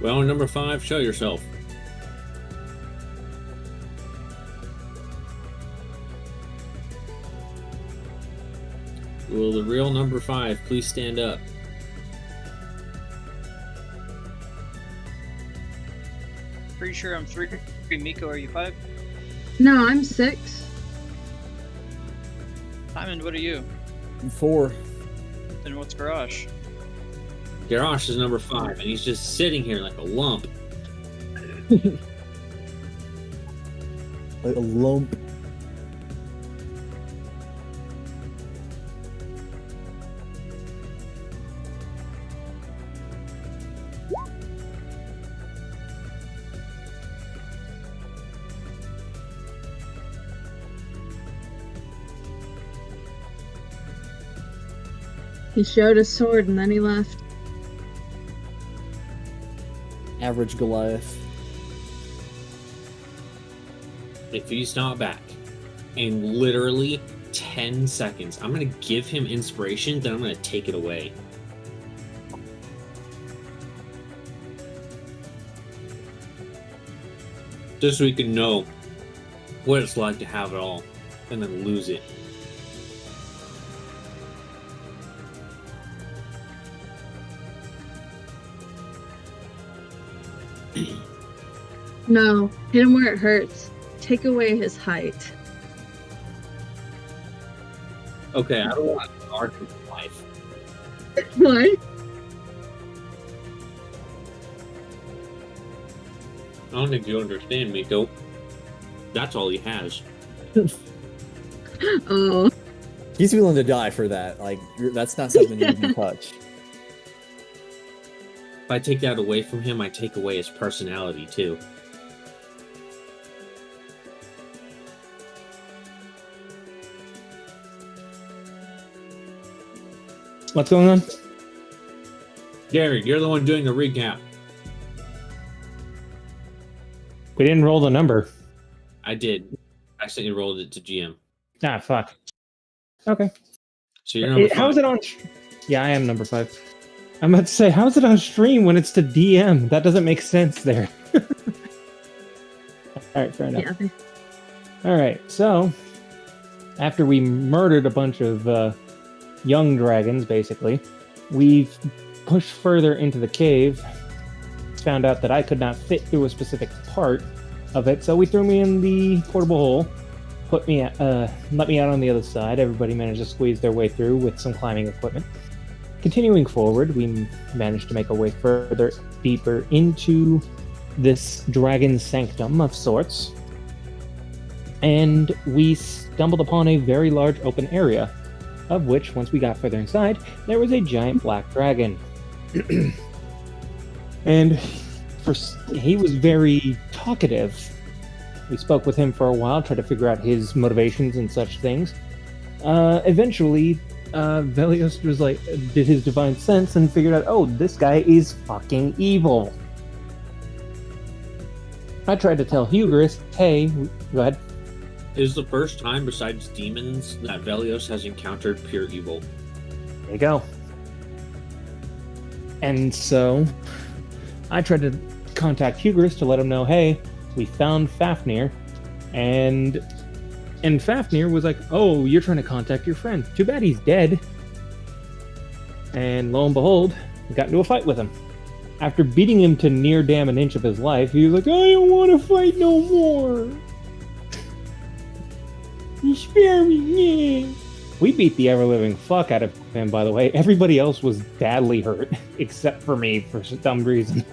Well, number 5, show yourself. Will the real number 5 please stand up? Pretty sure I'm 3. Miko, are you 5? No, I'm 6. Diamond, what are you? I'm 4. And what's Garage? Garrosh is number 5, and he's just sitting here like a lump. Like a lump. He showed his sword and then he left. Average Goliath. If he's not back in literally 10 seconds, I'm going to give him inspiration, then I'm going to take it away. Just so we can know what it's like to have it all and then lose it. No, hit him where it hurts. Take away his height. Okay, I don't want to guard his life. What? I don't think you understand, Miko. That's all he has. Oh. He's willing to die for that. Like, that's not something you can touch. If I take that away from him, I take away his personality, too. What's going on? Gary, you're the one doing the recap. We didn't roll the number. I did. I accidentally rolled it to GM. Ah, fuck. Okay. So you're number 5. How is it on? Yeah, I am number 5. I'm about to say, how is it on stream when it's to DM? That doesn't make sense there. All right, fair enough. Yeah. All right, so after we murdered a bunch of young dragons, basically, we've pushed further into the cave. Found out that I could not fit through a specific part of it, so we threw me in the portable hole. Let me out on the other side. Everybody managed to squeeze their way through with some climbing equipment. Continuing forward, we managed to make our way further deeper into this dragon sanctum of sorts. And we stumbled upon a very large open area, of which, once we got further inside, there was a giant black dragon. And he was very talkative. We spoke with him for a while, tried to figure out his motivations and such things. Eventually, Velios was like, did his divine sense and figured out, oh, this guy is fucking evil. I tried to tell Hugris, hey, go ahead. It is the first time, besides demons, that Velios has encountered pure evil. There you go. And so, I tried to contact Hugris to let him know, hey, we found Fafnir, and Fafnir was like, oh, you're trying to contact your friend. Too bad he's dead. And lo and behold, we got into a fight with him. After beating him to near damn an inch of his life, he was like, I don't want to fight no more. You spare me, yeah. We beat the ever-living fuck out of him, by the way. Everybody else was badly hurt, except for me, for some reason.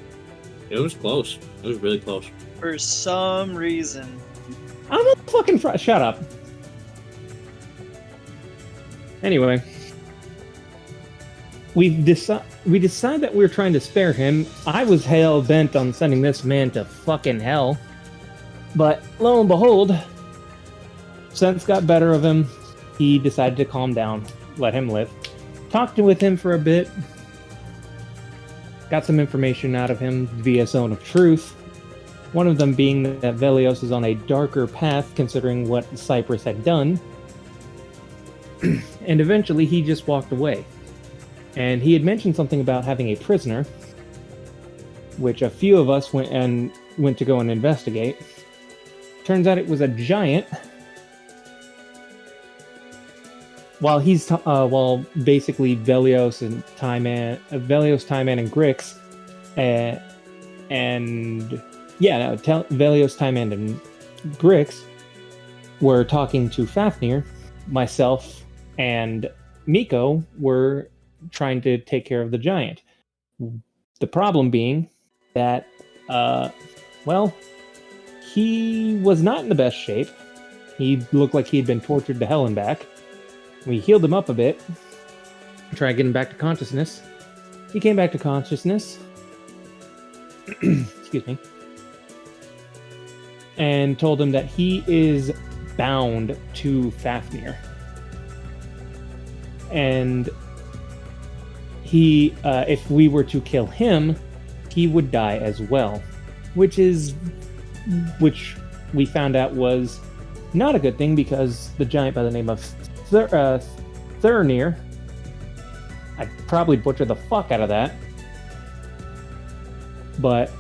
It was close. It was really close. For some reason. I'm a fucking shut up. Anyway, we decide that we're trying to spare him. I was hell bent on sending this man to fucking hell, but lo and behold, sense got better of him. He decided to calm down, let him live. Talked with him for a bit. Got some information out of him via Zone of Truth. One of them being that Velios is on a darker path considering what Cyprus had done. And eventually he just walked away. And he had mentioned something about having a prisoner which a few of us went to go and investigate. Turns out it was a giant. While basically Velios, Tyman, and Grix, Velios, Tyman, and Grix were talking to Fafnir, myself and Miko were trying to take care of the giant. The problem being that, he was not in the best shape. He looked like he had been tortured to hell and back. We healed him up a bit, tried getting back to consciousness. He came back to consciousness. Excuse me. And told him that he is bound to Fafnir. And he, if we were to kill him, he would die as well. Which we found out was not a good thing, because the giant by the name of Thurnir, I probably butchered the fuck out of that, but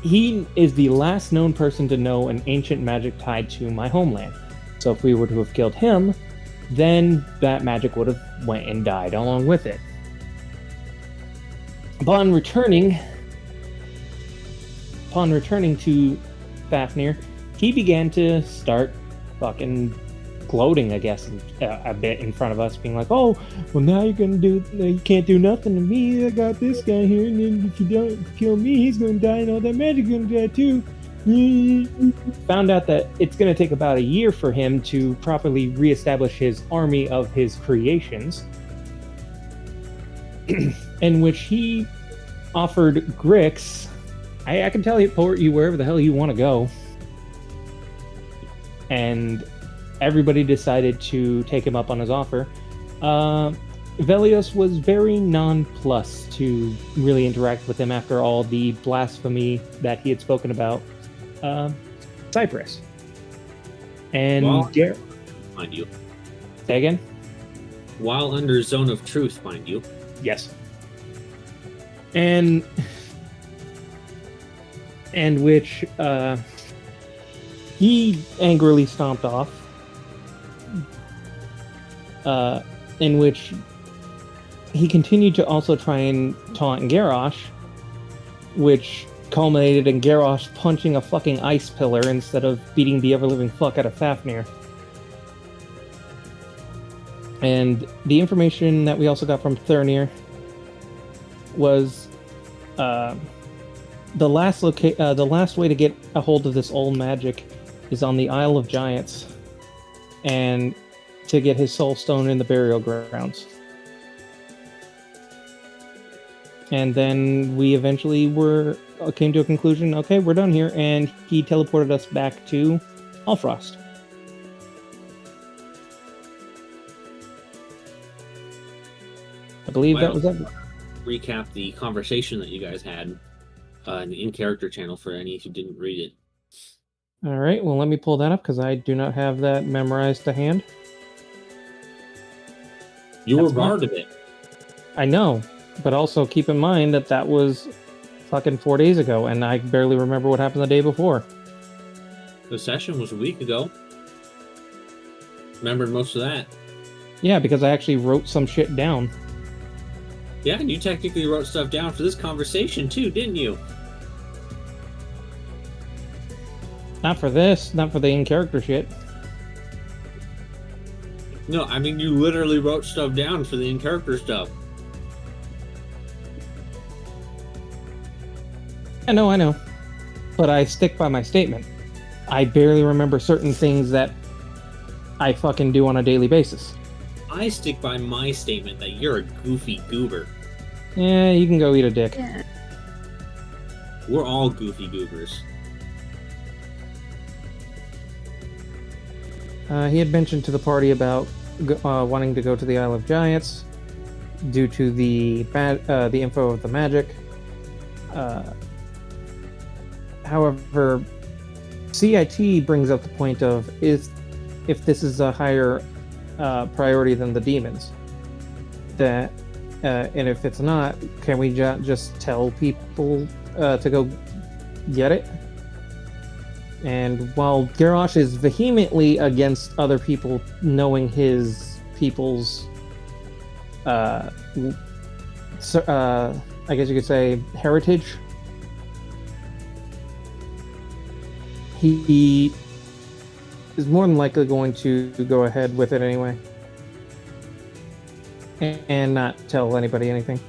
he is the last known person to know an ancient magic tied to my homeland. So if we were to have killed him, then that magic would have went and died along with it. Upon returning to Fafnir, he began to start fucking gloating, I guess, a bit in front of us, being like, "Oh, well, now you can't do nothing to me. I got this guy here, and then if you don't kill me, he's gonna die, and all that magic's gonna die too." Found out that it's gonna take about a year for him to properly reestablish his army of his creations, in which he offered Grix, I can teleport you wherever the hell you want to go. And everybody decided to take him up on his offer. Velios was very nonplussed to really interact with him after all the blasphemy that he had spoken about Cyprus. And mind you. Say again? While under zone of truth, mind you. Yes. And which he angrily stomped off. In which he continued to also try and taunt Garrosh, which culminated in Garrosh punching a fucking ice pillar instead of beating the ever-living fuck out of Fafnir. And the information that we also got from Thurnir was the last way to get a hold of this old magic is on the Isle of Giants, and to get his soul stone in the burial grounds. And then we eventually came to a conclusion. Okay, we're done here, and he teleported us back to Allfrost. I believe that was it. Recap the conversation that you guys had in the in-character channel for any who didn't read it. All right, well, let me pull that up because I do not have that memorized to hand. You were part of it. I know, but also keep in mind that was fucking 4 days ago, and I barely remember what happened the day before. The session was a week ago. Remembered most of that. Yeah, because I actually wrote some shit down. Yeah, and you technically wrote stuff down for this conversation too, didn't you? Not for this, not for the in-character shit. No, I mean, you literally wrote stuff down for the in-character stuff. I know. But I stick by my statement. I barely remember certain things that I fucking do on a daily basis. I stick by my statement that you're a goofy goober. Yeah, you can go eat a dick. Yeah. We're all goofy goobers. He had mentioned to the party about wanting to go to the Isle of Giants due to the info of the magic. However, CIT brings up the point of if this is a higher priority than the demons, that And if it's not, can we just tell people to go get it? And while Garrosh is vehemently against other people knowing his people's, I guess you could say, heritage, he is more than likely going to go ahead with it anyway. And not tell anybody anything.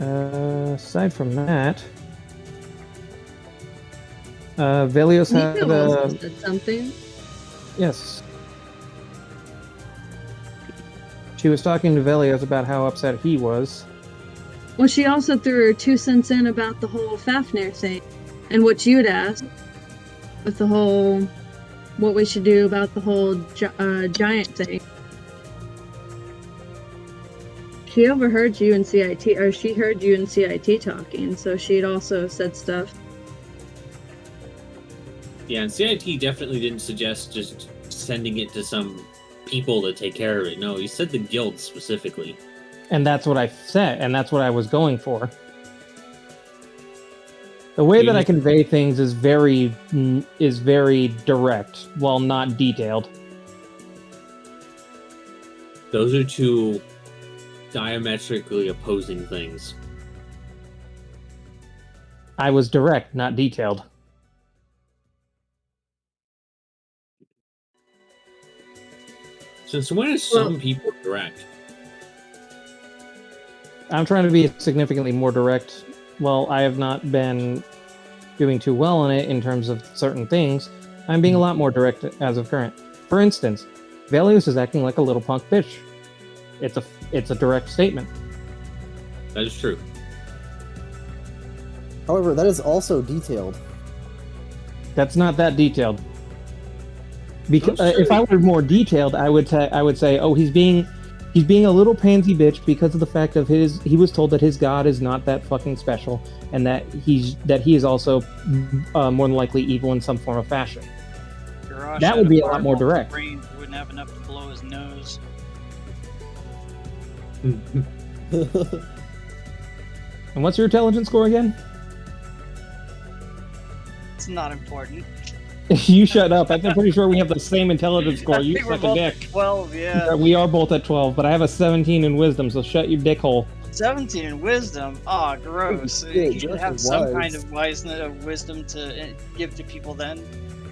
Aside from that, Velios had Nico also said something. yes. She was talking to Velios about how upset he was. Well, she also threw her 2 cents in about the whole Fafnir thing, and what you'd asked with the whole, what we should do about the whole giant thing. She overheard you and CIT, or she heard you and CIT talking, so she'd also said stuff. Yeah, and CIT definitely didn't suggest just sending it to some people to take care of it. No, he said the guild specifically. And that's what I said, and that's what I was going for. The way that I convey things is very direct, while not detailed. Those are two diametrically opposing things. I was direct, not detailed. Since when is some people direct? I'm trying to be significantly more direct. Well, I have not been doing too well on it in terms of certain things. I'm being a lot more direct as of current. For instance, Velios is acting like a little punk bitch. It's a direct statement. That is true. However, that is also detailed. That's not that detailed. Because if I were more detailed, I would say, oh, he's being a little pansy bitch because of the fact of he was told that his god is not that fucking special, and that he is also more than likely evil in some form of fashion. Garrosh That had would be a far lot more more direct. brain, he wouldn't have enough to blow his nose. And what's your intelligence score again? It's not important. You shut up. I'm pretty sure we have the same intelligence score. I You think we're suck a both dick. at 12, yeah. We are both at 12, but I have a 17 in wisdom, so shut your dick hole. 17 in wisdom. Ah, gross. Yeah, You should just have as some wise. kind of wiseness of wisdom to give to people then.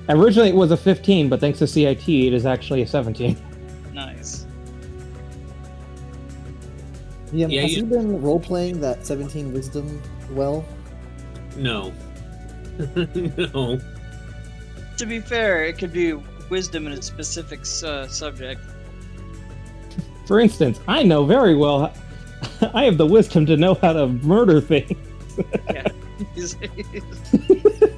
Originally it was a 15, but thanks to CIT, it is actually a 17. Nice. Yeah, Yeah, has you- he been role-playing that 17 wisdom well? No. No. To be fair, it could be wisdom in a specific subject. For instance, I know very well, I have the wisdom to know how to murder things. Yeah. You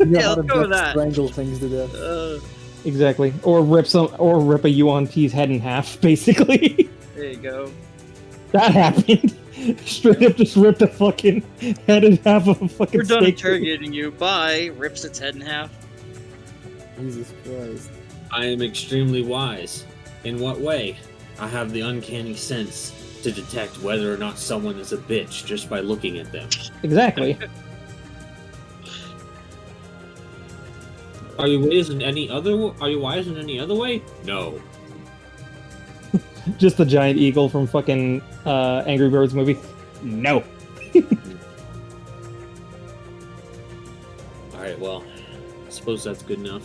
know Yeah, how to let's go with just that. strangle things to death. Exactly. Or rip a UNT's head in half, basically. There you go. That happened. Straight up just ripped a fucking head in half of a fucking We're done steak. interrogating you. Bye. Rips its head in half. Jesus Christ. I am extremely wise. In what way? I have the uncanny sense to detect whether or not someone is a bitch just by looking at them. Exactly. Are you wise in any other way? No. Just the giant eagle from fucking Angry Birds movie. No. Alright, well, I suppose that's good enough.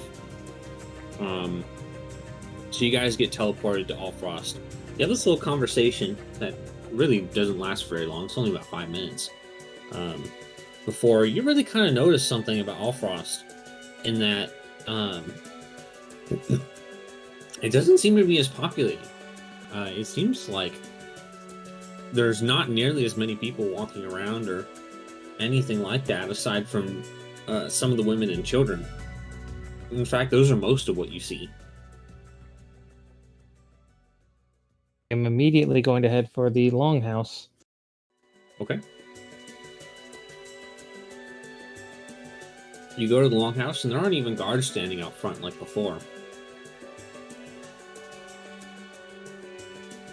So you guys get teleported to Allfrost. You have this little conversation that really doesn't last very long. It's only about 5 minutes. Before you really kind of notice something about Allfrost in that it doesn't seem to be as populated. It seems like there's not nearly as many people walking around or anything like that, aside from some of the women and children. In fact, those are most of what you see. I'm immediately going to head for the longhouse. Okay. You go to the longhouse, and there aren't even guards standing out front like before.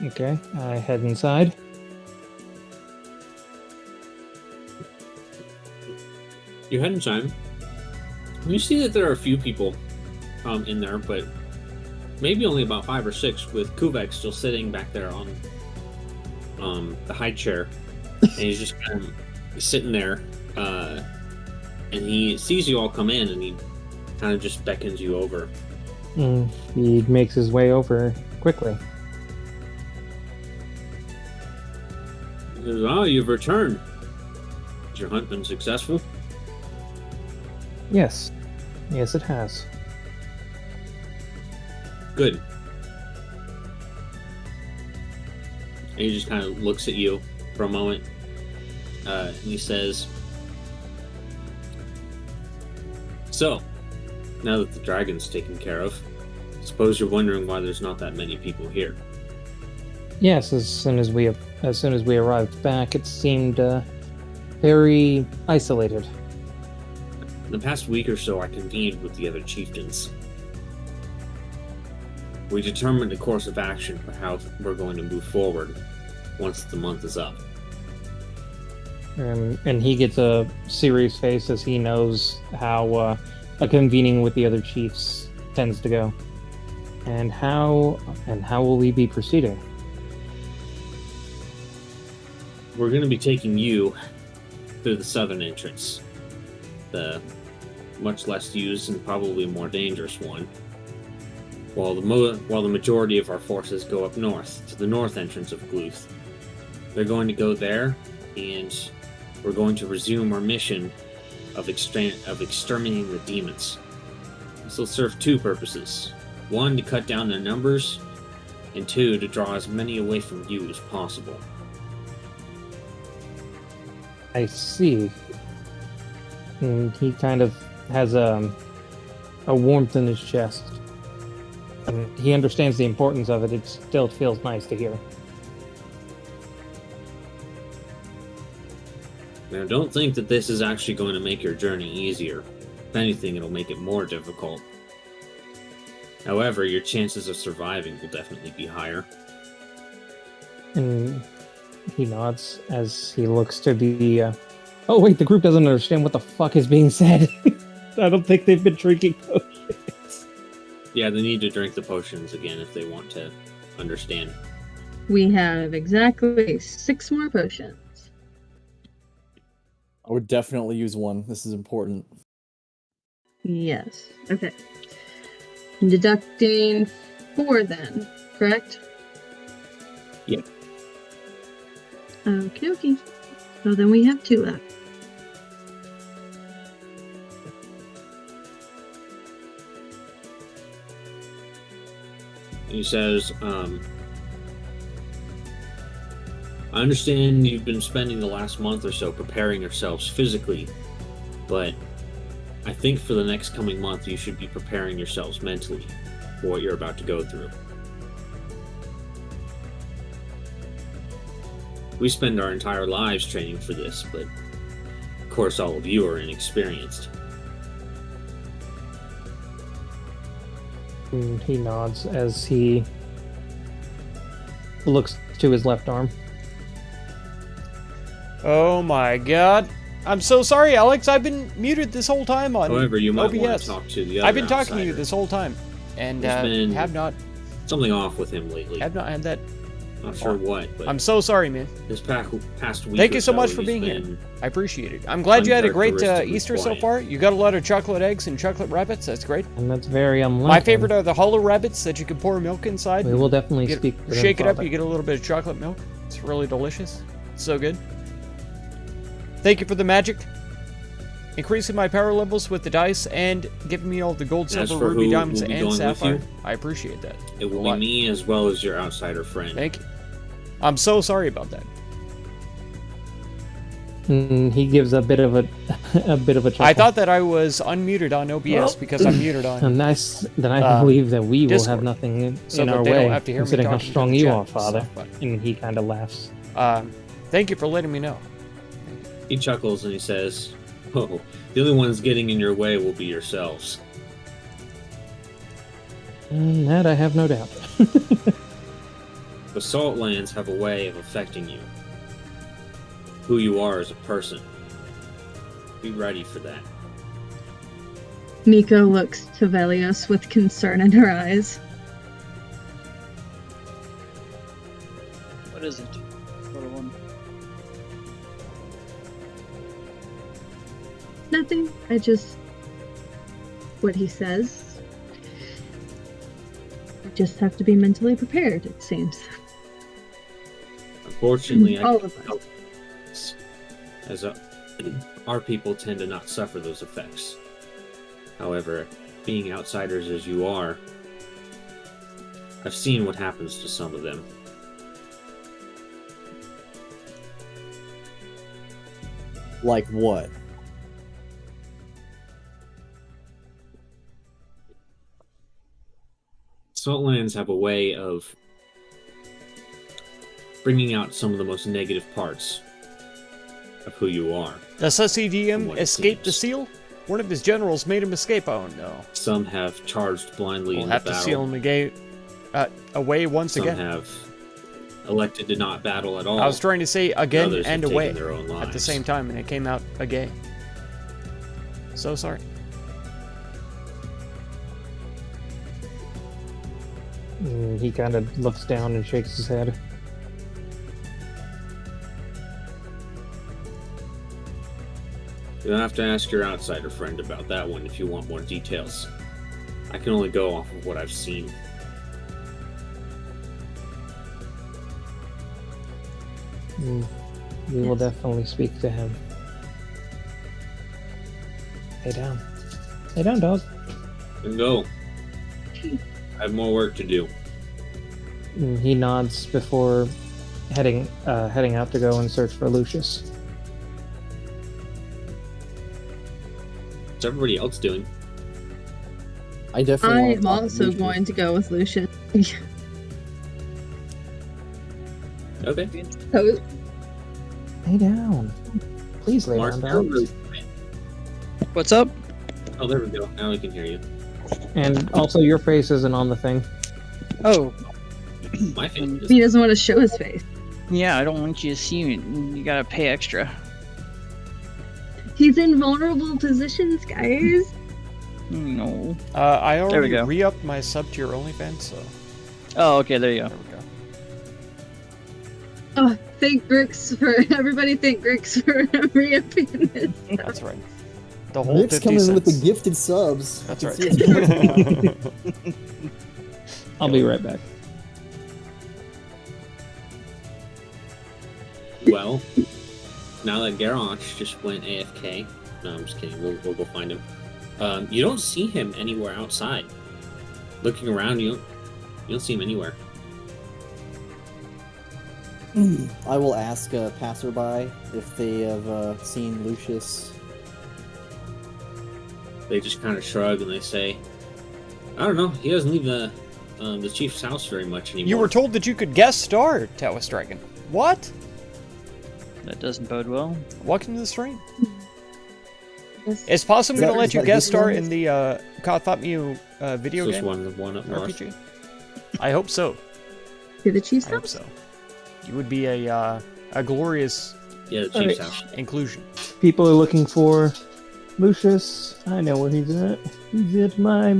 Okay, I head inside. You head inside. You see that there are a few people in there, but maybe only about 5 or 6, with Kuvek still sitting back there on the high chair. And he's just kind of sitting there, and he sees you all come in, and he kind of just beckons you over. He makes his way over quickly. He says, "Oh, you've returned. Has your hunt been successful?" Yes. Yes, it has. Good. And he just kind of looks at you for a moment, and he says, "So, now that the dragon's taken care of, suppose you're wondering why there's not that many people here." Yes, as soon as we arrived back, it seemed very isolated. In the past week or so, I convened with the other chieftains. We determined a course of action for how we're going to move forward once the month is up. And he gets a serious face as he knows how a convening with the other chiefs tends to go. And how will we be proceeding? We're going to be taking you through the southern entrance, the much less used and probably more dangerous one, while the majority of our forces go up north to the north entrance of Gluth. They're going to go there, and we're going to resume our mission of exterminating the demons. This will serve 2 purposes: 1, to cut down their numbers, and 2, to draw as many away from you as possible. I see. And he kind of has a warmth in his chest. And he understands the importance of it. It still feels nice to hear. Now, don't think that this is actually going to make your journey easier. If anything, it'll make it more difficult. However, your chances of surviving will definitely be higher. And he nods as he looks to the... Oh wait, the group doesn't understand what the fuck is being said. I don't think they've been drinking potions. Yeah, they need to drink the potions again if they want to understand. We have exactly 6 more potions. I would definitely use one. This is important. Yes. Okay. Deducting 4 then, correct? Yeah. Okay. So then we have 2 left. He says, I understand you've been spending the last month or so preparing yourselves physically, but I think for the next coming month you should be preparing yourselves mentally for what you're about to go through. We spend our entire lives training for this, but of course all of you are inexperienced. And he nods as he looks to his left arm. Oh my god. I'm so sorry, Alex. I've been muted this whole time on However, you might OBS. want to talk to the other I've been talking to you outsider. this whole time, and There's been have not something off with him lately. had that. Not sure what, but I'm so sorry, man. this past week Thank or you so much for he's being here. been- I appreciate it. I'm glad you had a great Uncharacteristically Easter so quiet. far. You got a lot of chocolate eggs and chocolate rabbits. That's great. And that's very unlike My him. favorite are the hollow rabbits that you can pour milk inside. We will definitely You get- speak for them, shake it up, Father. you get a little bit of chocolate milk. It's really delicious. It's so good. Thank you for the magic. Increasing my power levels with the dice and giving me all the gold, As silver, for ruby, who diamonds, will be and going with sapphire. you? I appreciate that. It will a be lot. me as well as your outsider friend. Thank you. I'm so sorry about that. He gives a bit of a chuckle. I thought that I was unmuted on OBS because I'm muted on. And then I believe that we will Discord. have nothing in So that our they way, don't have to hear me considering how talking to strong the you chat are, and Father. stuff, but- And he kind of laughs. Thank you for letting me know. He chuckles and he says, "Oh, the only ones getting in your way will be yourselves." And that I have no doubt. The Saltlands have a way of affecting you. Who you are as a person. Be ready for that. Miko looks to Velios with concern in her eyes. What is it? Little one. Nothing. I just... What he says. I just have to be mentally prepared, it seems. Unfortunately, All I of can't us. help as our people tend to not suffer those effects. However, being outsiders as you are, I've seen what happens to some of them. Like what? Saltlands have a way of bringing out some of the most negative parts of who you are. Does From SCDM what it escape the seems. seal? One of his generals made him escape. Oh no. Some have charged blindly We'll into have to battle. seal him away once Some again. have elected to not battle at all. I was trying to say again Others and have away taken their own at the lives. same time, and it came out a gay. So sorry. He kind of looks down and shakes his head. You don't have to ask your outsider friend about that one if you want more details. I can only go off of what I've seen. We will definitely speak to him. Lay down. Lay down, dog. Then go. I have more work to do. He nods before heading out to go and search for Lucius. What's everybody else doing? I definitely. I want to am talk to also Lucius. going to go with Lucius. Okay. So, Lay down. Please lay Mark, down, you're dog. really- What's up? Oh, there we go. Now we can hear you. And also, your face isn't on the thing. Oh, My face is. he doesn't want to show his face. yeah, I don't want you to see me. You gotta pay extra. He's in vulnerable positions, guys. No. I There we already go. re-upped my sub to your OnlyFans, so Oh, okay, there you go. there we go. Oh, thank Grix for everybody. Thank Grix for re-upping this. That's right. The whole Rick's 50 coming in cents. with the gifted subs. That's I right. can see it. I'll be right back. Well, now that Garrosh just went AFK, no, I'm just kidding. We'll go find him. You don't see him anywhere outside. Looking around, you don't see him anywhere. I will ask a passerby if they have seen Lucius. They just kind of shrug and they say, "I don't know. He doesn't leave the chief's house very much anymore." You were told that you could guest star Taoist Dragon. What? That doesn't bode well. Welcome to the stream. Yes. Is Possum Is that- gonna let is you that guest his star one? in the Kathotmu video So it's game one up north. RPG? I hope so. To the chief's I hope house. so. You would be a glorious Yeah, the chief's Alright. house. inclusion. People are looking for Lucius. I know where he's at. He's at my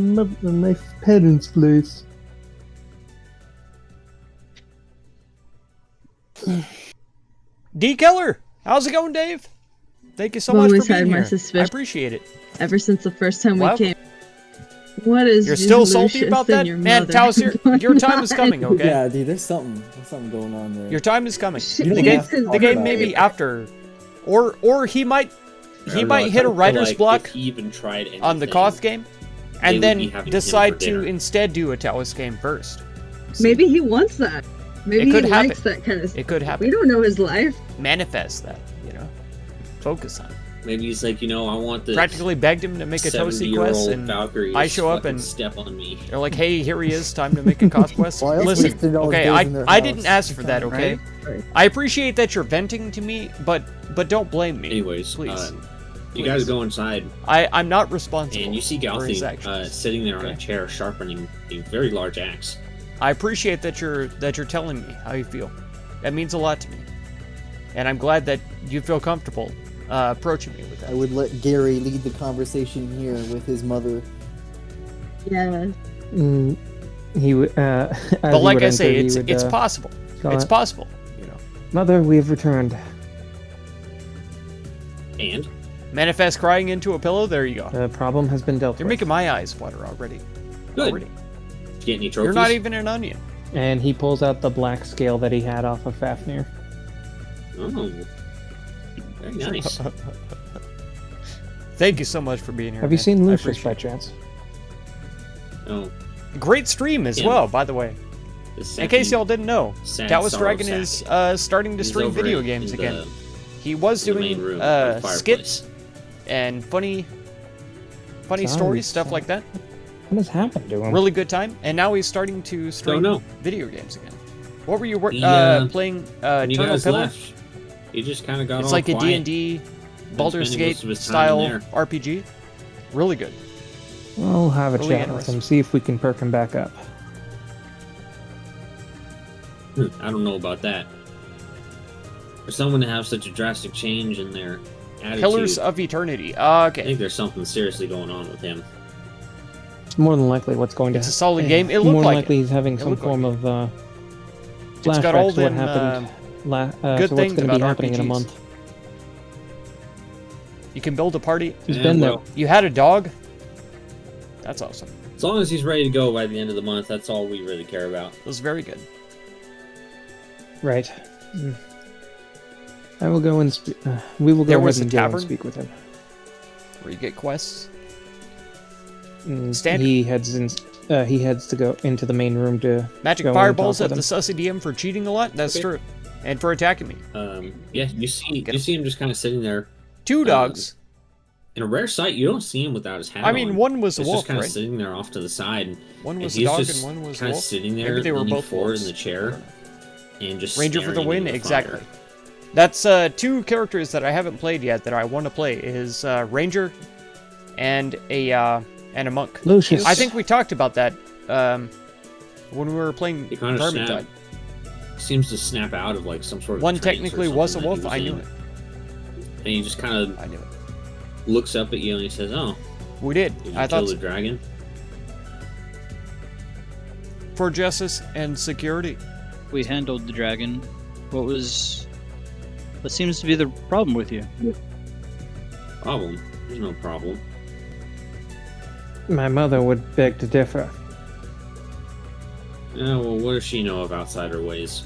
parents' place. D. Keller, how's it going, Dave? Thank you so I've much always for being had my here. I suspicion. appreciate it. Ever since the first time Wow. we came. What is You're still salty Lucius about and that? your Man, mother Taos, going your time is on? coming, okay? Yeah, dude, there's something going on there. Your time is coming. Shit, You The don't game, have to talk the game about may be it. after, or he might I don't know, hit I a feel writer's like block if he even tried on the anything, Koth game, they and would then be having him decide for to dinner. instead do a Taoist game first. Maybe he wants that. Maybe It could he happen. likes that kind of stuff. It could We happen. don't know his life. Manifest that, focus on it. Maybe he's like, I want the Practically begged him to make a Toasty quest, 70-year-old and Valkyrie I to show up fucking and- step on me. they're like, "Hey, here he is. Time to make a Koth quest." Why else Listen, wasted all okay, days in their I house? didn't ask for that, okay? Right. I appreciate that you're venting to me, but don't blame me. Anyways, please. you guys go inside, I'm not responsible. and you see for his Galthy actions. sitting there on a Okay. chair sharpening a very large axe. I appreciate that you're telling me how you feel. That means a lot to me, and I'm glad that you feel comfortable approaching me with that. I would let Gary lead the conversation here with his mother. Yeah. He would. But like I say, it's possible. It's possible. You know. Mother, we have returned. And Manifest crying into a pillow. There you go. The problem has been dealt You're with. making my eyes water already. good. Already. Did you get any trophies? You're not even an onion. And he pulls out the black scale that he had off of Fafnir. Oh, very nice. Thank you so much for being here. Have you man. seen I Lucius appreciate by chance? Oh, it. Great stream as Yeah. well, by the way. the In second case y'all didn't know, sad Taoist sorrow Dragon is sack. starting to He's stream over video in games the- again. He was in the main doing room by the fireplace. skits and funny Sorry, stories, stuff sorry. like that. What has happened to him? Really good time, and now he's starting to stream know. video games again. What were you He, playing? When you Eternal guys Pillar? left, he just kind of got It's all like a quiet. D&D Baldur's spending Gate most of his time style in there. RPG. Really good. We'll have a Really chat with interesting. him, see if we can perk him back up. I don't know about that. For someone to have such a drastic change in their attitude, Pillars of Eternity. I Okay. think there's something seriously going on with him. It's more than likely what's going to It's a solid game. It looked more than like likely he's having It some looked like form it. of It's got flashbacks all to what them happened. good So what's things going to about be happening in a RPGs. month? you can build a party. He's Yeah, been there. well, You had a dog. That's awesome. as long as he's ready to go by the end of the month, that's all we really care about. It was very good. Right. Mm. I will go and we will There go was ahead a and go and tavern? speak with him. Where you get quests. Standard. He heads to go into the main room to Magic go and fireballs talk at with the him. Sussy DM for cheating a lot. That's Okay. true. And for attacking me. Yeah, you see him just kind of sitting there. 2 dogs. In a rare sight, you don't see him without his hat I mean, on. one was a He's wolf, just kind right? of sitting there off to the side. One and was a he's dog just and one was a kind of wolf. sitting there, Maybe they were leaning both forward wolves. in the chair, and just Ranger for the staring win, into the exactly. fire. That's 2 characters that I haven't played yet that I want to play. Is Ranger and a monk. Lucius. I think we talked about that when we were playing He kind of Vermintide. seems to snap out of like some sort of One trance or technically was a something that wolf. he I knew in. it. And he just kind of I knew it. looks up at you and he says, "Oh, We did. did you I kill thought the so. dragon?" For justice and security. We handled the dragon. What seems to be the problem with you? Problem? There's no problem. My mother would beg to differ. Yeah, well, what does she know of outsider ways?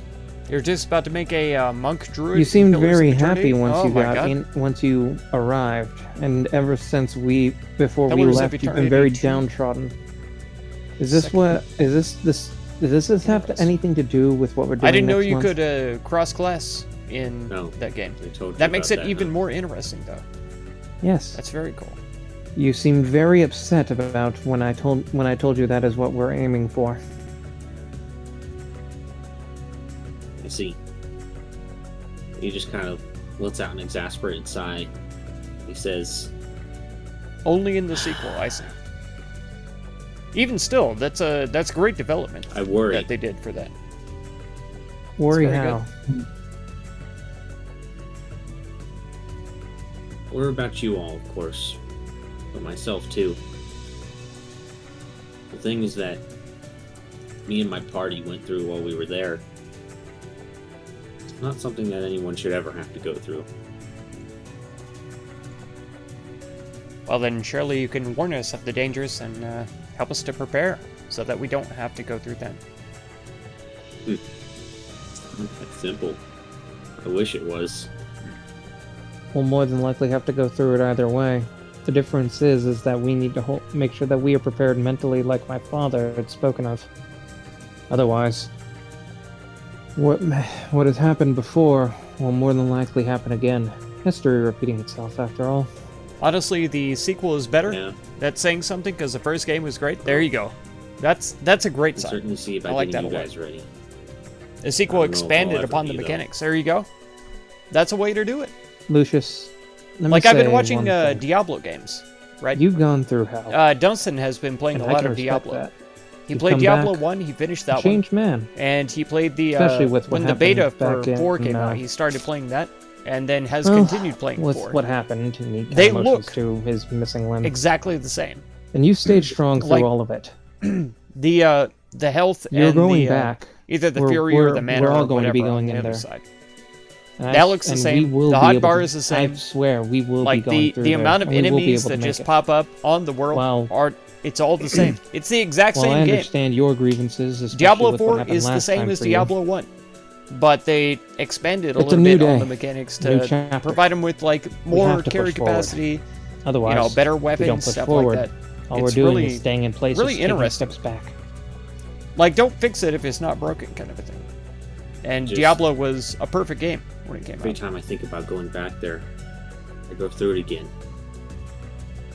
You're just about to make a monk druid. You seemed Pillars of very Eternity? happy once Oh you my got God. in, once you arrived, and ever since before we Pillars of left, you've been Eternity very 2. downtrodden. Is this Second. does this have anything to do with what we're doing? I didn't know next you month? could cross class in No. that game. They told you That makes about it even huh? more interesting, though. Yes. That's very cool. You seemed very upset about when I told you that is what we're aiming for. I see. He just kind of lets out an exasperated sigh. He says, Only in the sequel, I see. Even still, that's great development "I worry." that they did for that. Worry very how? What about you all, of course, but myself too. The things that me and my party went through while we were there. It's not something that anyone should ever have to go through. Well, then surely you can warn us of the dangers and help us to prepare so that we don't have to go through them. It's simple. I wish it was. We'll more than likely have to go through it either way. The difference is that we need to make sure that we are prepared mentally, like my father had spoken of. Otherwise, what has happened before will more than likely happen again. History repeating itself, after all. Honestly, the sequel is better. Yeah, That's saying something because the first game was great. There you go. That's a great I can sign. certainly see by I like getting that you a lot. guys ready. The sequel I don't know if I'll expanded ever upon the be, though. mechanics. There you go. That's a way to do it. Lucius, let me Like I've been say watching one thing. Diablo games, right? You've gone through hell. Dunstan has been playing and a I lot can of respect Diablo. that. He He's played come Diablo back 1, he finished a that one. changed man. And he played the, Especially with what when the happened beta back for 4 in, came out, he started playing that, and then has Well, continued playing With 4. what happened, and he They kind of motions look to his missing limb. Exactly the same. And you stayed strong through Like- all of it. The health You're and going the, back. either the We're- fury or we're- the mana we're all or going to be whatever going on in the other there. side. And That looks the and same. we will The be able hotbar to- is the same. I swear, we will Like be going the through the there, amount of and we will be enemies able to that make just it. pop up on the world Well- are it's all the same. It's the exact Well, I same game. understand your grievances, especially Diablo with what 4 happened is the last same time as for you. Diablo 1. But they expanded a It's a little new bit on day. the mechanics New to chapter. provide them with like We more have to carry push forward. capacity, Otherwise, better we weapons, don't push stuff forward. like that. All we're It's doing really- is staying in place, really just taking interesting. steps back. Like, don't fix it if it's not broken, kind of a thing. And Just- Diablo was a perfect game when it came Every out. time I think about going back there, I go through it again.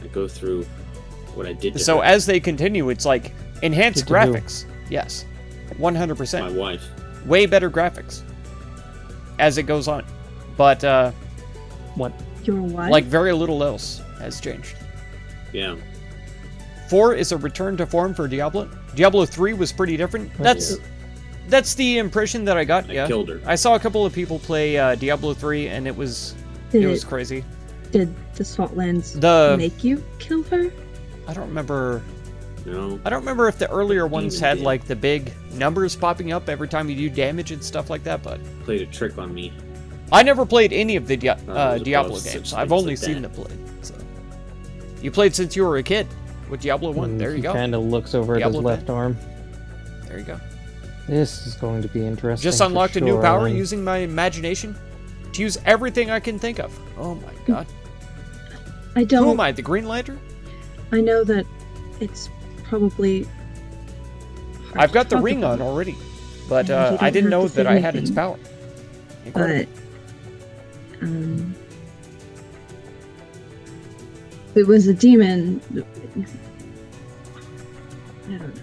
I go through what I did to So her, as they continue, it's like enhanced Did to who? graphics. Yes, 100%. my wife. Way better graphics as it goes on. But What? Your what? like very little else has changed. Yeah. 4 is a return to form for Diablo. Diablo 3 was pretty different. That's the impression that I got. I Yeah, killed her. I saw a couple of people play Diablo 3, and it was did, crazy. did the Saltlands The make you kill her? I don't remember. No. I don't remember if the earlier ones Demon had did. like the big numbers popping up every time you do damage and stuff like that. But Played a trick on me. I never played any of the was Diablo above such games. things I've only like seen that. them played. So you played since you were a kid with Diablo 1. And There you he go. kind of looks over at his Diablo left arm. There you go. This is going to be interesting. Just for unlocked a new sure, power Alan. using my imagination to use everything I can think of. Oh my god. I Who don't. am I? The Green Lantern? I know that it's probably. hard I've to got the talk ring about, on already, but Yeah, you I don't didn't have know to that say I had its anything. power. Incredible. But it was a demon. I don't know.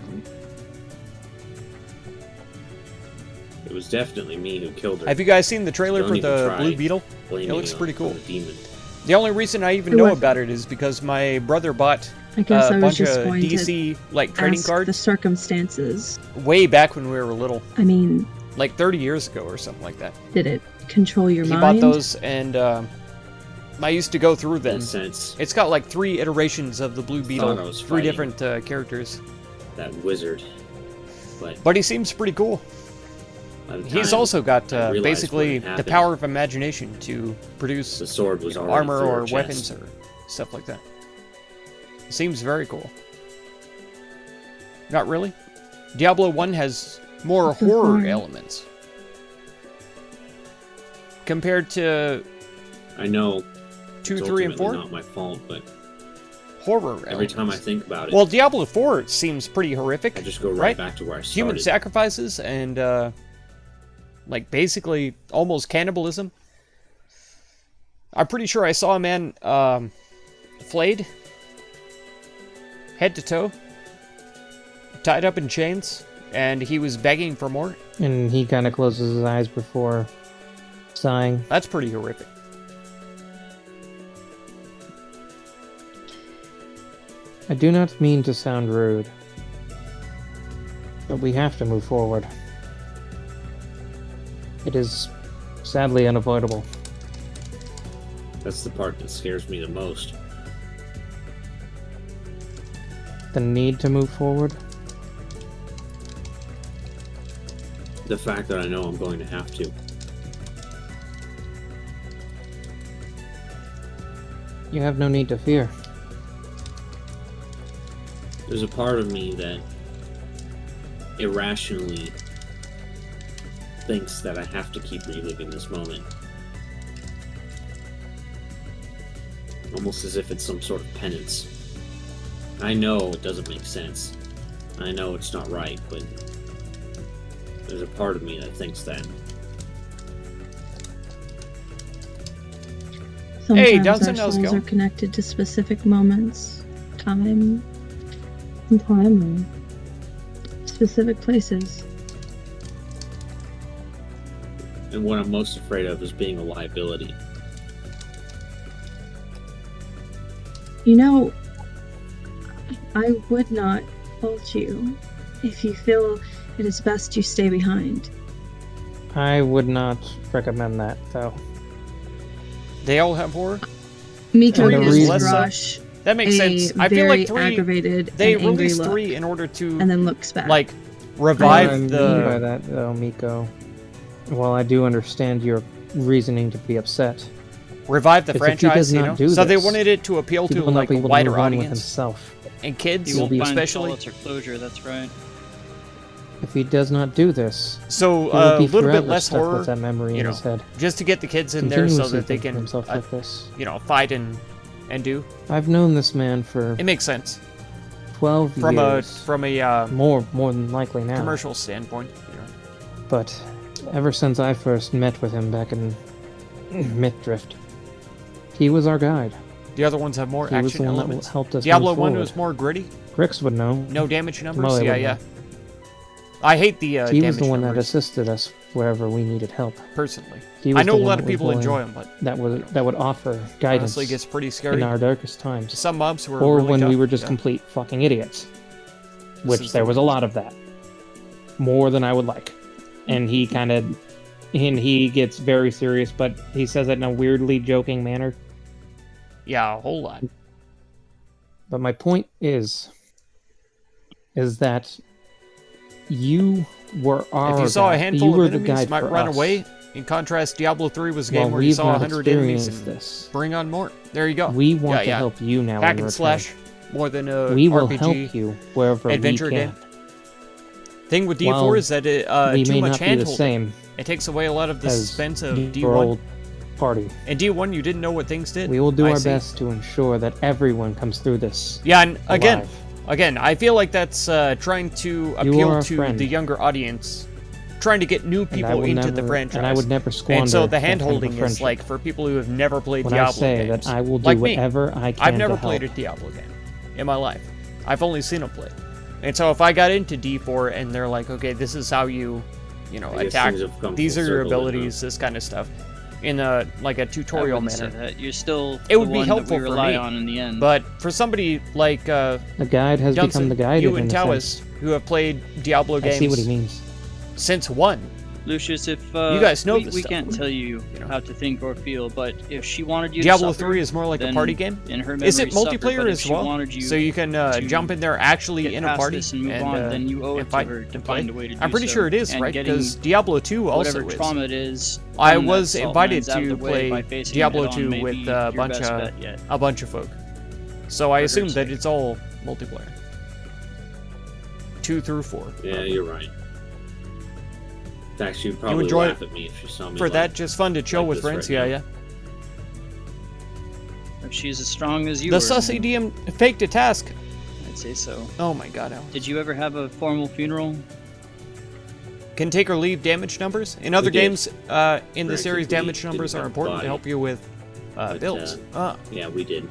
It was definitely me who killed her. Have you guys seen the trailer Don't for even the try. Blue Beetle? Blaming It looks on pretty cool. the demon. The only reason I even It know was- about it is because my brother bought I guess a I was bunch just of going to DC like trading ask cards the circumstances. way back when we were little, I mean, like 30 years ago or something like that. did it control your He mind? bought those, and I used to go through In them. a sense, It's got like 3 iterations of the Blue Beetle, I was 3 fighting. different characters. that wizard. But he seems pretty cool. By the He's time also got I realized basically what had the happened, power of imagination to produce the sword was already armor through her or chest. weapons or stuff like that. Seems very cool. Not really. Diablo 1 has more horror Mhm. elements compared to I know 2, it's 3, and ultimately 4. not my fault, but Horror every time I elements. think about it, Well, Diablo 4 seems pretty horrific. I just go right, right? back to where I started. Human sacrifices and like basically almost cannibalism. I'm pretty sure I saw a man flayed head to toe, tied up in chains, and he was begging for more. And he kind of closes his eyes before sighing. That's pretty horrific. I do not mean to sound rude, but we have to move forward. It is sadly unavoidable. That's the part that scares me the most. The need to move forward. The fact that I know I'm going to have to. You have no need to fear. There's a part of me that irrationally thinks that I have to keep reliving this moment. Almost as if it's some sort of penance. I know it doesn't make sense. I know it's not right, but there's a part of me that thinks that. Sometimes Johnson, our how's it souls are going? connected to specific moments, time, and specific places. And what I'm most afraid of is being a liability. You know, I would not fault you if you feel it is best you stay behind. I would not recommend that, though. They all have horror. Miko And the gives reason- Rush That makes a sense. I feel very like 3, aggravated they and angry released look, 3 in order to, and then looks back. like, What revive I mean by the... that, though, Miko, while I do understand your reasoning to be upset, Revive the If he does franchise, you not know? do So they this, wanted it to appeal he to, will not like, be a able to wider move on with audience. himself. And kids, You won't be- find especially. solace or closure. That's right. If he does not do this, So, he will a be little bit forever less stuck horror, with that memory you in know, his head. just to get the kids in there so Continuously that they thinking can, himself like this. you know, fight and do. I've known this man for It makes sense 12 from years. a more than likely now. commercial standpoint. You know. But ever since I first met with him back in Mythrift, he was our guide. The other ones have more He was the action one that elements. helped us Diablo move 1 forward. was more gritty, Grix would know. no damage numbers. Molly Yeah, would yeah. know. I hate the He damage was the one that numbers, assisted us wherever we needed help. personally. He was I know the a one lot that of was people willing- enjoy them, but that would offer guidance honestly, it gets pretty scary. in our darkest times, Some mobs were or really when we tough, were just yeah. complete fucking idiots. This Which is there the was a worst. lot of that, more than I would like. And he he gets very serious, but he says it in a weirdly joking manner. Yeah, a whole lot. But my point is that you were our If you saw a guide. handful you were of the enemies, guide might for run us. away. In contrast, Diablo 3 was a While game where you we've saw not 100 enemies experienced and this. bring on more. There you go. We want Yeah, to yeah. help you now. Hack in and return. slash more than a We will RPG. help you wherever adventure we can. game. Thing with D4 While is that it we too may much not be the hand-holding. same It takes away a lot of the as suspense of your D1. old party. And D1, you didn't know what things did. We will do I our see. best to ensure that everyone comes through this. Yeah, and alive. again, I feel like that's trying to You are appeal our to friend. the younger audience, trying to get new And I people will into the never- franchise. And I would never squander And so the that kind of a hand-holding is friendship. like for people who have never played when Diablo I say games. that I will do like me. whatever I can I've never to played a help. Diablo game in my life. I've only seen them play. And so if I got into D4 and they're like, okay, this is how you know, I guess attack. things have come These full are your circle then, huh? abilities, this kind of stuff, in a like a tutorial I wouldn't say manner. that. You're still It would the be one helpful that we for rely me, on in the end. But for somebody like The guide has Johnson, become the guided you in and a Taois, sense. who have played Diablo I games see what he means. since 1, Lucius, if You guys know we, this we stuff, can't tell you, you know. how to think or feel, but if she wanted you Diablo to suffer, 3 is more like a then party game. in her Is it memory, suffer, multiplayer but if as she well? wanted you So you can to jump in there actually get in a past party this and move on, then you owe and it to fight her to and play? find a way to do I'm pretty so. sure it is, And right? getting Because Diablo 2 also whatever is. trauma it is. I from that was salt invited mines out of to the way play by facing Diablo it head-on 2 may with be a your bunch best of bet yet. a bunch of folk. So I her assume that sake. it's all multiplayer. 2 through 4. Yeah, you're right. In fact, she'd probably enjoy laugh at me if she saw me. For like, that, just fun to chill like with this friends. right Yeah, now. yeah. If she's as strong as you The were, sussy DM faked a task. I'd say so. Oh my god, Al. Did you ever have a formal funeral? Can take or leave damage numbers. In other did. games in the Granted, series, we damage didn't numbers have are a important to body, help you with but, builds. Yeah, we did.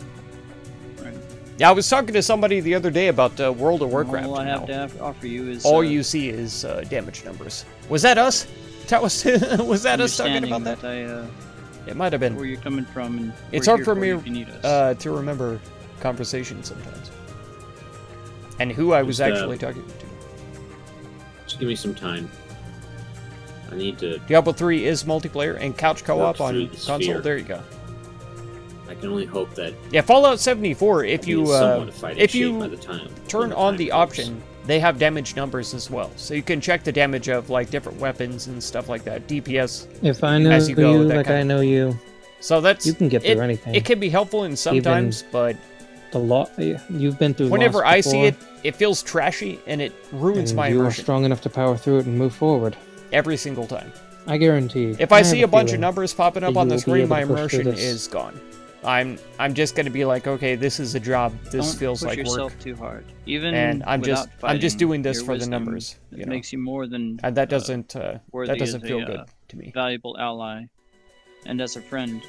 Yeah, I was talking to somebody the other day about World of Warcraft. All I and have how to offer you is all you see is damage numbers. Was that us? That was was that us talking understanding about that? I, It might have been. where you're coming from, and It's we're hard for here me you if you need us. to remember conversations sometimes. And who I was Just, actually talking to. Just give me some time. I need to. Diablo 3 is multiplayer and couch co-op Work through on the console. sphere. There you go. I can only hope that Yeah, Fallout 74. If I'll be you in somewhat fighting if shape you by the time turn when the on time the comes. option, they have damage numbers as well, so you can check the damage of like different weapons and stuff like that. DPS. If I know As you go, that like kind I know you, So that's you can get it. through anything. It can be helpful in sometimes, but the law you've been through. whenever loss I see before, it, it feels trashy and it ruins and my you are immersion strong enough to power through it and move forward. every single time. I guarantee. If I have see a bunch of feeling numbers popping up that on you the will be screen, able my to push through immersion this. is gone. I'm just gonna be like, okay, this is a job. This Don't feels push like yourself work, too hard. Even and I'm just without doing fighting, this your for the wisdom, numbers. It You know, makes you more than and that doesn't worthy as feel a, good to me. valuable ally, and as a friend.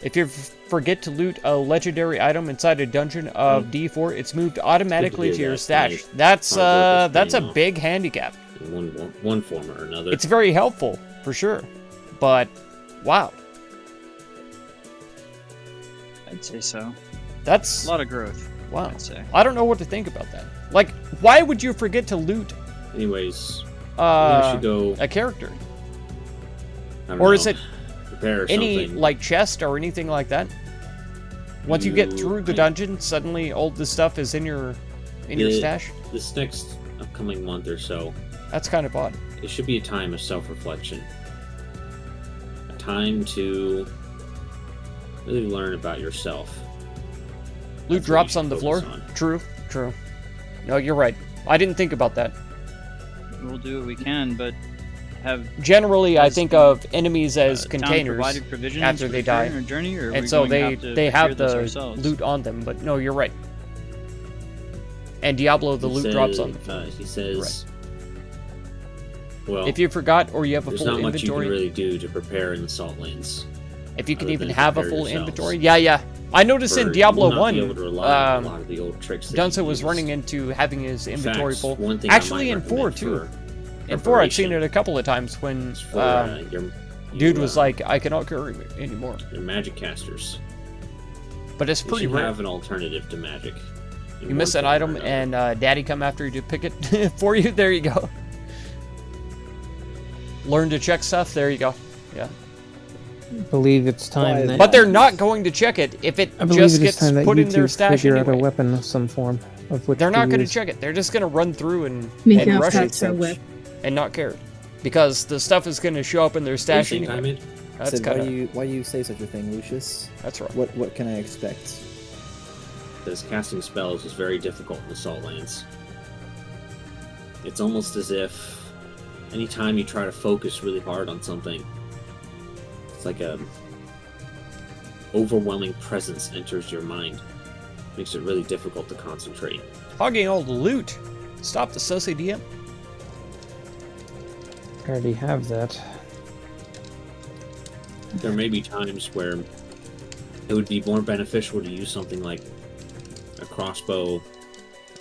If you forget to loot a legendary item inside a dungeon of D4, it's moved automatically hear to your that. stash. My That's hard work is that's a paying off. big handicap. In one form or another. It's very helpful for sure, but wow, I'd say so. that's A lot of growth. wow. I'd say. I don't know what to think about that. Like, why would you forget to loot Anyways, we should go. a character, I don't or know, is it prepare any something. like chest or anything like that? Once you get through the dungeon, suddenly all the stuff is in your stash. This next upcoming month or so, That's kind of odd. it should be a time of self-reflection. A time to really learn about yourself. Loot That's what drops you on the should floor. focus on. True. No, you're right. I didn't think about that. We'll do what we can, but have Generally, I Has think the, of enemies as town containers provided provisions after to they prepare die, our journey, or are and we so going to they have procure this the ourselves? loot on them. But no, you're right. And Diablo, the He loot says- drops on the floor. He says, well, If you forgot or you have a there's full not much you inventory, can really do to prepare in the Saltlands. if you can other even than have a prepare full yourselves. inventory, yeah. I noticed in For- Diablo you will not be 1, able to rely on a lot of the old tricks that Dunzo you was used. running into having his In inventory fact, full. one thing I Actually, might in 4 recommend too. for In 4, I'd seen preparation it a couple of times when is for, dude was like, "I cannot carry it anymore." your magic casters. But it's You pretty should rare. have an alternative to magic. in You miss one an form or item another. and Daddy come after you to pick it for you. There you go. Learn to check stuff. There you go. Yeah. I believe it's time Why- that But they're not going to check it if it I believe just it is gets time that put you in their two stash figure out a anyway. weapon of some form of which They're not going to use. check it. They're just going to run through and Make out rush that's it her whip. and not care. Because the stuff is going to show up in their What do you stash think, anyway. Hyman? That's Sid, kind of... why do you say such a thing, Lucius? That's right. What can I expect? Because casting spells is very difficult in the Saltlands. It's almost as if anytime you try to focus really hard on something, it's like a overwhelming presence enters your mind. Makes it really difficult to concentrate. Hogging all the loot. Stop the sussy DM. I already have that. There may be times where it would be more beneficial to use something like a crossbow,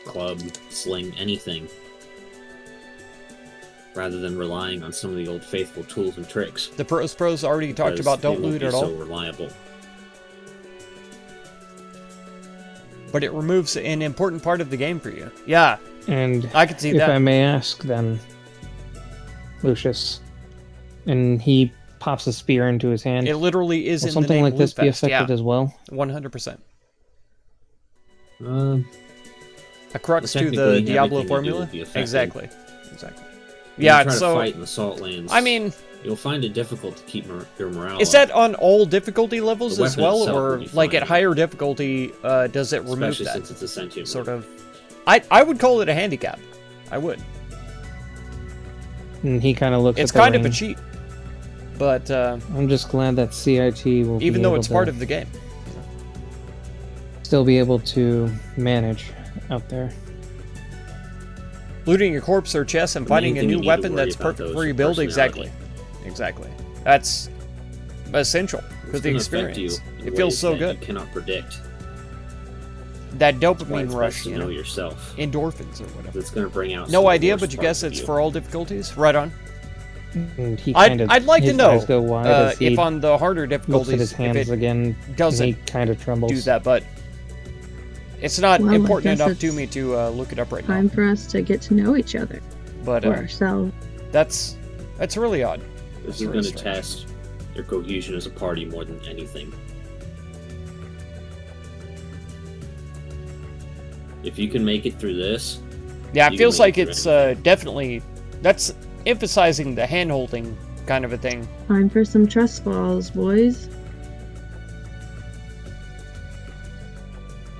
club, sling, anything, rather than relying on some of the old faithful tools and tricks. The pros already talked because about they don't won't loot be at all. so reliable. But it removes an important part of the game for you. Yeah, And I can see if that. I may ask, then, Lucius, and he pops a spear into his hand. It literally is Will in something the name like this be Lootfest. affected Yeah, as well? 100%. A crux to Technically, the everything Diablo you do formula. would be affected. Exactly. When Yeah, you try so to fight in the Saltlands, I mean, you'll find it difficult to keep your morale is up, that on all difficulty levels The as weapon well, itself or will be like at fine. higher difficulty? Does it remove especially that since it's a sentient sort weapon. of? I would call it a handicap. I would. And he kind of looks It's at the kind of a ring. cheat, but I'm just glad that CIT will be even though able it's to part of the game. still be able to manage out there. Looting a corpse or chest and The finding main a thing you new need to weapon worry that's about, perfect though, for is your build. personality. Exactly. That's essential for It's the gonna affect experience. you in It feels ways so that good. You cannot predict. That That's why dopamine it's rush, best to you know know, yourself. endorphins or whatever. It's going to bring out. some No of the idea, worst but you parts guess of it's you. for all difficulties. Right on. And he I'd- kind of, I'd like to his know, eyes go wide as he if on the harder looks at difficulties, his if hands it again, doesn't and he kind of trembles. do that, but it's not Well, I important guess enough to it's me to look it up right now. Time for us to get to know each other But for ourselves. that's really odd. This It's is really going to strange. test your cohesion as a party more than anything. If you can make it through this, Yeah, You it can feels make like it it's through definitely that's emphasizing the hand-holding kind of a thing. Time for some trust falls, boys.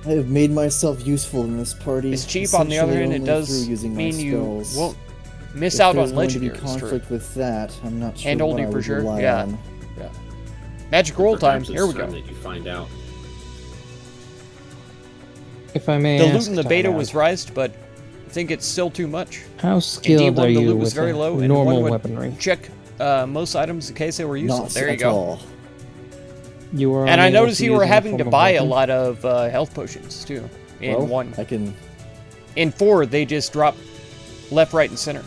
I have made myself useful in this party. It's cheap. On the other hand, it essentially does only through using my mean you spells. won't miss If out there's on going to be legendary. It's true. conflict with that, I'm not sure And what holding I for would sure, rely yeah. on. Magic roll time. perhaps it's Here we time go. that you find out. If I may The ask, loot in the beta Tyler, was raised, but I think it's still too much. how skilled D1, are the you loot was with very a low, and normal one would weaponry? Check most items in case they were useful. Not There you at go. all. You are And I unable noticed to you use were any having to form of buy a weapon? lot of health potions too. In Well, 1. I can... In 4, they just drop left, right, and center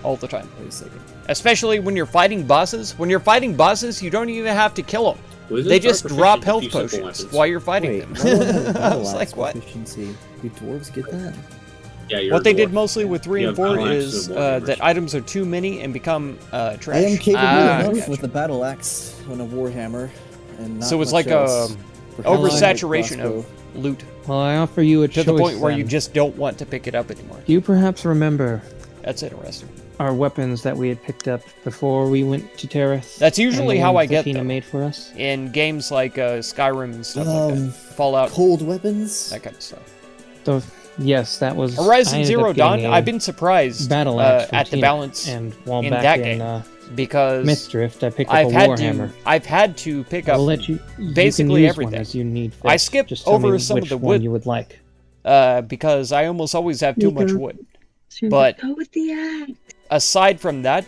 all the time. Wait a second. Especially when you're fighting bosses. When you're fighting bosses, you don't even have to kill them. Wizards They are just proficient drop in health few simple potions weapons. while you're fighting Wait, them. no one has I battle was axe like, what? proficiency. Do dwarves get that? Yeah, you're What a they dwarf. did mostly with 3 You and have 4 battle is axes and warhammers. that items are too many and become trash. I am capable enough gotcha. with the battle axe and a warhammer, and not So it's much like else. a Perhaps a light oversaturation crossbow. of loot Well, I offer you a to choice. the point where you then. just don't want to pick it up anymore. Do you perhaps remember That's interesting. our weapons that we had picked up before we went to Terrace? That's and usually the how ones I that get Tina them. made for us? In games like Skyrim and stuff like that. Fallout, Cold weapons. that kind of stuff. So, yes, that was I Horizon ended Zero up getting Dawn, a I've been surprised battle axe from at the Tina, balance and while in back that in game, because Mistdrift, I picked up I've a had warhammer. to pick I'll up let you basically you can use one everything. as you need. I first. skipped Just tell over me some of which the one wood. you would like. because I almost always have too much Nico. wood. So But- go with the axe. Aside from that,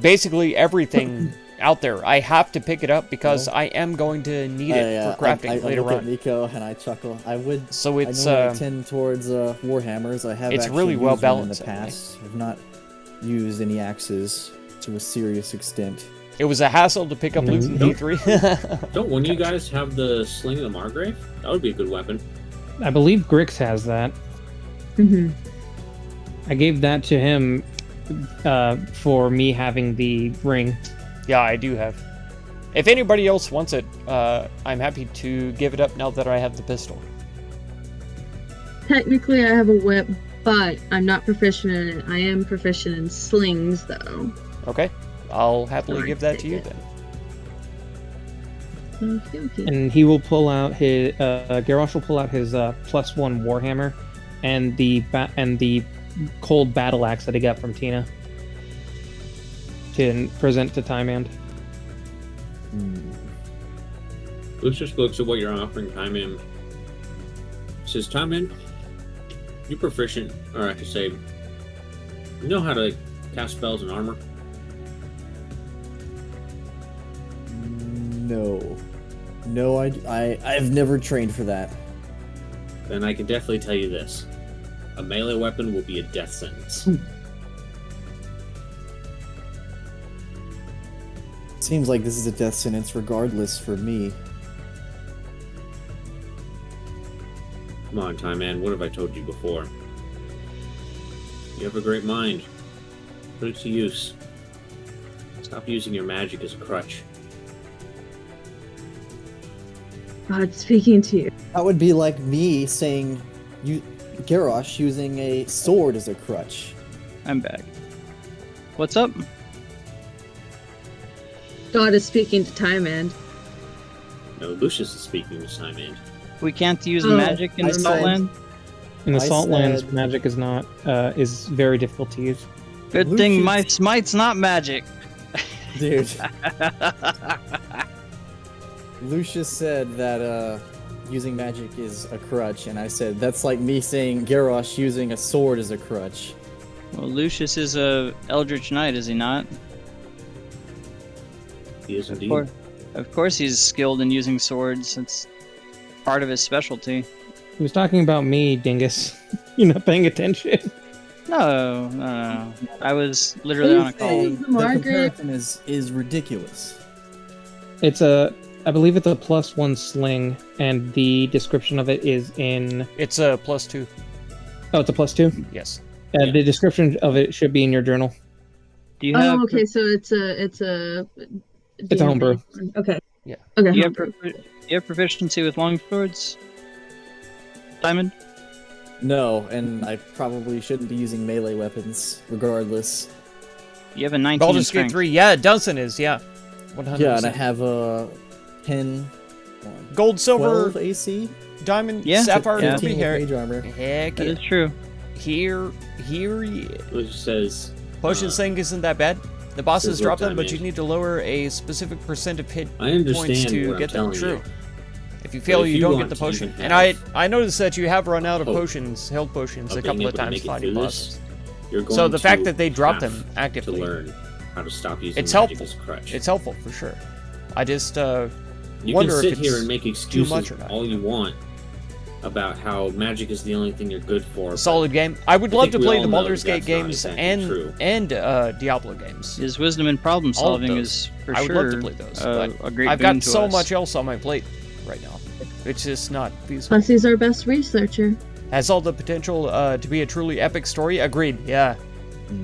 basically everything out there, I have to pick it up because I am going to need it for crafting I later look at on. Nico and I chuckle. I would. So it's I normally tend towards warhammers. I have it's actually really used well one in balanced, the anyway. past. I've not used any axes to a serious extent. it was a hassle to pick up loot in Mhm. D3. Don't one of you guys have the Sling of the Margrave? That would be a good weapon. I believe Grix has that. Mm-hmm. I gave that to him for me having the ring. Yeah, I do have. If anybody else wants it, I'm happy to give it up now that I have the pistol. Technically, I have a whip, but I'm not proficient in it. I am proficient in slings, though. Okay, I'll happily Alright, give that to take you it. then. Okay. And he will pull out his Garrosh will pull out his +1 warhammer and the cold battle axe that he got from Tina to present to Timand. Lucius looks at what you're offering Timon. Says, Timon, you're proficient, or I should say, you know how to cast spells and armor? No, I've never trained for that. Then I can definitely tell you this. A melee weapon will be a death sentence. Seems like this is a death sentence regardless for me. Come on, Time Man, what have I told you before? You have a great mind. Put it to use. Stop using your magic as a crutch. God, speaking to you. That would be like me saying, Garrosh using a sword as a crutch. I'm back. What's up? God is speaking to Timand. No, Lucius is speaking this time, man. We can't use Oh, magic in I the said- Saltland? In the I Saltlands, said- magic is not is very difficult to use. Good thing Lucius- my smite's not magic. Dude. Lucius said that using magic is a crutch, and I said that's like me saying Garrosh using a sword as a crutch. Well, Lucius is a Eldritch Knight, is he not? He is indeed. Of course he's skilled in using swords. It's part of his specialty. He was talking about me, Dingus. You're not paying attention. No. I was literally on a call. Hey, the Margaret- comparison is ridiculous. It's I believe it's a +1 sling, and the description of it is in. It's a +2. Oh, it's a +2. Yes. Yeah. The description of it should be in your journal. Do you have Oh, okay, so it's a It's a homebrew. Okay. Yeah. Okay. do you have, homebrew. do you have proficiency with longswords? Diamond? No, and I probably shouldn't be using melee weapons, regardless. You have a 19 in Baldur's Gate strength. 3, yeah, Dunson is, yeah. 100%. Yeah, and I have a 10, Gold, silver, 12 AC, diamond, Yeah. sapphire, Yeah. ruby 15 with hair. mage armor. Heck That yeah. is true. Here he is. Lucius says, Potion thing isn't that bad. The bosses Says drop what them, but time you is. need to lower a specific percent of hit I points understand to what get I'm them telling true. you. If you fail, if you you don't want get the to potion. even And have I noticed that you have run out of hope potions, health potions, of a being couple of able to times make it fighting through bosses. this, you're going So the fact to that they drop have them to actively, learn how to stop using it's magic helpful. as a crutch. It's helpful for sure. I just You wonder can if sit here it's and make too excuses much or not. all you want about how magic is the only thing you're good for. but solid game. I would I love think to we play all the know Baldur's that's Gate not games exactly true. and Diablo games. His wisdom and problem All of solving those. is for I would sure love to play those, a great I've boon got to so us. much else on my plate right now. It's just not feasible. Plus, he's our best researcher. Has all the potential to be a truly epic story. Agreed. Yeah.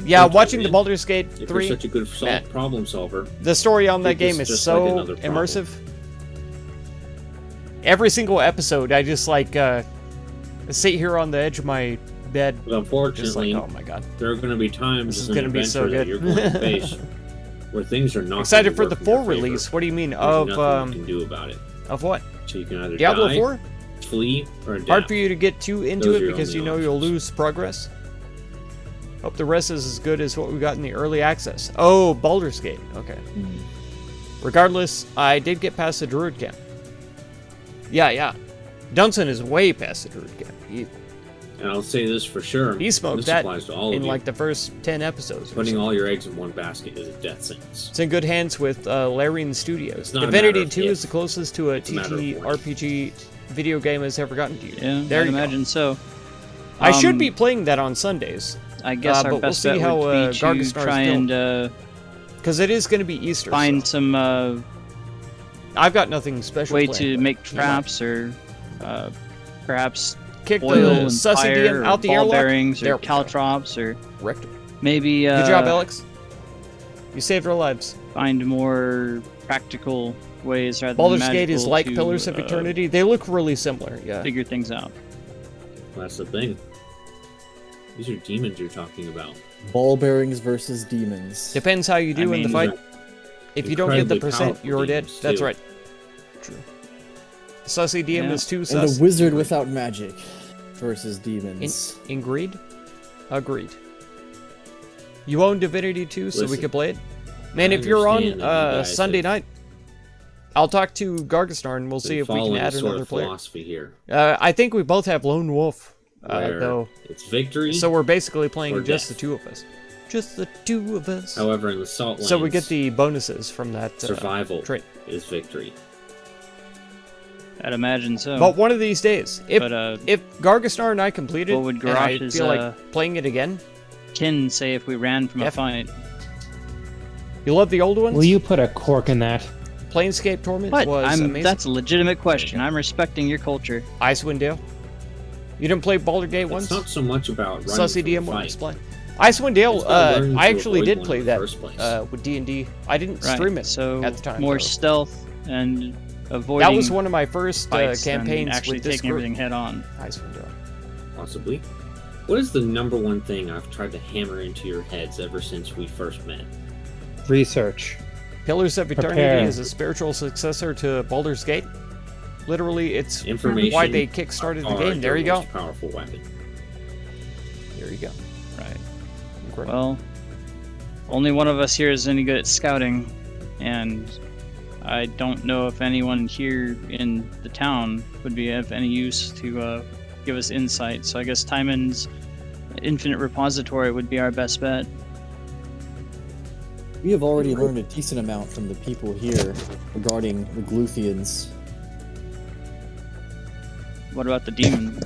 Yeah, watching the Baldur's Gate If 3, you're such a good man. problem solver, the story on that Make this game is just so like another problem. immersive. Every single episode, I just like sit here on the edge of my bed, but just unfortunately, like, oh my god. there are going to be times This is in an gonna be so adventure that good. you're going to face where things are not Excited gonna for work the in your 4 favor. release. What do you mean? There's Of nothing you can do about it. of what? So you can either Diablo die, 4? flee, or adapt. Hard for you to get too into Those it are your because only you know you'll options. lose progress. Hope the rest is as good as what we got in the early access. Oh, Baldur's Gate. Okay. Regardless, I did get past the Druid camp. Yeah. Dunson is way past the Druid camp. And I'll say this for sure. He smoked this that applies to all in of you. like the first 10 episodes. or Putting something. all your eggs in one basket is a death sentence. It's in good hands with Larian Studios. It's not a Divinity matter of 2 if, is the closest to a it's a matter of when. TTRPG video game has ever gotten to you. Yeah, there I'd you go. imagine so. I should Um, be playing that on Sundays I guess but our we'll best see bet how, would be to Gargastar's try built. and because it is going to be Easter. find so some I've got nothing special. way planned, to but, make you know, traps or perhaps kick oil the and sussy fire DM or out the ball airlock. bearings There or we go. caltrops or Wrecked. maybe Good job, Alex. You saved our lives. find more practical ways rather Baldur's than Gate is magical like to, Pillars of Eternity. They look really similar. Yeah. figure things out. That's the thing. These are demons you're talking about. Ball bearings versus demons. Depends how you do in the mean, fight. These are If you don't get the incredibly percent, powerful you're dead. demons, That's too. right. True. Sussy DM Yeah. is too And sus. the wizard without magic versus demons. In greed? Agreed. You own Divinity 2, so we Listen, can play it? Man, I if you're on understand that you guys Sunday have night, I'll talk to Gargastar and we'll see if we can Following add a sort another of player. philosophy here, I think we both have Lone Wolf, where though. it's victory. So we're basically playing or just the death. two of us. Just the two of us. However, in the Salt Lands, So we get the bonuses from that survival trait. is victory. I'd imagine so. But one of these days, if But, if Gargastar and I complete it, what would and I Garash's, feel like playing it again, Kin say if we ran from a Def- fight. you love the old ones? Will you put a cork in that? Planescape Torment What? was amazing. That's a legitimate question. I'm respecting your culture. Icewind Dale. You didn't play Baldur's Gate once? It's not so much about running Sussy from the DM fight. was playing. Icewind Dale, It's about learning I to actually avoid did one play in the that first place. with D&D. I didn't Right. stream it so at the time. more though. stealth and avoiding That was one of my first fights than campaigns actually with this taking group. everything head on. Icewind Dale. Possibly. What is the number one thing I've tried to hammer into your heads ever since we first met? Research. Pillars of Eternity Prepare. is a spiritual successor to Baldur's Gate. Literally, it's Information. why they kickstarted the are game. There your you go. most powerful weapon. There you go. Right. Incredible. Well, only one of us here is any good at scouting, and I don't know if anyone here in the town would be of any use to give us insight. So I guess Timon's Infinite Repository would be our best bet. We have already learned a decent amount from the people here regarding the Gluthians. What about the demon?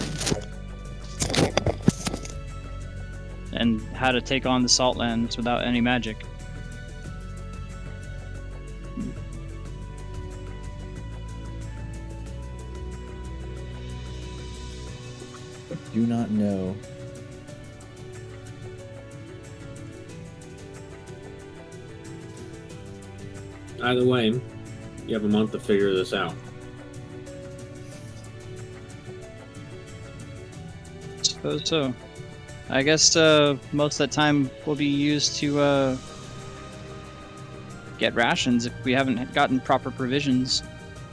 And how to take on the Saltlands without any magic. Do not know. Either way, you have a month to figure this out. Suppose so. I guess most of that time will be used to get rations if we haven't gotten proper provisions,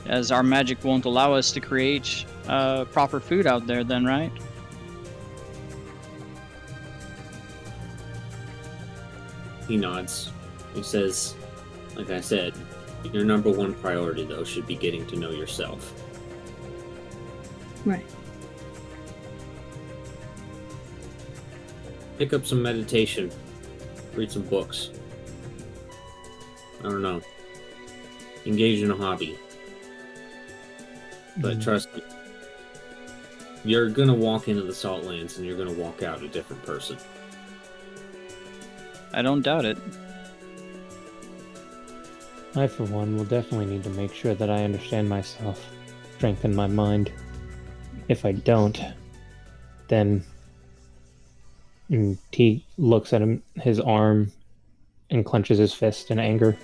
as our magic won't allow us to create proper food out there then, right? He nods. He says, like I said, your number one priority, though, should be getting to know yourself. Right. Pick up some meditation. Read some books. I don't know. Engage in a hobby. But trust me, you're gonna walk into the Saltlands and you're gonna walk out a different person. I don't doubt it. I, for one, will definitely need to make sure that I understand myself, strengthen my mind. If I don't, Then he looks at his arm and clenches his fist in anger.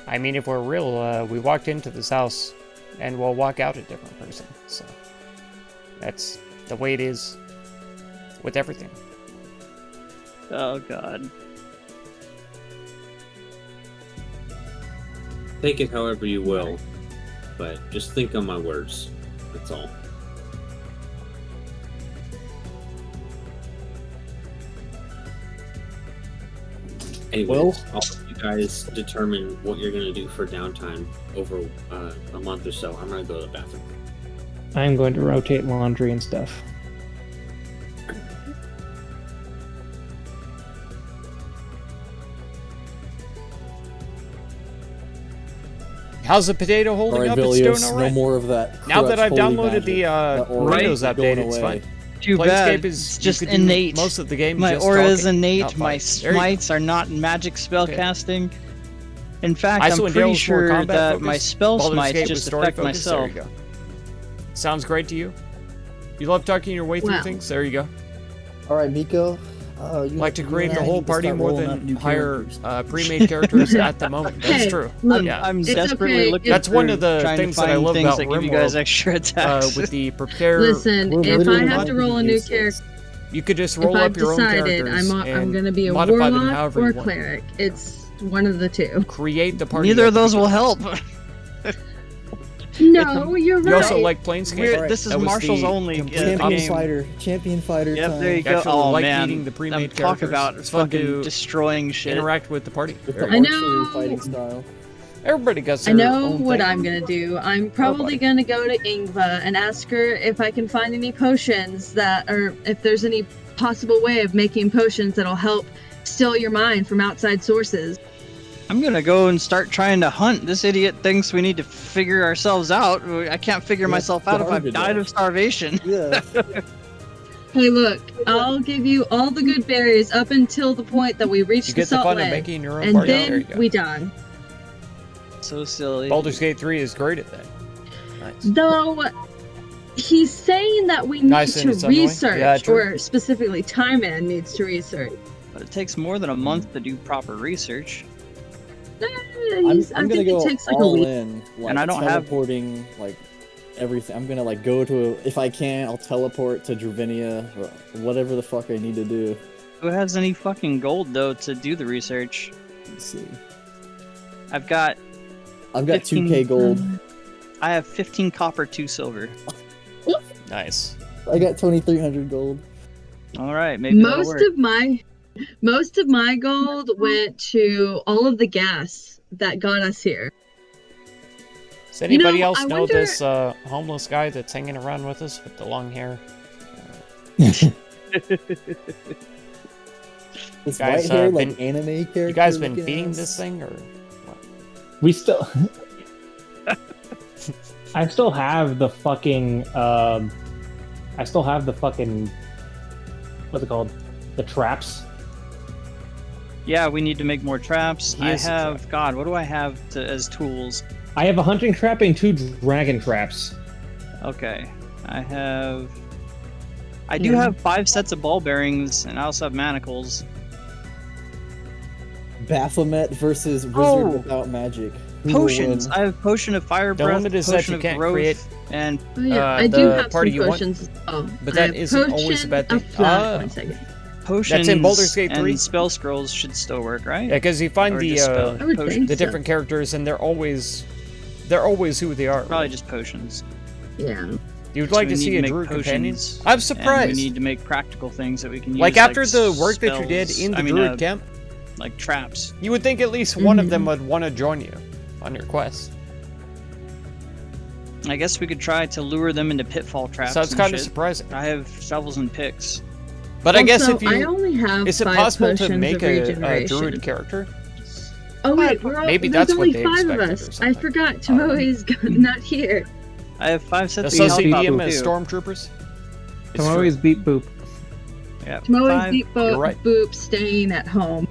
I mean, if we're real, we walked into this house and we'll walk out a different person. So that's the way it is with everything. Oh god. Take it however you will, but just think on my words. That's all. Anyways, Well- I'll let you guys determine what you're going to do for downtime over a month or so. I'm going to go to the bathroom. I'm going to rotate laundry and stuff. How's the potato holding Alright, up? It's Vilios, doing all no right. more of that. Now that I've crutch holy downloaded the magic. That aura Windows is update, going it's away. fine. Too Planescape bad. is It's you just could do innate. most of the game. My just aura is talking, innate. not My fighting. There you go. smites are not magic spell Okay. casting. In fact, Icewind I'm Dale pretty is more sure combat that focused. my spell Baldur's smites Gate was just story affect focused. myself. There you go. Sounds great to you? You love talking your way through Wow. things? There you go. All right, Miko. You Like to you create and the I whole need to party start more rolling up than new hire characters. pre-made characters at the moment. That's Hey, true. look, Yeah. I'm It's desperately okay. looking That's one for of the trying to things that I find love things about that give you guys RimWorld, extra attacks. with the prepare. Listen, We're if I literally have to not roll a being new useless. character, You could just if roll I've up your own decided characters I'm and going to be a modify them warlock however or you a want. cleric, it's one of the two. Create the party. Neither at of the those will beginning. help. No, you're You right. also like Planescape. We're- this is That was Marshall's the only complete game. Champion fighter Yep, time. there you You go. actually Oh like man, meeting the pre-made I'm talking characters. about It's fun fucking to destroying shit. interact with the party. With Very the I good. know. archery fighting style. Everybody got I their know own what thing. I'm gonna do. I'm probably buddy. gonna go to Ingva and ask her if I can find any potions that, or if there's any possible way of making potions that'll help steal your mind from outside sources. I'm gonna go and start trying to hunt. This idiot thinks we need to figure ourselves out. I can't figure Yeah, myself out if starved I've to died death. of starvation. Yeah. Hey, look, I'll give you all the good berries up until the point that we reach You the get the salt fun of lake, making your own and party. There you then go. we die. So silly. Baldur's Gate 3 is great at that. Nice. Though he's saying that we need Nice in to its own way. research, Yeah, true. or specifically Time Man needs to research. But it takes more than a month to do proper research. I'm I gonna think go it takes like a all week. in. Like, And I don't have- teleporting, like everything. I'm gonna like go to if I can, I'll teleport to Dravinia or whatever the fuck I need to do. Who has any fucking gold though to do the research? Let's see. I've got I've got 15 2k gold. I have 15 copper, 2 silver. Nice. I got 2,300 gold. All right, maybe that'll Most work. of my gold went to all of the gas that got us here. Does anybody know, else I know wonder- this homeless guy that's hanging around with us with the long hair? This Guys, white hair, been- like anime character. You guys been looking feeding ass. this thing, or We still. I still have the fucking. I still have the fucking. What's it called? The traps. Yeah, we need to make more traps. He I is a have God. What do I have as tools? I have a hunting trap and 2 dragon traps. Okay, I do have 5 sets of ball bearings, and I also have manacles. Baphomet versus Wizard Oh! without magic. Who will Potions. win? I have potion of fire The breath, limit is that potion you of can't growth, create- and Oh yeah, Uh, I do the have party some you want- potions as well. but I that have isn't always a bad potion thing. of flat- Ah. One second. potions. in Baldur's Gate 3? And spell scrolls should still work, right? yeah, because you find Or the just spell- I would potions. think the so. different characters, and they're always who they are. Probably just potions. Yeah. You'd So like we to need see a make druid companion? potions, I'm and surprised. we need to make practical things that we can use. Like after the work that you did spells- in the I mean, druid camp, like traps. you would think at least one of Mm-hmm. them would want to join you on your quest. I guess we could try to lure them into pitfall traps. So it's and kind of shit. surprising. I have shovels and picks. But I guess Also, if you, I only have is it 5 possible potions to make of a regeneration. druid character? Oh wait, we're all, Maybe there's that's what only they 5 of expected or us. I something. forgot. don't know. Tomoe's not here. I have 5 sets The of health Society pop as too. stormtroopers? It's I'm always beat boop. Yeah, Tomoe's 5. deep You're right. boop staying at home.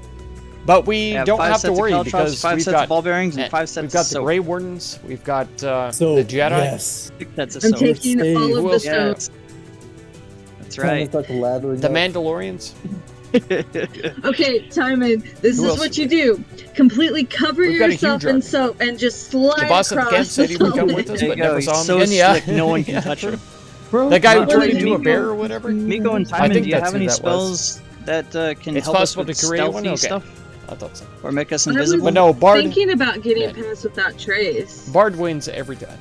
But we have don't 5 have to sets of worry Caltrops, because 5 we've sets got of ball bearings, and 5 we've sets got of the soap. Grey Wardens, we've got So the Jedi. yes. 6 sets of I'm soap. taking Save. all Who of else? the soap. Yes. That's Time to right. start lathering The up. Mandalorians. Okay, Timon, this Who is else what is you do. Completely cover We've got a yourself huge in army. soap and just slide The boss of the across camp said he would come solid. with us, There you but go. never He's saw him so again. Yeah. slick, no one can touch him. Bro, That guy who Not turned really, into a Miko. bear or whatever. Miko and I Timon, think do you that's have who any that was. spells that can It's help us possible with to create one? stealthy Okay. stuff? I thought so. Or make us I was invisible? But no, Bard. Thinking about getting Yeah. past without trace. Bard wins every time,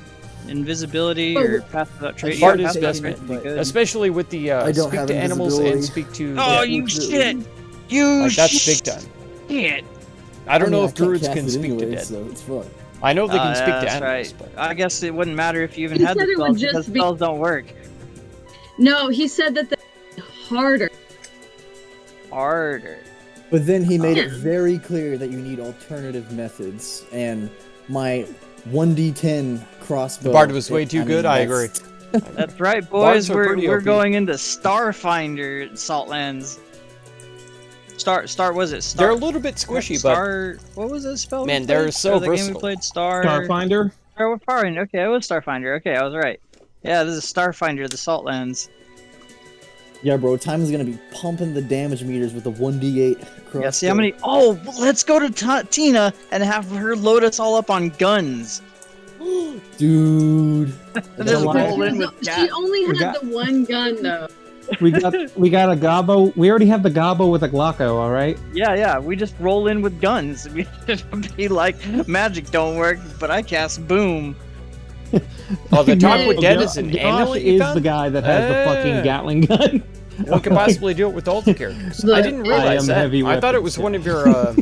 Invisibility Oh, or path without trace? Bard Yeah, is path best without bet. trace would be good. especially with the I don't speak have to animals and invisibility. speak to. Oh, yeah, you shit! You like that's big time. shit! I don't know mean, if I can't druids cast can it speak to anyway, dead. so it's fun. I know they can speak to That's animals, right. but I guess it wouldn't matter if you even He had the said it would spells just because be- spells don't work. No, he said that they're harder. Harder. But then he made it Yeah. very clear that you need alternative methods, and my 1d10 crossbow. The Bard was way too mean, good, I that's- That's right, Bards boys. are We're pretty we're OP. going into Starfinder Saltlands. Star was it? they're a Star. little bit squishy. But Star. What was that spell? Man, we they're played? so Or the game we versatile. played Star. Starfinder. Starfinder. Okay, it was Starfinder. Okay, I was right. Yeah, this is Starfinder, the Saltlands. Yeah, bro, time is gonna be pumping the damage meters with the 1d8 crossbow. Yeah, see how many? Oh, let's go to Tina and have her load us all up on guns. Dude. And just lot. roll in with She gas. only We had got- the one gun though. We got a gobbo. We already have the gobbo with a Glocko. All right. Yeah, we just roll in with guns. We should be like, magic don't work, but I cast boom. Oh, the talk Yeah, with dead is an Josh amulet you is found? the guy that has the fucking Gatling gun. What could possibly do it with all the characters? I didn't I realize am that. heavy I thought it weapons, was yeah. one of your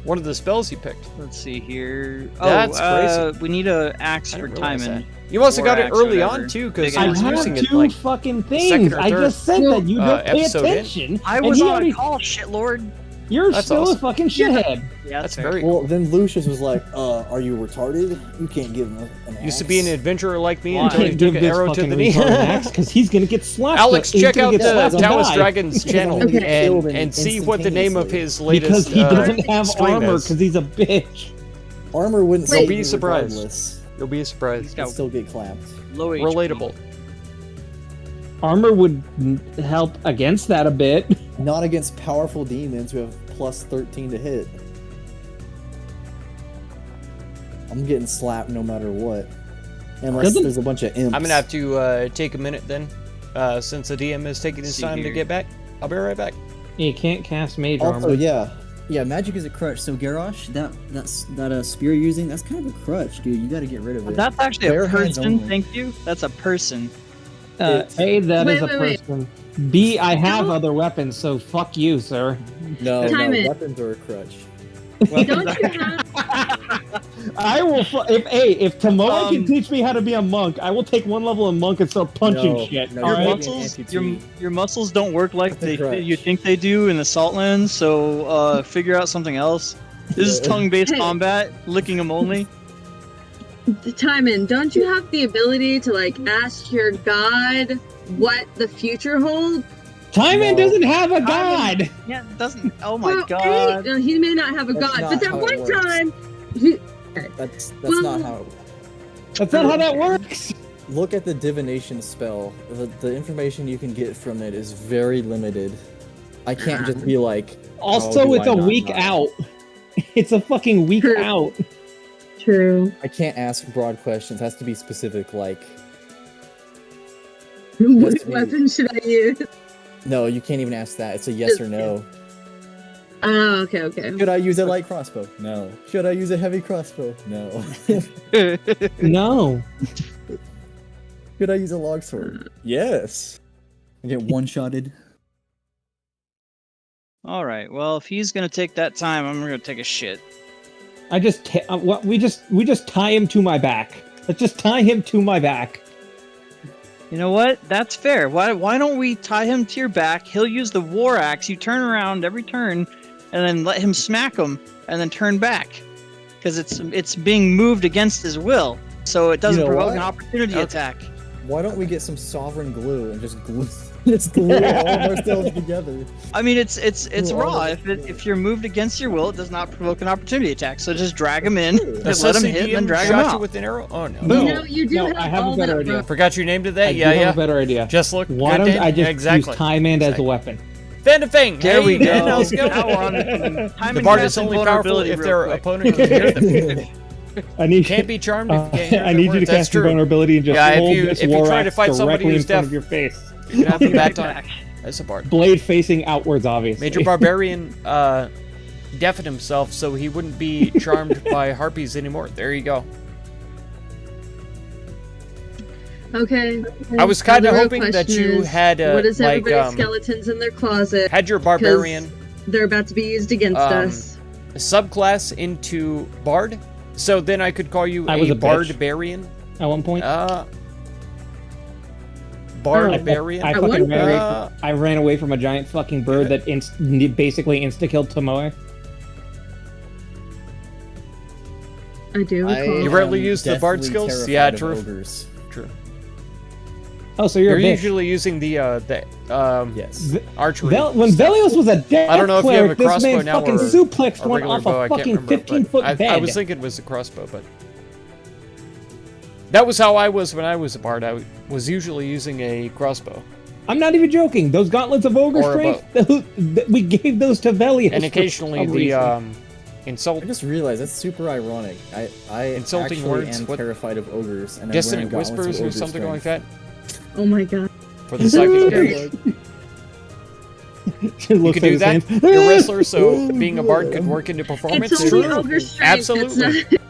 one of the spells you picked. Let's see here. That's crazy. We need a axe I for didn't realize timing. that. You must have got it Or early whatever. on too, because Big I I was axe. using have it two like fucking second things. or I third, just said that you don't pay episode in. attention. I and was he on already- a call, shitlord. You're That's still awesome. a fucking shithead. Yeah, That's fair. very Well, then Lucius was like, are you retarded? You can't give him an used to be an axe." adventurer like me Why? You until he can't took give an this arrow to fucking the knee. retard an axe because he's gonna get slapped. Alex, he's check gonna out get the slapped and Taoist die. Dragon's channel gonna get and killed and see what the name of his Because latest he doesn't have stream armor is. because he's a bitch. Armor wouldn't Wait. save Be you surprised. regardless. You'll be He's surprised. got You'd still get clapped. low HP. Relatable. Armor would help against that a bit. Not against powerful demons who have plus 13 to hit. I'm getting slapped no matter what. Unless Doesn't- there's a bunch of imps. I'm gonna have to take a minute then, since the DM is taking his See time to here. get back. I'll be right back. You can't cast mage Also, armor. yeah, Magic is a crutch. So Garrosh, that spear you're using, that's kind of a crutch, dude. You got to get rid of it. That's actually Bare a hands person. only. Thank you. That's a person. A, that is Wait, a wait. person. B, I have Don't- other weapons, so fuck you, sir. no, Time it. weapons are a crutch. Don't you have? I will. If Tomoe can Um, teach me how to be a monk, I will take one level of monk and start punching No, shit. no, all Your you're right? not. muscles, amputee. your muscles don't work like That's a crutch. you think they do in the Saltlands. So figure out something else. This is Yeah. tongue-based Hey. combat, licking them only. Timon, don't you have the ability to like ask your god what the future holds? Timon No. doesn't have a god. Yeah, it doesn't. Oh my Well, god. no, he may not have a That's god, not but that how it one works. time, he, That's Well- not how it That's not how that works. Look at the divination spell. The information you can get from it is very limited. I can't just be like. Also, do it's I a not week know? out. It's a fucking week True. out. true. I can't ask broad questions. It has to be specific. Like, What Yes, me. weapon should I use? no, you can't even ask that. It's a yes or no. Oh, okay, okay. Should I use a light crossbow? No. Should I use a heavy crossbow? No. No. Should I use a longsword? Yes. I get one-shotted. All right. Well, if he's gonna take that time, I'm gonna take a shit. I just we just tie him to my back. Let's just tie him to my back. You know what? That's fair. Why don't we tie him to your back? He'll use the war axe. You turn around every turn, and then let him smack him, and then turn back, because it's being moved against his will, so it doesn't know provoke what? an opportunity Okay. attack. Why don't we get some sovereign glue and just glue Just glue all of ourselves together. I mean, it's Well, raw. all If you're moved against your will, it does not provoke an opportunity attack. So just drag him in, The just let him sussy hit, and DM then drag him shot you out. with an arrow? Oh, no. No. You know, you do no, have I have a all better that idea. rope. Forgot you named it that? I Yeah, do yeah. have a better idea. Just look Why good, don't Dan? I Yeah, just exactly. use Time-End as a Exactly. weapon? Fan to Fang! There we Hey, Dan, go. how's it going? Now on. The Timing bard has is some only powerful vulnerability if real their quick. opponent can hear them. I need Can't be charmed if you can't hear I their need you words. to That's cast your true. vulnerability and just Yeah, if hold you- this if you war try to axe fight somebody directly in who's front deaf- of your face. You can have a bad time. That's a bard. Blade facing outwards, obviously. Major Barbarian deafened himself so he wouldn't be charmed by harpies anymore. There you go. Okay. I was Now kind the of real hoping that question you is, had what is like everybody's skeletons in their closet? had your barbarian They're about to be used against us. subclass into bard, so then I could call you I was a bitch. barbarian. At one point, Barbarian. I At fucking one ran away. Uh, I ran away from a giant fucking bird that basically insta-killed Tomoe. I do recall. You rarely use the bard skills? Yeah, true. Ogres. True. Oh, so you're You're a bitch. usually using the Yes. archery. When Velios was a death I don't know if you have a cleric, this crossbow man now fucking or suplexed a one regular off bow. a I can't fucking remember, 15-foot but bed. I was thinking it was a crossbow, but that was how I was when I was a bard. I was usually using a crossbow, I'm not even joking. Those gauntlets of ogre Or a strength, we gave those to Velios. and for occasionally some the reason. insult I just realized that's super ironic. I Insulting actually words, am what- terrified of ogres, and I'm dissonant wearing gauntlets of whispers or ogre something like strength. that Oh my god. for the psychic. Great. Just You looks could do like that. his hands. You're a wrestler, so being a bard could work into performance. It's only True. ogre strength. Absolutely. That's not...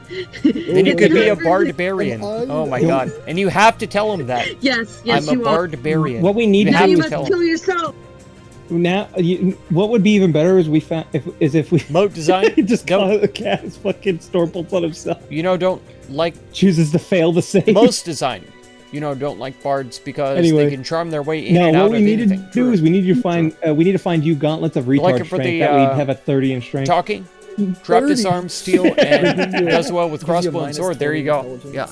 Then you could be a Ogre- barbarian. Oh my god! And you have to tell him that Yes, I'm a you are. barbarian. What we need You to Now have you do to must tell kill him. yourself. now, what would be even better is if we Moat design. just Go. cast fucking Stormbolts on himself. You know, don't like Chooses to fail the save. most design. You know, don't like bards because Anyway. they can charm their way in No, and out what we of need to anything. do True. is we need to find you gauntlets of Like retard it for strength the, that we'd have a 30 in strength. Talking, drop 30. disarm, steal, and does well with Gives you a crossbow and minus sword. There 20 you go. intelligence. Yeah.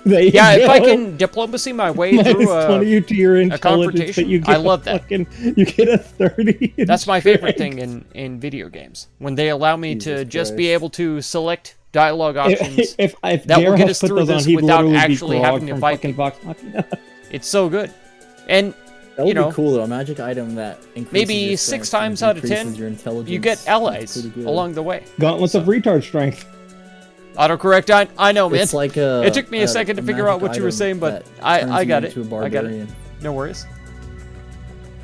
There you Yeah, if I go. can diplomacy my way Minus through 20 to your intelligence, confrontation, but you get I love that. You get a 30. in That's my favorite strength. thing in video games. When they allow me to Jesus just be Christ. able to select dialogue options. If that will get Geralt us put through those on, this he'd without literally be actually Grog having to from fight fucking Vox Machina. It's so good. And That would you know, be cool though. A magic item that increases maybe your 6 strength times and out of 10, increases your intelligence. you get That's allies pretty good. along the way. Gauntlets of retard strength. Autocorrect, I know, man. It's like a. It took me a second to figure out magic what you were item saying, but that I turns got you it. into a I got it. barbarian. No worries.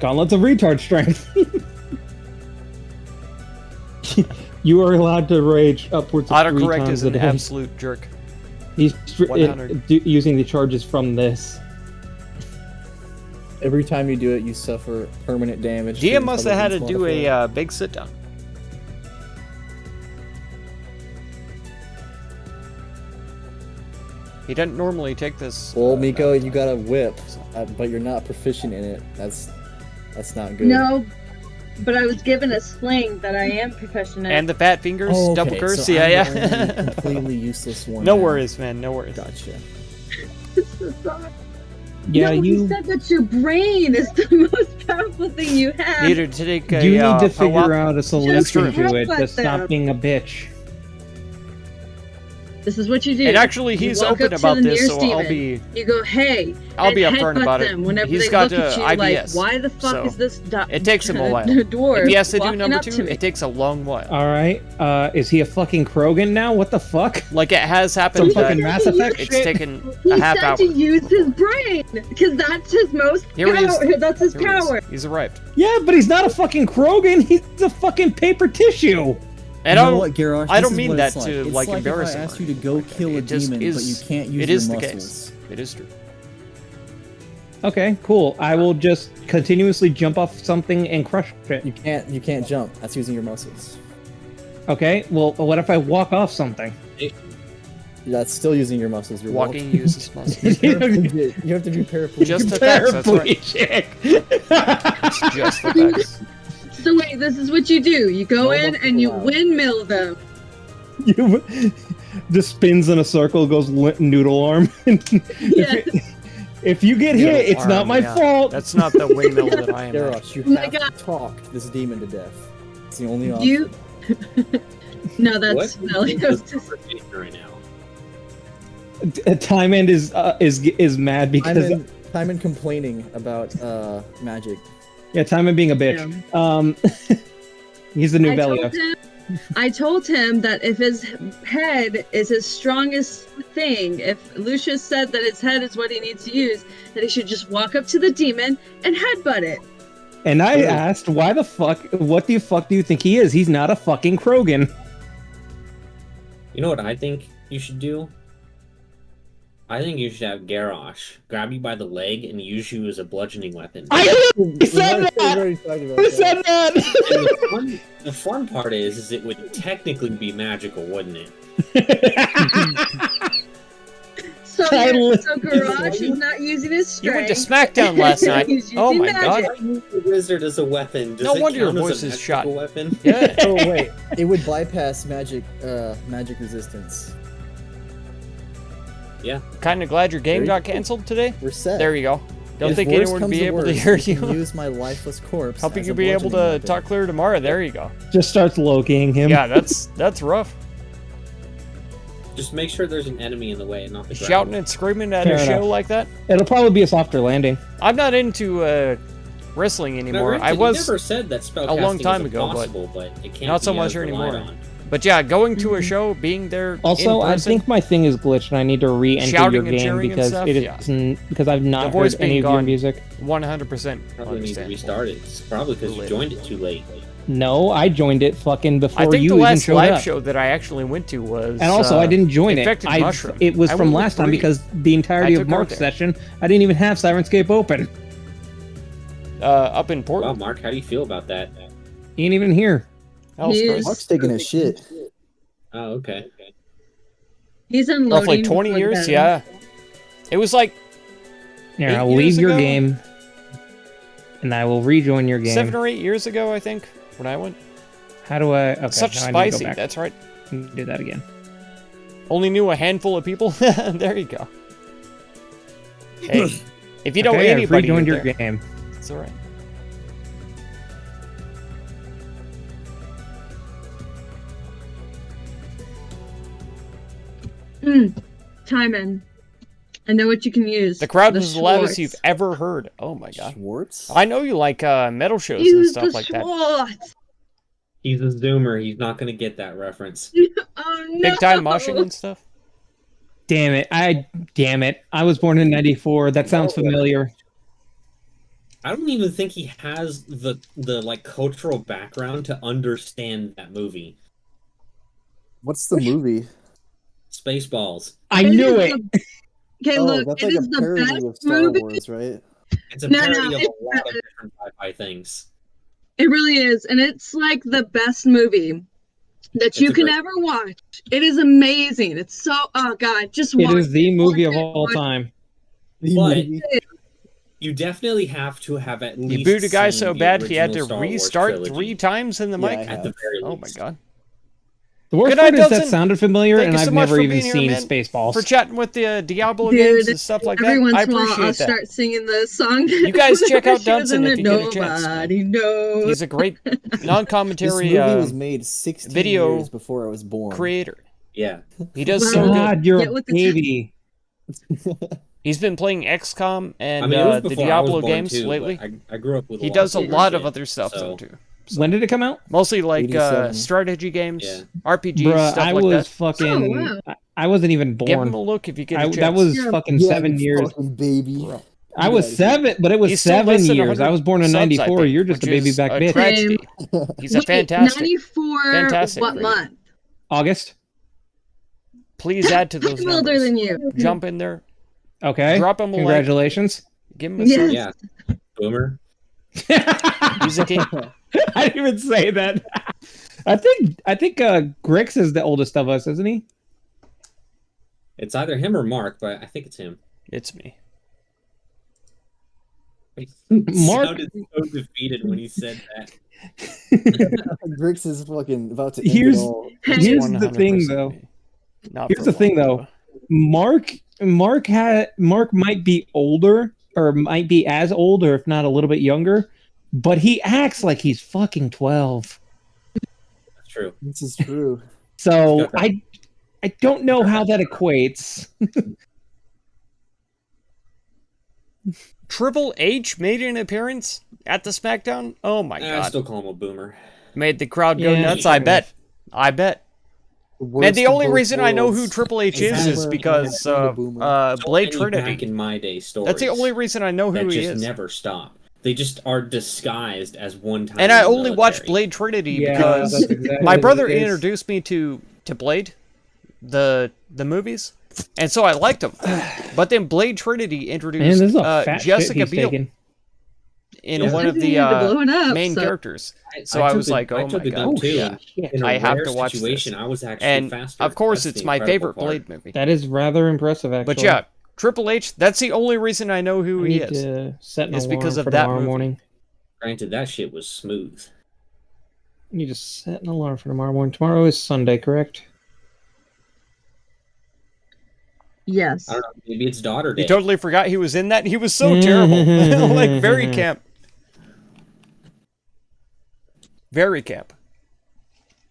Gauntlets of retard strength. You are allowed to rage upwards of 3 Autocorrect times is a an day. absolute jerk. He's 100. using the charges from this. Every time you do it, you suffer permanent damage. DM must have had to do a big sit down. He doesn't normally take this. Well, Miko, you got a whip, but you're not proficient in it. That's not good. No, but I was given a sling that I am proficient in. And the fat fingers, Oh, okay, double curse, so yeah, I'm yeah. the only completely useless one. No now. worries, man, no worries. Gotcha. Yeah, no, you he said that your brain is the most powerful thing you have. Needed to take a. you need to pow-up. figure out a solution true. to it. Help Just them. stop being a bitch. This is what you do. And actually, You he's walk open up to about the this, nearest so I'll demon. be. You go, hey. I'll be and upfront headbutt about it. them whenever He's they got look at you IBS, like, why the fuck so is this it takes him a while. dwarf If he has to do walking number up 2, to me? it takes a long while. All right. Is he a fucking Krogan now? What the fuck? Like it has Some happened, but fucking Mass Effect it's shit? taken He a half said hour. to use his brain because that's his most Here he is. power. That's his Here he is. power. He's arrived. Yeah, but he's not a fucking Krogan. He's a fucking paper tissue. And you I know don't. what, Garrosh? I This don't is mean what that it's to, It's like, like embarrass if I him asked or you to go kill a It just demon, but you is- can't use it your is the muscles. case. It is true. Okay, cool. I will just continuously jump off something and crush it. You can't jump. That's using your muscles. Okay, well, what if I walk off something? That's still using your muscles. You're Walking uses muscles. You have to be paraplegic. Just attacks. That's right. Paraplegic. Just attacks. So wait, this is what you do. You go No in muscle and you allowed. windmill them. You just spins in a circle, goes noodle arm. Yes. If you get hit, it's not my fault. That's not the windmill that I am. at. Garrosh, you Oh my have God. to talk this demon to death. It's the only option. You. No, that's What? Melios. Right now. Time End is mad because Timon complaining about magic. yeah, Time End being a bitch. He's the new Belios. I told him that if his head is his strongest thing, if Lucius said that his head is what he needs to use, that he should just walk up to the demon and headbutt it. And I asked, why the fuck? What the fuck do you think he is? He's not a fucking Krogan. You know what I think you should do? I think you should have Garrosh grab you by the leg and use you as a bludgeoning weapon. I said We've that. already talked about I said that. And the fun part is it would technically be magical, wouldn't it? So, I so Garage is not using his You strength. went to SmackDown last night. He's Oh using my god. magic. I use the wizard as a weapon. Does No it wonder your count as voice a is shot. magical weapon? Yeah. Oh wait, it would bypass magic resistance. Kind of glad your game Very got cool. canceled today. We're set. There you go. Don't If think worse anyone would comes be to able to worse, hear I can you. Use my lifeless corpse. Helping as you a be able to bludgeoning weapon. talk clear tomorrow. There you go. Just starts Lokiing him. Yeah, that's rough. Just make sure there's an enemy in the way and not the ground. Shouting and screaming at Fair a show enough. like that. It'll probably be a softer landing. I'm not into wrestling No, anymore. Rick, I you was, never said that spellcasting a long time was ago, but impossible, but it can't not so be much relied anymore. on. but yeah, going to a show, being there. Also, in I person, think my thing is glitched, and I need to re-enter Shouting your and game cheering and because stuff? it Yeah. isn't because I've not voice heard any being of your gone. music. 100%. Probably need to understandable. restart it. It's probably because you joined it too late. No, I joined it fucking before I think you the even last showed live up. show that I actually went to was. And also, I didn't join it. Infected Mushroom. It was I from went with last time Bree. because the entirety I of took her Mark's there. session, I didn't even have Sirenscape open. Up in Wow, Portland. Mark, how do you feel about that? He ain't even here. That was He crazy. is- Mark's taking a shit. Oh, okay. He's unloading. Roughly 20 before years, bed. yeah. It was like Here, 8 I'll years leave your ago? game, and I will rejoin your game. 7 or 8 years ago, I think, when I went. How do I? Okay, Such now I need to go spicy. back That's right. and do that again. Only knew a handful of people. There you go. Hey, if you know Okay, I've anybody, rejoined you're your there. game. It's all right. Timon. I know what you can use. The crowd The was the loudest Schwartz. you've ever heard. Oh my god. Schwartz? I know you like metal shows and Use stuff the like that. Schwartz. He's a zoomer. He's not going to get that reference. Oh no. Big time moshing and stuff. Damn it! I was born in '94. That sounds familiar. I don't even think he has the like cultural background to understand that movie. What's the movie? Spaceballs. I knew it. Okay, Oh, look, that's it like is a the parody best of Star movie. Wars, right? It's a No, parody no, of it's a lot of different sci-fi things. It really is, and it's like the best movie that you a can great- ever watch. It is amazing. It's so oh god, just It watch is the movie of Watch it, all watch it. time. The But- movie. You definitely have to have at least You booed a guy seen so the bad he had to original Star Wars restart trilogy 3 times in the Yeah, mic. I at have. the very Oh my least. god. The worst Good part night, is that Dustin. sounded familiar, Thank and you so I've much never for even being here, seen man. Spaceballs. For chatting with the Diablo Dude, games and stuff like that. Every once I in a while, appreciate I'll that. start singing the song. You guys check out She was Dudson in if it, you get a chance. Nobody knows. He's a great This non-commentary movie was made 16 video years before I was born. creator. Yeah. He does Wow. so good. God, you're Get a with the baby. He's been playing XCOM and I mean, it was the before I was Diablo born games too, but lately. I grew up with. He does a of lot of shit, other stuff so- though too. When did it come out? Mostly like 87. strategy games, Yeah. RPGs, Bruh, stuff I like was that. fucking. Oh, wow. I wasn't even Give him born. a look if you get a chance. That was Yeah. fucking Yeah, 7 you years. fucking baby. I was 7, but it was He's still 7 less than years. I was born in subs, I '94. think, You're just a which baby is back a bitch. tragedy. He's a Wait, fantastic. 94. fantastic What creator. month? August. Please add to those I'm older numbers. than you. Jump in there, Okay. drop him a like, Congratulations. give him a Yes. sub. Yeah. Boomer. He's a king. I didn't even say that. I think Grix is the oldest of us, isn't he? It's either him or Mark, but I think it's him. It's me. Mark- sounded so defeated when he said that. Grix is fucking about to end Here's- it all. It's Here's the thing, 100% though. me. Not Here's for the thing, long, though. Mark Mark might be older, or might be as old, or if not a little bit younger, but he acts like he's fucking 12. That's true. This is true. So I don't know how that equates. Triple H made an appearance at the SmackDown. Oh my I god! still call him a boomer. Made the crowd go Yeah, nuts. sure. I bet. And the only reason I know who Triple H is Exactly. because of Blade So many Trinity. Back in my day stories. That's the only reason I know that who he just is. never stop. They just are disguised as one time. And in I the only watched military. Blade Trinity Yeah, because that's exactly my what brother it is. introduced me to Blade, the movies, and so I liked them. But then Blade Trinity Man, introduced this is a fat Jessica shit he's Biel taking. in Yeah. one of the Blowing up, main so- characters. So I took was like, I oh took my a god. dump too. yeah. and In I a have rare to watch this. situation, I was actually And faster. of course, That's it's the my incredible favorite part. Blade movie. That is rather impressive, actually. But yeah, Triple H. That's the only reason I know who I he need is. to set an It's alarm because of for that tomorrow movie. morning. Granted, that shit was smooth. I need to set an alarm for tomorrow morning. Tomorrow is Sunday, correct? Yes. I don't know. Maybe it's daughter day. You totally forgot he was in that. He was so terrible, like very camp. Very camp.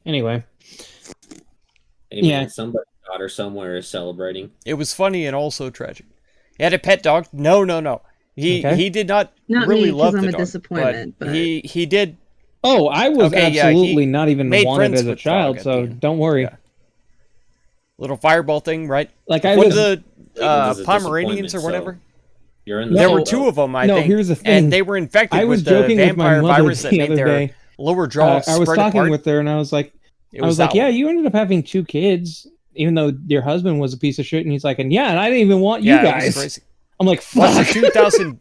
Anyway, Maybe Yeah. somebody's daughter somewhere is celebrating. It was funny and also tragic. He had a pet dog. No. He Okay. he did not, Not really me, 'cause love I'm the a dog, disappointment, but- he did. oh, I was Okay, yeah, he absolutely not even made wanted friends as a with child, dog at so the end. don't worry. Yeah. Little fireball thing, right? Like I One was, of the Labeled as a Pomeranians or disappointment, whatever. so You're in the There No, were two of them, I no, think. here's the thing. And they were infected I was with the joking with my vampire mother virus that the made other their day. lower jaw I was spread talking apart. with her, and I was like, It was yeah, that one. you ended up having 2 kids, even though your husband was a piece of shit. And he's like, and yeah, and I didn't even want Yeah, you it was guys. crazy. I'm like, Watched fuck. the 2000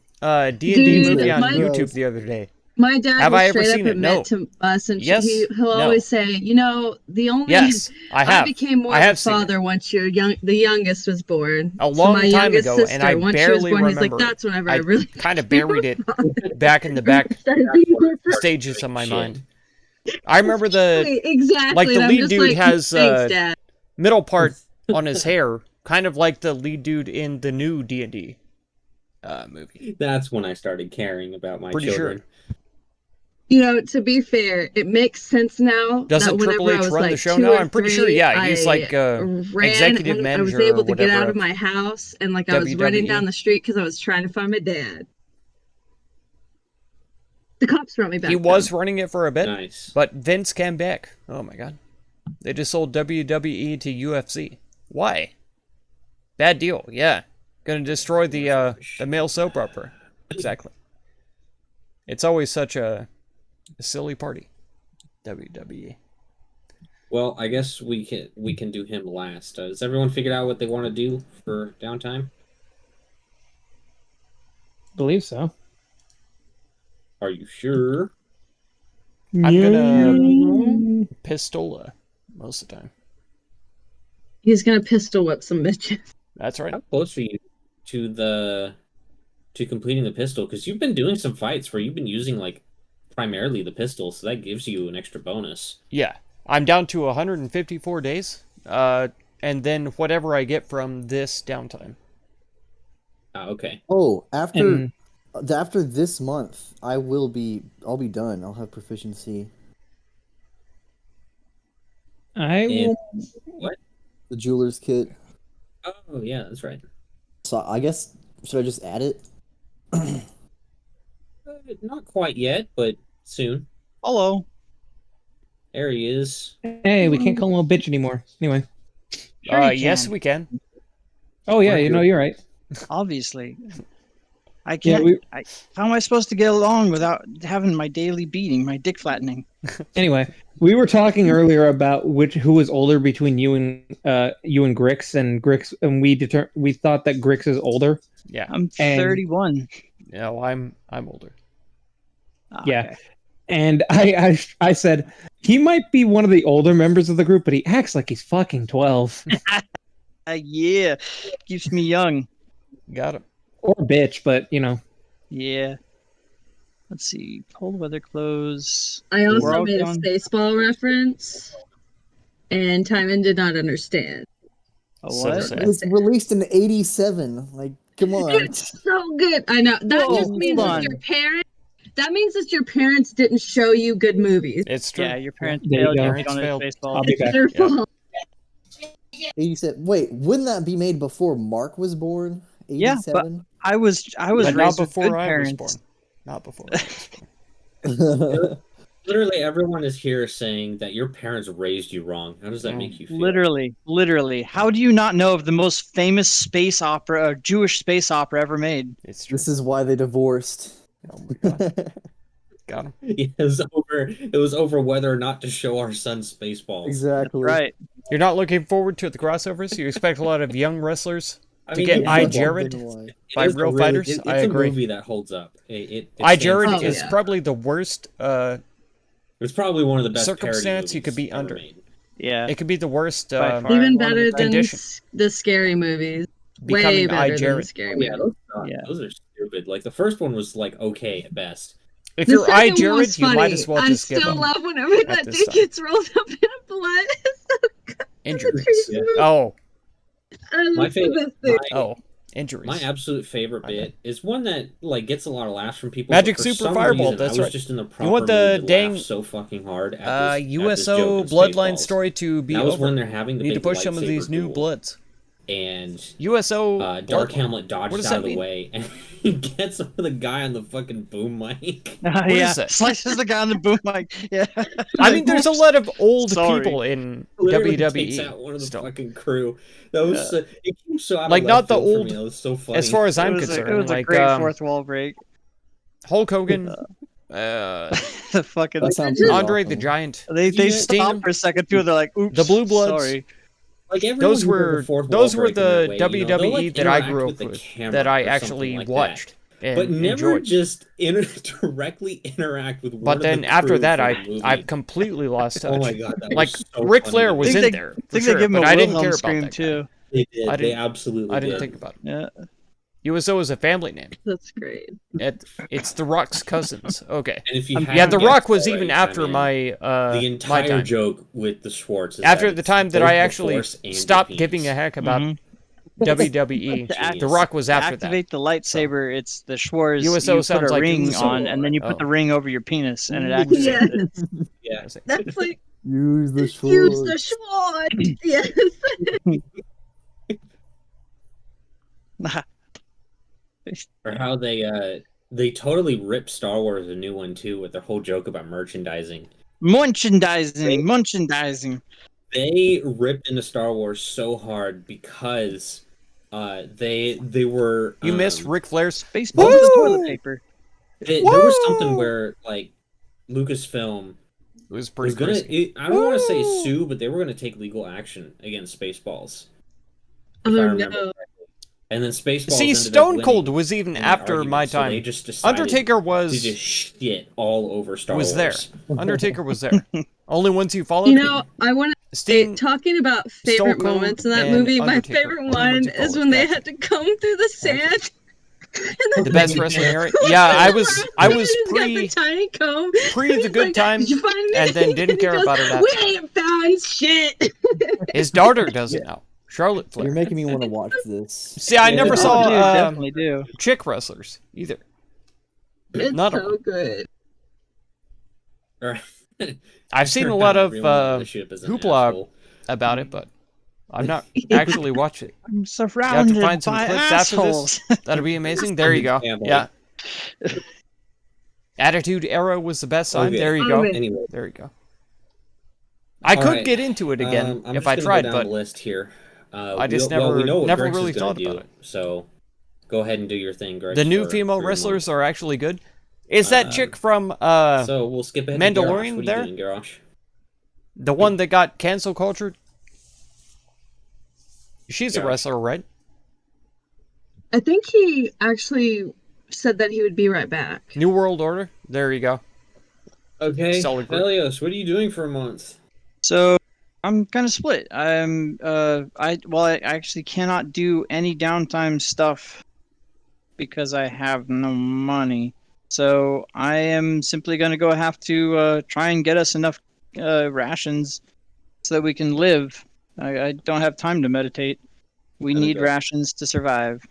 D&D Dude, movie on my- YouTube the other day. My dad Have will I ever straight seen up it? No. admit to us, and Yes. he'll No. always say, you know, the only Yes, I have. became more I of a have seen it. father once the youngest was born. A So long my time youngest ago, sister, and I once she was barely born, he's like, remember it. that's whenever I I really kind of buried it back in the back stages of my Shit. mind. I remember the exactly. like the and I'm lead just dude like, has thanks, Dad. middle part on his hair, kind of like the lead dude in the new D&D movie. That's when I started caring about my Pretty children. You know, to be fair, it makes sense now. Doesn't that Triple whenever H I was run the like show 2 now? or I'm pretty sure, 3, yeah, he's I like, executive I was manager able or to get out whatever of my house, and like I was WWE. running down the street because I was trying to find my dad. The cops brought me back. He was running it for a bit, Nice. but Vince came back. Oh my god. They just sold WWE to UFC. Why? Bad deal, yeah. Gonna destroy the male soap opera. Exactly. It's always such a silly party. WWE. Well, I guess we can do him last. Has everyone figured out what they want to do for downtime? believe so. Are you sure? I'm gonna pistola most of the time. He's gonna pistol whip some bitches. That's right. How close are you to completing the pistol? Because you've been doing some fights where you've been using like primarily the pistol, so that gives you an extra bonus. Yeah. I'm down to 154 days. And then whatever I get from this downtime. Okay. Oh, And- after this month, I'll be done. I'll have proficiency. I And will. The jeweler's kit. oh yeah, that's right. So I guess should I just add it? Not quite yet, but soon. Hello. There he is. Hey, we can't call him a bitch anymore. Anyway. Sure you Yes, can. we can. Oh yeah, you know you're right. Obviously. I Yeah, can't. How am I supposed to get along without having my daily beating, my dick flattening? Anyway, we were talking earlier about who was older between you and Grix, and we thought that Grix is older. Yeah. I'm And- 31. No, I'm older. Ah, Yeah. okay. And I said he might be one of the older members of the group, but he acts like he's fucking 12 Yeah. Keeps me young. Got him. or bitch, but you know. Yeah. Let's see. Cold weather clothes. I We're also all made a gone. Spaceball reference, and Timon did not understand. A So what? sad. It was released in '87. Like, come on. It's so good. I know. That Whoa, just means hold that on. your parents. That means that your parents didn't show you good movies. It's true. Yeah, your parents There you failed go. you Parents on failed. baseball. I'll be It's back. their Yeah. fault. 87. Wait, wouldn't that be made before Mark was born? Yeah, but 87. I was But raised not with before good I parents. was born. Not before I was born. Literally, everyone is here saying that your parents raised you wrong. How does that make you feel? Literally. How do you not know of the most famous space opera, Jewish space opera ever made? It's true. This is why they divorced. Oh my god. Got him. It was over whether or not to show our son Spaceballs. Exactly. Right. You're not looking forward to the crossovers? You expect a lot of young wrestlers I to mean, get it- I, it- Jared it by is a real really- fighters? It's I a agree. movie that holds up. It I, stands Jared out. is yeah. probably the worst. It's probably one of the best parody circumstance you movies could be ever under. made. Yeah. It could be the worst By far. Even one of better the than condition. the scary movies. Way becoming I, better than the Jared. scary Oh, yeah, movies. those are stupid. Like the first one was like okay at best. If The you're I, second one Jared, was you might funny. as well I just give still up. love whenever at that this dick time. gets rolled up in blood. It's so good. Injuries. Yeah. Oh, My favorite, injuries. my absolute favorite Okay. bit is one that like gets a lot of laughs from people. Magic but for Super some Fireball, reason, that's I was right. just in the proper want the mood to dang, laugh so fucking hard at this, at this USO joke in Bloodline Spaceballs. story to be That was over. when they're having the Need to big push some of lightsaber these new duel, bloods. and USO Dark Bloodline. Hamlet What dodges does out that of the mean? way, and he gets over the guy on the fucking boom mic. Yeah. is that? Slices the guy on the boom mic. Yeah. I mean, there's a lot of old Sorry. people in Literally WWE. takes out one of the still. fucking crew. That was it came so out Like, of not left the field for old- me. That was so funny. As far as I'm it concerned, was a like great fourth wall break. Hulk Hogan, The fucking That sounds pretty Andre the awesome. Giant. they Sting. stop for a second too. They're like, "Oops, The Blue Bloods. Sorry." Like everyone Those who did were the fourth wall those were break in that the way, you know, they'll, WWE like, that I interact grew with up the with, camera that I or actually something like that. watched and But never enjoyed. just directly interact with one But of then the after crew that, for the movie. I've completely lost touch. Oh my god, that Like was so Ric funny Flair to was me. Think in they- there, I for think sure, they give him but a I didn't Wilhelm care about scream that guy. too. They did. I They didn't- absolutely I didn't did. think about it. Yeah. USO is a family name. That's great. It's The Rock's cousins. Okay. And if you Yeah, haven't The guessed Rock was already, even after I mean, my the my entire time. joke with the Schwartz. Is After that the it's time that both I the actually Force and stopped the giving a penis. heck about Mhm. WWE, To act- The Rock was To after activate the lightsaber, it's the Schwarz. USO you put sounds a like ring USO, on, and then you put oh. the ring over your penis, and it activates Yeah. it. Yeah. that. That's like Use the use sword. the Schwartz. Yes. Or how they totally ripped Star Wars a new one too with their whole joke about merchandising. Merchandising. They ripped into Star Wars so hard because they were You missed Ric Flair's Baseball Woo! toilet paper. there was something Woo! where like Lucasfilm It was pretty was gonna crazy. I don't want to say Woo! sue, but they were gonna take legal action against Spaceballs. If Oh I remember no. correctly. And then Spaceballs See, ended up Stone winning Cold was even in the after argument, my so they time. just decided Undertaker to was just shit all over Star was there. Wars. Undertaker was there. Only ones who followed. You know, I want to say, Sting. talking about favorite Cold moments in that and movie, my Undertaker. favorite Only one ones who is followed. when they Gotcha. had to come through the sand. The best wrestling era. Yeah, I was He's got pre the tiny comb. pre the He's good like, time, "Did you find and then anything?" didn't And he care goes, about it after. We ain't found shit. His daughter does it now. Charlotte You're Flair. making me want to watch this. See, I Yeah. never Oh, saw dude, definitely do. chick wrestlers either. It's Not a- so good. Or- I've seen a lot of Everyone leadership is an hoopla asshole. about it, but I've not actually watched it. I'm surrounded find some by clips after this. assholes. That'd be amazing. There you go. Family. Yeah. Attitude Era was the best time. Okay. There you go. Okay. Anyway, There you go. I All could right. get into it again I'm if just I gonna tried, go down but the list here. I just we know what never Grex is really gonna thought do, about it. So go ahead and do your thing, Grex. the new for female 3 wrestlers months. are actually good. Is that chick from So we'll skip ahead. Mandalorian to Garrosh. What there? Are you doing, Garrosh? the one that got cancel cultured? She's a Yeah. wrestler, right? I think he actually said that he would be right back. New World Order. There you go. Okay, Solid group. Helios, what are you doing for a month? So I'm kind of split. I actually cannot do any downtime stuff because I have no money. So I am simply going to have to try and get us enough rations so that we can live. I don't have time to meditate. We Gotta need go. rations to survive.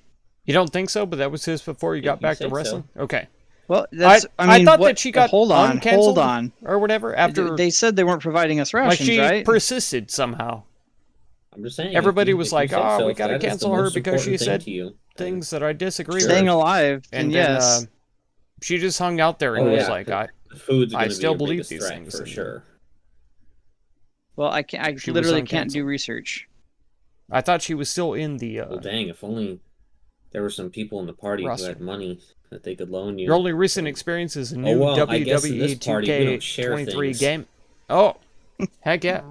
You don't think so? But that was his before you Yeah, got you back to say so. wrestling? Okay. Well, that's. I mean, thought what, that she got hold on, uncanceled hold on. or whatever after They said they weren't providing us like rations, she right? persisted somehow. I'm just saying. Everybody if was if you like, said "Oh, so, we if gotta that is the cancel her most because she important thing said to you, then things that I disagree Sure. Staying with." alive, And then then yes. she just hung out there and Oh, was yeah, like, the food's I going to still be your believe biggest these threat things, for and- sure. Well, I can't. I She was literally can't do uncanceled. research. I thought she was still in the. Well, dang, if only there were some people in the party roster. who had money that they could loan you. Your only recent experience is a Oh, new well, I guess in WWE this party, we don't share 2K23 things. game. Oh, heck yeah!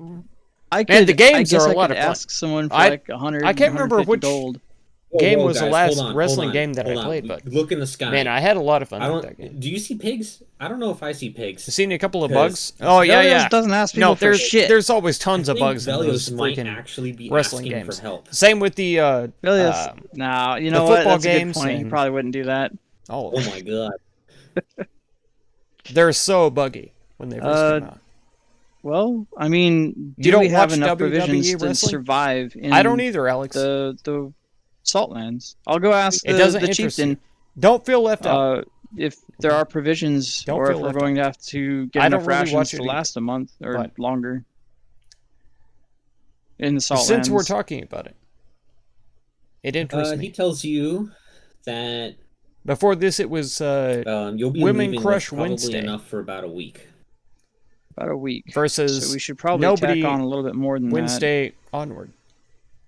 I could. Man, the games I guess are a I lot could of fun. ask someone for I- like 100. I can't remember 150 which- gold. Game Whoa, was the guys, last hold on, wrestling hold on, game that I hold on. played, but Look in the sky. man, I had a lot of fun I with don't. that game. Do you see pigs? I don't know if I see pigs. Seen a couple of Because bugs. Oh yeah, Velios yeah. doesn't ask people No, for there's shit. there's always tons I of think bugs in those Velios might freaking actually be wrestling asking games. for help. Same with the Velios, no, you the know what? football That's a good games point. He and- probably wouldn't do that. Oh my god. they're so buggy when they first came out. Well, I mean, You do don't we have watch enough WWE provisions to wrestling? survive in I don't either, Alex. the Saltlands? I'll go ask It the, doesn't the interest chieftain you. Don't feel left out. if there are provisions Don't or feel if we're left going to have to get I don't enough really rations watch to it either, last a month or but- longer in the Saltlands. Since we're talking about it, it interests me. He tells you that Before this, it was you'll be Women leaving Crush with probably Wednesday. enough for about a week. About a week. versus So we should probably nobody tack on a little bit more than Wednesday onward.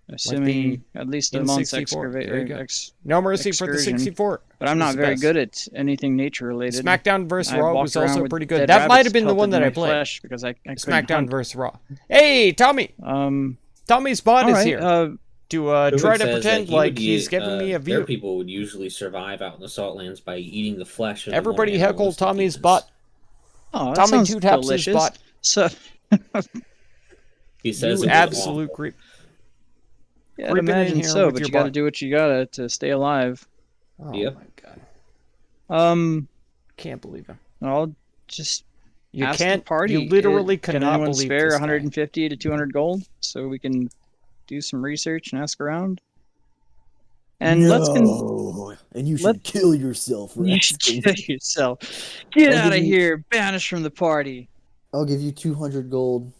that, assuming at least a month's N64. There you go. excavate. No Mercy for the Excursion. 64. But I'm was not the very best. good at anything nature related. SmackDown vs. I Raw walked was around also with pretty dead good. That might rabbits have been the pelted one in that I my played. flesh because I couldn't SmackDown hunt. vs. Raw. Hey, Tommy! Tommy's bot All is right, here to Who try to says that pretend he like would be, he's giving me a Their view. people would usually survive out in the Saltlands by eating the flesh of the more Everybody heckle animalistic Tommy's demons. bot. Oh, that Tommy sounds two taps delicious. his bot. So, He says You it was absolute awful. creep. yeah, I'd Creeping in imagine here so, with but your you got to bot. do what you gotta to stay alive. Oh Yep. my god. Can't believe him. I'll just You ask can't. the party. You literally can cannot anyone believe spare this guy. 150 to 200 gold so we can do some research and ask around. And let's And you should let- kill yourself. For you should asking. kill yourself. Get I'll out of give you- here. Banish from the party. I'll give you 200 gold.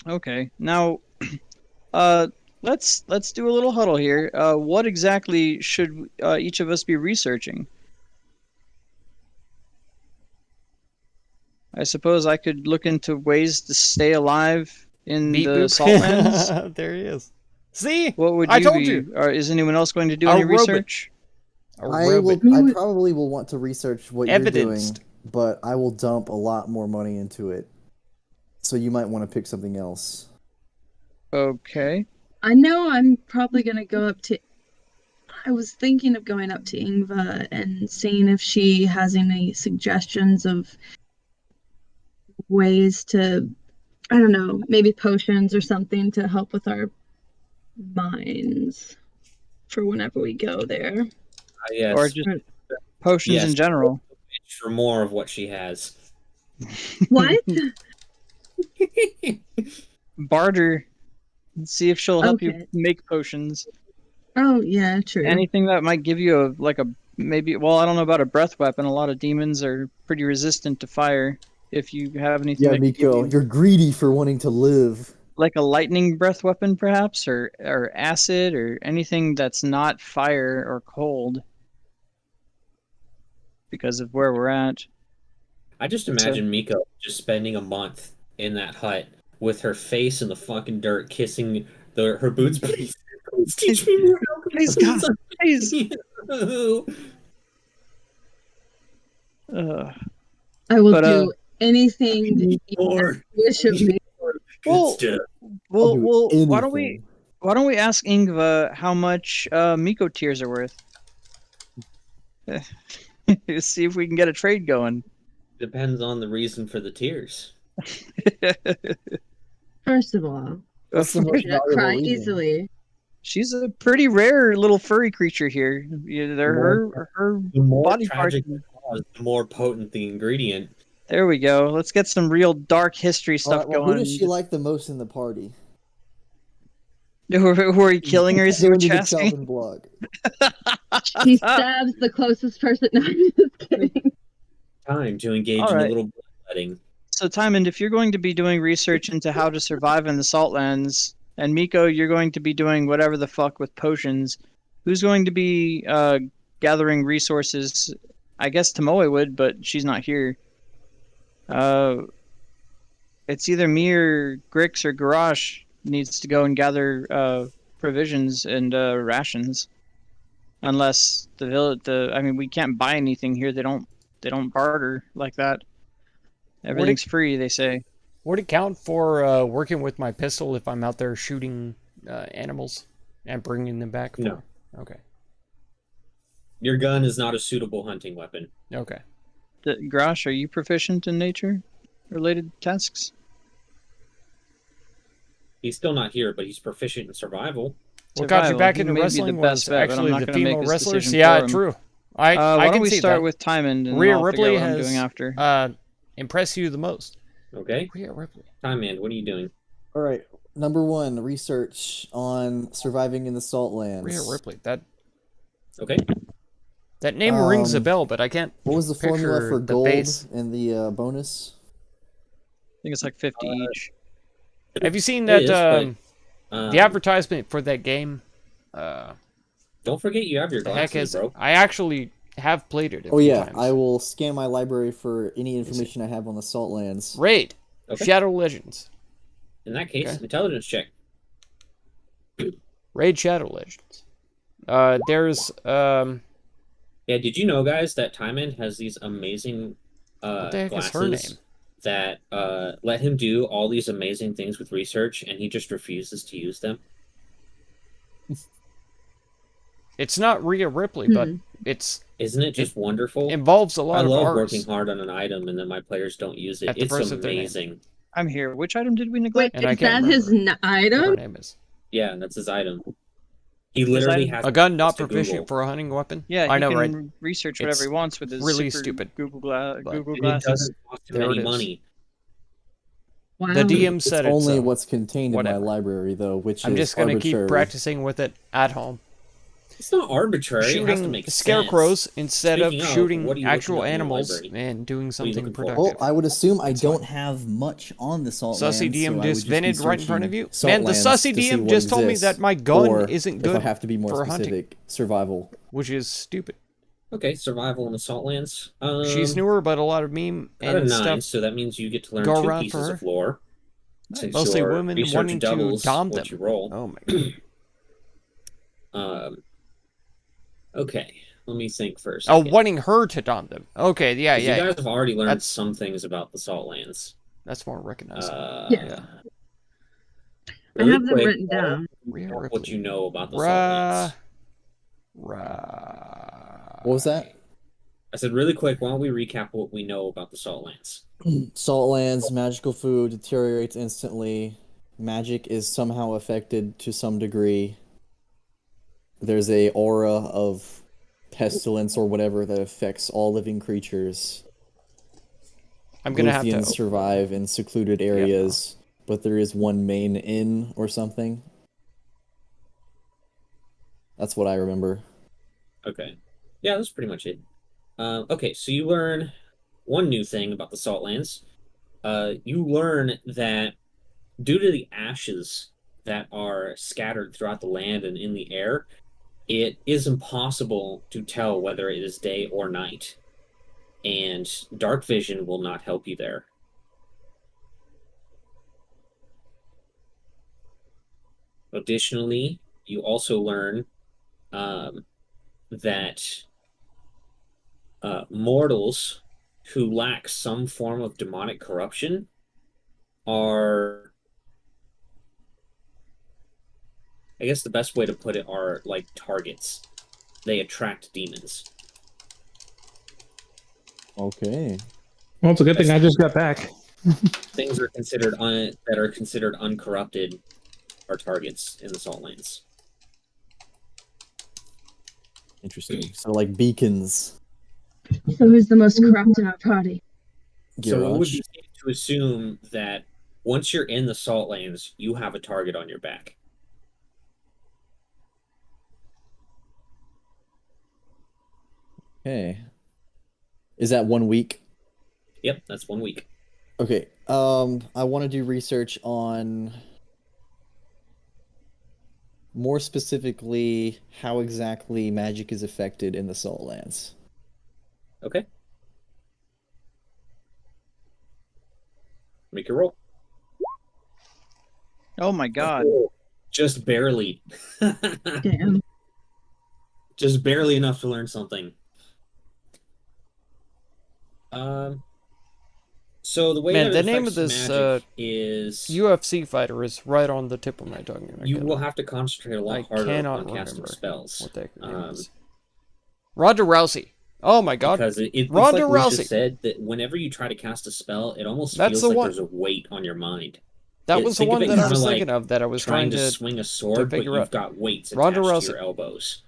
Okay. Now, let's do a little huddle here. What exactly should each of us be researching? I suppose I could look into ways to stay alive in Beep the boop. Saltlands. There he is. See? What would you I told be? you. Or is anyone else going to do A any robot. research? I probably will want to research what you're Evidenced. doing, but I will dump a lot more money into it. So you might want to pick something else. Okay. I know I'm probably gonna go up to. I was thinking of going up to Ingva and seeing if she has any suggestions of ways to, I don't know, maybe potions or something to help with our minds for whenever we go there. Yes. Or just potions Yes. in general. for more of what she has. What? Barter. And see if she'll help you Okay. make potions. Oh yeah, true. Anything that might give you maybe. Well, I don't know about a breath weapon. A lot of demons are pretty resistant to fire. If you have anything, Yeah, that could give Miko, you- you're greedy for wanting to live. like a lightning breath weapon, perhaps, or acid, or anything that's not fire or cold. Because of where we're at. I just imagine Miko just spending a month in that hut with her face in the fucking dirt, kissing her boots. Please teach me more. Please, God, please. I will but, do anything that you More. wish of me. Well, Stuff. well, do well. Why don't we? anything. Why don't we ask Ingva how much Miko tears are worth? See if we can get a trade going. Depends on the reason for the tears. First of all, What's the most I cry valuable reason? easily. She's a pretty rare little furry creature here. Yeah, her The more body parts. tragic the cause, the more potent the ingredient. There we go. Let's get some real dark history All stuff right, well, going. who does she like the most in the party? Who are you killing her? Is Go what into you're the asking? chopping block. She stabs the closest person. No, I'm just kidding. Time to engage All in a right. little bloodletting. So, Timon, if you're going to be doing research into how to survive in the Saltlands, and Miko, you're going to be doing whatever the fuck with potions, who's going to be gathering resources? I guess Tomoe would, but she's not here. It's either me or Grix or Garrosh needs to go and gather provisions and rations. Unless the village, I mean, we can't buy anything here. They don't barter like that. Everything's free, they say. Would it count for working with my pistol if I'm out there shooting animals and bringing them back? No. Okay. Your gun is not a suitable hunting weapon. Okay. Grosh, are you proficient in nature-related tasks? He's still not here, but he's proficient in survival. What got you Survival. back He into may be wrestling the best was bet, but I'm actually not the gonna make female this wrestlers. decision Yeah, for him. true. I Why can don't we see start that. with Timon, and Rhea I'll figure Ripley out what I'm has doing after. impressed you the most. Okay? Rhea Ripley. Time Man, what are you doing? All right. Number 1, research on surviving in the Saltlands. Rhea Ripley. That Okay. name rings a Um, bell, but I can't. What was the formula picture for the gold base. and the bonus? I think it's like 50 each. Have you seen It that? is, but, the advertisement for that game. Don't forget you have your The heck glasses, is? bro. I actually have played it. A Oh few yeah, times. I will scan my library for any information I have on the Saltlands. Raid. Okay. Shadow Legends. In that case, Okay. intelligence check. Raid Shadow Legends. There's Yeah, did you know, guys, that Timon has these amazing what the heck glasses is her name? that let him do all these amazing things with research, and he just refuses to use them? It's not Rhea Ripley, but it's Isn't it just wonderful? involves a lot I of love arts. working hard on an item, and then my players don't use it. At the It's first of their name. amazing. I'm here. Which item did we Wait, neglect? And I is can't that his What item? her name is. Yeah, that's his item. He literally item- has A gun not to proficient Google. for a hunting weapon. Yeah, he I know, can right? research whatever It's he wants with his really super stupid, Google but- Google It glasses. doesn't cost too There many it is. money. Wow. The DM It's said it. only so what's contained whatever. in my library, though, which I'm is just gonna arbitrary. keep practicing with it at home. It's not arbitrary. It has to Shooting make scarecrows sense. instead Speaking of of, shooting what are you actual looking at in your animals library? and doing you something looking for? productive. Well, I would assume I I don't don't have much on the Saltlands. Sussy DM so I would just be vented right in front of you. searching Man, the Saltlands Sussy to see DM what just told me exists, that my gun or isn't if good I have to be more for hunting, specific, survival. which is stupid. Okay, survival in the Saltlands. She's newer, but a lot of meme Got a and 9, stuff. so that means you get to learn go 2 around for pieces her. of lore. Since Mostly your women research wanting to doubles dom what them. you roll. Oh my god. Okay, let me think first. Oh, wanting her to dom them. Okay, yeah, You yeah. guys have already learned That's- some things about the Saltlands. That's more recognizable. Yeah. I really have them quick, written down. Rhea what Ripley. you know about the Ra- Saltlands. What was that? I said really quick, why don't we recap what we know about the Saltlands? Saltlands, magical food deteriorates instantly. Magic is somehow affected to some degree. There's a aura of pestilence or whatever that affects all living creatures. I'm gonna have Luthians to. survive in secluded areas, but there is one main inn or something. That's what I remember. Okay. Yeah, that's pretty much it. Okay, so you learn one new thing about the Saltlands. You learn that due to the ashes that are scattered throughout the land and in the air, it is impossible to tell whether it is day or night. And dark vision will not help you there. Additionally, you also learn that mortals who lack some form of demonic corruption are, I guess the best way to put it, are like targets. They attract demons. Okay. Well, it's a good thing I just got back. Things are considered that are considered uncorrupted are targets in the Saltlands. Interesting. So like beacons. So who's the most corrupt in our party? So it would Garage. be safe to assume that once you're in the Saltlands, you have a target on your back. Okay. Is that 1 week? Yep, that's 1 week. Okay. I want to do research on more specifically how exactly magic is affected in the Saltlands. Okay. Make your roll. Oh my god. Just barely. Damn. Just barely enough to learn something. So the way Man, that the it name of affects this magic is UFC fighter is right on the tip of my tongue. and I you cannot- will have to concentrate a lot I harder cannot on casting remember spells. what that name Um, is. Ronda Rousey. Oh my god. Because it's Ronda like Lucia Rousey. said, that whenever you try to cast a spell, it almost That's feels the like one. there's a weight on your mind. That Yeah, was the think of one it that I kinda was like thinking of that I was trying trying to to swing a sword, but figure you've out. got weights Ronda attached Rousey. to your elbows.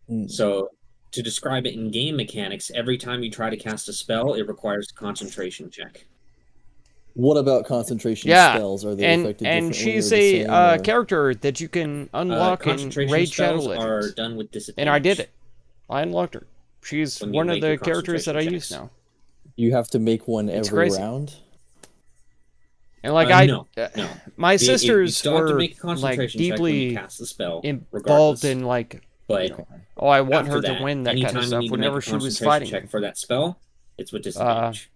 Mm. So, to describe it in game mechanics, every time you try to cast a spell, it requires a concentration check. What about concentration Yeah, spells? Are they and affected and differently she's or the a same, or- character that you can unlock in Concentration Raid Shadow spells are Legends. done with disadvantage. And I did it. I unlocked her. She's When you one of make the your characters that I concentration use checks. now. You have to make one It's every crazy. round? And like No. my You sisters still have to were make a like concentration check when you deeply cast the spell, involved regardless. in like, But oh, I want after her that, to win that anytime kind of you stuff need to whenever make a she was concentration fighting check me. for that spell, it's with disadvantage.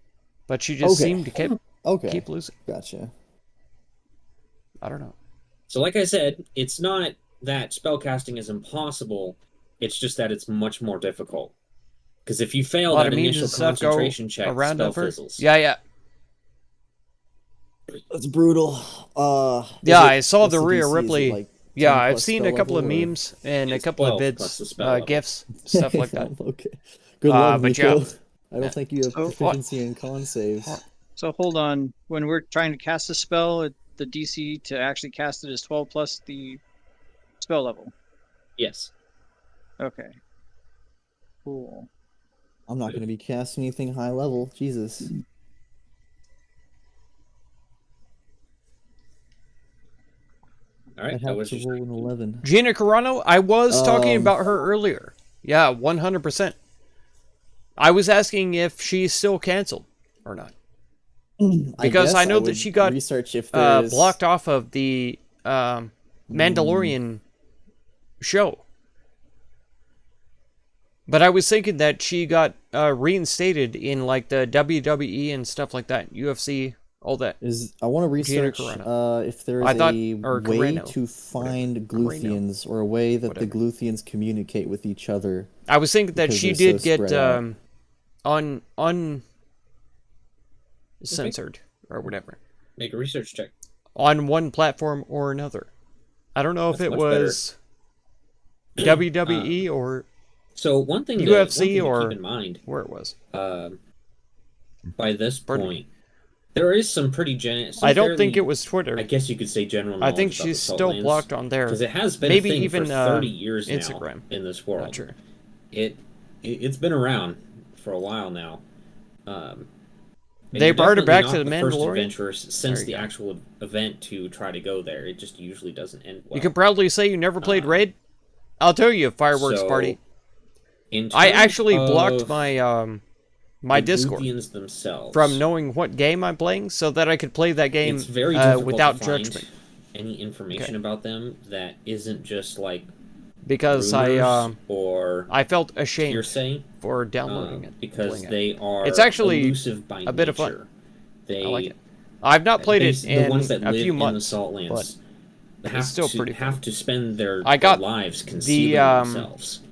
But she just Okay. seemed to keep losing. Gotcha. I don't know. So, like I said, it's not that spellcasting is impossible. It's just that it's much more difficult. Because if you A fail lot that of memes initial and stuff go concentration check, the around spell of her. fizzles. Yeah. That's brutal. Yeah, is I saw what's the Rhea DC? Is it Ripley. like Yeah, 10 I've plus seen spell a couple of level, or- memes and a It's couple of 12 plus the vids, spell level. gifs, stuff like that. Okay. Good luck, but Nico. yeah. I don't think you have So- proficiency in con saves. So hold on. When we're trying to cast a spell, the DC to actually cast it is 12 plus the spell level. Yes. Okay. Cool. I'm not going to be casting anything high level. Jesus. All right. I That have was to just roll an 11. Gina Carano, I was talking Um, about her earlier. Yeah, 100%. I was asking if she's still canceled or not. Because I guess know that would she got, research if there is... blocked off of the Mandalorian show. But I was thinking that she got reinstated in like the WWE and stuff like that, UFC, all that. I want to Gina research Carano. if there I is thought- a or way Carano. to find Carano. Gluthians or a way that Whatever. the Gluthians communicate with each other. I was thinking that Because she they're did so get spread out. censored or whatever make a research check. on one platform or another. I don't know if That's it much better. was WWE or So one thing UFC to or keep in mind where it was. by this Pardon point, there is some pretty I don't think it was Twitter. I guess you could say general. I think she's still blocked on there. because it has been Maybe a thing even for 30 years Instagram. now in this world. Not sure. It's been around for a while now. And They you're brought her definitely back to not the first Mandalorian? adventurers since There the you go. actual event to try to go there. It just usually doesn't end well. You can proudly say you never played Raid. I'll tell you, fireworks So, party. in I terms actually blocked of my my the Discord Gluthians themselves from knowing what game I'm playing, so that I could play that game it's very difficult without to find judgment. any information Okay. about them that isn't just like Because rumors or I felt ashamed hearsay, for downloading it, because playing it. they are It's actually elusive by a bit of fun. nature. They, I like it. I've not played it the in ones that a live few in months. the Saltlands but have still to pretty have to spend their, I got their lives concealing themselves.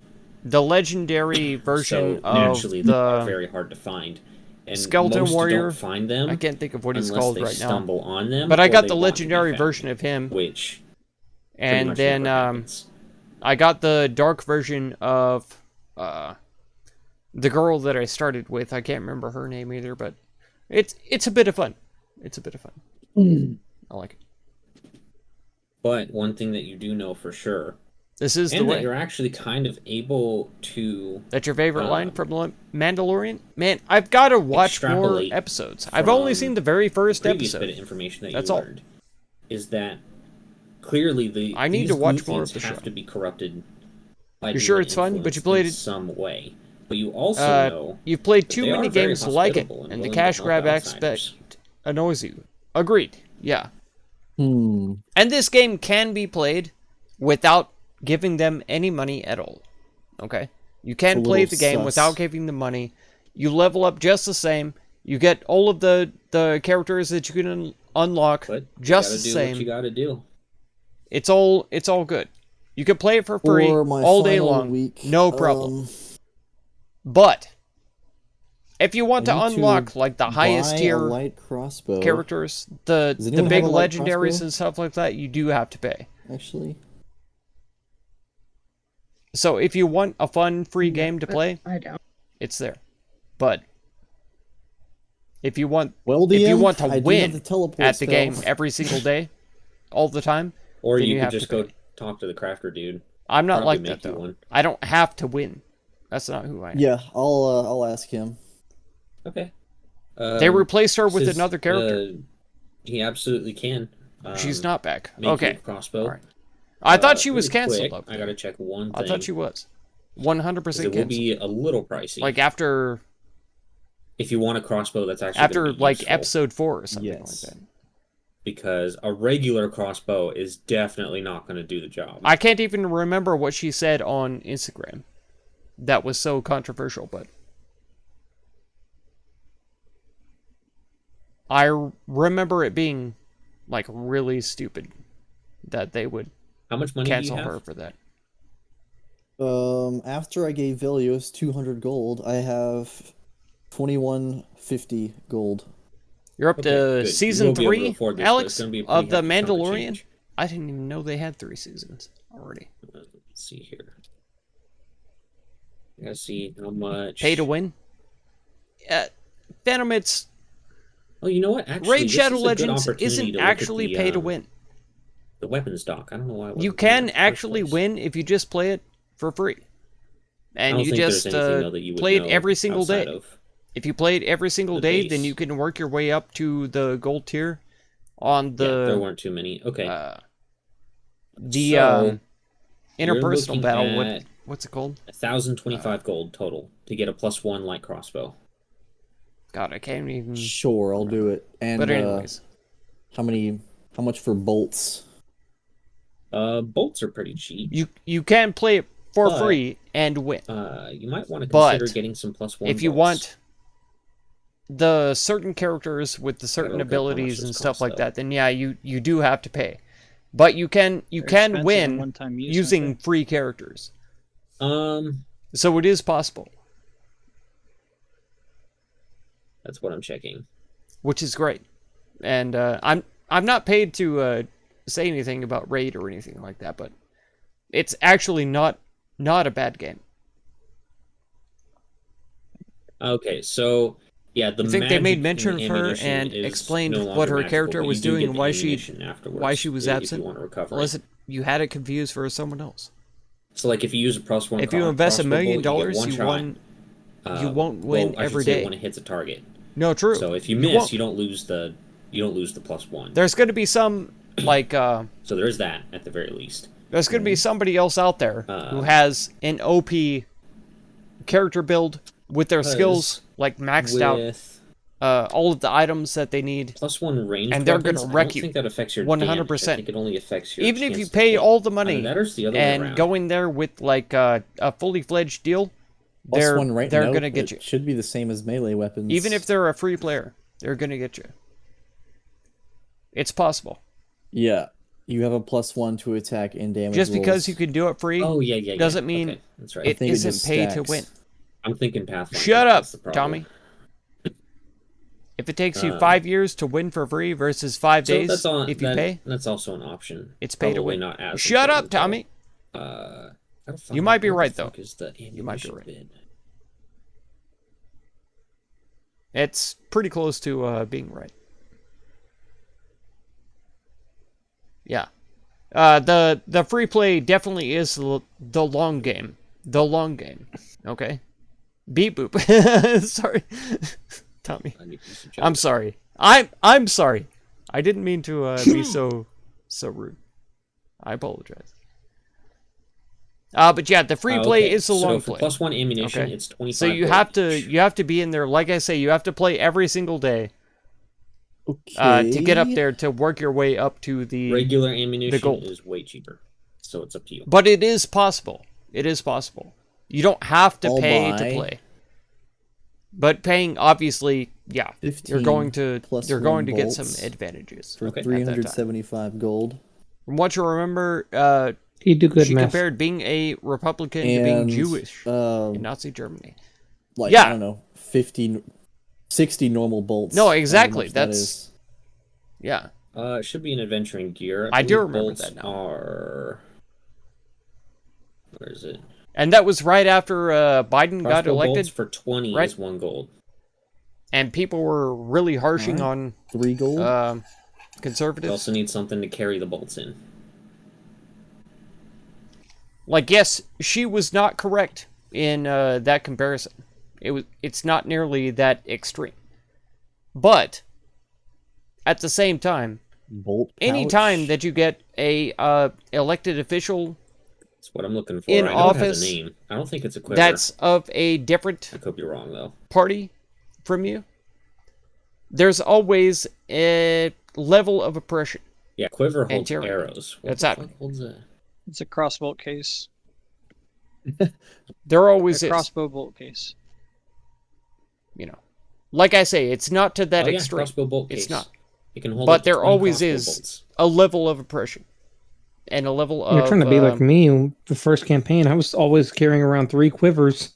The legendary version So of naturally, they are the very hard to find. And Skeleton most Warrior. don't find them. I can't think of what he's unless called they right now. stumble on them. But I or got they the want to be legendary found, version of him, which pretty and much then never happens. I got the dark version of the girl that I started with. I can't remember her name either, but it's a bit of fun. It's a bit of fun. I like it. But one thing that you do know for sure, This is the and that way. you're actually kind of able to That's your favorite line from The Mandalorian? Man, I've got to watch more extrapolate episodes. I've only from seen the very first previous bit of episode. information that That's you all. learned is that clearly I need these to watch more of Gluthians the have show. to be corrupted You're sure it's fun, but you played in it. some way. But you also know You've played that too they many are very games like it, hospitable and the willing to cash help grab outsiders. aspect annoys you. Agreed. Yeah. Hmm. And this game can be played without giving them any money at all. Okay? You can It's a play little the game sus. without giving them money. You level up just the same. You get all of the characters that you can unlock But just you the gotta do same. what you gotta do. It's all good. You can play it for free For my all day final long. week, No problem. But if you want to I need unlock like the highest buy a tier light crossbow. characters, the Does anyone big have a light legendaries crossbow? and stuff like that, you do have to pay. Actually, So if you want a fun free game to play, I don't. it's there. But if you want well, if you DM, want to I do have win the teleport at the spell. game every single day, all the time, Or then you you could have to just go pay. talk to the crafter dude. I'm not Probably like make that you though. one. I don't have to win. That's not who I am. Yeah, I'll ask him. Okay. They replaced her with says, another character. He absolutely can. She's not back. Make you a Okay. crossbow. Alright. I thought she was really canceled quick, though. I gotta check one thing. I thought she was. 100% It will canceled. be a little pricey. Like after if you want a crossbow that's actually gonna be like useful, episode 4 or something Yes. like that. because a regular crossbow is definitely not going to do the job. I can't even remember what she said on Instagram. That was so controversial, but I remember it being like really stupid that they would How much money do you cancel have? her for that. After I gave Velios 200 gold, I have 2150 gold. You're up Okay, to good. You season will be able to 3, afford this, but Alex, it's gonna be a of pretty The hefty chunk of Mandalorian? change. I didn't even know they had 3 seasons already. Let's see here. I gotta see how much. Pay to win? Phantom, it's Oh, you know what? Actually, Raid this Shadow is a good Legends opportunity isn't to look at actually the, pay to win. The weapons dock. I don't know why. it You wasn't there in can the first actually place. win if you just play it for free. And I don't you think there's just anything, though, that you would play it know every single day. outside of If you play it every single the day, then base. you can work your way up to the gold tier on Yeah, there the weren't too many. Okay. the So, interpersonal looking battle. at- What's it called? 1,025 gold total to get a +1 light crossbow. God, I can't even. Sure, I'll do it. And But anyways, how much for bolts? Bolts are pretty cheap. you can play it for But- free and win. You might want to But consider getting some +1 If you bolts. want the certain characters with the certain look up how much abilities this and stuff costs, like though. that, then yeah, you do have to pay. But you can win one-time use, using aren't free characters. Um, So it is possible, that's what I'm checking. which is great. And I'm not paid to say anything about Raid or anything like that, but it's actually not a bad game. Okay, so yeah, the I think they made magic mention in of her ammunition and is explained no what longer her magical, character but was you do doing get and the why she ammunition afterwards was if absent. you want to recover. Unless you had it confused for someone else. So like if you use a +1 If you invest $1 crossbow million, bolt, you, get one you shot. won. You won't win well, I should every say day. when it hits a target. No, true. So if you You miss, won't. you don't lose the +1. There's going to be some like So there is that at the very least. there's going to be somebody else out there who has an OP character build with their skills like maxed out, With all of the items that they need. +1 range, And they're weapons, gonna I wreck don't you think that affects your 100%. damage. I think it only affects your Even if you chance to pay hit. all the Either money that or it's the other way and around. go in there with like a fully fledged deal, they're +1 right? they're Nope, gonna get it you. Should be the same as melee weapons. Even if they're a free player, they're gonna get you. It's possible. yeah, you have a +1 to attack and damage. Just because rolls. you can do it free Oh yeah. doesn't mean okay, that's right. it think it isn't just pay to stacks. win. I'm thinking Pathfinder. Shut up, that's the problem. Tommy. If it takes you 5 years to win for free versus 5 So days that's on, if you pay, that's also an option. it's pay to Probably win. Not as Shut up, important, though. Tommy. Gotta find You might out be what right, the though. fuck is the You might be ammunition right. bid. It's pretty close to being right. Yeah. The free play definitely is the long game. The long game. Okay? Beep boop. Sorry. Tommy. I need to do some I'm checking. sorry. I'm sorry. I didn't mean to be so rude. I apologize. But yeah, the free play Okay, is the long so for play. +1 ammunition, Okay. it's 25. So you gold have to each. be in there. Like I say, you have to play every single day Okay. to get up there to work your way up to the. Regular ammunition gold. is way cheaper, so it's up to you. But it is possible. It is possible. You don't have to I'll pay buy to play. But paying, obviously, yeah, 15 you're going to plus you're going one to get bolts some advantages. for Okay. at that time. 375 gold. From what you remember, You do good she math. compared being a Republican to being And, Jewish Um, in Nazi Germany. like, Yeah. I don't know, 60 normal bolts. No, however exactly, much that that's- is. Yeah. It should be an adventuring gear. I do believe remember bolts that now. Are... Where is it? And that was right after Biden got Crossbow elected, bolts for 20 right? is 1 gold. and people were really harshing Alright. 3 gold. on You conservatives. also need something to carry the bolts in. Like, yes, she was not correct in that comparison. It's not nearly that extreme. But at the same time, Bolt any pouch. time that you get a elected official That's what I'm looking for. In I know it has office, a name. I don't think it's a quiver. that's of a different I could be wrong, though. party from you, there's always a level of oppression. Yeah, quiver holds tyranny. arrows. What That's the that. fuck holds that? It's a crossbow case. There always A is. crossbow bolt case. You know, like I say, it's not to that Oh, yeah, extreme. crossbow bolt case. It's not. It can hold But up to there 20 always crossbow is bolts. a level of oppression and a level of. You're trying to be like me. The first campaign, I was always carrying around 3 quivers.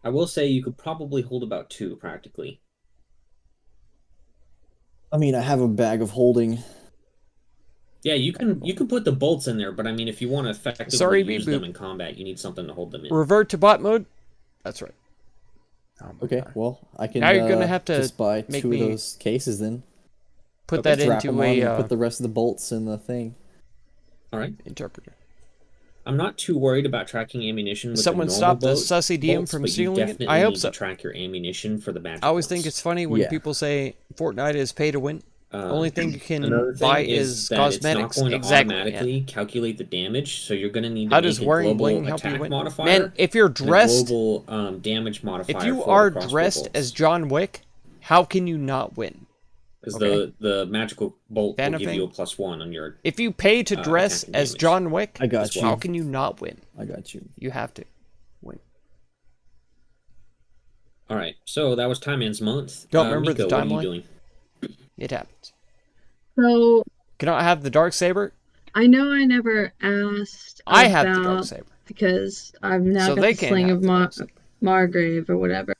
I will say you could probably hold about 2 practically. I mean, I have a bag of holding. Yeah, you can put the bolts in there, but I mean, if you want to effectively Sorry, use Beep them Boop. in combat, you need something to hold them in. Revert to bot mode. That's right. Oh my Okay, God. well, I can Now you're gonna have to just buy make 2 me of those cases then. Put Okay, that Strap into them on a and put the rest of the bolts in the thing. All right. interpreter. I'm not too worried about tracking ammunition. With Someone the stop the normal sussy DM bolts, from but you stealing it? definitely I hope need so. to track your ammunition for the magic I always bolts. think it's funny when Yeah. people say Fortnite is pay to win. Only thing you Another can thing buy is is that cosmetics. It's not going to Exactly. automatically calculate the damage, so you're going to need to How make does a wearing global bling help you attack win? modifier. Man, if you're and a dressed, global damage modifier. if you for the are crossbow dressed bolts. as John Wick, how can you not win? Because Okay. the magical bolt Fan will of give thing? you a +1 on your. If you pay to dress attacking as damage. John Wick, I got you. how can you not win? I got you. You have to win. All right, so that was Time Man's month. Don't remember the Nico, what are timeline? you doing? It happens. So Can I have the dark saber? I know I never asked I have the dark about saber. because I've now So got they the can't sling have of the dark saber. Margrave or whatever.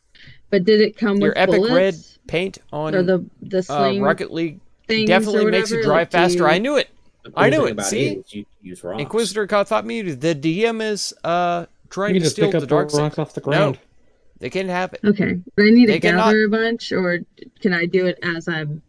But did it come Your with epic red bullets? paint on Or the sling Rocket League things definitely or makes you whatever? drive Like, do faster. you- I knew it. The I cool knew thing it, about see? is you can use rocks. Inquisitor caught me. The DM is You trying can to just steal pick the up the dark saber. rocks off the ground. No, they can't have it. Okay. Do I need to They cannot- gather a bunch or can I do it as I'm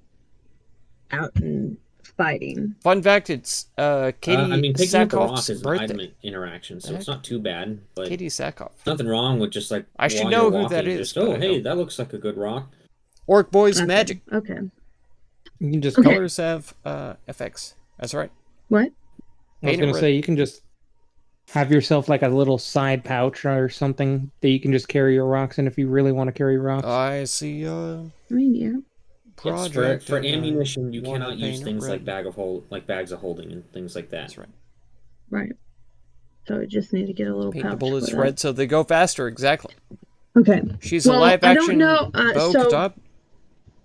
out and fighting? Fun fact: it's Katie I mean, picking up a rock Sackhoff's is an birthday. item interaction, so The it's heck? not too bad. But Katie Sackhoff. nothing wrong with just like I should while know you're who that walking, is, Just, but oh, I hey, don't. that looks like a good rock. Orc Boys Okay. Magic. Okay. You can just Okay. Colors have FX. That's right. What? I was Paint it gonna red. say you can just have yourself like a little side pouch or something that you can just carry your rocks in if you really want to carry rocks. I see I mean, yeah. Yes, project. for and I ammunition, you wanna cannot use paint it things red. like bags of holding and things like that. That's right. Right. So I just need to get a little Paint the pouch bullets for that. red so they go faster. Exactly. Okay. She's a Well, live I don't action know, Bo so Katan.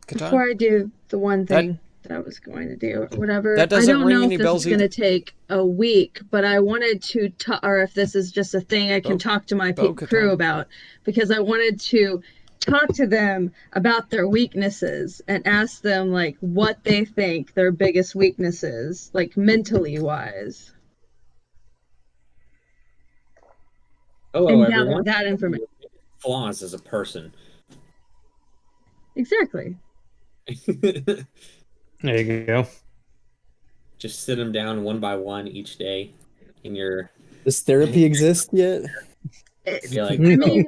Before I do the one That- thing that I was going to do, or whatever, That doesn't I don't ring know any if this bells is going either. to take a week, but I wanted to, or if this is just a thing I can Bo- talk to my Bo-Katan. crew about, because I wanted to talk to them about their weaknesses and ask them like what they think their biggest weaknesses, like mentally wise, Hello, and gather everyone. that information. Flaws as a person. Exactly. There you go. Just sit them down one by one each day in your. Does therapy exist yet? You're like, I mean,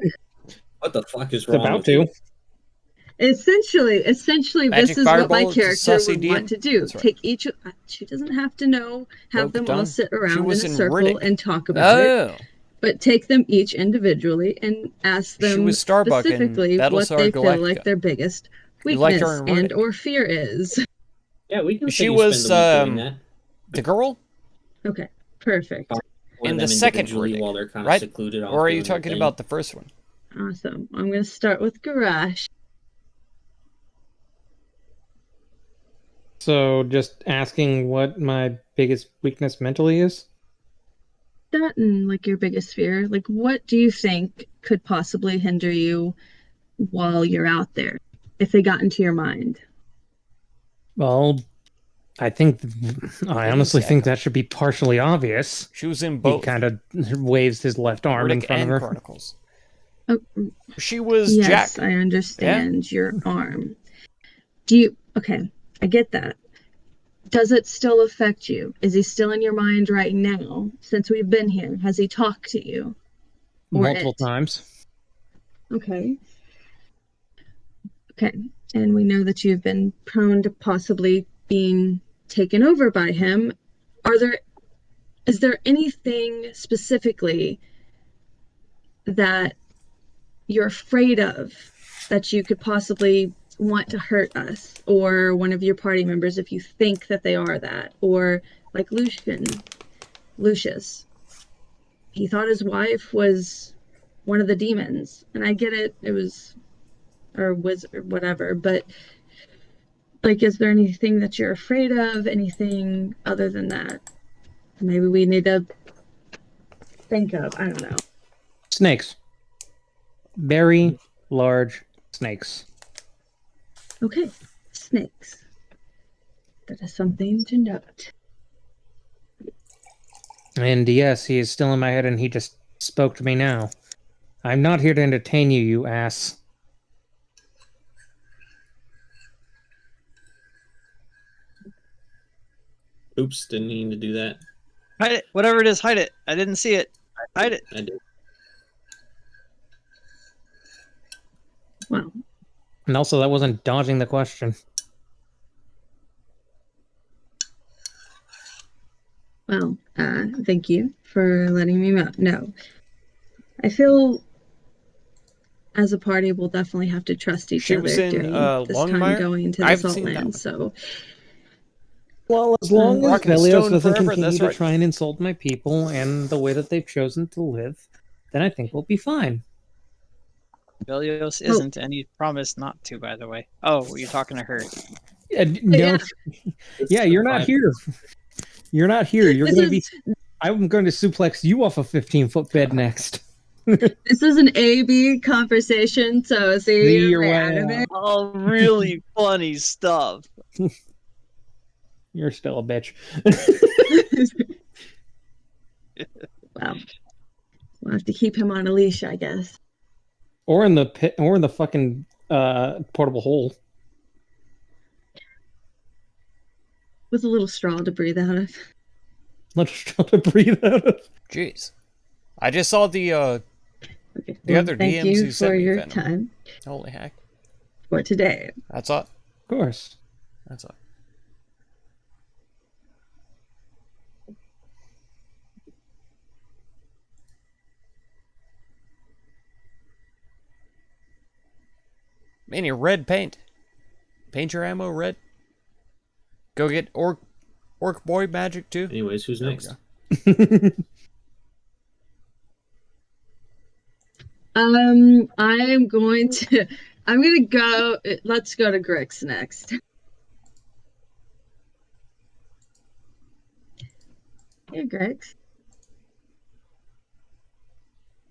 what the fuck is It's wrong about with to. you? Essentially, Magic this is what my fireball, it's a character sussy would DM. want to do. That's right. Take each. She doesn't have to know. Have Nope, them done. all sit She around in a was in circle Riddick. and talk about it. Oh, But take them each individually and ask She them was Starbuck in specifically what Battlestar they feel Galactica. like their biggest You liked weakness her in and Riddick. or fear is. Yeah, we can. She say you was, spend the week doing that. the girl Okay, perfect. One in of the them second individually Riddick, while they're kind of right? secluded off Or are you doing their talking thing. about the first one? Awesome. I'm gonna start with Garash. So just asking what my biggest weakness mentally is? That and like your biggest fear. Like, what do you think could possibly hinder you while you're out there, if they got into your mind? Well, I think I honestly think that should be partially obvious. She was in He both kind of waves his left arm in Riddick front and of her. Chronicles. Oh, She was yes, Jack. I understand your arm. Do you? Okay, I get that. Does it still affect you? Is he still in your mind right now? Since we've been here, has he talked to you? Or Multiple it? times. Okay. Okay, and we know that you've been prone to possibly being taken over by him. Is there anything specifically that you're afraid of that you could possibly want to hurt us or one of your party members if you think that they are that? Or like Lucius, he thought his wife was one of the demons, and I get it, it was or wizard, whatever, but like, is there anything that you're afraid of? Anything other than that? Maybe we need to think of. I don't know. Snakes. Very large snakes. Okay, snakes. That is something to note. And yes, he is still in my head and he just spoke to me now. I'm not here to entertain you, you ass. Oops, didn't mean to do that. Hide it. Whatever it is, hide it. I didn't see it. Hide it. I did. Well, And also, that wasn't dodging the question. thank you for letting me know. I feel as a party we'll definitely have to trust each She other was in, during this Longmire? time going into I the haven't seen that one. Saltlands. So Well, as long as Rocking a Velios stone doesn't forever, continue that's to right. try and insult my people and the way that they've chosen to live, then I think we'll be fine. Velios isn't, and he promised not to, by the way. Oh, you're talking to her. No, yeah, you're not here. You're not here. You're going to be. I'm going to suplex you off a 15-foot bed next. This is an A-B conversation, so see Your you're way out of out. it. All really funny stuff. You're still a bitch. Well, we'll have to keep him on a leash, I guess. Or in the pit, or in the fucking portable hole. With a little straw to breathe out of. Let's try to breathe out of. Jeez. I just saw the Okay. The other thank DMs you who sent for me your Venom. time holy heck. for today. That's all. Of course. That's all. Man, your red paint. Paint your ammo red. Go get orc boy magic too. Anyways, who's There you next? go. I'm going to. I'm gonna go. Let's go to Grix next. Hey, Grix.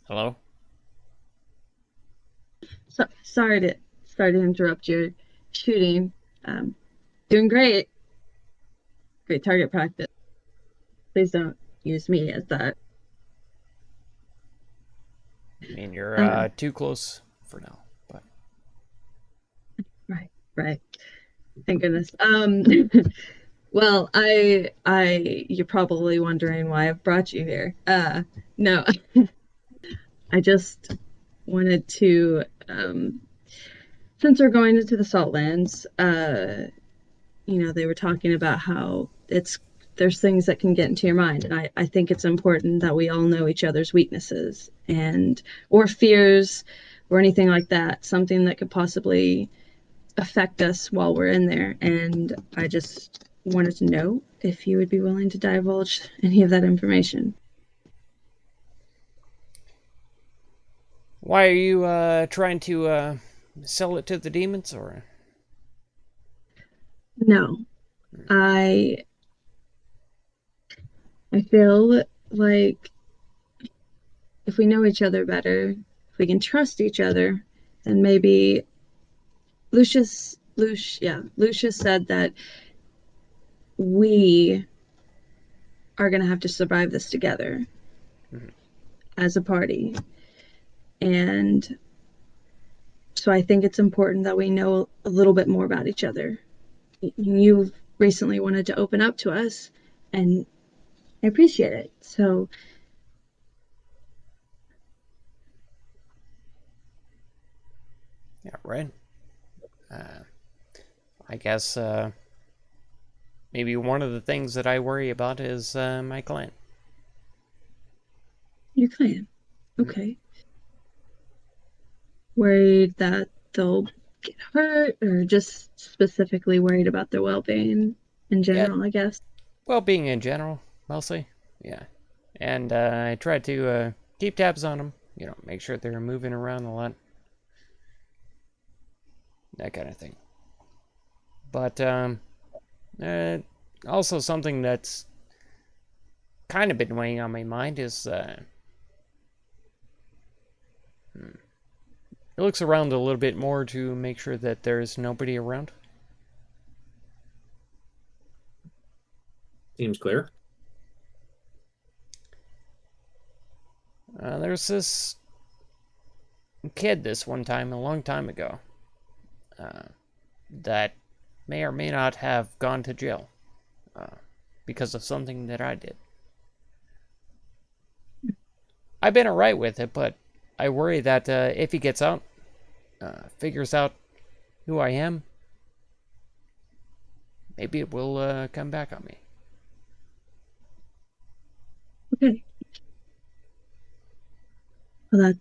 Hello? Sorry to interrupt your shooting. Doing great. Great target practice. Please don't use me as that. I mean, you're too close for now, but Right. Thank goodness. Well, you're probably wondering why I've brought you here. No, I just wanted to since we're going into the Saltlands, they were talking about how there's things that can get into your mind. And I think it's important that we all know each other's weaknesses or fears or anything like that, something that could possibly affect us while we're in there. And I just wanted to know if you would be willing to divulge any of that information. Why are you trying to sell it to the demons, or? No. I feel like if we know each other better, if we can trust each other, then maybe Lucius said that we are going to have to survive this together as a party. And so I think it's important that we know a little bit more about each other. You've recently wanted to open up to us, and I appreciate it. So Yeah, right. I guess maybe one of the things that I worry about is my clan. your clan. Okay. Worried that they'll get hurt, or just specifically worried about their well-being in general, I guess. Well, being in general, mostly. Yeah. And I try to keep tabs on them, make sure they're moving around a lot. That kind of thing. But also something that's kind of been weighing on my mind is it looks around a little bit more to make sure that there's nobody around. Seems clear. There's this kid this one time, a long time ago, that may or may not have gone to jail because of something that I did. I've been alright with it, but I worry that if he gets out, figures out who I am, maybe it will come back on me. Okay. Well,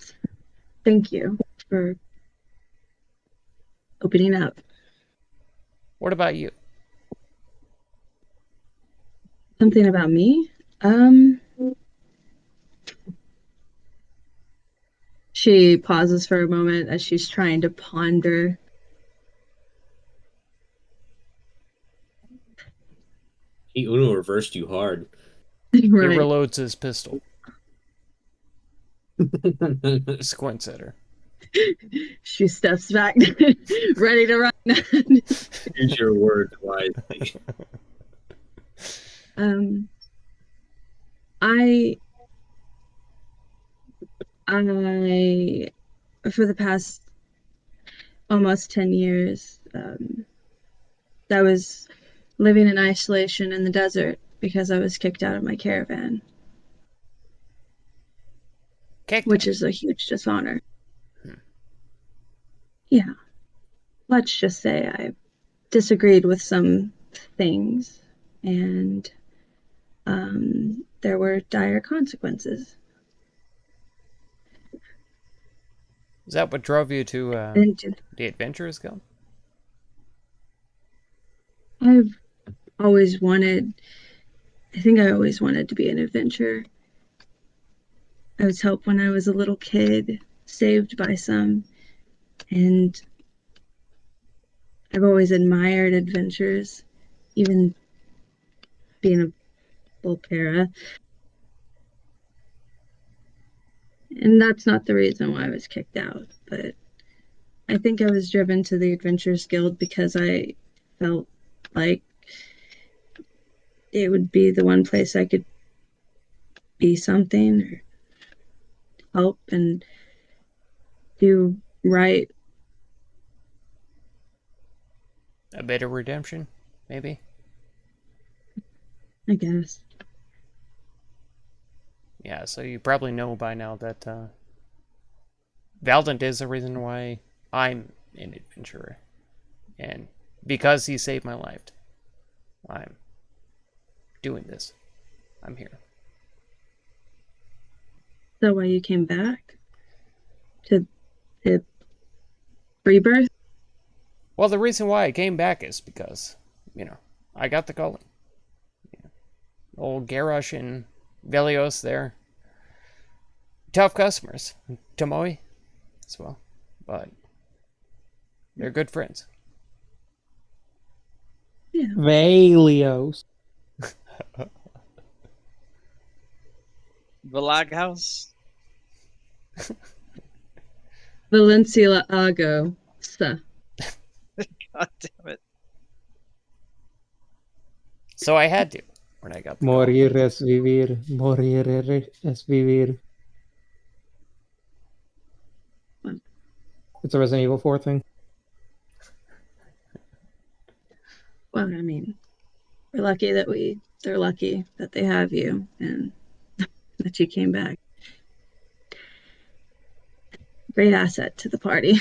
thank you for opening up. What about you? Something about me? She pauses for a moment as she's trying to ponder. He Uno reversed you hard. Right. He reloads his pistol. Squints at her. She steps back, ready to run. Use your words wisely. I, for the past almost 10 years, I was living in isolation in the desert because I was kicked out of my caravan, which is a huge dishonor. Yeah. Let's just say I disagreed with some things, and there were dire consequences. Is that what drove you to the Adventurers Guild? I always wanted to be an adventurer. I was helped when I was a little kid, saved by some, and I've always admired adventures, even being a Volpera. And that's not the reason why I was kicked out, but I think I was driven to the Adventurers Guild because I felt like it would be the one place I could be something, or help and do right. A bit of redemption, maybe? I guess. Yeah, so you probably know by now that Valdant is the reason why I'm an adventurer. And because he saved my life, I'm doing this. I'm here. So why you came back to rebirth? Well, the reason why I came back is because, I got the calling. Old Garrosh and Velios, they're tough customers. Tomoe as well. But they're good friends. Yeah. Valios. The log house. Valencia Ago. God damn it. So I had to when I got the call. Morir es vivir. Morir es vivir. It's a Resident Evil 4 thing. Well, I mean, they're lucky that they have you and that you came back. Great asset to the party.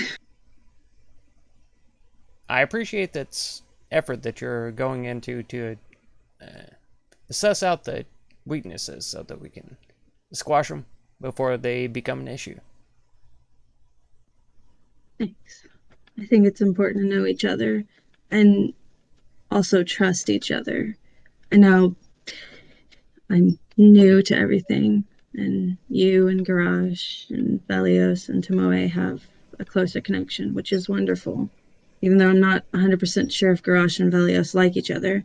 I appreciate that effort that you're going into to assess out the weaknesses so that we can squash them before they become an issue. Thanks. I think it's important to know each other and also trust each other. I know I'm new to everything, and you and Garage and Velios and Tomoe have a closer connection, which is wonderful. Even though I'm not 100% sure if Garage and Velios like each other.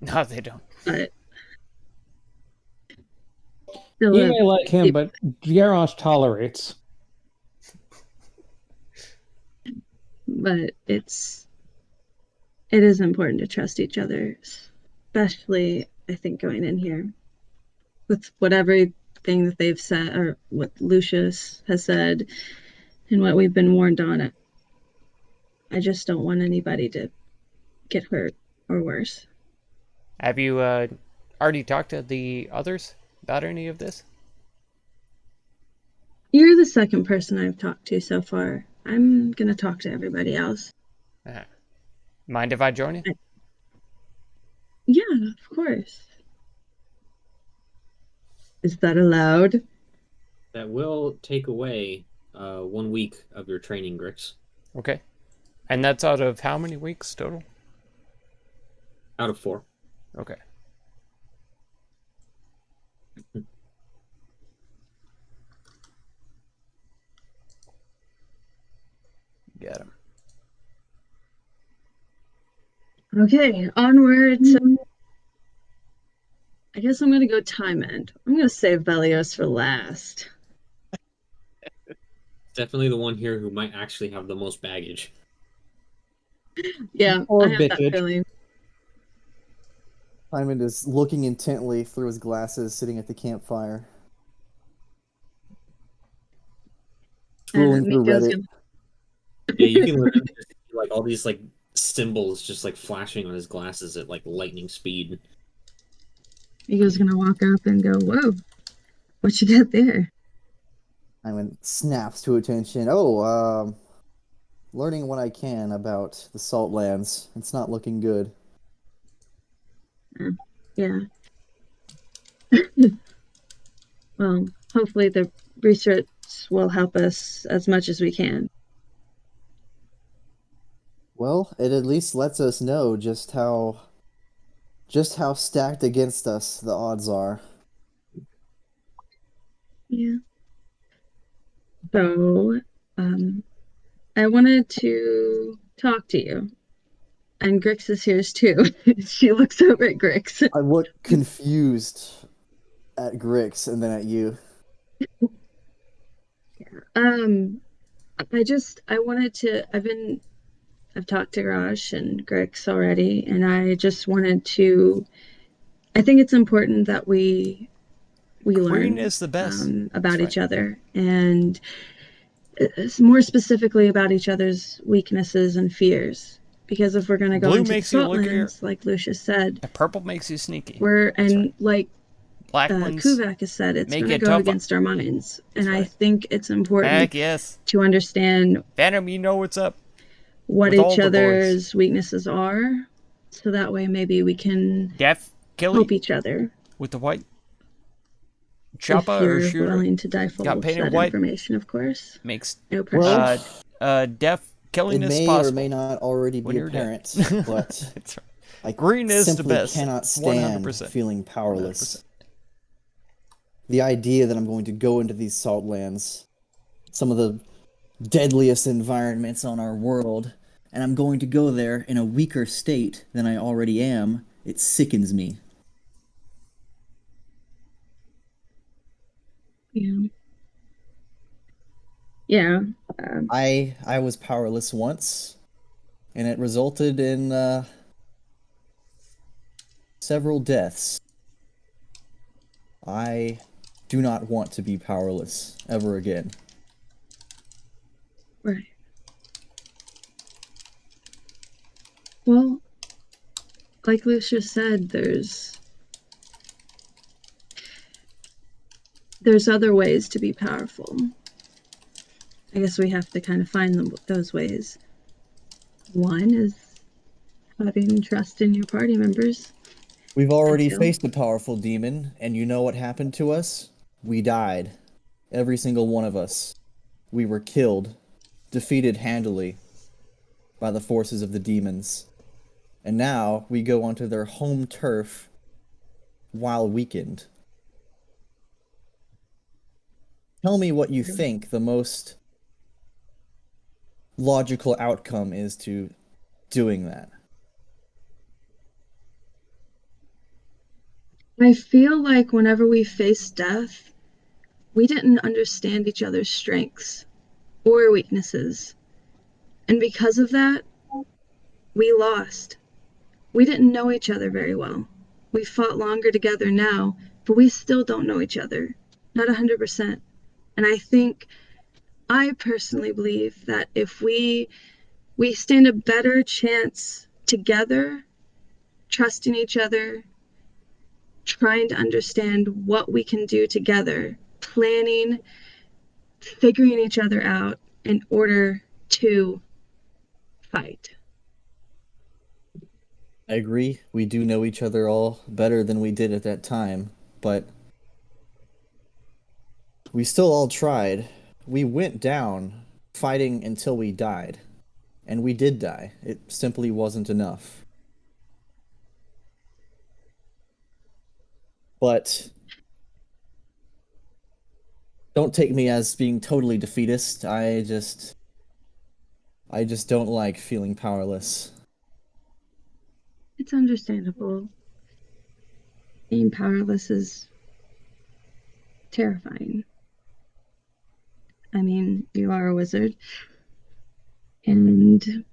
No, they don't. But You may like him, but Garrosh tolerates. But it is important to trust each other, especially I think going in here with whatever thing that they've said or what Lucius has said and what we've been warned on it. I just don't want anybody to get hurt or worse. Have you already talked to the others about any of this? You're the second person I've talked to so far. I'm gonna talk to everybody else. Mind if I join you? Yeah, of course. Is that allowed? That will take away 1 week of your training, Grix. Okay. And that's out of how many weeks total? Out of 4. Okay. Got him. Okay, onward. So I guess I'm gonna go time end. I'm gonna save Velios for last. Definitely the one here who might actually have the most baggage. Yeah, Or I have that bitchage. feeling. Hyman is looking intently through his glasses, sitting at the campfire. Scrolling through Miko's Reddit. gonna- Yeah, you can literally just see like all these like symbols just like flashing on his glasses at like lightning speed. Miko's gonna walk up and go, "Whoa, what you got there?" Hyman snaps to attention. Learning what I can about the salt lands. It's not looking good. Yeah. Well, hopefully the research will help us as much as we can. Well, it at least lets us know just how stacked against us the odds are. Yeah. So, I wanted to talk to you. And Grix is here too. She looks over at Grix. I look confused at Grix and then at you. I've talked to Raj and Grix already, and I just wanted to, I think it's important that we learn Queen is the best. about That's each other, and more specifically about each other's weaknesses and fears. Because if we're going to go Blue into the makes you look Saltlands, like Lucius said, The purple makes you sneaky. we're That's and right. like black ones. Kuvak has said, it's make going to it go tough. against our minds. And That's I right. think it's important Heck yes. to understand Phantom, you know what's up. what With all each the boys. other's weaknesses are. So that way maybe we can Def, Killy, help each other. with the white If choppa or you're shooter. willing to divulge painted that white. information, of course. Makes No pressure. Well, Def it killingness may possible. or may not already when be you're apparent, dead. but That's right. I Green is the simply best. cannot stand 100%. feeling powerless. 100%. The idea that I'm going to go into these salt lands, some of the deadliest environments on our world, and I'm going to go there in a weaker state than I already am, it sickens me. Yeah. Yeah. I was powerless once, and it resulted in several deaths. I do not want to be powerless ever again. Right. Well, like Lucius said, there's other ways to be powerful. I guess we have to kind of find those ways. One is having trust in your party members. We've already feel- faced a powerful demon, and you know what happened to us? We died. Every single one of us. We were killed, defeated handily by the forces of the demons. And now we go onto their home turf while weakened. Tell me what you think the most logical outcome is to doing that. I feel like whenever we faced death, we didn't understand each other's strengths or weaknesses. And because of that, we lost. We didn't know each other very well. We fought longer together now, but we still don't know each other. Not 100%. And I personally believe that if we stand a better chance together, trusting each other, trying to understand what we can do together, planning, figuring each other out in order to fight. I agree. We do know each other all better than we did at that time, but we still all tried. We went down fighting until we died. And we did die. It simply wasn't enough. But don't take me as being totally defeatist. I just don't like feeling powerless. It's understandable. Being powerless is terrifying. I mean, you are a wizard, and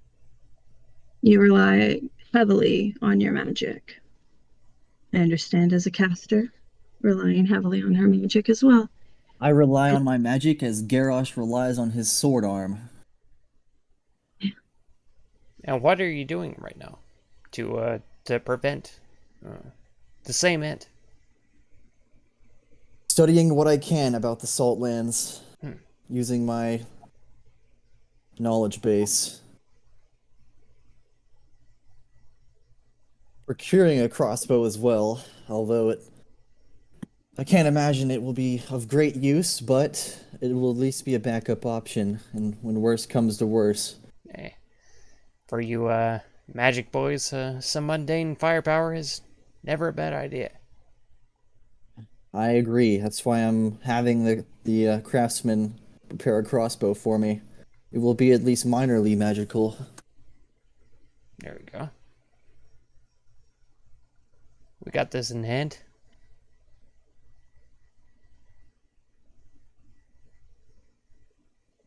you rely heavily on your magic. I understand as a caster, relying heavily on her magic as well. I rely on my magic as Garrosh relies on his sword arm. And what are you doing right now to prevent the same end? Studying what I can about the Salt Lands, using my knowledge base. Procuring a crossbow as well, although I can't imagine it will be of great use, but it will at least be a backup option, and when worse comes to worse. Hey, for you magic boys, some mundane firepower is never a bad idea. I agree. That's why I'm having the craftsman prepare a crossbow for me. It will be at least minorly magical. There we go. We got this in hand.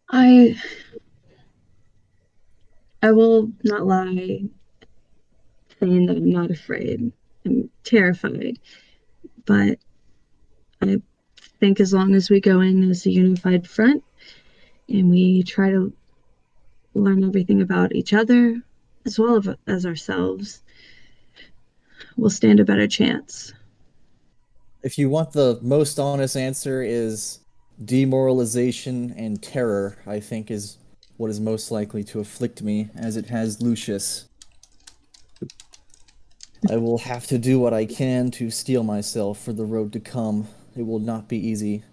I will not lie saying that I'm not afraid. I'm terrified. But I think as long as we go in as a unified front and we try to learn everything about each other as well as ourselves, we'll stand a better chance. If you want the most honest answer, is demoralization and terror, I think, is what is most likely to afflict me, as it has Lucius. I will have to do what I can to steel myself for the road to come. It will not be easy,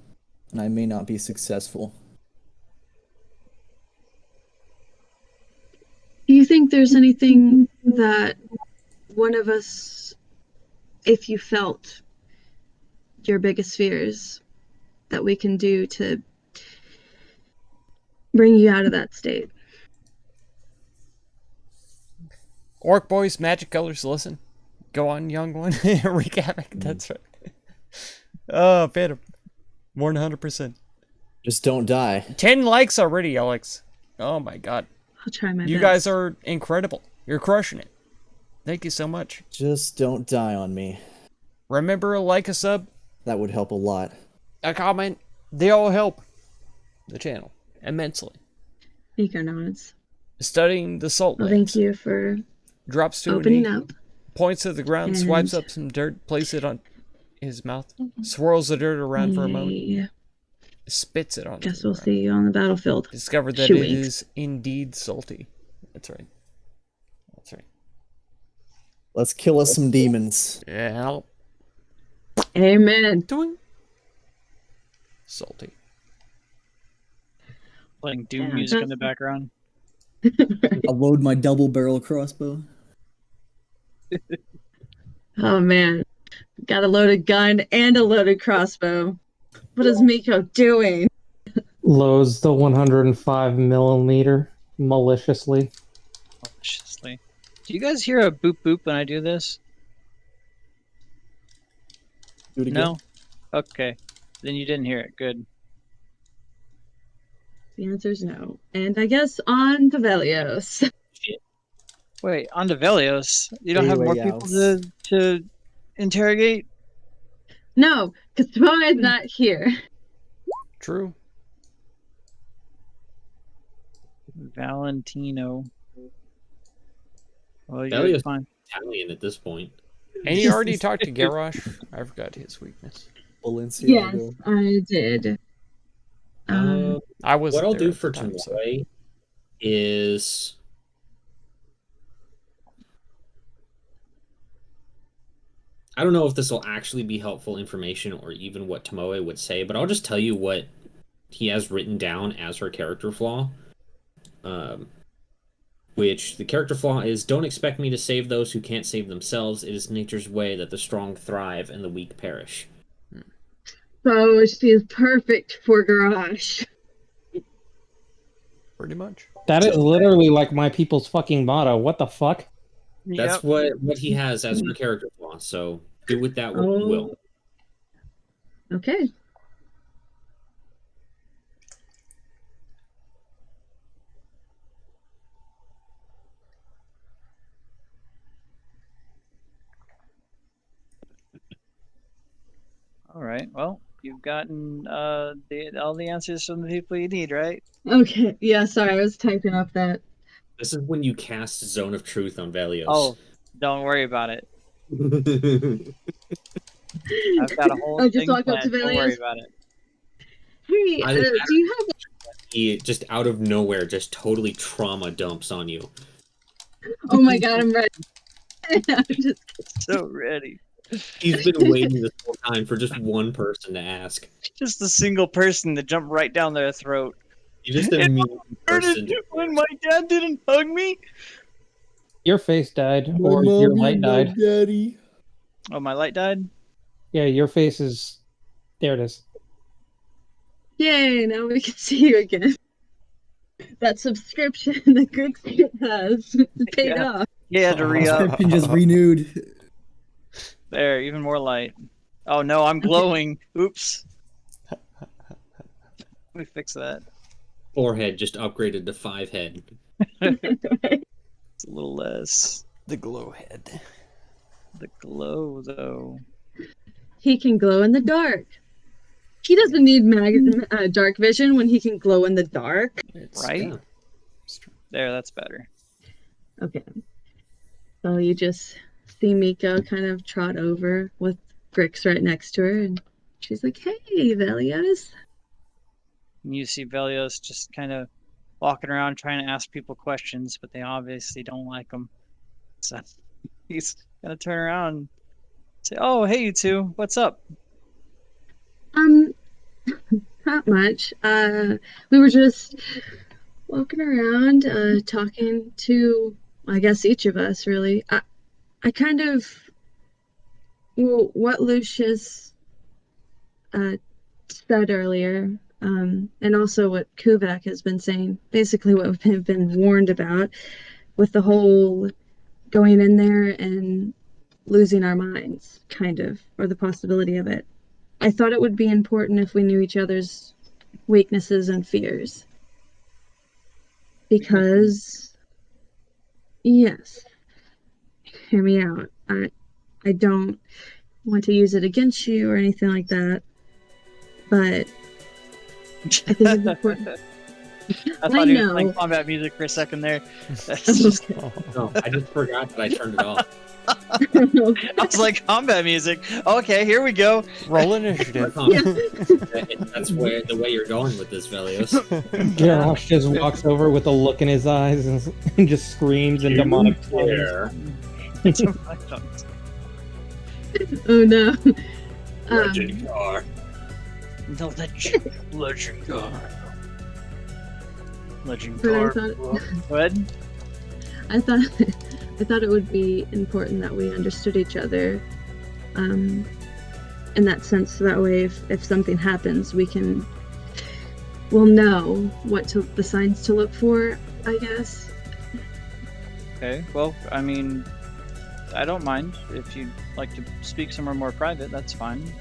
and I may not be successful. Do you think there's anything that one of us, if you felt your biggest fears, that we can do to bring you out of that state? Orc boys, magic colors, listen. Go on, young one. Wreak havoc. That's right. Oh, Phantom. More than 100%. Just don't die. 10 likes already, Alex. Oh my god. I'll try my You best. guys are incredible. You're crushing it. Thank you so much. Just don't die on me. Remember, a like, a sub, That would help a lot. a comment. They all help the channel immensely. Nico nods. Studying the salt Well, lands. thank you for Drops to a opening knee, up. points to the ground, And- swipes up some dirt, places it on his mouth, swirls the dirt around for a moment, I spits it on. guess we'll see you on the battlefield. Discover that She it winks. is indeed salty. That's right. That's right. Let's kill us some demons. Yeah. Amen. Doing salty. Playing Doom Yeah, music in that's- the background. I'll load my double barrel crossbow. Oh man, got a loaded gun and a loaded crossbow. What is Miko doing? Loads the 105 millimeter maliciously. Maliciously. Do you guys hear a boop boop when I do this? Do it again. No? Okay. Then you didn't hear it. Good. The answer is no. And I guess on to Velios. Wait, on to Velios. You don't have more people Velios. to interrogate? No, because Tomoe is not here. True. Valentino. Well, Velios- you're fine. Italian at this point. And you already talked to Garrosh. I forgot his weakness. Balenciaga. Yes, I did. I was. What I'll do for Tomoe is I don't know if this will actually be helpful information or even what Tomoe would say, but I'll just tell you what he has written down as her character flaw. Which the character flaw is: don't expect me to save those who can't save themselves. It is nature's way that the strong thrive and the weak perish. So she is perfect for Garage. Pretty much. That is literally like my people's fucking motto. What the fuck? That's what he has as her character flaw. So do with that what you will. Okay. All right. Well, you've gotten all the answers from the people you need, right? Okay. Yeah, sorry, I was typing up that. This is when you cast Zone of Truth on Velios. Oh, don't worry about it. I've got a whole I just thing walked up to planned. Don't worry Velios. about it. Hey, Either that do you have he just out of nowhere just totally trauma dumps on you. Oh my god, I'm ready. I'm just So ready. He's been waiting this whole time for just one person to ask. Just a single person to jump right down their throat. You just immediately person to When my dad didn't hug me. Your face died, or your light died. Daddy. Oh, my light died. Yeah, your face is. There it is. Yay, now we can see you again. That subscription that Greg has paid Yeah. off. You had to re-up. Subscription just renewed. There, even more light. Oh no, I'm glowing. Oops. Let me fix that. 4 head just upgraded to 5 head. It's a little less. The glow head. The glow, though. He can glow in the dark. He doesn't need dark vision when he can glow in the dark. It's, Right? yeah. There, that's better. Okay. So you just see Miko kind of trot over with Grix right next to her, and she's like, "Hey, Velios." And you see Velios just kind of walking around trying to ask people questions, but they obviously don't like him. So he's gonna turn around and say, "Oh, hey, you two, what's up?" Not much. We were just walking around, talking to, I guess, each of us, really. I kind of, well, what Lucius said earlier, and also what Kuvak has been saying, basically what we've been warned about with the whole going in there and losing our minds, kind of, or the possibility of it. I thought it would be important if we knew each other's weaknesses and fears. Because, yes, hear me out. I don't want to use it against you or anything like that, but I think it's important. I thought he was know. playing combat music for a second there. No, I just forgot that I turned it off. I was like, combat music. Okay, here we go. Roll initiative. That's where the way you're going with this, Velios. Garrosh just walks over with a look in his eyes and just screams in demonic tones. Oh no. Legend car. No, legend car. Legend But I car. thought- What? I thought it would be important that we understood each other, in that sense. So that way, if something happens, we'll know the signs to look for, I guess. Okay, well, I mean, I don't mind if you'd like to speak somewhere more private. That's fine.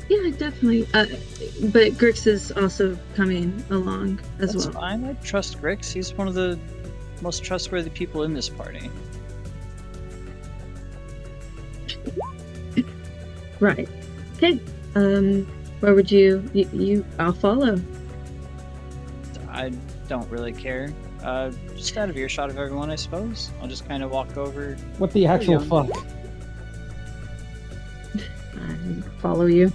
Yeah, definitely. But Grix is also coming along as That's well. fine. I trust Grix. He's one of the most trustworthy people in this party. Right. Okay. Where would you? I'll follow. I don't really care. Just out of earshot of everyone, I suppose. I'll just kind of walk over. What the actual fuck? I'll follow you.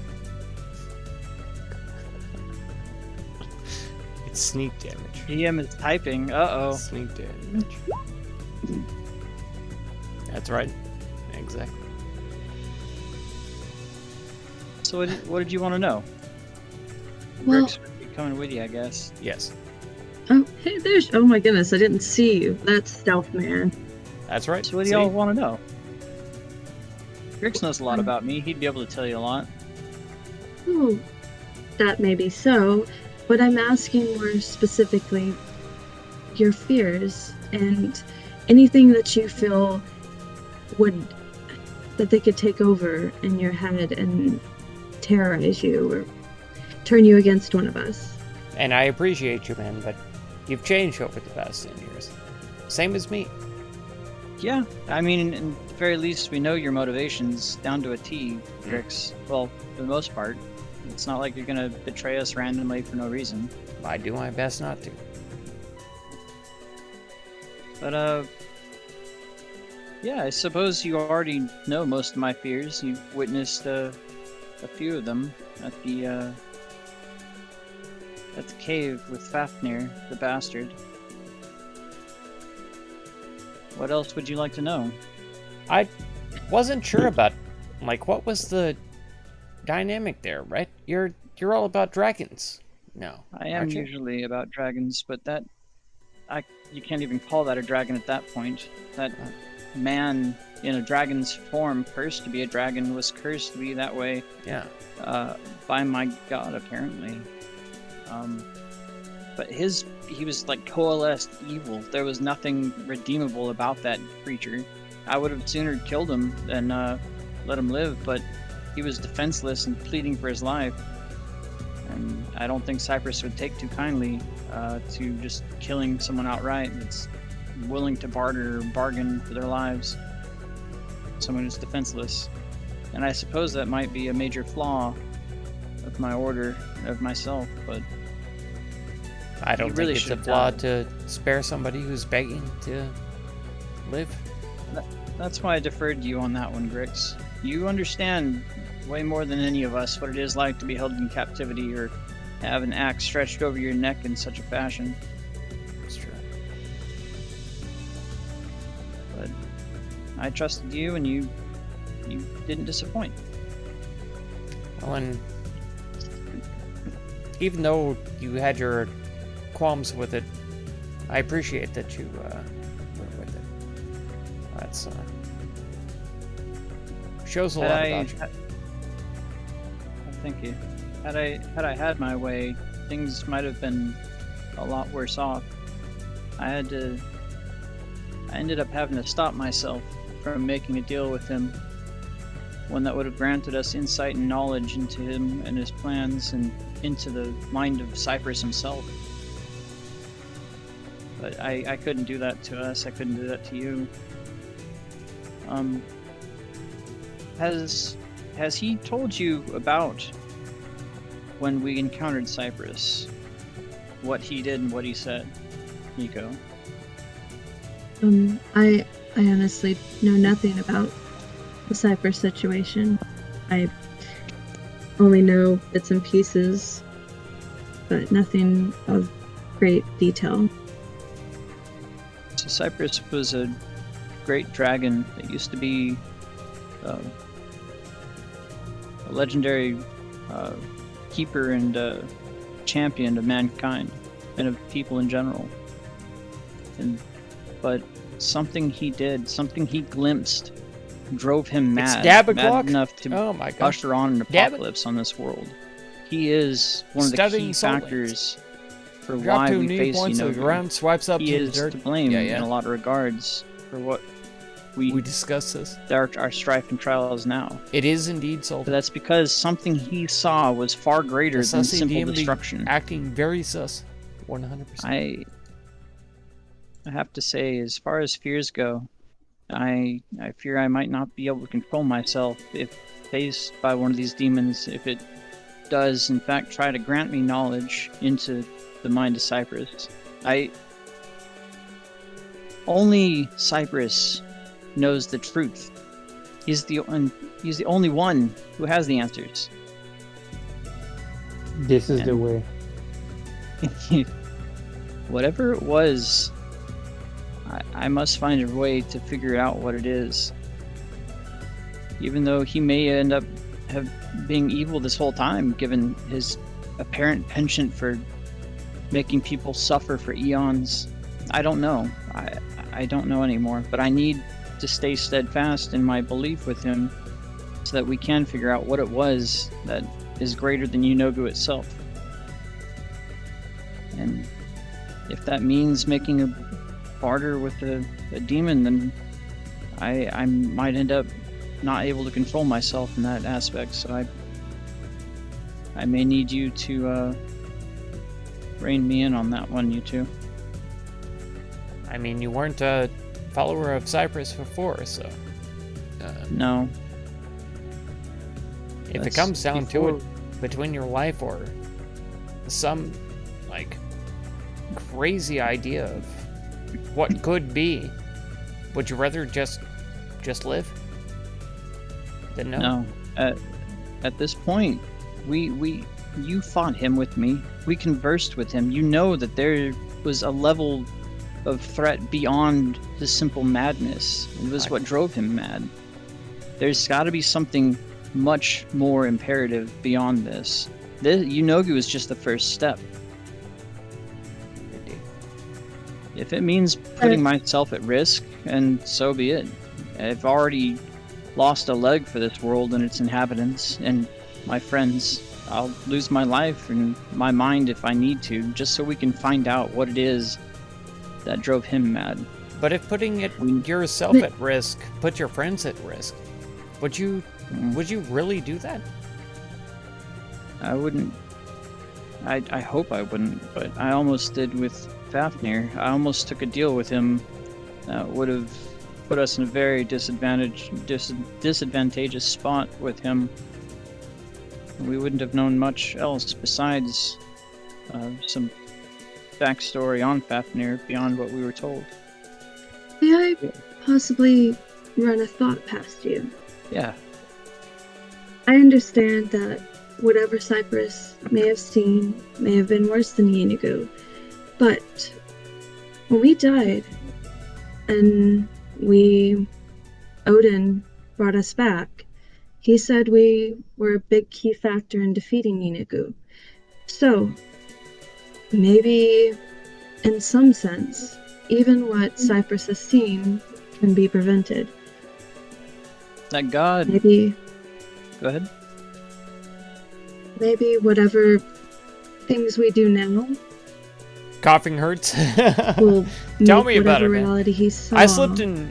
It's sneak damage. PM is typing. Uh-oh. Sneak damage. That's right. Exactly. So what did you want to know? Well- Grix would be coming with you, I guess. Yes. Oh, hey, oh my goodness, I didn't see you. That's Stealth Man. That's right. So what do y'all want to know? Grix knows a lot about me. He'd be able to tell you a lot. Oh, that may be so, but I'm asking more specifically your fears and anything that you feel that they could take over in your head and terrorize you or turn you against one of us. And I appreciate you, man, but you've changed over the past 10 years. Same as me. Yeah, I mean, in the very least, we know your motivations down to a T, Grix. Well, for the most part. It's not like you're gonna betray us randomly for no reason. I do my best not to. But, yeah, I suppose you already know most of my fears. You've witnessed a few of them at the cave with Fafnir, the bastard. What else would you like to know? I wasn't sure about, like, what was the dynamic there, right? You're all about dragons. No. I am aren't you? usually about dragons, but you can't even call that a dragon at that point. That man in a dragon's form, cursed to be a dragon, was cursed to be that way. Yeah. By my god, apparently. But he was like coalesced evil. There was nothing redeemable about that creature. I would have sooner killed him than let him live, but he was defenseless and pleading for his life. And I don't think Cyprus would take too kindly to just killing someone outright that's willing to barter or bargain for their lives. Someone who's defenseless. And I suppose that might be a major flaw of my order, of myself, but I don't You think really it's a should flaw die. to spare somebody who's begging to live. that's why I deferred to you on that one, Grix. You understand way more than any of us what it is like to be held in captivity or have an axe stretched over your neck in such a fashion. It's true. But I trusted you, and you didn't disappoint. Well, and even though you had your qualms with it, I appreciate that you went with it. That's shows a lot about you. Thank you. Had I had my way, things might have been a lot worse off. I ended up having to stop myself from making a deal with him, one that would have granted us insight and knowledge into him and his plans and into the mind of Cypress himself. But I couldn't do that to us. I couldn't do that to you. Has he told you about when we encountered Cypress? What he did and what he said, Nico? I honestly know nothing about the Cypress situation. I only know bits and pieces, but nothing of great detail. So Cypress was a great dragon that used to be a legendary keeper and champion of mankind and of people in general. But something he did, something he glimpsed, drove him mad, mad enough to usher on an apocalypse on this world. He is one of the key factors for why we face Enogo. Swipes up he is to blame in a lot of regards for what we discussed this. Our strife and trials now. It is indeed so. But that's because something he saw was far greater than simple destruction. Acting very sus, 100%. I have to say, as far as fears go, I fear I might not be able to control myself if faced by one of these demons. If it does, in fact, try to grant me knowledge into the mind of Cypress. Only Cypress knows the truth. He's the only one who has the answers. This is the way. Whatever it was, I must find a way to figure out what it is. Even though he may end up being evil this whole time, given his apparent penchant for making people suffer for eons. I don't know. I don't know anymore, but I need to stay steadfast in my belief with him so that we can figure out what it was that is greater than Enogo itself. And if that means making a barter with a demon, then I might end up not able to control myself in that aspect, so I may need you to rein me in on that one, you two. I mean, you weren't a follower of Cypress before, so... No. If it comes down to it, between your life or some, like, crazy idea of what could be, would you rather just live? Then no. No. At this point, you fought him with me. We conversed with him. You know that there was a level of threat beyond the simple madness. It was what drove him mad. There's got to be something much more imperative beyond this. Enogo is just the first step. If it means putting myself at risk, and so be it. I've already lost a leg for this world and its inhabitants and my friends. I'll lose my life and my mind if I need to, just so we can find out what it is that drove him mad. But if putting yourself at risk put your friends at risk, would you really do that? I wouldn't. I hope I wouldn't, but I almost did with Fafnir. I almost took a deal with him that would have put us in a very disadvantageous spot with him. We wouldn't have known much else besides some backstory on Fafnir beyond what we were told. May I possibly run a thought past you? Yeah. I understand that whatever Cypress may have seen may have been worse than Yeenagu, but when we died and Odin brought us back, he said we were a big key factor in defeating Yeenagu. So, maybe, in some sense, even what Cypress has seen can be prevented. That god. Maybe Go ahead. whatever things we do now Coughing hurts. will Tell make me about whatever it, man. reality he saw. I slipped and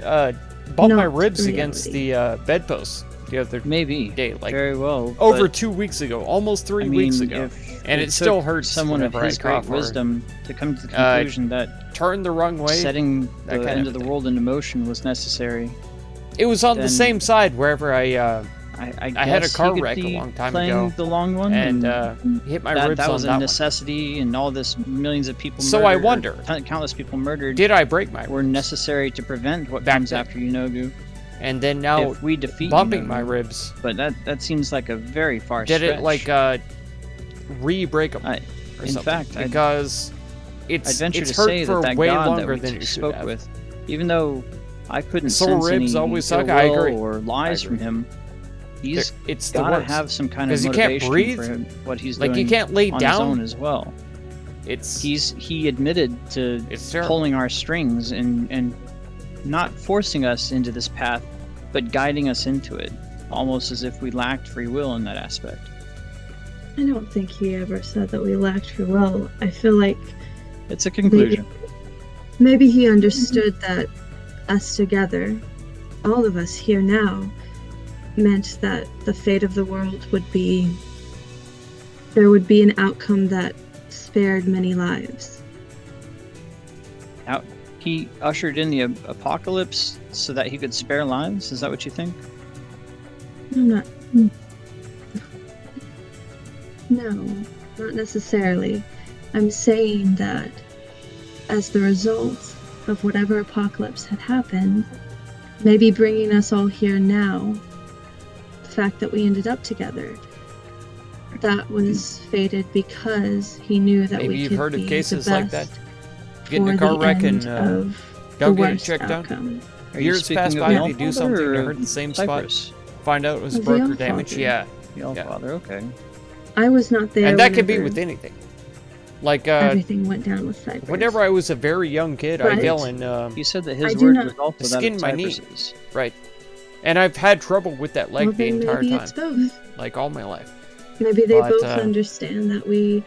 bumped my Not ribs against reality. the bedpost the other Maybe. day, like Very well. over but, 2 weeks ago, almost 3 I weeks mean, ago, if and it took still hurts someone of whenever I his great cough or wisdom to come to the uh, conclusion that turn the wrong way. setting that the kind end of of the thing. world into motion was necessary. It was on the then- same side wherever I I had a guess car he could wreck a be long time playing ago, the long one, and hit my ribs that on was a that one. necessity, and all this millions of people. So I murdered, or wonder, countless people murdered. Did I break my were ribs? necessary to prevent what Back comes then. after Yeenagu. And then now If we defeat bumping Yeenagu, my ribs. but that seems like a very far Did stretch. it like re-break them I- or in something? fact, because I'd it's venture it's to hurt say for that way God longer that we than it should spoke have. with, even though I couldn't Sore sense ribs any always suck, ill I will agree. or lies I from agree. him, he's It's the gotta worst. have some kind of 'Cause you can't motivation breathe. for him, what he's Like, doing you can't lay on his down. own as well. It's He admitted to It's terrible. pulling our strings and not forcing us into this path, but guiding us into it, almost as if we lacked free will in that aspect. I don't think he ever said that we lacked free will. I feel like It's a conclusion. maybe he understood that us together, all of us here now, meant that the fate of the world would be, there would be an outcome that spared many lives. He ushered in the apocalypse so that he could spare lives. Is that what you think? I'm not. No, not necessarily. I'm saying that as the result of whatever apocalypse had happened, maybe bringing us all here now, the fact that we ended up together, that was fated because he knew that Maybe we you've could heard of be cases the like best that. Get in a for car the wreck end and of go the get it worst checked out. outcome. Are you Years speaking pass of by, the they do Allfather something to or hurt the same Cypress? spot. Find out it was The broken damage. Allfather. Yeah, The Allfather, okay. I was not there. and that could be whenever with anything. Like everything went down with Cypress. whenever I was a very young kid, I Right. fell in You said that I his do word not- was also that Skin of my knee. Cypress's. right, and I've had trouble with that leg Well, the then entire maybe time, it's both. like all my life. Maybe they But, both I understand that we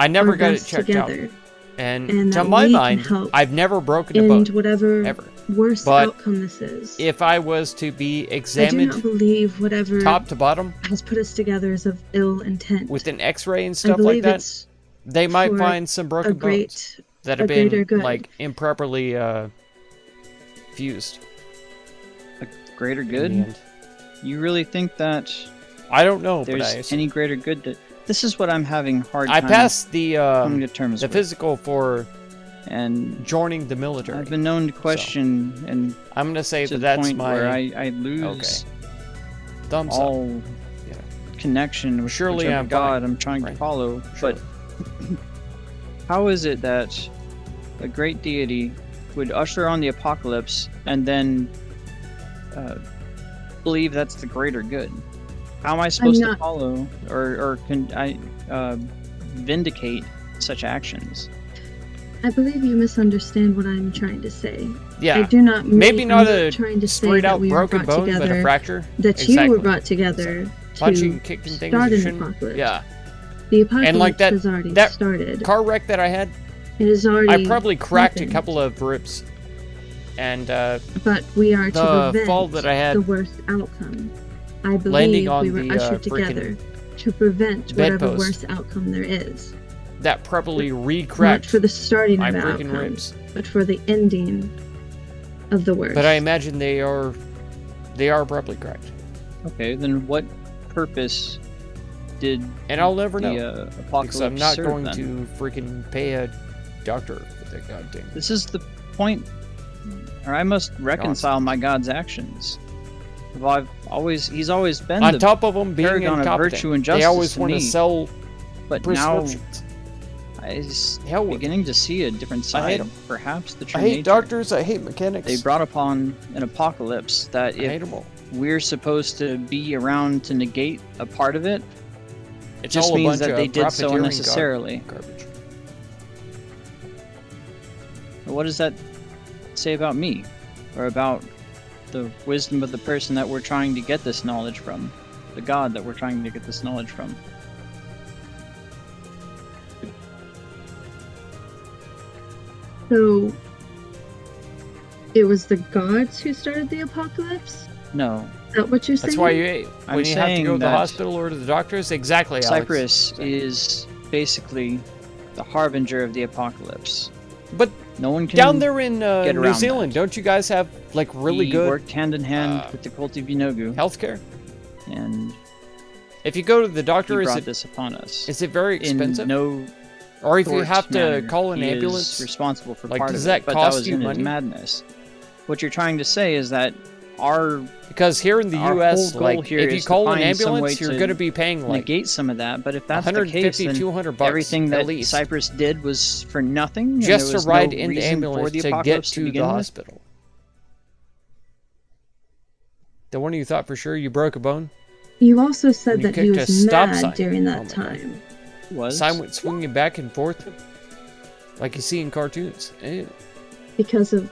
never are got it best checked together out, and and to that my we can mind, help I've never broken a end bone whatever ever. worst But outcome this is. If I was to be I do examined not believe whatever top to bottom has put us together is of ill intent. with an X-ray and I stuff like believe that, it's they might for find some a broken bones great, that a have been greater good. like improperly fused. Greater in good? the end. You really think that I don't know, but there's any greater good that... This is what I'm having hard I time passed the coming to terms with. physical for And joining the military. I've been known to question and I'm gonna say to that the that's point my where I lose thumbs up. all Yeah. connection with Surely whichever I'm God fine. I'm trying Right. to follow. Sure. But how is it that a great deity would usher on the apocalypse and then believe that's the greater good? How am I supposed to not- follow or can I vindicate such actions? I believe you misunderstand what I'm trying to say. I Yeah, do not mean, maybe I'm not a trying to say straight that out we were broken brought bone, but a together, fracture. that you Exactly. were brought together Punching, to kicking things start you an shouldn't. apocalypse. Yeah, The apocalypse like that- has already that started. car wreck that I had, It has already I probably cracked happened. a couple of ribs, and But we are to the prevent fall that I had the worst outcome. I landing believe on we were the, ushered freaking together to prevent whatever bedpost. worst outcome there is. that probably Not re-cracked for the starting my of the freaking outcome, ribs. but for the ending of the worst. But I imagine they are probably cracked, Okay, then what purpose did and I'll never the know apocalypse because I'm not serve going then? to freaking pay a doctor for that goddamn. This is the point, or I must reconcile my God's actions. He's always been On the top of them being paragon of incompetent, virtue and they justice always to want to me. sell But now prescriptions. I'm Hell with beginning to see a different I hate side. 'em. Perhaps the true I hate nature. doctors. I hate mechanics. They brought upon an apocalypse that I hate if them all. we're supposed to be around to negate a part of it, It's just all a means bunch that they of did so profiteering unnecessarily. Garbage. What does that say about me? Or about the wisdom of the person that we're trying to get this knowledge from? The God that we're trying to get this knowledge from? So it was the gods who started the apocalypse? No. Is that what you're saying? That's why when I'm you have to saying go to the that hospital or to the doctors, exactly. Alex. Cyprus is basically the harbinger of the apocalypse. But No one can down there in get New around Zealand, don't you guys have like really he good worked hand in hand with the cult of Yenogu, healthcare? and If you go to the he doctor, brought this upon us. is it very expensive? In no Or if you thwart have to manner, call an he is ambulance? responsible for Like, part does of that it, but cost that was you in money? his madness. What you're trying to say is that our Because here in the Our U.S., whole goal like here if you is to call an find some way ambulance, you're to going to be paying like negate some of that, but if that's the 150, case, then $200 everything at that least, Cyprus did was for nothing. and just there to was ride no in the reason for ambulance the to get apocalypse to the begin with. hospital. The one you thought for sure you broke a bone? You also said You that he kicked a was stop mad sign. during that Oh my God. time. Was Sign went swinging back and forth, like you see in cartoons. Because of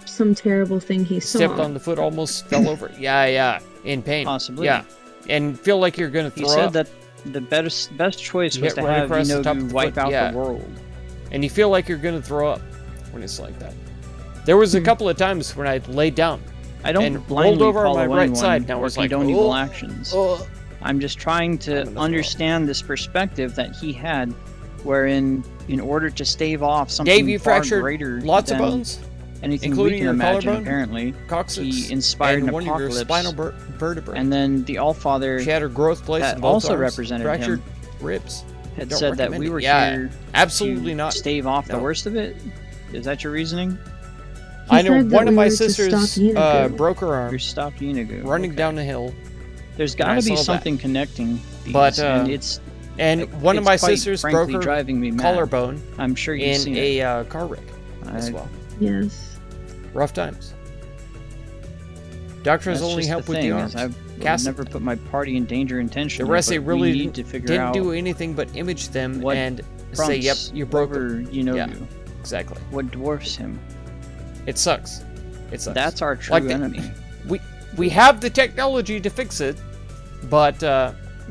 some terrible thing he saw. Stepped on the foot, almost fell over. Yeah, in pain. Possibly. Yeah, and feel like you're gonna He throw said up, that the best choice You was hit to right have across the top of Yenogu the wipe foot, out yeah. the world. and you feel like you're gonna throw up when it's like that. There was a couple of times when I laid down I don't and blindly rolled over on follow my right anyone side, and I or was like, condone "Oh, evil actions. oh." I'm just trying to I'm gonna throw understand this perspective that he had, wherein in order to stave off something Dave, you far fractured greater lots of than bones, anything including we can your imagine, collarbone, apparently, coccyx, he inspired and an one of your apocalypse, spinal vertebrae. and then the Allfather Shattered growth plates that in both also arms, represented fractured him ribs. had Don't said that recommend we it. were Yeah, here absolutely to not. stave off the No. worst of it. Is that your reasoning? He I know said that one of we my were to stop sisters Yenogu. broke her arm You're stopped Yenogu. running Okay. down the hill, There's I got to saw be that. something connecting these, But, and it's and one of it's my quite sisters broke frankly her driving me mad. collarbone I'm sure you've in seen a it. car wreck as I- well. Yes. Rough times. Doctors That's only just help the with thing, the is arms. I've Casting never put my party in danger intentionally. The rest, they but really we need to figure didn't out do anything but image them what and say, "Yep, prompts you broke it." whoever Yenogu. Yeah. Exactly. What dwarfs him. It sucks. It sucks. That's our true Like the- enemy. We have the technology to fix it, but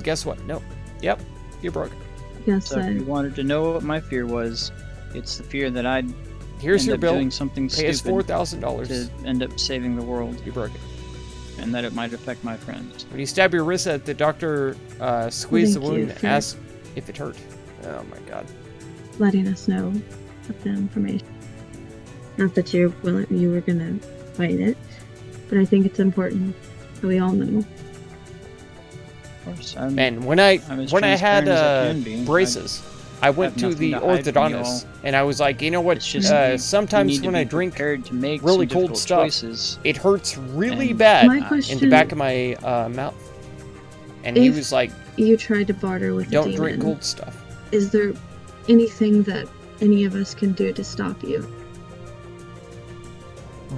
guess what? No. Yep, you broke it. Yes, So if you wanted to know what my fear was, it's the fear that I'd Here's end your up bill. doing something Pay us stupid $4,000. to end up saving the world, You broke it. and that it might affect my friends. When you stab your wrist at the doctor, squeeze the Thank you wound, for- ask if it hurt. Oh my god. letting us know of the information. Not that you were gonna fight it, but I think it's important that we all know. Of course, I'm, Man, when I I'm as had transparent as I can be. braces, I went have to nothing the to hide from orthodontist, y'all. and I was like, you know what? It's just we sometimes need to when be I drink, prepared to make really some cold difficult stuff, choices. it hurts really And bad My in in question: the back of my mouth. And he If was like, you tried to barter with a "Don't demon, drink cold stuff." is there anything that any of us can do to stop you?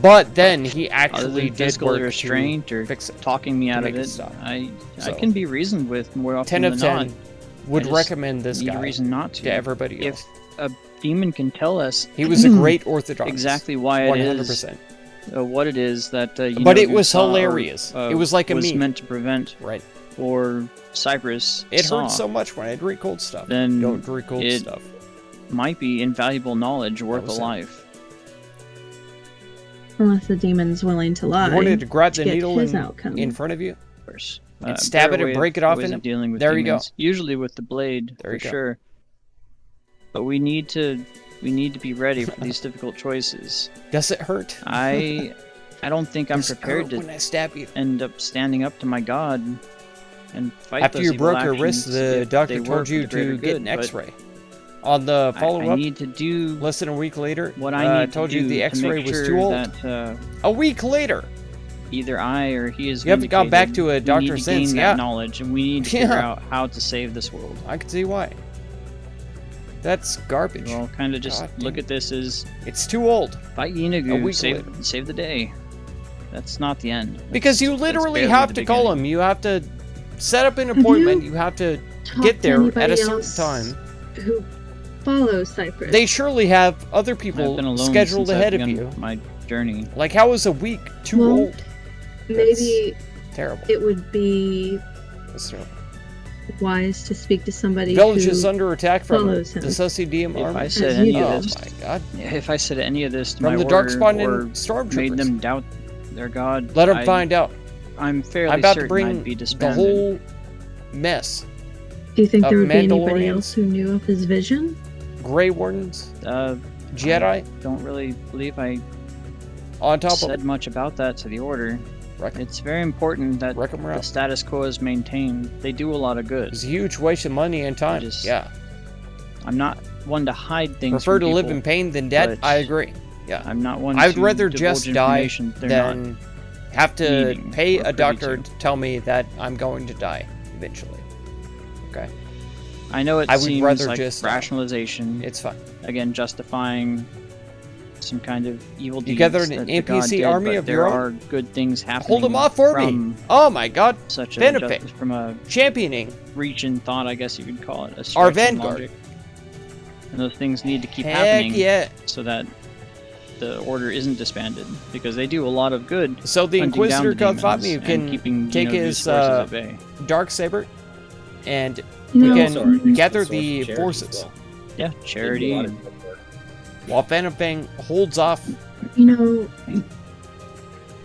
But then he Other actually than did physical work restraint to or fix it. talking me to out make of it it, stop. I So, can be reasoned with more often 10 than of 10 not. would I just recommend this need guy a reason not to. to everybody If else. a demon can tell us He was a great orthodontist. exactly why it 100%. is, what it is that But it Yenogu was saw or, hilarious. It was like a was meme. meant to prevent, Right. or Cyprus It saw, hurts so much when I drink cold stuff. Then Don't drink cold it stuff. might be invaluable knowledge worth a was it. life. Unless the demon's willing to lie. You wanted to grab the get needle his in outcome. front of you? Of course. And stab better it and way of- break it off ways in of him? dealing with There you go. demons. Usually with the blade, There for you go. sure. But we need to be ready for these difficult choices. Does it hurt? I don't think I'm Does it prepared hurt to when I stab you. end up standing up to my God and fight After those you evil broke your wrist, actions the if doctor they work told for you the greater to get good, an but X-ray. On the I follow-up, need to do less than a week later, what I need told to do you the to X-ray make was sure too old. that A week later, either I or he is. You haven't gone back to a We doctor need to since, gain yeah. that knowledge, and we need to figure out how to save this world. I can see why. That's garbage. We'll kind of just God look damn. at this as It's too old. fight A Yeenoghu, week save the day. That's not the end. Because you That's literally barely have the to call beginning. him. You have to set up an appointment. You have to Talk get to there at anybody a certain else time. Who follows Cypress? They surely have other I've people been alone scheduled since ahead I've of begun you. my journey. Like, how is a week too Well, old? Maybe Terrible. it would be That's terrible. wise to speak to somebody Village who is under attack from follows the him. Sussidium If army. I said As any you of do. this, Oh my god. if I said any of this to From my the order Darkspawn or and Stormtroopers. made them doubt their god, Let them I- find out. I'm fairly I'm about certain to bring I'd be the disbanded. whole mess. Do you think of there would be anybody Mandalorians. else who knew of his vision? Grey Wardens, I Jedi, don't really believe I on top said of much about that to the order. Wreck 'em. It's very important that Wreck 'em the out. status quo is maintained. They do a lot of good. It's a huge waste of money and time. just- Yeah. I'm not one to hide things. Prefer from to live people. in pain than dead. but I agree. Yeah. I'm not one. I would to rather divulge just die information they're not. than have to needing pay or a privy doctor to. to tell me that I'm going to die eventually. Okay. I know it I would seems rather like just- rationalization. It's fine. Again, justifying some kind of evil deeds. You gathered an that the god NPC did, army but of there your own? are good things happening. Hold them off for me. from Oh my god. Such a Benefit. from a Championing reach in thought, I guess you could call it. A our stretch in vanguard. logic. And those things need to keep Heck happening yeah. so that the order isn't disbanded, because they do a lot of good. So the hunting down Inquisitor the God fought me. You demons and can keeping, take Yeenoghu's his forces at bay. Darksaber and You we know, can Also, it's gather a source of the charity as forces. well. Yeah, They do a charity. lot and- of good work. While Phantom Fang holds off you know,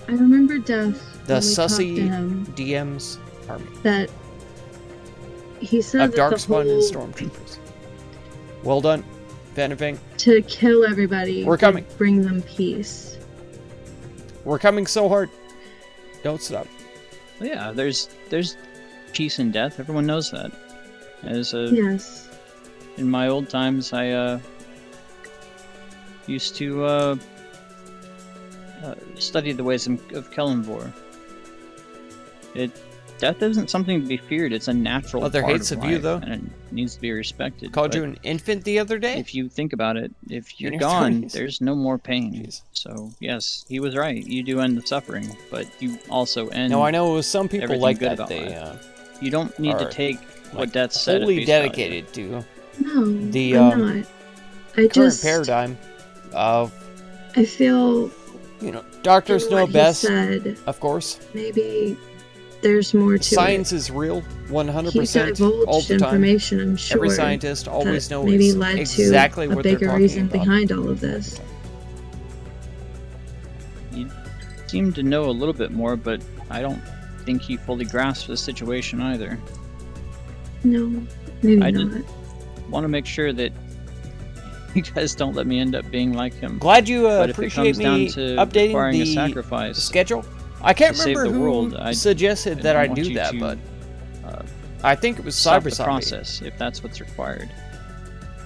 I remember Death the when we talked to sussy him, DM's army that he said of that the Darkspawn and whole Stormtroopers. Well done, Phantom Fang. to kill everybody We're would coming. bring them peace. We're coming so hard. Don't stop. Well, yeah, there's peace in death. Everyone knows that. As a Yes. in my old times, I used to study the ways of Kellenvor. Death isn't something to be feared. It's a natural Mother part hates of of you, life, though. and it needs to be respected. Called But you an infant the other day? if you think about it, if you're your gone, 20s. there's no more pain. Jeez. So yes, he was right. You do end the suffering, but you also end. No, I know it was some people everything like good that. about They life. You don't need to are, take like, what death said. at wholly face value. dedicated to No, The, I'm um, not. I current just paradigm of, I feel doctors in know what he best, said, of course. maybe there's more to Science it. is real, He 100% divulged all the time. information, I'm sure. Every scientist always that knows maybe led exactly to a what they're bigger talking reason about. behind all of this. You seem to know a little bit more, but I don't think he fully grasps the situation either. No, maybe I not. did- Want to make sure that you guys don't let me end up being like him. Glad you But if it appreciate comes down me to updating requiring a the sacrifice, schedule. I can't to save remember the who world, I suggested that don't I want do you that, to, but uh, I think it was stop the Cyber Zombie. process if that's what's required.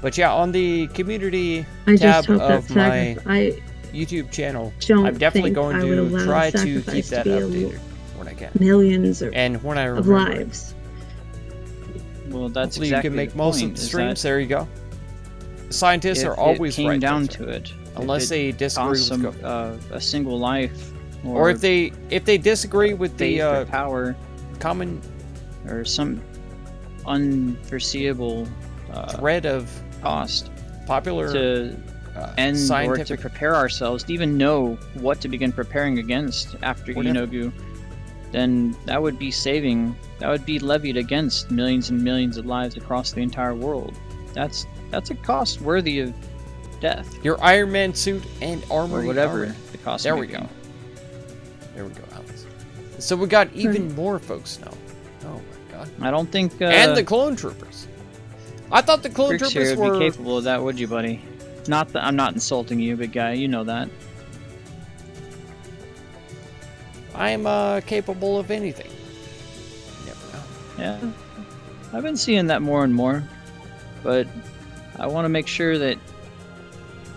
But yeah, on the community I tab just hope that of my sacrifice. YouTube channel, Don't I'm definitely think going I would to allow try to sacrifice keep to that be a updated when I can. millions And when I of remember it. lives. Well, that's Hopefully exactly you can make the most point, of the is streams. that There you go. Scientists if are always it came right. down that's to right. it, Unless if they it disagree cost with some, Scope. a single life, Or if they disagree with faith the or power, common or some unforeseeable thread of cost popular to end or to scientific prepare ourselves to even know what to begin preparing against after Whatever. Yeenoghu, then that would be levied against millions and millions of lives across the entire world. That's a cost worthy of death your Iron Man suit and armor. or whatever the cost. There may we be. go. There we go, Alex. So we got even more folks now. Oh my god. I don't think And the clone troopers. I thought the clone Grix here troopers would were be capable of that, would you, buddy? Not that I'm not insulting you, big guy. You know that. I'm capable of anything. You never know. Yeah, I've been seeing that more and more, but I want to make sure that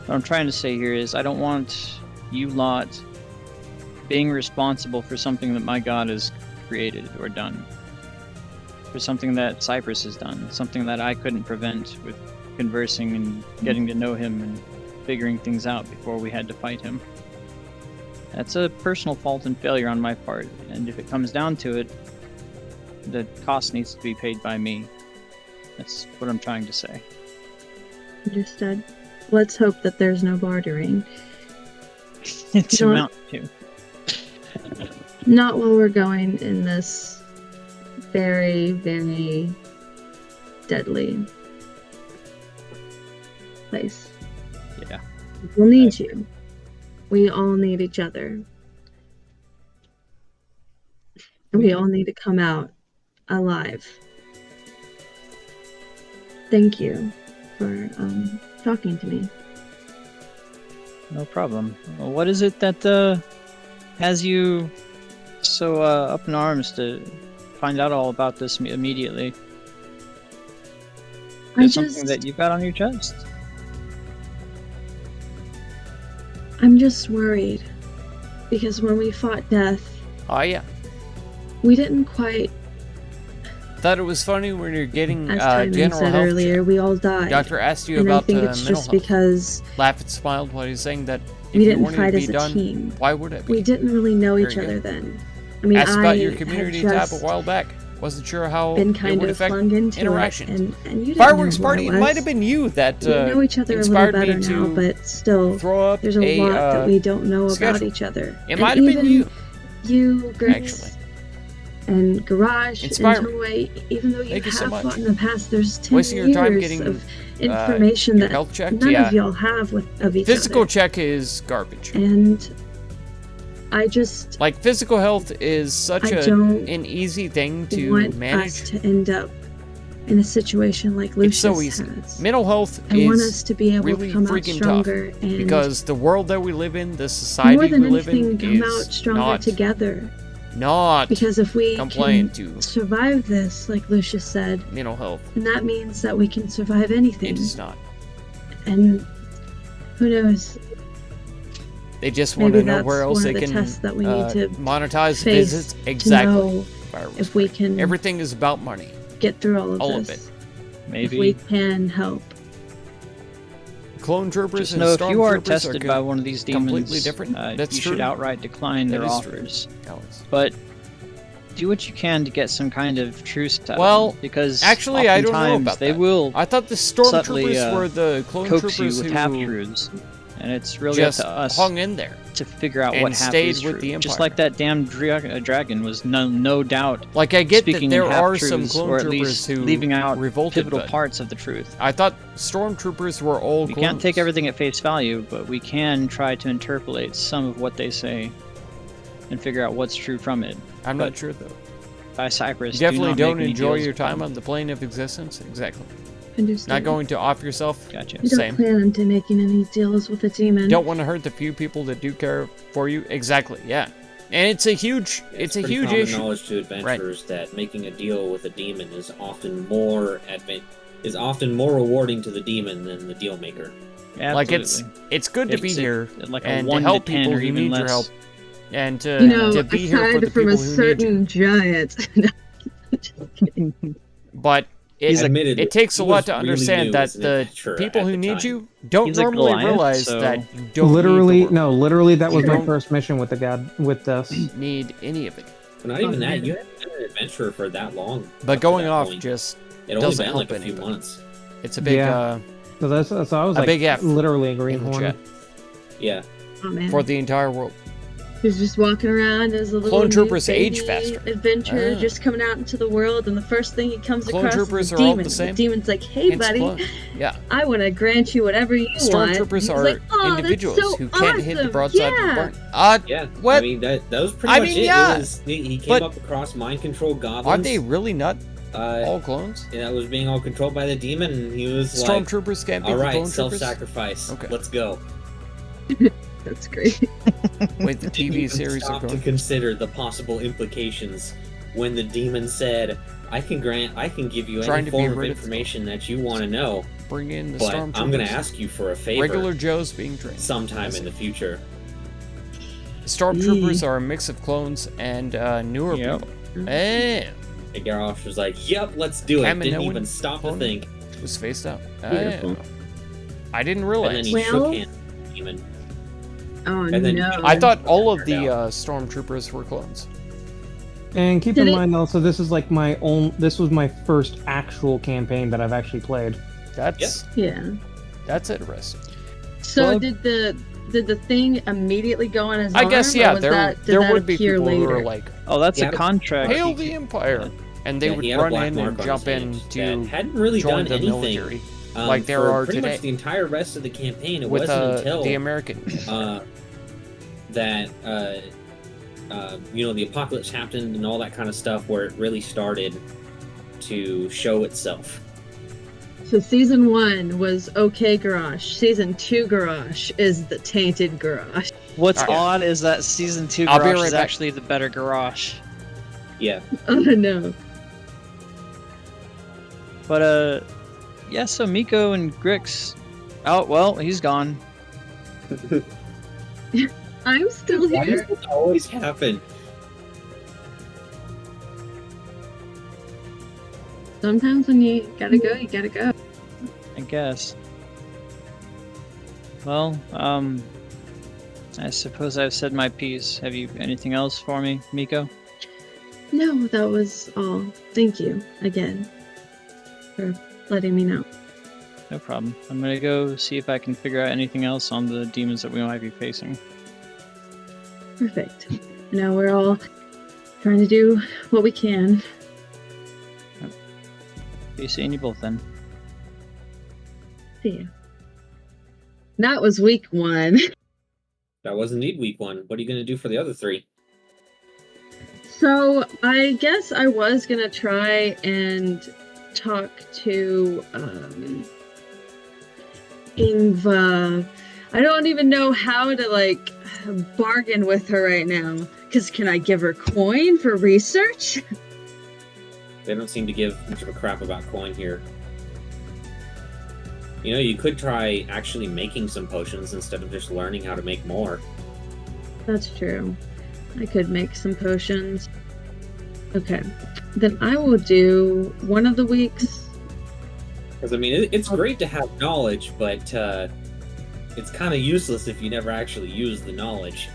what I'm trying to say here is I don't want you lot being responsible for something that my god has created or done. For something that Cypress has done. Something that I couldn't prevent with conversing and getting to know him and figuring things out before we had to fight him. That's a personal fault and failure on my part, and if it comes down to it, the cost needs to be paid by me. That's what I'm trying to say. Understood. Let's hope that there's no bartering. It's No. amount to. Not while we're going in this very, very deadly place. Yeah. We'll need you. We all need each other. We all need to come out alive. Thank you for talking to me. No problem. Well, what is it that has you so up in arms to find out all about this immediately? There's something that you've got on your chest. I'm just worried because when we fought death, Oh yeah. we didn't quite, Thought it was funny when you're getting as Timon general said health earlier, check. we all died. Doctor asked you and I about think the it's mental just health. because Laughed smiled while he's saying that if we you didn't wanted fight to be as a done, team. why would it be? We didn't really know each Very other good. then. I mean, Asked I about your had community tab a just while back. Wasn't sure how been it kind would of affect flung into interactions. it, and you didn't Fireworks know who I party. It was. might have been you that We know each other a little inspired better me now, to but still, throw up there's a lot that we don't know about schedule. each other. It And might have been even you. You, Grace, Actually. and Garage, Inspired and Toy, even though you Thank you have so much. fought in the past, there's 10 Wasting your years time getting, of information your that health checked? none Yeah. of y'all have of each Physical other. check is garbage. And I just Like physical health is such I don't an easy thing to want us manage. to end up in a situation like Lucius It's so easy. has. Mental health I want us is to be able really to come out freaking stronger tough and because the world that we live in, the society more than we live anything in, come out is stronger not together. not Because if we compliant can to survive this, like Lucius said, mental health. then that means that we can survive anything. It is not. And who knows? They just want Maybe to know that's where else one they of the can tests that we need to monetize face visits. to Exactly. know Fireworks if we party. can Everything is about money. get through all of All of this. it. If we Maybe. can help. Clone troopers Just and know if you are stormtroopers tested by one of these demons, completely different. That's you true. should outright decline That their is true. offers. Alex. But do what you can to get some kind of truce out of Well, them, because actually, I don't know oftentimes about they that. will I thought the subtly, stormtroopers were the clone coax you troopers with who half-truths, and it's really up just to us hung in there. to figure out and what half stayed is with true. the Just Empire. like that damn dragon was no doubt Like I get that speaking there in are some half-truths, clone or at troopers least who leaving out revolted, pivotal but parts of the truth. I thought stormtroopers were all We clones. can't take everything at face value, but we can try to interpolate some of what they say and figure out what's true from it. I'm but not sure though. By Cypress, You definitely do not don't make any enjoy deals your with time them. on the plane of existence. Exactly. Understand. Not going to off yourself. Gotcha. We don't Same. plan on making any deals with a demon. Don't want to hurt the few people that do care for you. Exactly. Yeah. And it's a huge Pretty huge common issue. knowledge to adventurers that making a deal with a demon is often more rewarding to the demon than the deal maker. Like it's good to be It's a- here like a and to 1 help to 10 people or who even need your less. help, and to, You know, to be here for aside the from people a who need you. certain giant. But it, Admittedly, it takes a he lot was to really understand new that as an the adventurer people at who the need time. you don't He's like normally Goliath, realize so- that you don't Literally, need, no, literally, that was You my don't- first mission with the god with us. need any of it. But not even Oh, that. man. You haven't been an adventurer for that long. up But to going that off point. just it only doesn't been like help a few anybody. months. it's a big Yeah. So that's so I was A like big F literally a in the greenhorn. chat Yeah. Oh man. for the entire world. He's just walking around as a little Clone new troopers baby age faster. adventurer, Ah. just coming out into the world, and the first thing he comes Clone across troopers is a are all demon. the same? demon's like, "Hey, Hence buddy, clone. Yeah. I want to grant you whatever you want." Stormtroopers He's are like, "Oh, individuals that's so who can't hit the awesome. broadside yeah. of the barn. Yeah. What? I mean, that was pretty I much mean, it. yeah. It was, he came But- up across mind control goblins. Aren't they really not Uh, all clones? that was being all controlled by the demon, and he was like, Stormtroopers can't be "All the right, clone troopers? self-sacrifice. Okay. Let's go." That's great. Wait, the Didn't TV even series are stop to going. consider the possible implications when the demon said, I can give you Trying any to be form of rid of- information that you want to know, Bring in the but Stormtroopers. I'm going to ask you for a favor Regular Joes being trained. sometime in the future." Stormtroopers are a mix of clones and newer Yep. people. Hey, And Garrosh was like, "Yep, let's do it." Kaminoan Didn't even stop to clone think. was faced up. Beautiful. I didn't And realize. then he Well- shook hands with the demon. Oh And then- no. I thought all of the Turned stormtroopers were clones. And keep Did in it- mind also, this is like my own. This was my first actual campaign that I've actually played. That's Yeah. that's interesting. So Well- did the thing immediately go on his I arm? guess or yeah. was There that, did there that would be appear people who later? were like, Oh, that's He a had a- contract. "Hail the Empire," and they Yeah, would he had a run black in mark and on jump his in hand that to hadn't really join done the anything. military like there for are pretty today much the entire rest of the campaign. It with wasn't until the American. that the apocalypse happened and all that kind of stuff where it really started to show itself. So season 1 was okay Garrosh. Season 2 Garrosh is the tainted Garrosh. What's Alright. odd is that season 2 I'll be Garrosh right is back. actually the better Garrosh. Yeah, Oh no. But yeah. So Miko and Grix. Oh well, he's gone. I'm still why here. does this always happen? Sometimes when you gotta go, you gotta go. I guess. Well, I suppose I've said my piece. Have you anything else for me, Miko? No, that was all. Thank you again for letting me know. No problem. I'm gonna go see if I can figure out anything else on the demons that we might be facing. Perfect. Now we're all trying to do what we can. Be seeing you both then. See ya. That was week 1. That was indeed week 1. What are you going to do for the other 3? So I guess I was gonna try and talk to Ingva. I don't even know how to bargain with her right now. Cause can I give her coin for research? They don't seem to give much of a crap about coin here. You know, you could try actually making some potions instead of just learning how to make more. That's true. I could make some potions. Okay. Then I will do one of the weeks. Because, I mean, it's great to have knowledge, but it's kind of useless if you never actually use the knowledge.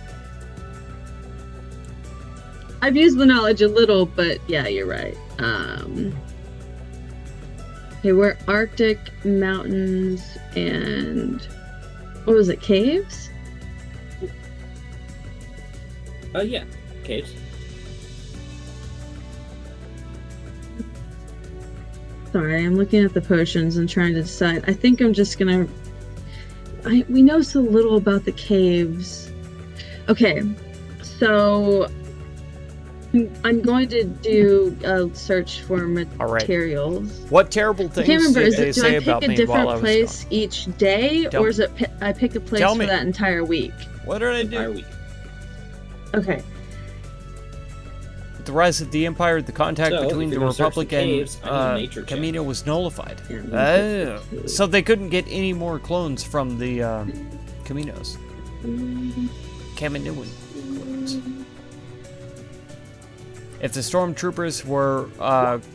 I've used the knowledge a little, but yeah, you're right. Okay, we're Arctic mountains and what was it? Caves? Yeah, caves. Sorry, I'm looking at the potions and trying to decide. I think I'm just gonna. We know so little about the caves. Okay, so I'm going to do a search for materials. What terrible I things can't remember. did they Do say I about pick a me while I different was place gone? each day, Tell or me. is it I pick a place Tell for me. that entire week? What did I Entire do? week. Okay. With the rise of the Empire, the contact So, between if the you're gonna search Republic the caves, I need a nature check. Camino was nullified. Here, let me Oh, pick the so they couldn't get any more clones from the Caminos. Kaminoan clones. If the stormtroopers were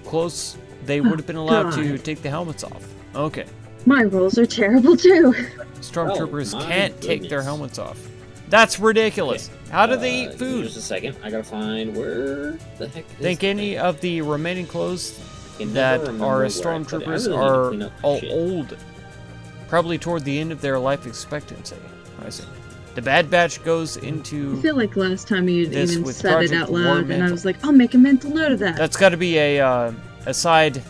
close, they would have been allowed to God. take the helmets off. Okay. My rolls are terrible too. Stormtroopers Oh, my can't take their goodness. helmets off. That's ridiculous. How do they eat Give me food? Just a second. I gotta find where the heck is Think the any thing? of the remaining clothes I can that never remember are where I put it. I stormtroopers really need to are clean up all shit. old, probably toward the end of their life expectancy. I see. The Bad Batch goes I into. feel like last time you This even with said it Project out War loud, and I Mantle. was like, I'll make a mental note of that. That's got to be a side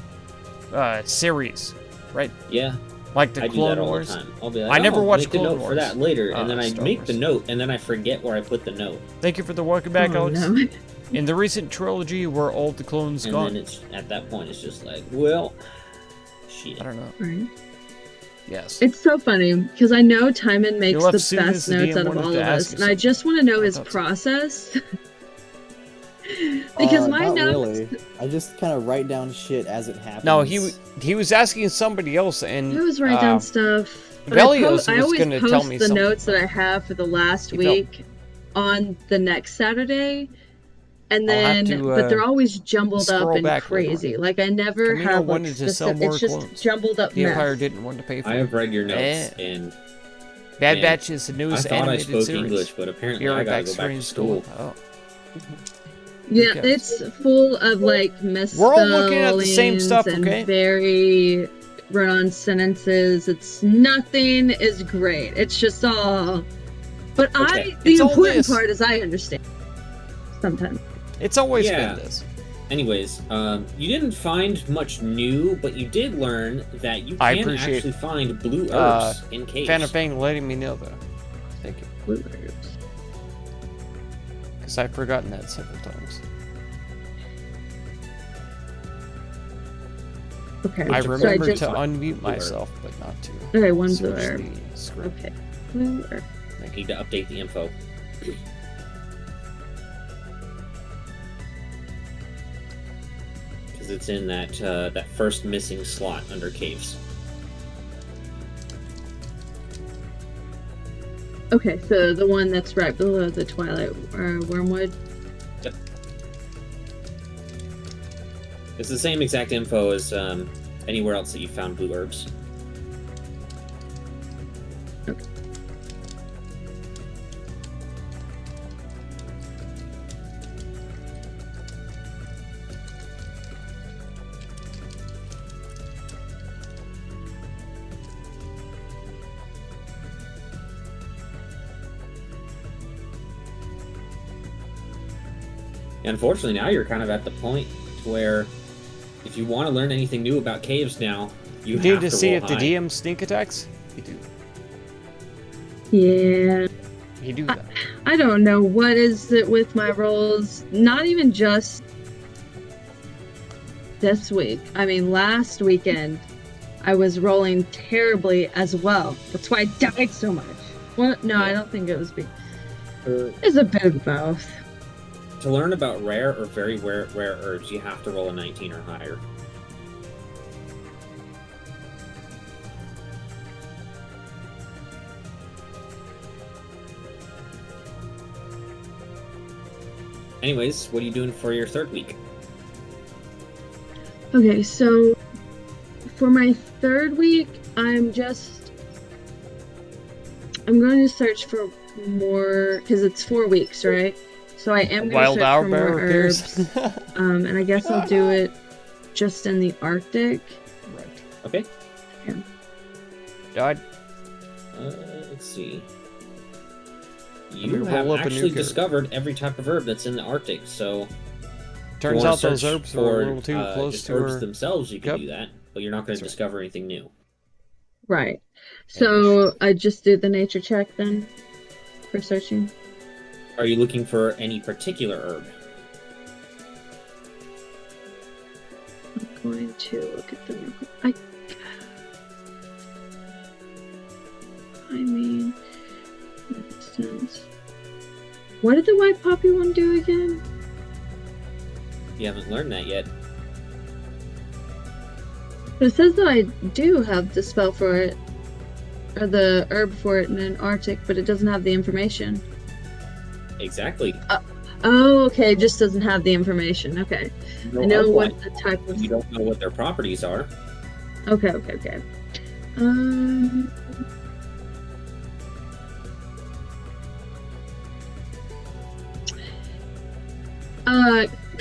series, right? Yeah, Like the I do Clone that all Wars. the time. I'll be like, I never "Oh, watched make a Clone note for Wars, that later, and then I Star make Wars. the note, and then I forget where I put the note, Thank you for the welcome back, Oh, Alex. no. In the recent trilogy, were all the clones and gone? then it's at that point it's just like, well, shit. I don't know. Right. Yes. It's so funny because I know Timon makes left the soon as best the notes DM out of wanted all to of ask us, you and I just want to know I his thought so. process. Because my not notes. really. I just kind of write down shit as it happens. No, he was asking somebody else, and I always write down stuff. But Velios I was always gonna post tell me the something. notes that I have for the last He felt- week on the next Saturday. And I'll have then, to, but they're always jumbled up scroll and back a little. crazy. Like I never Camino have like wanted to sell specific. more It's just clones. jumbled up The Empire mess. didn't want to pay for I it. have read your notes, Eh. and Bad and Batch is the I newest thought I animated spoke series. English, but apparently Be I right gotta back, go back to screen school. Oh. Yeah, Okay. it's full of like misspellings We're all looking at the same stuff, and okay? very run-on sentences. It's nothing is great. It's just all. But Okay. the It's all important this. part is I understand. Sometimes. It's always Yeah. been this. Anyways, you didn't find much new, but you did learn that you I can appreciate, actually find blue herbs in caves. Fan of Fang letting me know though. Thank you. Blue herbs. Because I've forgotten that several times. Okay. I so remember just, to unmute myself, but not to Okay, one blue switch herb. the script. Okay. Blue herb. I need to update the info. Because it's in that that first missing slot under caves. Okay, so the one that's right below the Twilight Wormwood. Yep. It's the same exact info as anywhere else that you found blue herbs. Unfortunately, now you're kind of at the point to where if you want to learn anything new about caves now, you You have need to to see roll if the high. DM sneak attacks? You do. Yeah. You do that. I don't know what is it with my rolls. Not even just this week. I mean, last weekend I was rolling terribly as well. That's why I died so much. Well, no, I don't think it was. It's a bit of both. To learn about rare or very rare herbs, you have to roll a 19 or higher. Anyways, what are you doing for your third week? Okay, so for my third week, I'm going to search for more because it's 4 weeks, right? So I am going to Wild search owl for bear more appears. herbs, and I guess I'll do it just in the Arctic. Right. Okay. Died. Let's see. me You roll have up a new actually character. discovered every type of herb that's in the Arctic, so Turns out those herbs were a little too close just to herbs her. themselves. You can Yep. do that, but you're not going That's to right. discover anything new. Right. So I just do the nature check then for searching. Are you looking for any particular herb? I'm going to look at them real quick. I mean, for instance, what did the white poppy one do again? You haven't learned that yet. But it says that I do have the spell for it, or the herb for it in an Arctic, but it doesn't have the information. Exactly. Oh, okay, it just doesn't have the information. Okay. I know what the type of. You don't know what their properties are. Okay.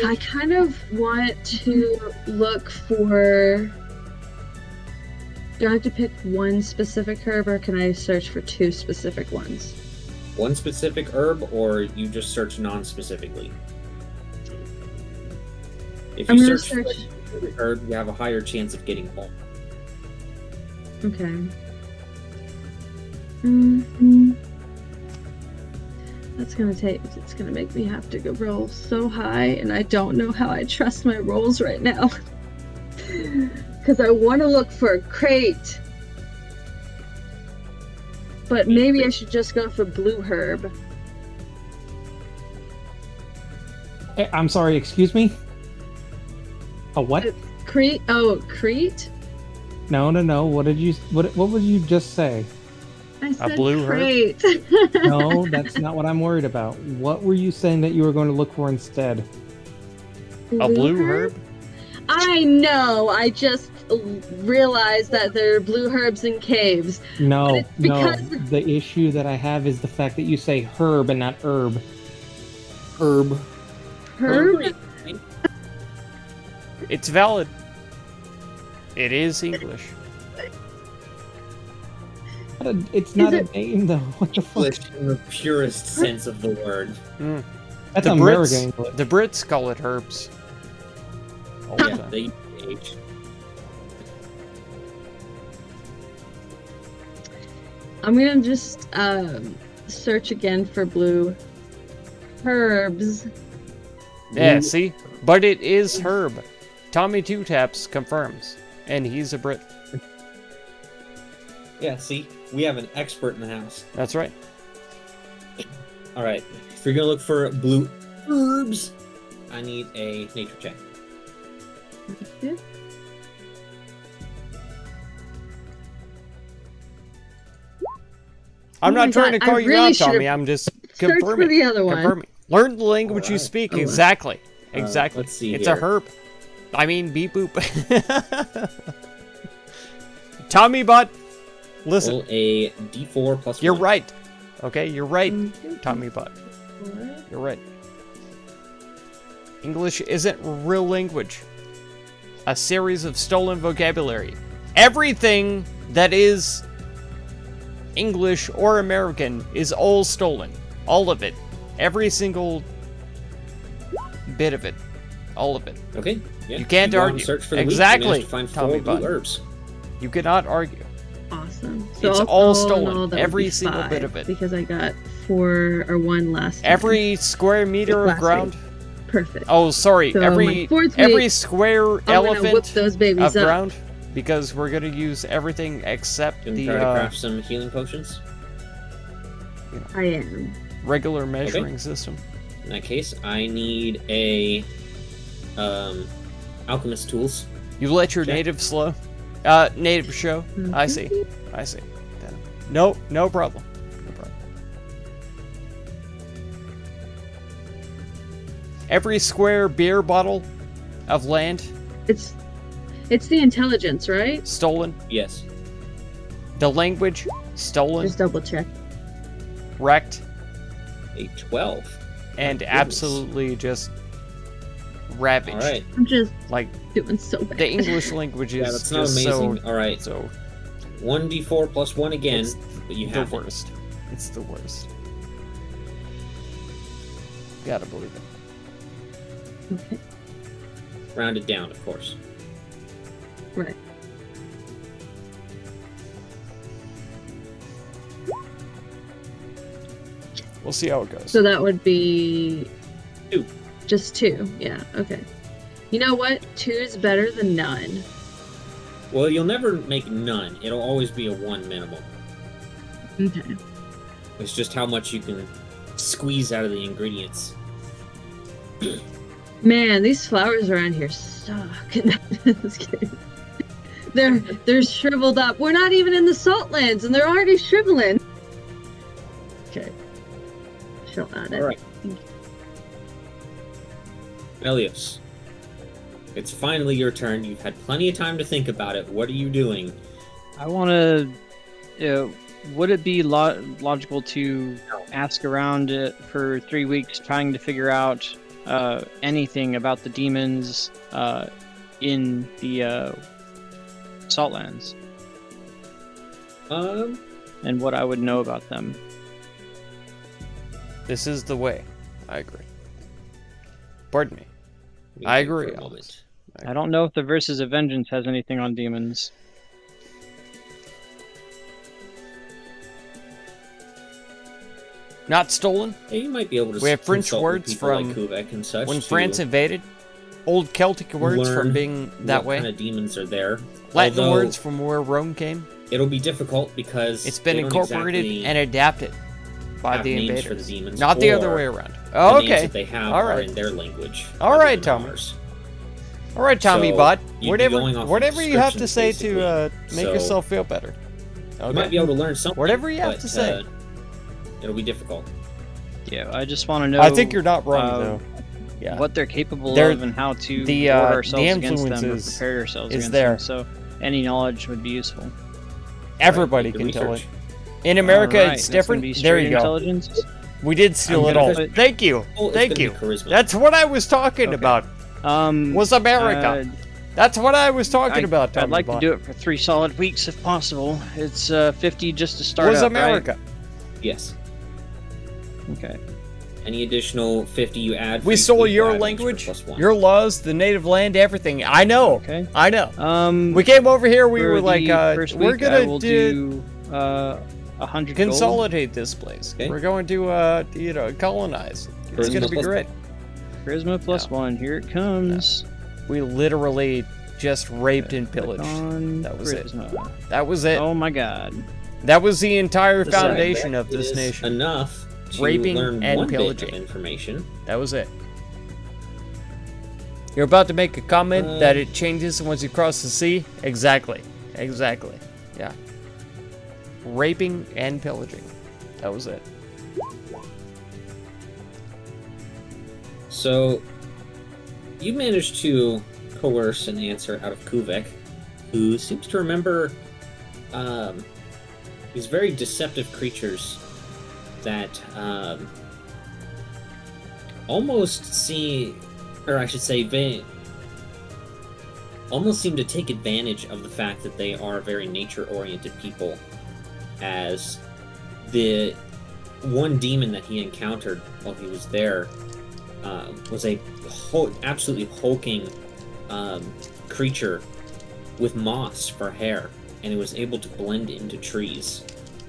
I kind of want to look for. Do I have to pick one specific herb, or can I search for two specific ones? One specific herb, or you just search non-specifically? If I'm you gonna search for a search- specific herb, you have a higher chance of getting home. Okay. Mm-hmm. It's gonna make me have to go roll so high, and I don't know how I trust my rolls right now. Because I want to look for a crate. But maybe I should just go for blue herb. I'm sorry, excuse me? A what? Crete? Oh, Crete? No. What did you just say? I said blue herb? crate. No, that's not what I'm worried about. What were you saying that you were going to look for instead? A blue herb? I know. I just realized that there are blue herbs in caves. No, it's no. because- The issue that I have is the fact that you say herb and not herb. Herb. Herb? It's valid. It is English. It's not a it- name, though. What the fuck? English in the purest sense of the word. That's the American Brits, English. the Brits call it herbs. All the Yeah, time. they age. I'm gonna just search again for blue herbs. Yeah, see? But it is herb. Tommy Two Taps confirms. And he's a Brit. Yeah, see? We have an expert in the house. That's right. Alright, if you're gonna look for blue herbs, I need a nature check. I'm Oh my not trying to God, call I you really out, should've Tommy. I'm just Search for confirming. the other one. Confirming. Learn the language you Alright. speak. Oh, well. Exactly. Exactly. Let's see It's here. a herb. I mean, beep boop. Tommy Bot, listen. Roll a d4 plus You're 1. right. Okay, you're right, Tommy Bot. You're right. English isn't real language. A series of stolen vocabulary. Everything that is English or American is all stolen. All of it. Every single bit of it. All of it. Okay, yeah. You can't go out and argue. search for the Exactly, Week. You managed to find 4 Tommy blue Button. herbs. You cannot argue. Awesome. It's I'll all follow stolen. all, that would Every be single bit 5, of it. Because I got 4 or 1 last time. Every square meter of last ground. Perfect. Oh, sorry. So every my 4th every week, square I'm gonna whip elephant those babies of up. ground, because we're gonna use everything except Gonna the try to craft some healing potions. I am. regular measuring system. In that case, I need a alchemist tools. You let your Check. native slow, native show. I see. Mm-hmm. I see. No, no problem. No problem. Every square beer bottle of land It's the intelligence, right? stolen. Yes. The language stolen, Just double check. wrecked, A 12. and goodness. absolutely just ravaged. All right. I'm just Like doing so bad. the English language Yeah, is that's not just amazing. All right. so 1d4 plus 1 again, It's but you the have it. worst. It's the worst. Gotta believe it. Okay. Rounded down, of course. Right. We'll see how it goes. So that would be 2. just 2. Yeah. Okay. You know what? 2 is better than none. Well, you'll never make none. It'll always be a 1 minimum. Okay. It's just how much you can squeeze out of the ingredients. Man, these flowers around here suck. Just kidding. They're shriveled up. We're not even in the salt lands, and they're already shriveling. Okay. She'll add it. All right. Elios, it's finally your turn. You've had plenty of time to think about it. What are you doing? I want to. Would it be logical to ask around it for 3 weeks, trying to figure out anything about the demons in the Saltlands and what I would know about them? This is the way. I agree. Pardon me. Let me I think for agree, a Alex. moment. I don't know if the Verses of Vengeance has anything on demons. Not stolen? Yeah, you might be able to. We have French consult with words people from like Kubek and such When to France invaded? Old Celtic words from learn being that what way? kind of demons are there. Latin Although words from where Rome came? It'll be difficult because It's been they don't incorporated exactly and adapted by have the names for the invaders. demons, Not the other or way around. the Oh, names okay. that they have All are right. in their language. All rather right, than Tommy. ours. All right, Tommy So, Bot. you'd be Whatever, going off of whatever you have to say descriptions, to make So- yourself feel better. You might be able to learn something. Whatever you have but, to say. It'll be difficult. Yeah, I just want to know. I think you're not wrong though. Yeah. What they're capable They're- of and how to the, guard the ourselves against them or influences prepare ourselves is against there. them. So any knowledge would be useful. Everybody Right, can the tell it. research. In America, Alright, it's that's gonna different. be There you straight go. Intelligence. We did steal I'm it all. gonna put- Thank you. Oh, it's Thank gonna you. be charisma. That's what I was talking Okay. about. Was America. uh, That's what I was talking about. I'd like to do it for 3 solid weeks if possible. It's 50 just to start Was out, America. Yes. Right? Okay. Any additional 50 you add. We for each stole week, your add extra language, +1. your laws, the native land, everything. I know. Okay. I know. Um. We came over here. We for were like, the first we're week, I gonna will do 100 gold. consolidate this place. Okay. We're going to, colonize. It's Charisma gonna be plus great. Charisma plus 1. Here it comes. We literally just raped and Click pillaged. on That was it. charisma. That was it. Oh my god. That was the entire This is- foundation of this Is nation. enough to Raping learn and one pillaging. bit of information. That was it. You're about to make a comment that it changes once you cross the sea? Exactly. Exactly. Yeah. Raping and pillaging. That was it. So, you managed to coerce an answer out of Kuvek, who seems to remember these very deceptive creatures that almost see, or I should say, they almost seem to take advantage of the fact that they are very nature-oriented people, as the one demon that he encountered while he was there was a absolutely hulking creature with moss for hair, and it was able to blend into trees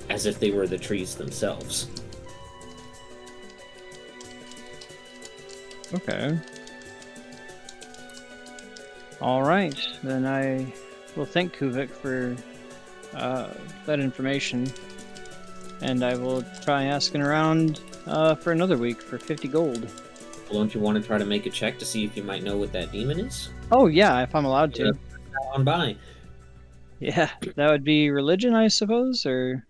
as if they were the trees themselves. Okay. Alright, then I will thank Kuvik for that information. And I will try asking around for another week for 50 gold. Well, don't you want to try to make a check to see if you might know what that demon is? Oh yeah, if I'm allowed to. On by. Yeah, that would be religion, I suppose, or...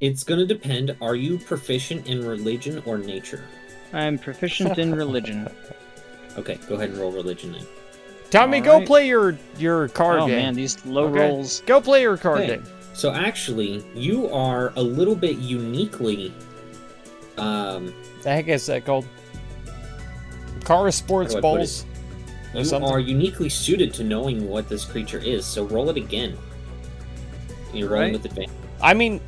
It's gonna depend. Are you proficient in religion or nature? I'm proficient in religion. Okay, go ahead and roll religion then. Tommy, go Alright. play your card Oh game. man, these low Okay. rolls. Go play your card Okay. game. So actually, you are a little bit uniquely, The heck is that called? Car sports How do I put balls. Or you something? are uniquely suited to knowing what this creature is. So roll it again. You're rolling Right. with advantage. I mean,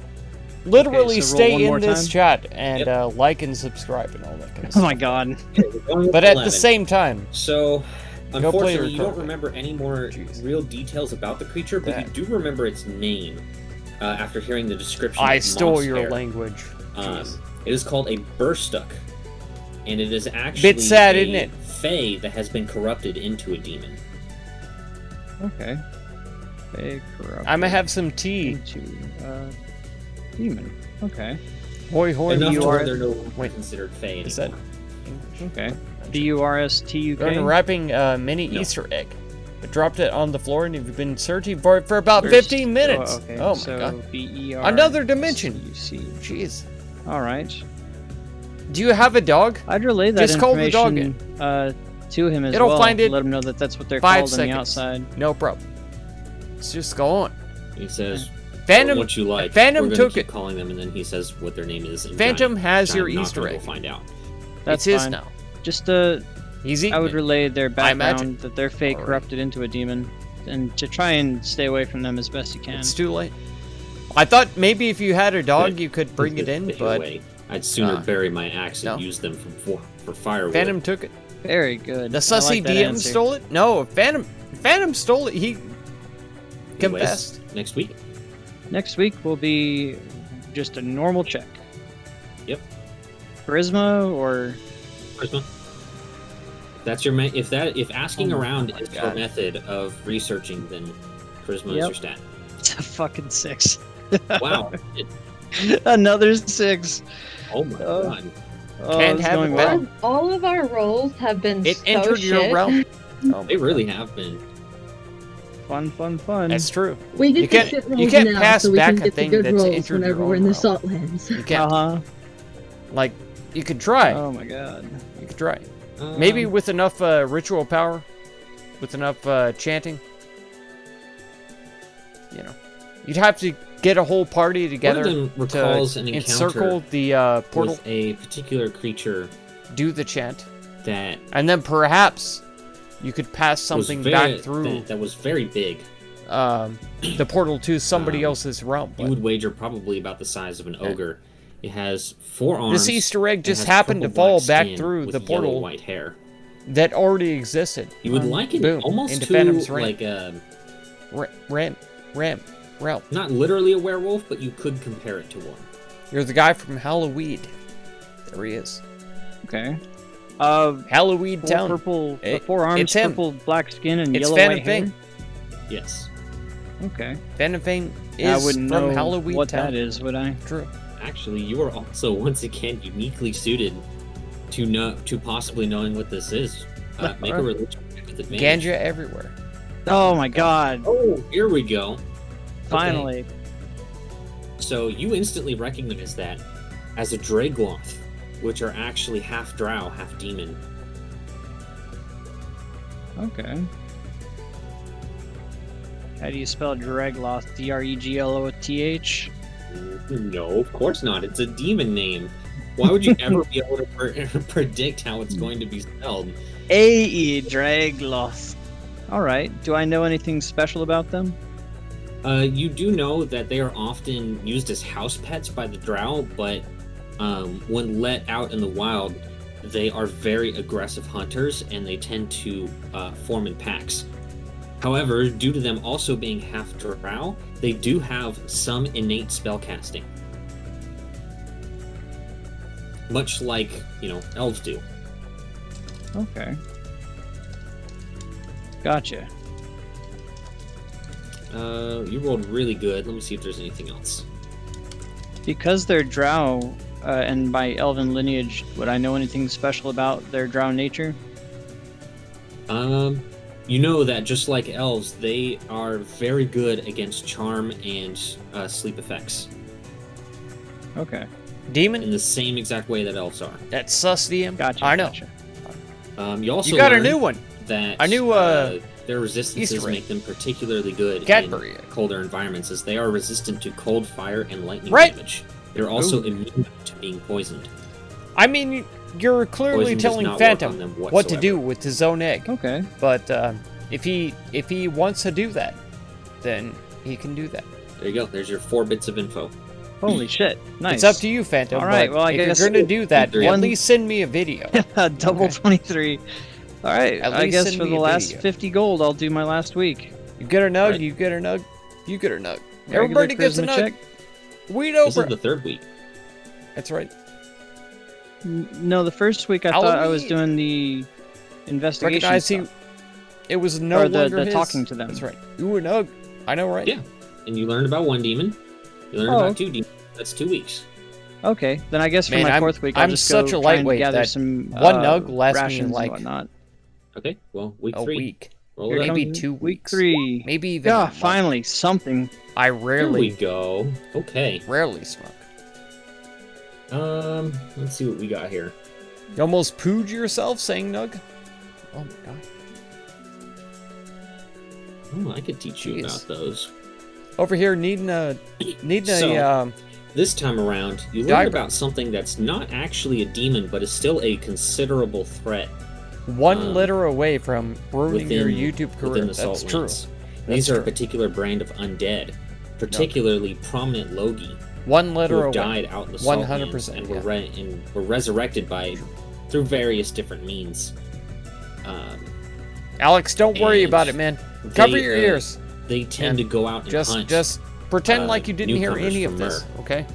literally Okay, so roll one stay more in this time? chat and Yep. like and subscribe and all that kind of Oh stuff. my god. Okay, we're going with But at 11. the same time, So, play your unfortunately, you don't card. remember any more Jeez. real details about the creature, but That- you do remember its name after hearing the description. I of stole moss your hair. language. Jeez. It is called a burstuck, and it is actually Bit sad, a isn't it? fae that has been corrupted into a demon. Okay. They corrupt I'm gonna have some tea. into demon. Okay. Hoy hoy. Enough to you where are- they're no longer Wait, considered fae anymore. Is that Okay. DURSTUK. You're unwrapping a mini No. Easter egg. I dropped it on the floor and you've been searching for it for about First- 15 minutes. Okay. Oh my so god. BER. Another dimension. CUC. Jeez. All right. Do you have a dog? I'd relay that Just call the dog information to him as It'll well. find it Let him know that that's what they're 5 called on seconds. the outside. No problem. Let's just go on. He says, Phantom. what you like. Phantom We're gonna took keep it. calling them, and then he says what their name is. and Phantom Giant- has Giant your not Easter gonna go egg. find out. That's it's his fine. now. Just He's eating I would it. relay their imagine. background that they're fake Alright. corrupted into a demon, and to try and stay away from them as best you can. It's too late. I thought maybe if you had a dog, Good. you could bring it in, Take but away. I'd sooner Nah. bury my axe and No. use them for firewood. Phantom took it. Very good. The I sussy like that DM answer. stole it? No, Phantom stole it. He Anyways, confessed. next week. Next week will be just a normal check. Yep. Charisma or Charisma. That's your if asking Oh my around is your God. method of researching, then charisma is Yep. your stat. it's a fucking 6. Wow. Another 6. Oh my Oh. god. Oh, Can't it's have going it well. bad. All of our rolls have been It so entered your shit. realm. Oh They my really God. have been. fun. That's true. We get You the can't- shit you rolls can't now, pass so we back can a get the thing good that's rolls entered your whenever we're own in the realm. salt lands. You can't. Uh-huh. Like, you could try. Oh my god. You could try. Maybe Um, with enough ritual power, with enough chanting. You know, you'd have to get a whole party together them recalls to an encircle encounter the portal, with a particular creature do the chant, that and then perhaps you could pass was something very, back through that was very big. the portal to somebody else's realm. You But would wager probably about the size of an ogre. It has 4 arms. this Easter egg and just has happened to purple black fall back skin through with the yellow portal white hair. that already existed. You would liken Boom, it almost into to Phantom's Reign. like a Realm. not literally a werewolf, but you could compare it to one. You're the guy from Halloween. There he is. Okay. Halloween Four Town. purple, It- 4 arms, it's him. purple, black skin, and It's yellow Phantom white hair. Fang. Yes, Okay. Phantom Fang I is wouldn't from know Halloween what Town. that is, would I? True. actually, you are also once again uniquely suited to possibly knowing what this is. Make a religion check with advantage. Ganja everywhere. Oh my god. Oh, here we go. Finally. So you instantly recognize that as a Dragloth, which are actually half drow, half demon. Okay. How do you spell Dragloth? D-R-E-G-L-O-T-H? No, of course not. It's a demon name. Why would you ever be able to predict how it's going to be spelled? A-E, Dragloth. Alright. Do I know anything special about them? You do know that they are often used as house pets by the drow, but when let out in the wild, they are very aggressive hunters and they tend to form in packs. However, due to them also being half drow, they do have some innate spellcasting. Much like, elves do. Okay. Gotcha. You rolled really good. Let me see if there's anything else. Because they're drow, and by elven lineage, would I know anything special about their drow nature? You know that just like elves, they are very good against charm and sleep effects Okay. Demon? in the same exact way that elves are. That's sus DM? Gotcha. I know. Gotcha. You also You got a learn new one. that A new, their resistances Easter egg. make them particularly good Cadbury in egg. colder environments, as they are resistant to cold, fire, and lightning Right. damage. They're also immune to being poisoned. I mean, you're clearly Poison does telling not work on Phantom them what to whatsoever. do with his own egg. Okay. But if he wants to do that, then he can do that. There you go. There's your 4 bits of info. Holy shit. Nice. It's up to you, Phantom. All right, but well, I if guess- you're gonna do that, One- at least send me a video. Double Okay. 23. All right. At I least guess send for me the a last video. 50 gold, I'll do my last week. You get a nug. Right. You get a nug. You get a nug. Regular Everybody gets a charisma nug. check? We know, This bro. is the 3rd week. That's right. No, the first week I thought I was Halloween. doing the investigation Recognize he. stuff. It was no Or the longer his. talking to them. That's right. Ooh, a nug. I know, right? Yeah. And you learned about 1 demon. You learned Oh. about 2 demons. That's 2 weeks. Okay, then I guess for Man, my I'm- 4th week, I'll I'm just such go a try and lightweight gather that some one nug lasts me, rations like, and whatnot. Okay. Well, week A 3. week. Roll Here it up. Maybe comes 2 week weeks. 3. Maybe even. a Yeah, month. finally something. I There we rarely go. Okay. smoke. Let's see what we got here. You almost pooed yourself saying nug. Oh my god. Oh, I could teach you Jeez. about those. Over here, needing a So- This time around, you learned Diaper. about something that's not actually a demon, but is still a considerable threat one letter away from ruining your within, YouTube career. within the That's Salt true. Lands. That's These are a true. particular brand of undead, particularly prominent Logi, One who letter have away. died out in the Salt 100%, Lands and yeah. were resurrected through various different means. Alex, don't worry And about it, man. Cover they, your ears. They tend to go out and hunt Just pretend like you didn't hear newcomers any of from this, Mer. okay?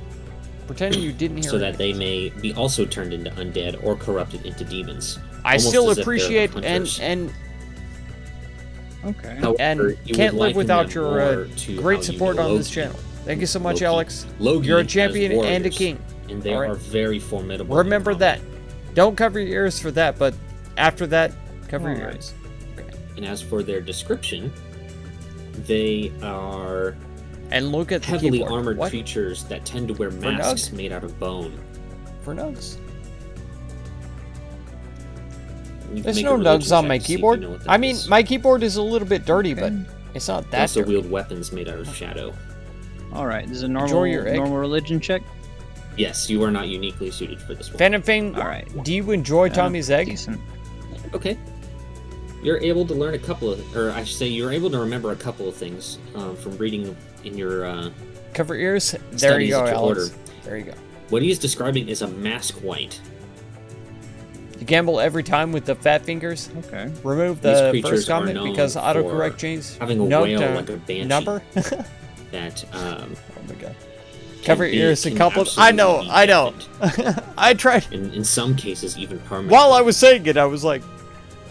Pretend you didn't hear. so any that of they this. may be also turned into undead or corrupted into demons. I almost still as if they're appreciate hunters. and Okay. However, and you can't would live liken without them your more to how great you support know on this Loki. channel. Thank you so much, Loki. Alex. Loki You're a has champion and a warriors, king. and they Alright. are very formidable. in Remember combat. that. Don't cover your ears for that, but after that, cover your Alright. ears. And as for their description, They are And look at the heavily keyboard. armored What? creatures that tend to wear For masks nugs? made out of bone. For nugs? You can There's make no a religion nugs on check my to see if you keyboard. know what that I mean, is. my keyboard is a little bit dirty, but Okay. it's not They that also dirty. wield weapons made out of shadow. All right. This is a Enjoy normal your egg. normal religion check. Yes, you are not uniquely suited for this one. Phantom Fang, All right. do you enjoy Tommy's egg? Decent. Okay. You're able to learn a couple of, or I should say, you're able to remember a couple of things from reading in your. Cover ears. There Studies you go, that you Alex. order. There you go. What he is describing is a mask white. You gamble every time with the fat fingers. Okay. Remove These the creatures first are comment known because for autocorrect changes. having a note whale down like a banshee. number. That Oh my god. can Cover be- ears and can couple. I know. absolutely I know. deafened. I tried. In some cases, even permanent. While I was saying it, I was like,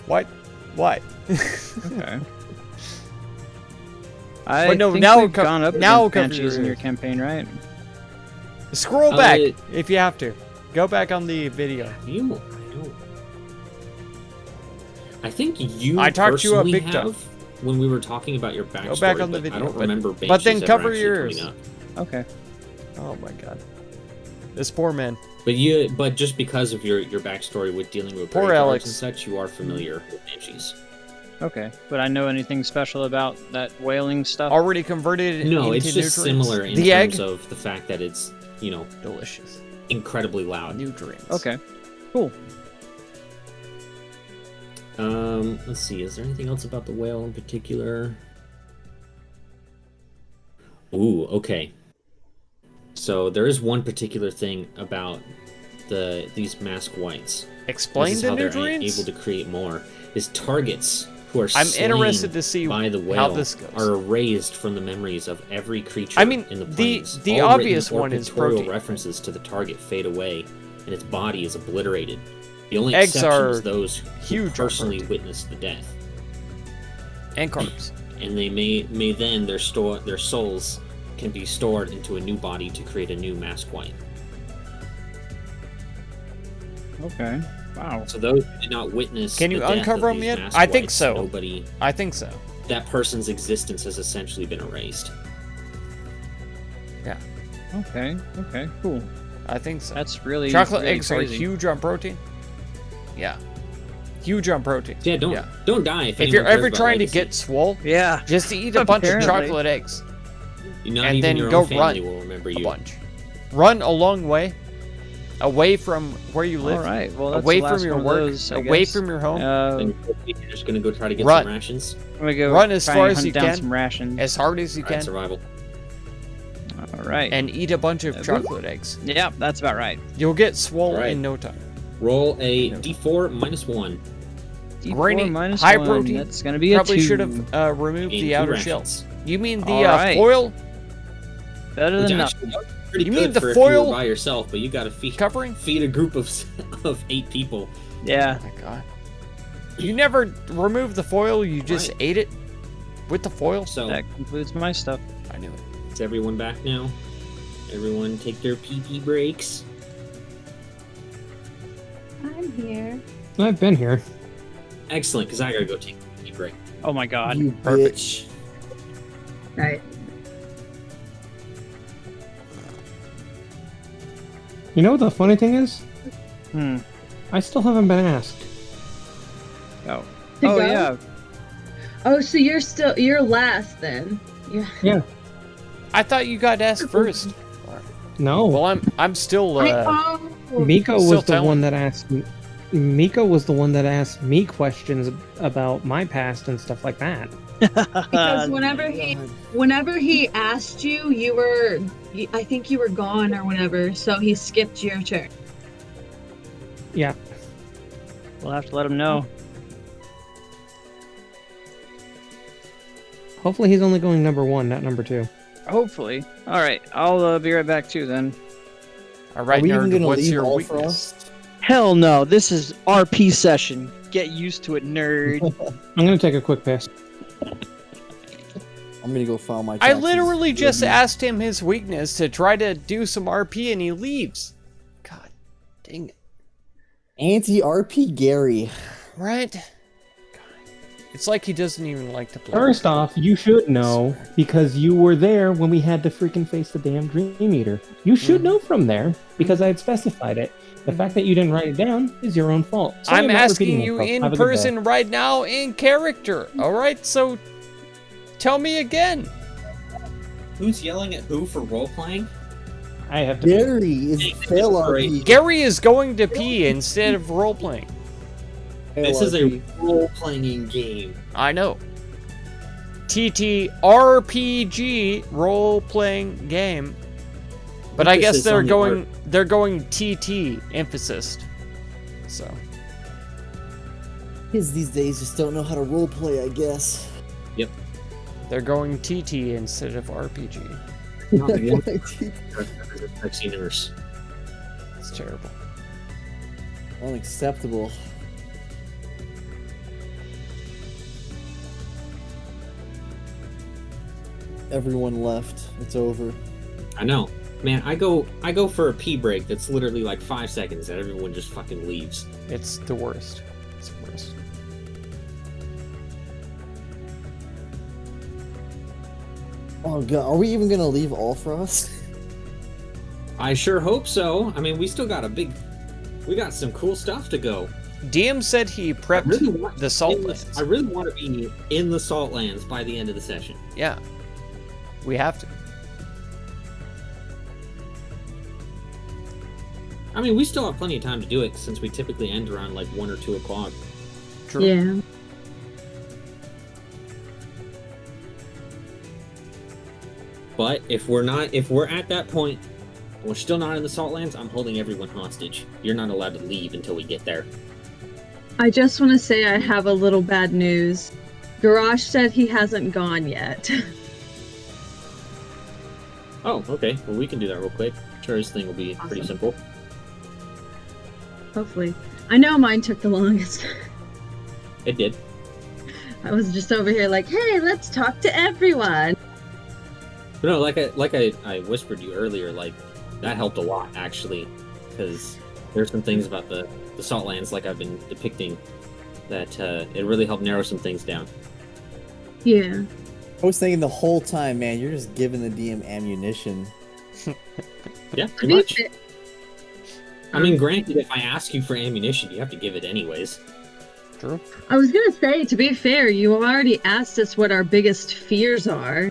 "What? Why?" Okay. I But no, think now we've co- gone up now against cover banshees your in your ears. campaign, right? Scroll Uh, back if you have to. Go back on the video. You, I think you. I talked to you a personally big time. have, when we were talking about your backstory. back on the but video, I don't but- remember. but then Banshees ever cover actually your coming ears. up. Okay. Oh my god. This poor man. But just because of your backstory with dealing with Poor graveyards Alex. and such, you are familiar with banshees. Okay. But I know anything special about that whaling stuff? Already converted No, into it's just nutrients. similar in the terms egg. of the fact that it's Delicious. incredibly loud. Nutrients. Okay. Cool. Let's see. Is there anything else about the whale in particular? Ooh, okay. So there is one particular thing about these mask whites. Explain This is the how they're nutrients. able to create more. Is targets who are I'm slain interested to see by the whale how this goes. are erased from the memories of every creature I mean, in the the- plains. the All obvious written or one is pictorial protein. references to the target fade away, and its body is obliterated. The only Eggs exception are is those huge who on personally protein. witnessed the death, And carbs. and they may then their souls can be stored into a new body to create a new mask white. Okay. Wow. So those who did not witness Can you the death uncover of them these yet? mask I think whites, so. Nobody, I think so. that person's existence has essentially been erased. Yeah, Okay. Okay. Cool. I think so. That's really Chocolate really eggs crazy. are huge on protein. Yeah. Huge on protein. Yeah, don't die If anyone you're cares ever about trying to legacy. get swole, Yeah. just eat a bunch of Apparently. chocolate eggs. Not and even then your go own family run will remember a you. bunch. Run a long way, away from where you live, All right. Well, that's away the from last your one of work, those, I away guess. from your home, Then you're just gonna go try to get Run. some rations. I'm gonna go Run as try far and as hunt you down can. some rations. as hard as you Alright, can, survival. All right. and eat a bunch of Uh, chocolate eggs. yeah, that's about right. You'll get swole Alright. in no time. Roll a d4 -1. D4 Grainy, minus high 1. protein. That's gonna be a Probably 2. should have removed Gain the 2 outer rations. shell. You mean the Alright. foil Better Which than actually nothing. is pretty You good mean the for if you foil were by yourself, but you gotta feed covering? a group of 8 people. Yeah. Oh my god. You never removed the foil, you just Right. ate it with the foil? So That concludes my stuff. I knew it. is everyone back now? Everyone take their pee breaks. I'm here. I've been here. Excellent, because I gotta go take a pee break. Oh my god. You Perfect. bitch. Right. You know what the funny thing is? Hmm. I still haven't been asked. Oh. To Oh go? yeah. Oh, so you're last then. Yeah. I thought you got asked first. No. Well, I'm still Miko Still was the telling. one that asked. Miko was the one that asked me questions about my past and stuff like that. Because whenever he asked you, I think you were gone or whatever, so he skipped your turn. Yeah. We'll have to let him know. Hopefully he's only going number 1, not number 2. Hopefully. All right. I'll be right back too then. all right, Are we even nerd. gonna What's leave your all weakness? Frost? Hell no. This is RP session. Get used to it, nerd. I'm gonna take a quick piss. I'm gonna go file my I taxes. literally just Mhm. asked him his weakness to try to do some RP and he leaves. God dang it. Anti-RP Gary. Right? It's like he doesn't even like to play. First off, you should know because you were there when we had to freaking face the damn Dream Eater. You should know from there because I had specified it. The fact that you didn't write it down is your own fault. Sorry I'm about asking repeating you myself. in Have a good day. person right now in character. All right, so tell me again. Who's yelling at who for role playing? I have to. Gary is fail RP. Gary is going to pee instead of role playing. This is a role playing game. I know. TTRPG role playing game. But I guess Emphasis on the they're going TT emphasis. So Kids these days just don't know how to roleplay, I guess. Yep. they're going TT instead of RPG. Not the one I've seen nurse. It's terrible. Unacceptable. Everyone left. It's over. I know. Man, I go for a pee break that's literally like 5 seconds and everyone just fucking leaves. It's the worst. It's the worst. Oh god, are we even gonna leave Allfrost? I sure hope so. I mean, we got some cool stuff to go. DM said he prepped the Saltlands. I really want to be in the Saltlands by the end of the session. Yeah. We have to. I mean, we still have plenty of time to do it since we typically end around like 1 or 2 o'clock. True. Yeah. But if we're at that point, and we're still not in the Saltlands, I'm holding everyone hostage. You're not allowed to leave until we get there. I just want to say I have a little bad news. Garage said he hasn't gone yet. Oh, okay. Well, we can do that real quick. Sure, this thing will be pretty Awesome. simple. Hopefully. I know mine took the longest. It did. I was just over here like, hey, let's talk to everyone. But no, like I whispered you earlier, like that helped a lot actually, because there's some things about the Saltlands, like I've been depicting, that it really helped narrow some things down. Yeah. I was thinking the whole time, man, you're just giving the DM ammunition. Yeah, To pretty be much. fair- I mean, granted, if I ask you for ammunition, you have to give it anyways. True. I was gonna say, to be fair, you already asked us what our biggest fears are.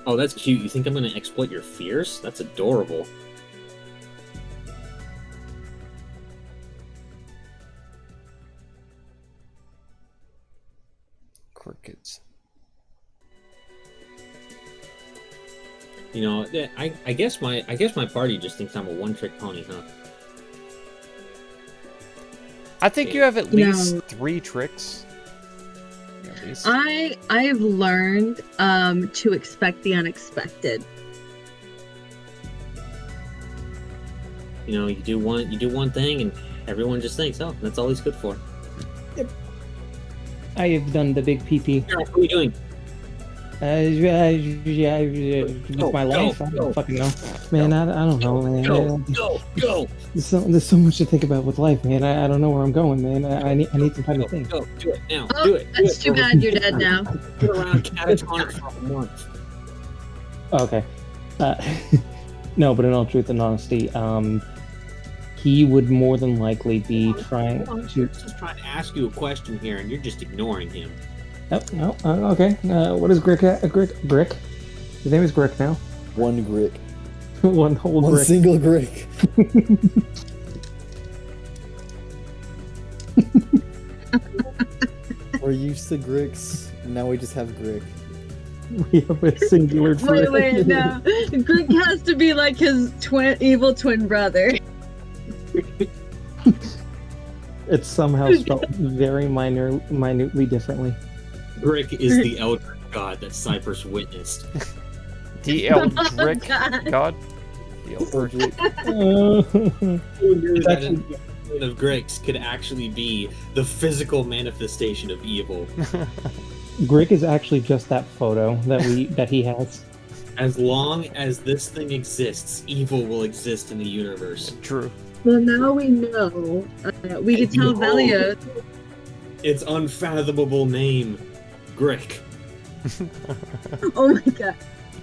Oh, that's cute. You think I'm going to exploit your fears? That's adorable. Crickets. You know, I guess my party just thinks I'm a one-trick pony, huh? I think you have at No. least 3 tricks. Yeah, at least. I've learned to expect the unexpected. You know, you do one thing, and everyone just thinks, oh, that's all he's good for. I have done the big PP. What are you doing? With my life, I don't fucking know. Man, I don't know, man. Go! There's so much to think about with life, man. I don't know where I'm going, man. I need some time to think. Go! Do it now! Oh, Do it! that's too bad you're dead now. Get around catatonic for a month. Okay. No, but in all truth and honesty, he would more than likely be trying I'm to. just trying to ask you a question here, and you're just ignoring him. No, okay. What is Grick? Grick? His name is Grick now. One Grick. One whole One Grick. single Grick. We're used to Gricks, and now we just have Grick. We have a singular Grick. Wait, no. Grick has to be like his evil twin brother. It's somehow spelled very minutely differently. Brick is the elder god that Cypress witnessed. The Eldritch God. God? The Eldritch. Who knew It's that actually- an of Grix could actually be the physical manifestation of evil? Grick is actually just that photo that he has. As long as this thing exists, evil will exist in the universe. True. Well, now we know. We can tell No. Velios. its unfathomable name, Grick. Oh my god.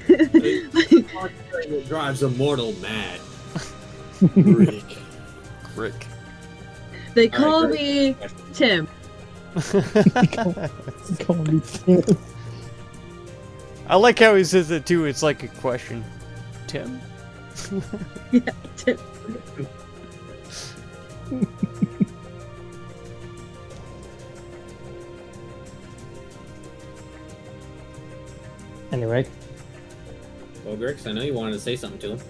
It drives a mortal mad. Grick. Rick. They call Alright, me Tim. Call me Tim. I like how he says it too. It's like a question. Tim? Yeah, Tim. Anyway, Well, Grix, I know you wanted to say something to him.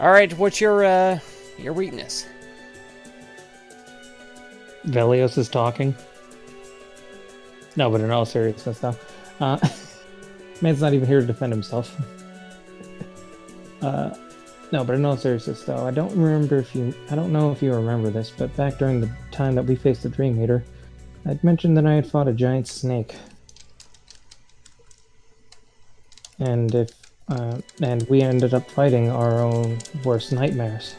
Alright, what's your weakness? Velios is talking. No, but in all seriousness, though, man's not even here to defend himself. No, but in all seriousness, though, I don't know if you remember this, but back during the time that we faced the Dream Eater, I'd mentioned that I had fought a giant snake, and and we ended up fighting our own worst nightmares.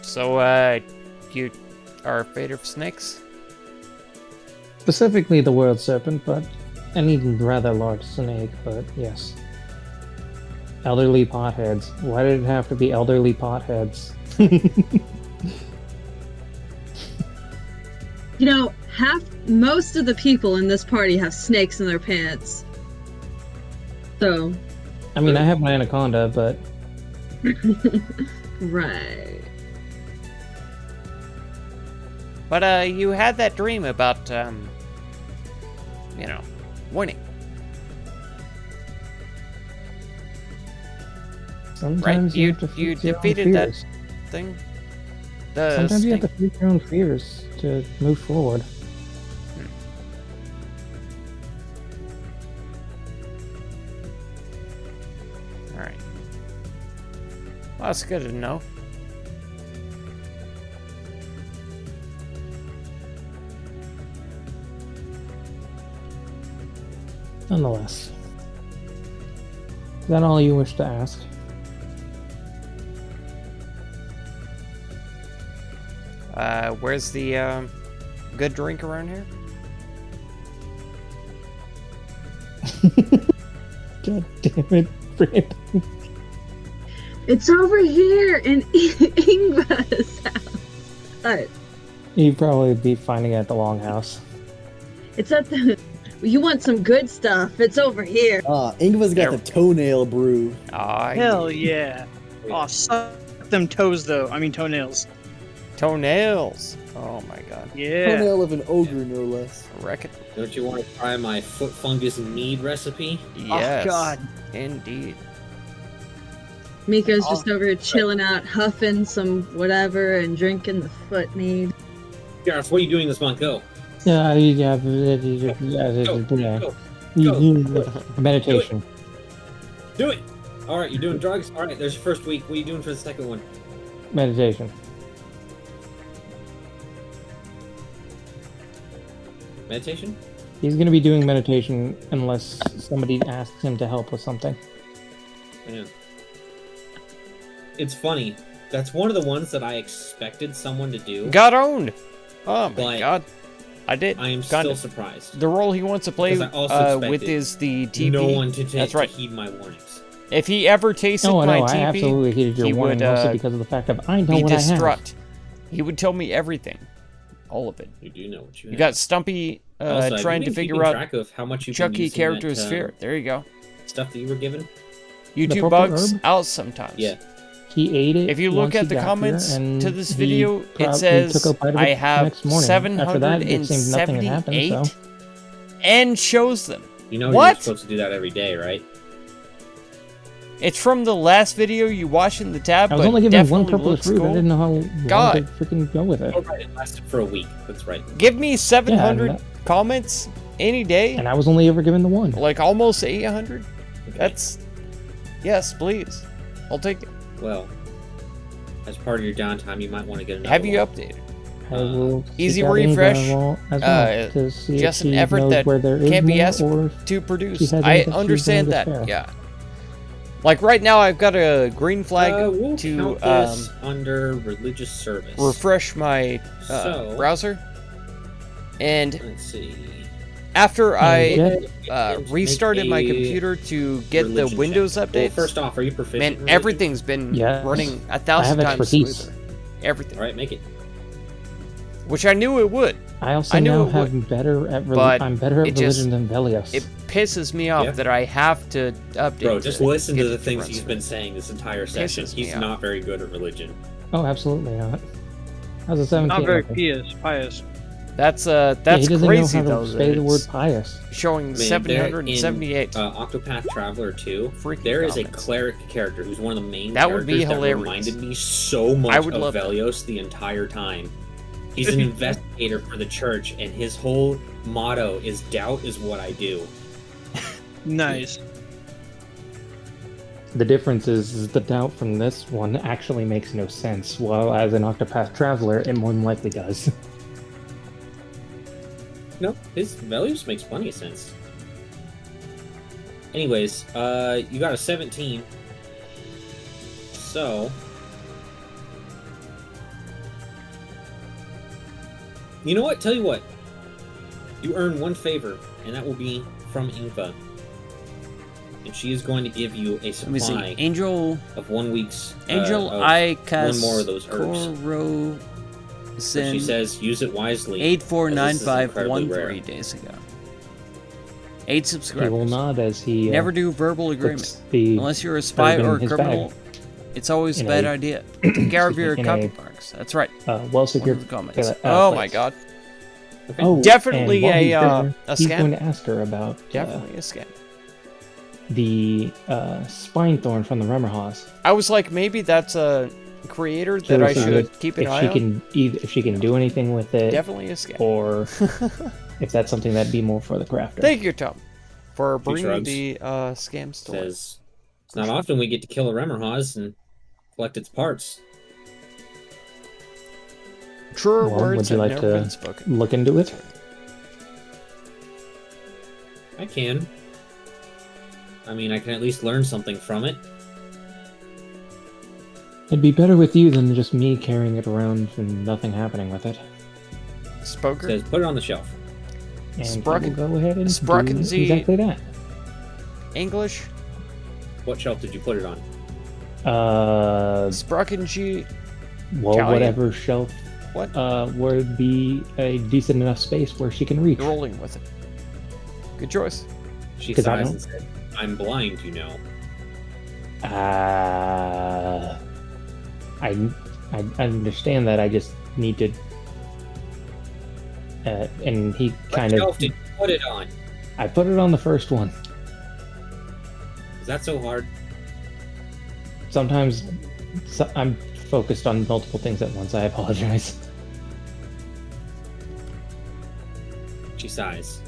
So, you are afraid of snakes? Specifically the World Serpent, but any rather large snake, but yes. Elderly potheads. Why did it have to be elderly potheads? You know, most of the people in this party have snakes in their pants. So, I mean, I have my anaconda, but right. But, you had that dream about, winning. sometimes You- have to you face your own defeated that- fears. Thing? The Sometimes you have to snake? face your own fears to move forward. Alright. Well, that's good to know. Nonetheless. Is that all you wish to ask? Where's the, good drink around here? God damn it, Brandon. It's over here in Ingva's house. Alright, You'd probably be finding it at the Longhouse. it's at the. You want some good stuff? It's over here. Ingva's got the toenail brew. Ah, Hell yeah. Oh, suck them toes, though. I mean, toenails. Toenails. Oh my god. Yeah. Toenail of an ogre, no less. I reckon. Don't you want to try my foot fungus mead recipe? Yes. Oh, God. Indeed. Miko's just over here chilling out, huffing some whatever and drinking the foot mead. Gareth, what are you doing this month? Go. Yeah. Go. Meditation. Do it! Alright, you're doing drugs? Alright, there's your first week. What are you doing for the second one? Meditation. Meditation? He's gonna be doing meditation unless somebody asks him to help with something. Yeah. It's funny. That's one of the ones that I expected someone to do. Got owned. Oh my But god. I did. I am Got still it. surprised. The role he wants to play Because I also with expected is the TP. No one to That's right. heed my warnings. If he ever tasted Oh, my no, I TP, absolutely heeded your he warning, would mostly because of the fact that I know be what I have. distraught. He would tell me everything. All of it. You do know what you You have. got Stumpy Also, have you trying to been figure keeping out track of how much you've been Chucky using character that, sphere. There you go. stuff that you were given? YouTube purple bugs herb? out sometimes. Yeah. He ate it. If you look once at he the got comments here, and to this he video, it probably says took a bite of I it the have next morning. After that, it seemed nothing had happened. 778 So and shows them. You know What? you're supposed to do that every day, right? It's from the last video you watched in the tab, I was but only given one definitely purplish looks fruit. cool. I didn't know how long God. to freaking go with it. Oh, right. It lasted for a week. That's right. Give me 700 Yeah, comments any day, And I was only ever given the one. like almost 800. Okay. That's yes, please. I'll take it. Well, as part of your downtime, you might want to get another Have you one. updated? I will Easy seek out refresh, Inga as well to see just if an she effort knows that where there is can't be more, asked or to produce. has I anything she's understand going that. to spare. Yeah. Like right now, I've got a green flag We'll to count this under religious service. refresh my So- browser, and Let's see. after I Make restarted my a computer to get the religion Windows check. updates, Well, first off, are you proficient? man, in religion? everything's been Yes. running I 1,000 have times expertise. smoother. Everything, All right, make it. which I knew it would. I also I knew now it would, have better at but I'm better at it just- religion than Velios. It pisses me off Yeah. that I have to update. Bro, just to listen get to the it things run he's smooth. been saying this entire session. Pisses me He's off. not very good at religion. Oh, absolutely not. How's a 17? Not very looking? pious. That's Yeah, that's he doesn't crazy know how though. to that say the word it's pious. showing Man, 778. Octopath Traveler 2, Freaking there is a comments. cleric character who's one of the main That would be characters hilarious. that reminded me so much I would of love that. Velios the entire time. He's an investigator for the church, and his whole motto is "Doubt is what I do." Nice. The difference is the doubt from this one actually makes no sense, while as an Octopath Traveler, it more than likely does. No, his Velios makes plenty of sense. Anyways, you got a 17. So, you know what? Tell you what. You earn one favor, and that will be from Inva. And she is going to give you a Let me see. supply Angel, of 1 week's. Angel, of I cast one more of those herbs. Koro But she Sin says use it wisely. as this is incredibly 849513 rare. days ago. 8 He will subscribers. nod as he Never do verbal puts agreement. the Unless you're a spy herb in or a his criminal, bag. it's always a In bad a- idea. Take care of excuse me, your in copy a, marks. That's right. well One secured. of the comments. Oh place. my god. Oh, Definitely and while he's a there, he's scam. going to ask her about Definitely a scam. the spine thorn from the Remmerhaus. I was like, maybe that's a creator that I should keep an if eye she on. can if she can do anything with it, Definitely a scam. or if that's something that'd be more for the crafter. Thank you, Tom, for He bringing shrugs. the scam story. Says it's not often we get to kill a Remmerhaus and collect its parts. Truer Well, words would you have like never to been spoken. look into it? I can. I mean, I can at least learn something from it. It'd be better with you than just me carrying it around and nothing happening with it. Spoker. Says put it on the shelf. And he Sprocken- will go ahead and Sprocken do Sie- exactly that. English. What shelf did you put it on? Sprocken G. Well, Italian? whatever shelf What? would be a decent enough space where she can reach. You're rolling with it. Good choice. She 'Cause I sighs don't- and said, "I'm blind, you know." I understand that. I just need to. And he What kind of. shelf did you put it on? I put it on the first one. Is that so hard? Sometimes I'm focused on multiple things at once. I apologize. She sighs.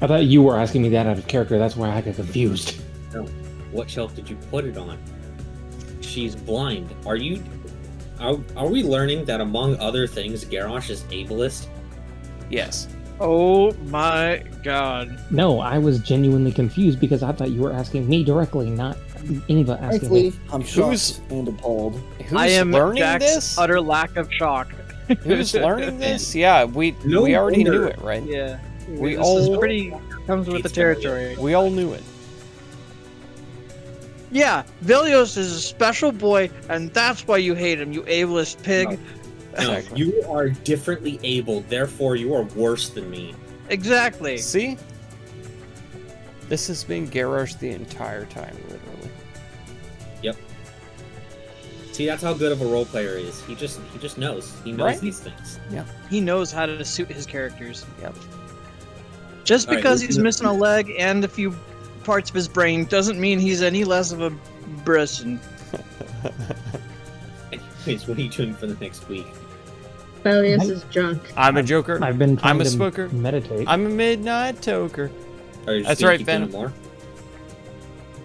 I thought you were asking me that out of character. That's why I got confused. No. What shelf did you put it on? She's blind. Are you? Are we learning that among other things, Garrosh is ableist? Yes. Oh my god. No, I was genuinely confused because I thought you were asking me directly, not Inva asking Frankly, me. I'm Who's- shocked and appalled. Who's I am learning Jack's this? utter lack of shock. Who's learning this? Yeah, we No already wonder. knew it, right? Yeah. We this is all- pretty comes with the It's territory. We all knew it. Yeah, Velios is a special boy, and that's why you hate him, you ableist pig. No, Exactly. you are differently abled, therefore you are worse than me. Exactly. See? This has been Garrosh the entire time, literally. See, that's how good of a role player is. He just knows. He knows Right. these things. He knows how to suit his characters. Yep. Just All right, because let's he's do- missing a leg and a few parts of his brain doesn't mean he's any less of a person. Anyways, what are you doing for the next week? Velios is drunk. I'm a joker. I've been trying I'm a to smoker. meditate. I'm a midnight toker. Are you just That's gonna right, keep doing Ben. it more?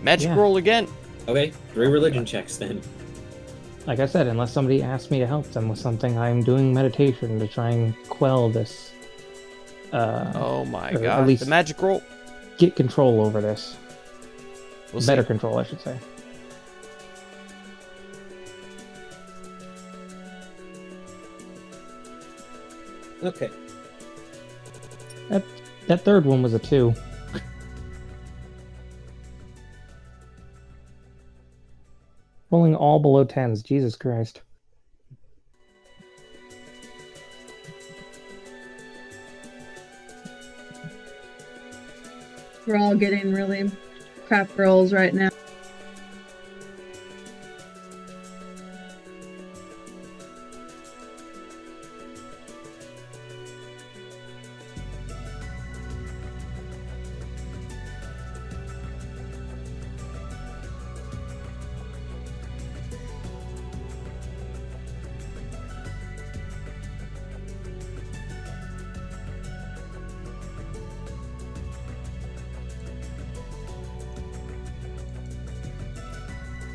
Magic Yeah. roll again. Okay, 3 religion checks then. like I said, unless somebody asks me to help them with something, I'm doing meditation to try and quell this. Oh my or at god. least The magic roll. get control over this. We'll Better see. control, I should say. Okay. That third one was a 2. Rolling all below 10s. Jesus Christ. We're all getting really crap rolls right now.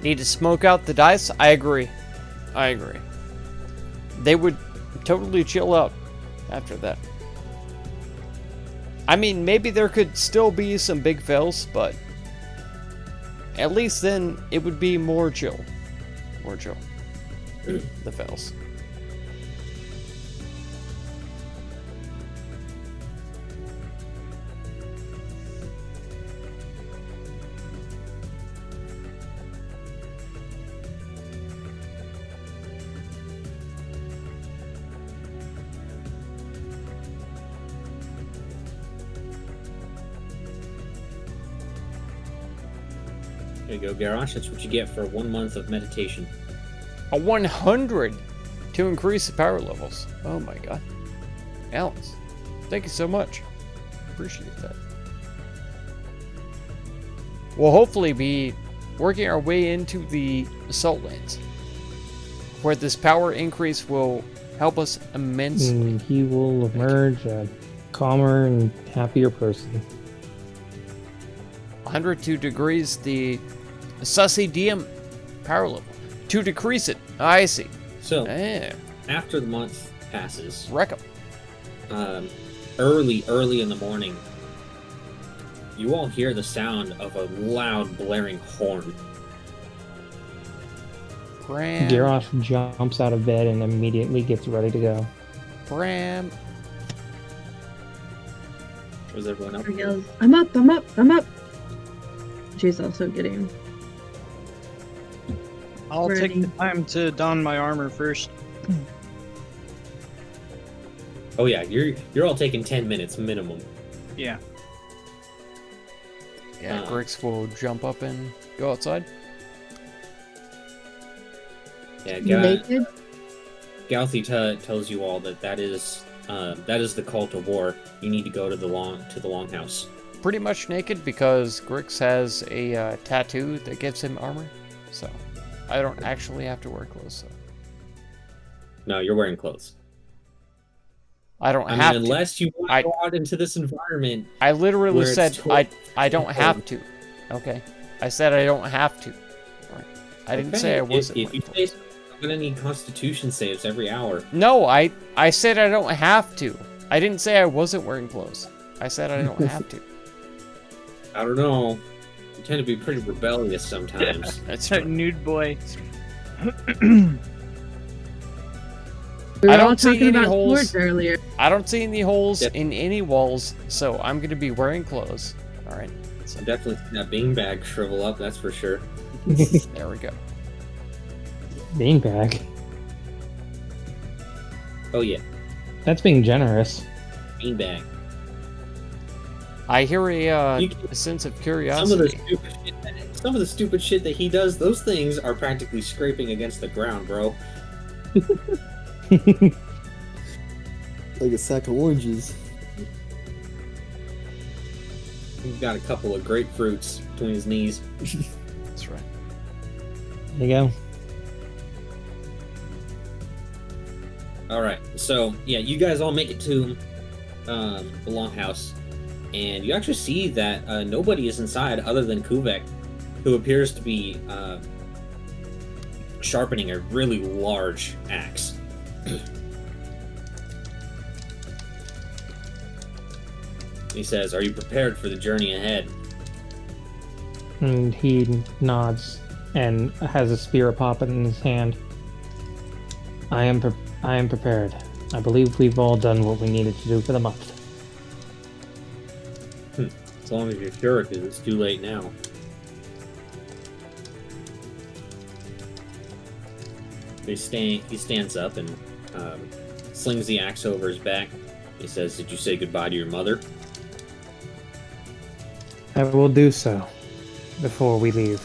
Need to smoke out the dice? I agree. I agree. They would totally chill out after that. I mean, maybe there could still be some big fails, but at least then it would be more chill. More chill. The fails. There you go, Garrosh. That's what you get for 1 month of meditation. A 100 to increase the power levels. Oh my god. Alex, thank you so much. Appreciate that. We'll hopefully be working our way into the Salt Lands, where this power increase will help us immensely. And he will emerge a calmer and happier person. 102 degrees, the Sussy DM power level. To decrease it. I see. So, Yeah. after the month passes, Wreck 'em. early in the morning, you all hear the sound of a loud blaring horn. Bram. Garrosh jumps out of bed and immediately gets ready to go. Bram. Was everyone up? She yells, I'm up, I'm up, I'm up. She's also getting I'll Ready. take the time to don my armor first. Oh yeah, you're all taking 10 minutes minimum. Yeah. Yeah, Grix will jump up and go outside. Yeah, naked. Galthy tells you all that is the call to war. You need to go to the longhouse. Pretty much naked because Grix has a tattoo that gives him armor. So I don't actually have to wear clothes. So No, you're wearing clothes. I don't I have mean, to. unless you want to go out into this environment. I literally where it's said totally I don't have to. Okay. I said I don't have to. Right. I didn't say I wasn't. If you wearing say I'm gonna need Constitution saves every hour. No, I said I don't have to. I didn't say I wasn't wearing clothes. I said I don't have to. I don't know. You tend to be pretty rebellious sometimes. That's true. Nude boy. We were I all don't see talking any about holes. sports earlier. I don't see any holes Yep. in any walls, so I'm gonna be wearing clothes. All right. I'm definitely seeing that beanbag shrivel up. That's for sure. There we go. Beanbag. Oh yeah, That's being generous. beanbag. I hear a You can- sense of Some of the curiosity. stupid shit. Some of the stupid shit that he does. Those things are practically scraping against the ground, bro. Like a sack of oranges. He's got a couple of grapefruits between his knees. That's right. There you go. All right, so yeah, you guys all make it to the longhouse, and you actually see that nobody is inside other than Kuvek, who appears to be sharpening a really large axe. He says, "Are you prepared for the journey ahead?" And he nods and has a spear pop in his hand. I am prepared. I believe we've all done what we needed to do for the month. As long as you're sure, because it's too late now. He stands up and slings the axe over his back. He says, "Did you say goodbye to your mother?" I will do so before we leave.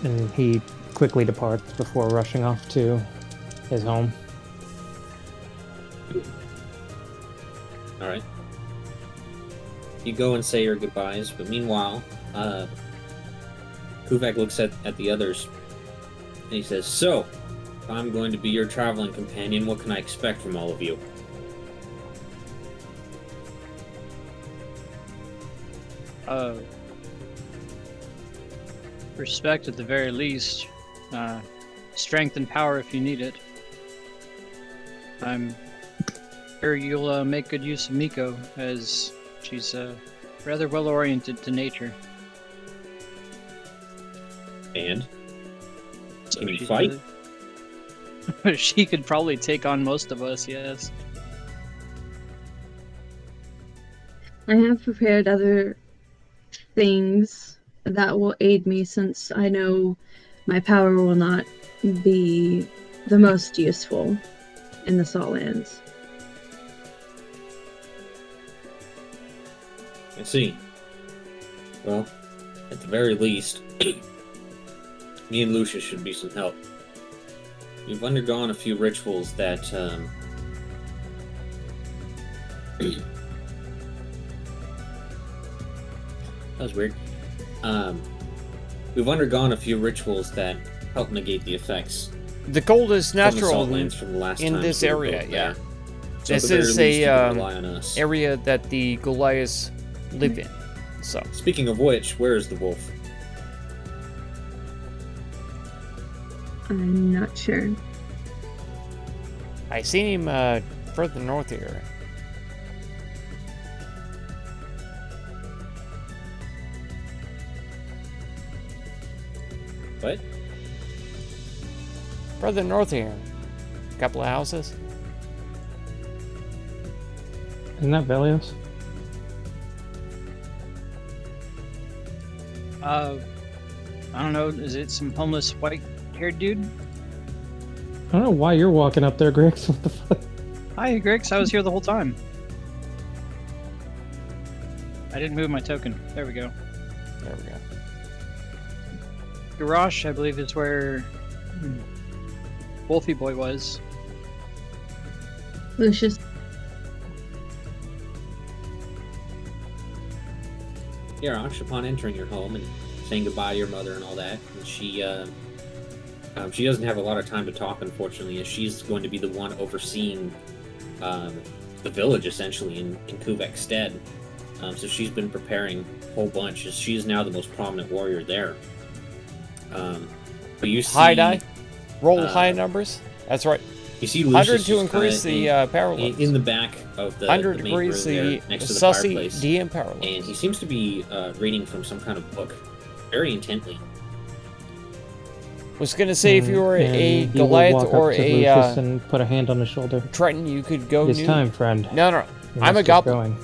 And he quickly departs before rushing off to his home. All right. You go and say your goodbyes, but meanwhile, Kuvak looks at the others, and he says, "So, if I'm going to be your traveling companion, what can I expect from all of you?" Respect at the very least. Strength and power if you need it. I'm sure you'll make good use of Miko, as she's rather well oriented to nature. And? So Can you she's fight? she could probably take on most of us, yes. I have prepared other things that will aid me, since I know my power will not be the most useful in the Saltlands. I see. Well, at the very least, me and Lucius should be some help. We've undergone a few rituals that, that was weird. We've undergone a few rituals that help negate the effects The gold is from the natural Saltlands from the last in time this we were area, both yeah. there. So at This the very is least, you a can rely on us. area that the Goliaths live in. So, Speaking of which, where is the wolf? I'm not sure. I seen him further north here. What? Further north here. A couple of houses. Isn't that Velios? I don't know, is it some homeless white-haired dude? I don't know why you're walking up there, Grix. What the fuck? Hi, Grix, I was here the whole time. I didn't move my token. There we go. There we go. Garrosh, I believe, is where Wolfie Boy was. Lucius, Garrosh, upon entering your home and saying goodbye to your mother and all that, and she doesn't have a lot of time to talk, unfortunately, as she's going to be the one overseeing the village, essentially, in Kuvak's stead. So she's been preparing a whole bunch, as she is now the most prominent warrior there. But you see... High die? Roll high numbers? That's right. You see Lucius 100 to just increase kinda the power levels. in the back of the 100 the main degrees room the there, next to the sussy fireplace. DM power And levels. he seems to be reading from some kind of book very intently. Was gonna say if you were And a he will Goliath walk or up to a Lucius and put a hand on his shoulder. Triton, you could go It's new. time, friend. No. You I'm a must get goblin. going.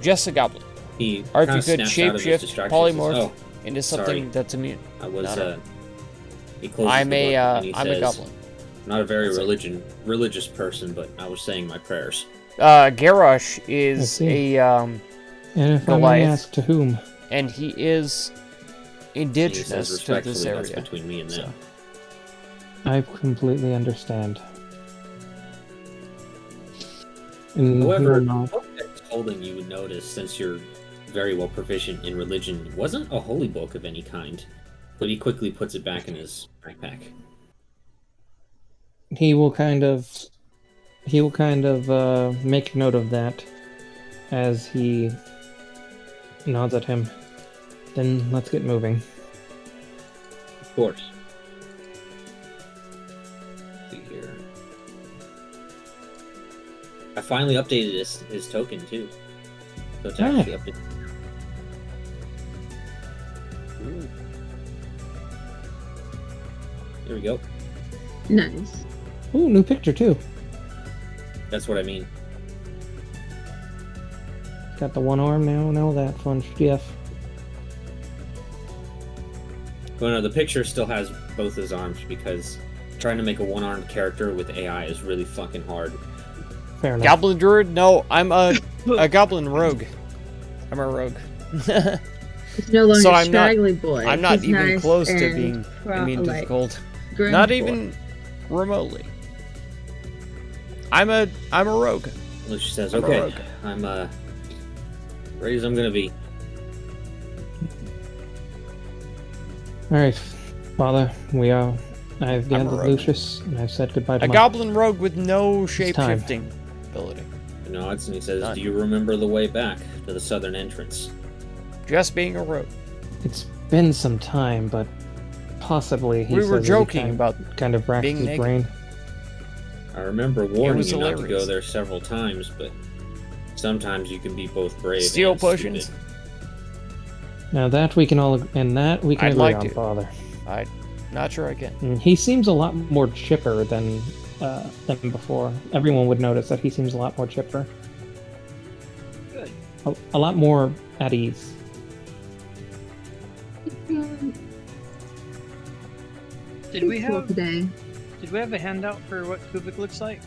Just a goblin. He Or if kinda you could snaps out of his shapeshift, distraction and says, polymorph "Oh, into something sorry. that's immune. I was No. he closes I'm the book and he I'm a says, goblin. Not a very That's it. religious person, but I was saying my prayers. Garrosh I is see. a And if I may Goliath. ask, to whom? and he is And he says indigenous to respectfully, this that's area. between me and them. I completely understand. And he However, will the not. book that's holding, you would notice, since you're very well proficient in religion, wasn't a holy book of any kind. But he quickly puts it back in his backpack. He will kind of make note of that as he nods at him. Then let's get moving. Of course. finally updated his token too. So it's Ah. actually updated. Ooh. There we go. Nice. Ooh, new picture too. That's what I mean. Got the one arm now. Now that fun GF. Well, no, the picture still has both his arms because trying to make a one-armed character with AI is really fucking hard. Fair enough. Goblin druid? No, I'm a goblin rogue. I'm a rogue. It's no longer So I'm not- straggly boy. I'm not He's even nice close to and being immune to the like, cold. grim Not boy. even remotely. I'm a rogue. Lucia says, I'm a "Okay, rogue. I'm ready as I'm gonna be." All right, Father. I've I'm a gathered rogue. Lucius, and I've said goodbye to A my. goblin rogue with no time. shape-shifting ability. He nods and he says, None. "Do you remember the way back to the southern entrance?" Just being a rogue. It's been some time, but possibly he We says were as he joking about kind of racks being his naked. brain. I remember warning was you not to hilarious. go there several times, but sometimes you can be both brave Steel and potions. stupid. Now that we can all I'd agree like on, to. Father. I'm not sure I can. And he seems a lot more chipper than before. Everyone would notice that he seems a lot more chipper. Good. A lot more at ease. Did we Cool have today? a handout for what Kubik looks like?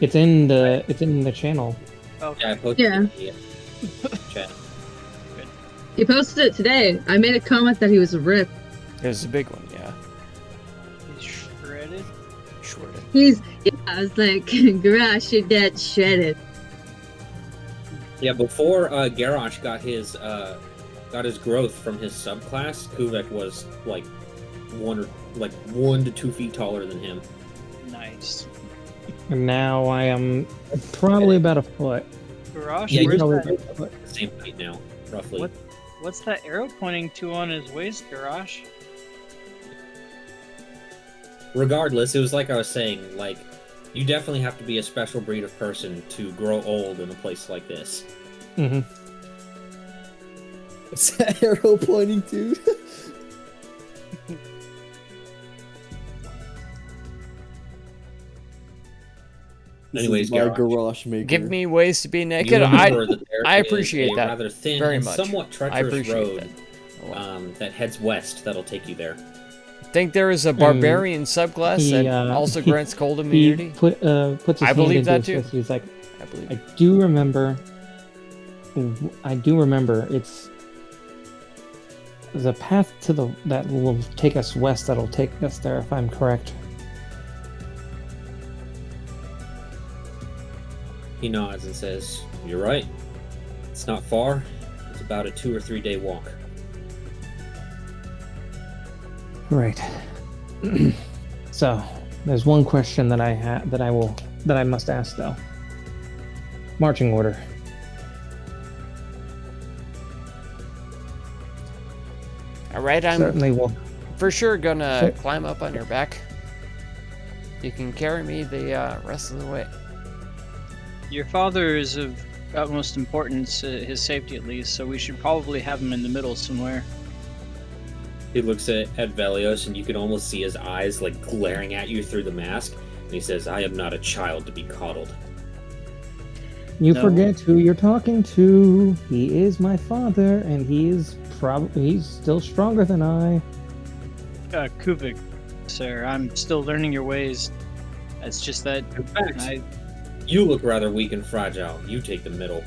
It's in the channel. Okay. Yeah, I posted Yeah. it in the chat. He posted it today. I made a comment that he was a rip. It was a big one, yeah. He's shredded. Shredded. I was like, Garage, your dad's shredded. Yeah, before Garrosh got his growth from his subclass, Kuvek was like 1 to 2 feet taller than him. Nice. And now I am probably about a foot. Garage, Yeah, where's probably that? about a foot. Same height now, roughly. What? What's that arrow pointing to on his waist, Garage? Regardless, it was like I was saying, like, you definitely have to be a special breed of person to grow old in a place like this. Mm-hmm. What's that arrow pointing to? Anyways, my Garrosh, garage maker. Give me ways to be you naked. remember that there I is appreciate a that rather thin very and much. somewhat I treacherous appreciate road that. a lot. that heads west that'll take you there. Think there is a barbarian subclass he, that uh, also grants cold He immunity? puts his I hand believe into that his too. fist. He's like, I believe. I do remember. It's the path to that will take us west. That'll take us there, if I'm correct. He nods and says, "You're right. It's not far. It's about a 2 or 3 day walk." Right. So, there's one question that I must ask though. Marching order. All right, I'm Certainly will. for sure gonna Sure. climb up on your back. You can carry me the rest of the way. Your father is of utmost importance, his safety at least, so we should probably have him in the middle somewhere. He looks at Velios, and you can almost see his eyes like glaring at you through the mask. And he says, "I am not a child to be coddled." You No. forget who you're talking to. He is my father, and he's still stronger than I. Kubik, sir, I'm still learning your ways. It's just that In fact, I... you look rather weak and fragile. You take the middle.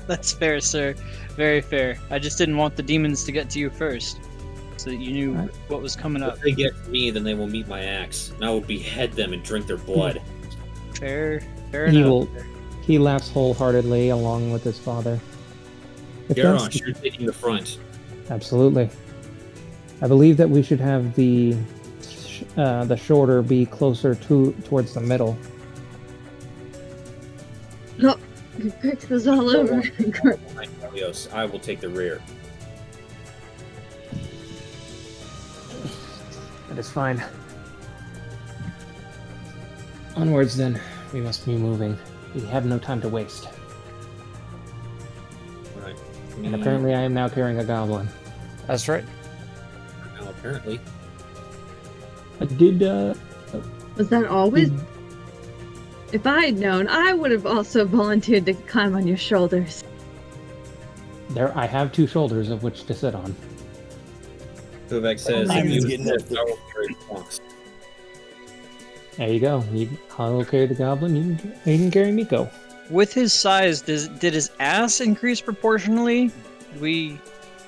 That's fair, sir. Very fair. I just didn't want the demons to get to you first, so that you knew Right. what was coming up. If they get to me, then they will meet my axe, and I will behead them and drink their blood. Fair He enough. will. He laughs wholeheartedly along with his father. If that's Garrosh, you're taking the front. Absolutely. I believe that we should have the shorter be closer towards the middle. Oh, Grix was all over. Behind Velios, I will take the rear. That is fine. Onwards then. We must be moving. We have no time to waste. Right. And apparently I am now carrying a goblin. That's right. Now, apparently. I did, Was that always? If I had known, I would have also volunteered to climb on your shoulders. there, I have 2 shoulders of which to sit on. Vivek says, I'm if you getting insist, up there. I will carry the box. There you go. I'll carry the goblin, you can carry Miko. With his size, did his ass increase proportionally?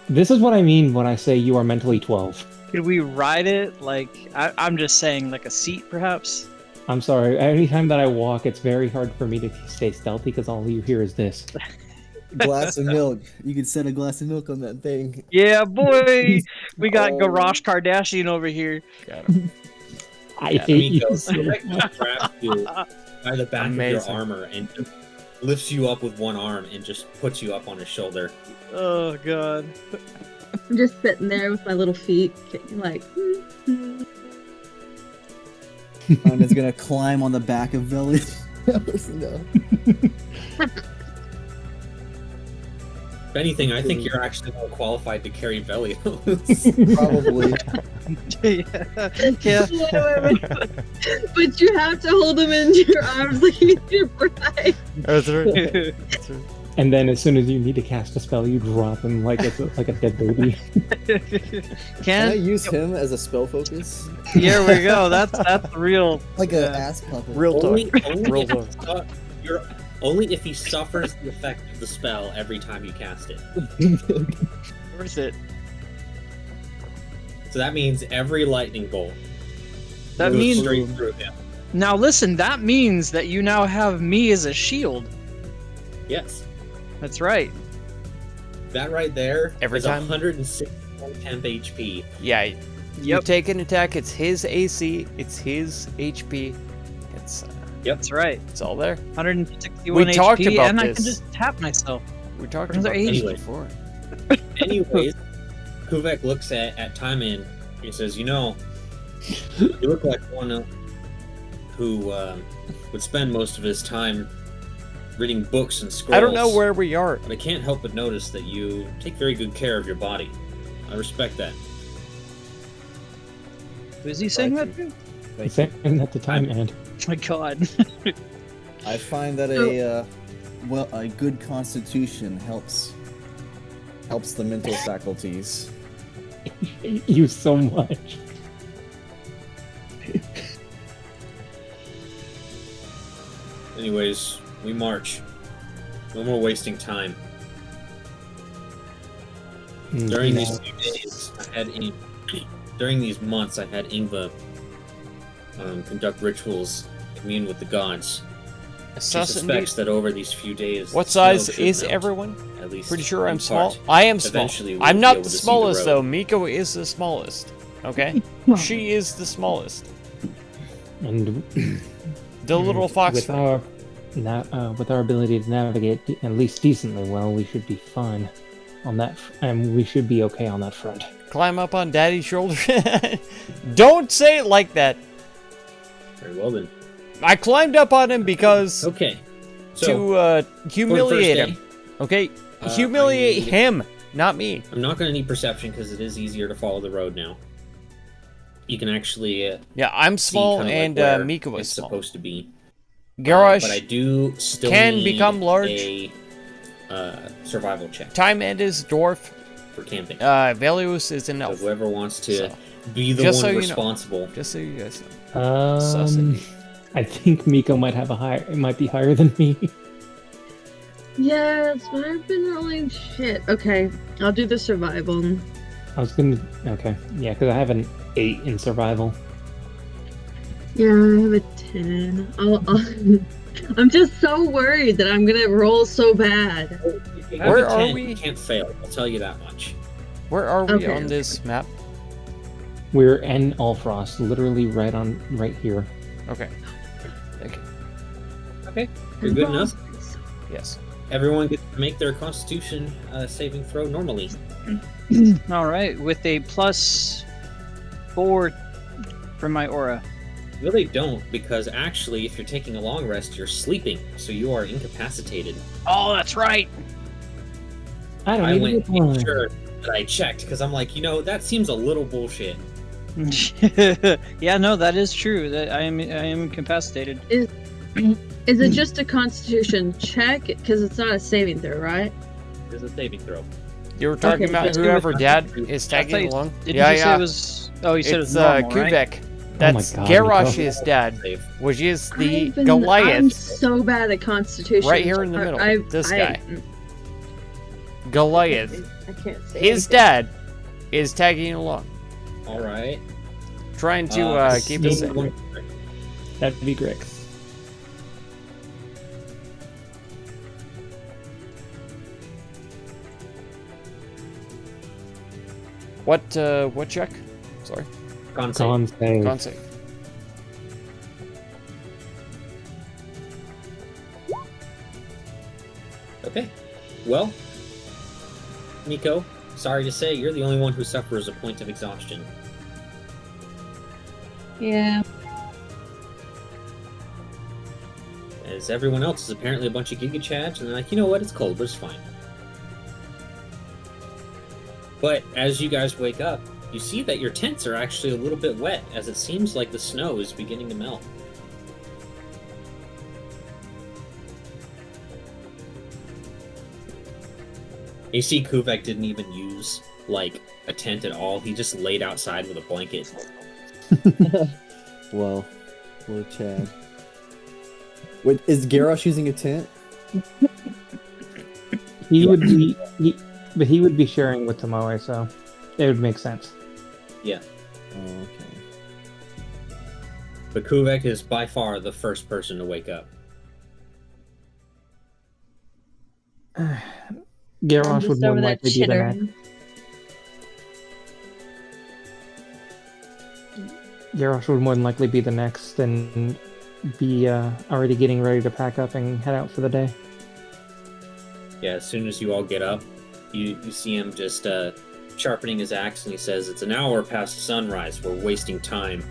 This is what I mean when I say you are mentally 12. Could we ride it? Like, I'm just saying, like a seat, perhaps? I'm sorry, anytime that I walk, it's very hard for me to stay stealthy because all you hear is this. Glass of milk. You could set a glass of milk on that thing. Yeah, boy! We got Oh. Garrosh Kardashian over here. Got him. I hate you Miko, so Vivek much. just grabs you by the back of Amazing. your armor and just lifts you up with one arm and just puts you up on his shoulder. Oh, God. I'm just sitting there with my little feet, like. I'm just gonna climb on the back of Veli. No. If anything, I think you're actually more qualified to carry Velios. Probably. Yeah. But you have to hold him in your arms like you need your bride. That's right. That's right. And then as soon as you need to cast a spell, you drop him like it's like a dead baby. Can I Can use him as a spell focus? here we go. That's real. Like Yeah. an ass puppet. Real talk. only, Real if talk. only if he suffers the effect of the spell every time you cast it. Worth it. So that means every lightning bolt That goes means straight through him. now. Listen, that means that you now have me as a shield. Yes, That's right. that right there Every is time? 161 temp HP. Yeah. You Yep. take an attack, it's his AC, it's his HP. That's right. It's all there. 161 We talked HP, about and I this. can just tap myself. We talked Another about this Anyway. before. Anyways, Kuvek looks at Timon. He says, "You know, you look like one who would spend most of his time reading books and scrolls. I don't know where we are. but I can't help but notice that you take very good care of your body. I respect that. Is he saying that? Thank you. Saying at the time, and Oh my God. I find that a good constitution helps the mental faculties. I hate you so much. Anyways, we march. No more wasting time. During these few days, during these months, I had Ingva conduct rituals, commune with the gods. She Assassin. suspects that over these few days, What the snow size should is melt, everyone? At least Pretty sure in I'm small. part. I am small. Eventually, we'll I'm be not able the to see the smallest road. though. Miko is the smallest. Okay? She is the smallest. And The little fox. with our ability to navigate at least decently well, we should be fine on that, and we should be okay on that front. Climb up on Daddy's shoulder. Don't say it like that. Very well then. I climbed up on him because Okay. So to humiliate for the him. first Okay? I Humiliate need- him, not me. I'm not going to need perception because it is easier to follow the road now. You can actually Yeah, I'm see small kinda and like where Miko is it's small. supposed to be. Garrosh, But I do still can need become large. a survival check Time End is dwarf. for camping. Velius is an So elf. whoever wants to So, be the just one so you know. responsible. Just so you guys know. Um, I think Miko might have it might be higher than me. Yes, but I've been rolling shit. Okay, I'll do the survival. I was gonna, okay, yeah, because I have an 8 in survival. Yeah, I have a 10. I'm just so worried that I'm gonna roll so bad. If you have Where a are 10, we? You can't fail. I'll tell you that much. Where are we Okay. on this map? We're in Allfrost, literally right here. Okay. Thank you. Okay, you're good enough. Yes. Everyone gets to make their Constitution saving throw normally. All right, with a +4 from my aura. No, they don't, because actually, if you're taking a long rest, you're sleeping, so you are incapacitated. Oh, that's right. I don't I even went to know. make sure that I checked, because I'm like, that seems a little bullshit. Yeah, no, that is true. That I am incapacitated. Is it just a Constitution check? Because it's not a saving throw, right? There's a saving throw. You were talking Okay, about let's go whoever with- dad is I thought tagging you- along. Did Yeah, you say yeah. it was? Oh, you said It's it was normal, right? Kubek. That's God, Garrosh's dad, Save. which is the I'm Goliath. so bad at Constitution. Right here in the middle, this guy. Goliath. I can't say His anything. dad is tagging along, All right. trying to keep us Sneak safe. one. That'd be Grix. What check? Sorry. Con save. Con save. Con save. Okay. Well, Nico, sorry to say, you're the only one who suffers a point of exhaustion. Yeah. As everyone else is apparently a bunch of Giga Chads, and they're like, you know what, it's cold, but it's fine. But as you guys wake up, you see that your tents are actually a little bit wet, as it seems like the snow is beginning to melt. You see Kuvek didn't even use, like, a tent at all. He just laid outside with a blanket. Well, what a Chad. Wait, is Garrosh using a tent? He would be, but he would be sharing with Tomoe, so it would make sense. Yeah. Oh, okay. But Kuvek is by far the first person to wake up. I'm Garrosh would just more over than there likely be the next. chittering. Garrosh would more than likely be the next and be already getting ready to pack up and head out for the day. Yeah, as soon as you all get up, you see him just sharpening his axe, and he says, "It's an hour past sunrise. We're wasting time."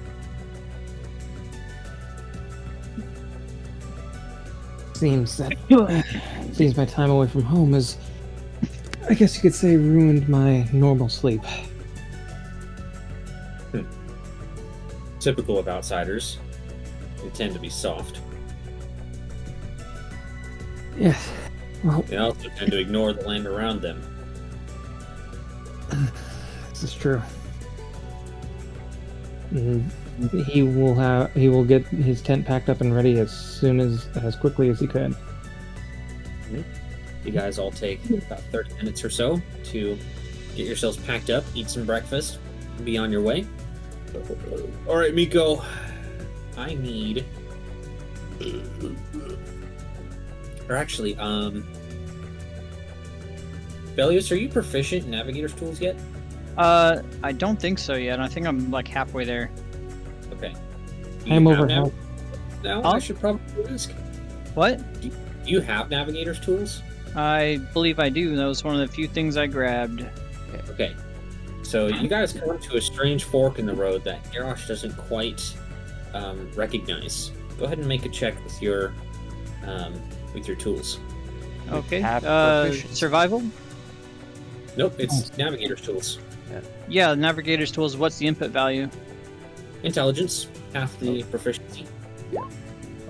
Seems that seems my time away from home is, I guess you could say, ruined my normal sleep. Typical of outsiders. They tend to be soft. Yeah. Well, They also tend to ignore the land around them. this is true. He will get his tent packed up and ready as quickly as he could. You guys all take about 30 minutes or so to get yourselves packed up, eat some breakfast, and be on your way. All right, Miko. I need... Or actually, Belius, are you proficient in Navigator's Tools yet? I don't think so yet. I think I'm like halfway there. Okay. I'm have over nav- Now, Huh? I should probably ask. What? Do you have Navigator's Tools? I believe I do. That was one of the few things I grabbed. Okay. So you guys come to a strange fork in the road that Garrosh doesn't quite recognize. Go ahead and make a check with your tools. Okay. Have proficiency. Survival? Nope, it's Navigator's Tools. Yeah, Navigator's tools. What's the input value? Intelligence, half the proficiency.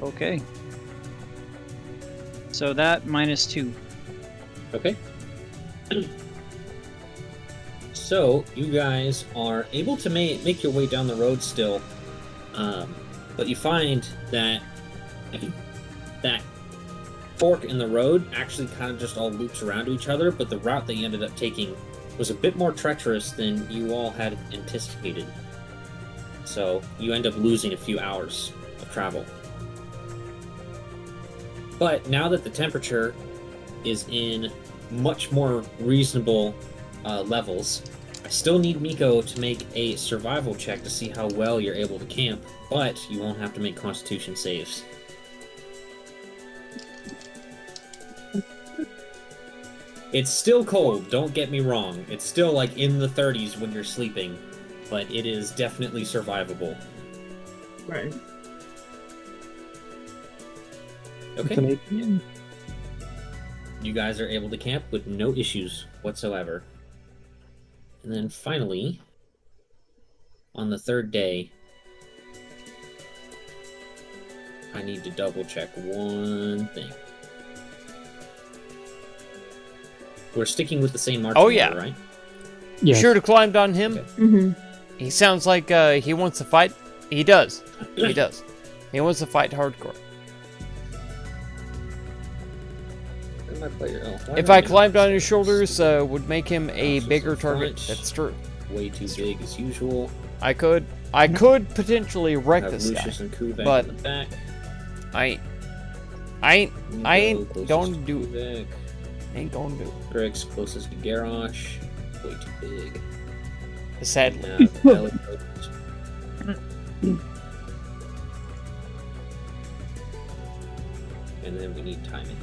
Okay. So that -2. Okay. So you guys are able to make your way down the road still, but you find that that fork in the road actually kind of just all loops around to each other, but the route that you ended up taking was a bit more treacherous than you all had anticipated. So you end up losing a few hours of travel. But now that the temperature is in much more reasonable levels, I still need Miko to make a survival check to see how well you're able to camp, but you won't have to make Constitution saves. It's still cold, don't get me wrong. It's still like in the 30s when you're sleeping, but it is definitely survivable. Right. It's Okay. an 8 p.m. You guys are able to camp with no issues whatsoever. And then finally, on the third day, I need to double check one thing. We're sticking with the same marching Oh, yeah. order, right? You Yes. sure to climb on him? Okay. Mm-hmm. He sounds like he wants to fight. He does. He does. He wants to fight hardcore. Where am I player? Oh, why If am I not- climbed on his shoulders, would make him a Options bigger in target. front. That's true. Way too big as usual. I could potentially wreck Have this guy. Lucius and Kuvak but- in the back. I ain't Nico closest don't to do it. Kuvak. ain't gonna do it. Greg's closest to Garrosh. Way too big. Sadly. Now the belly goes. And then we need timing.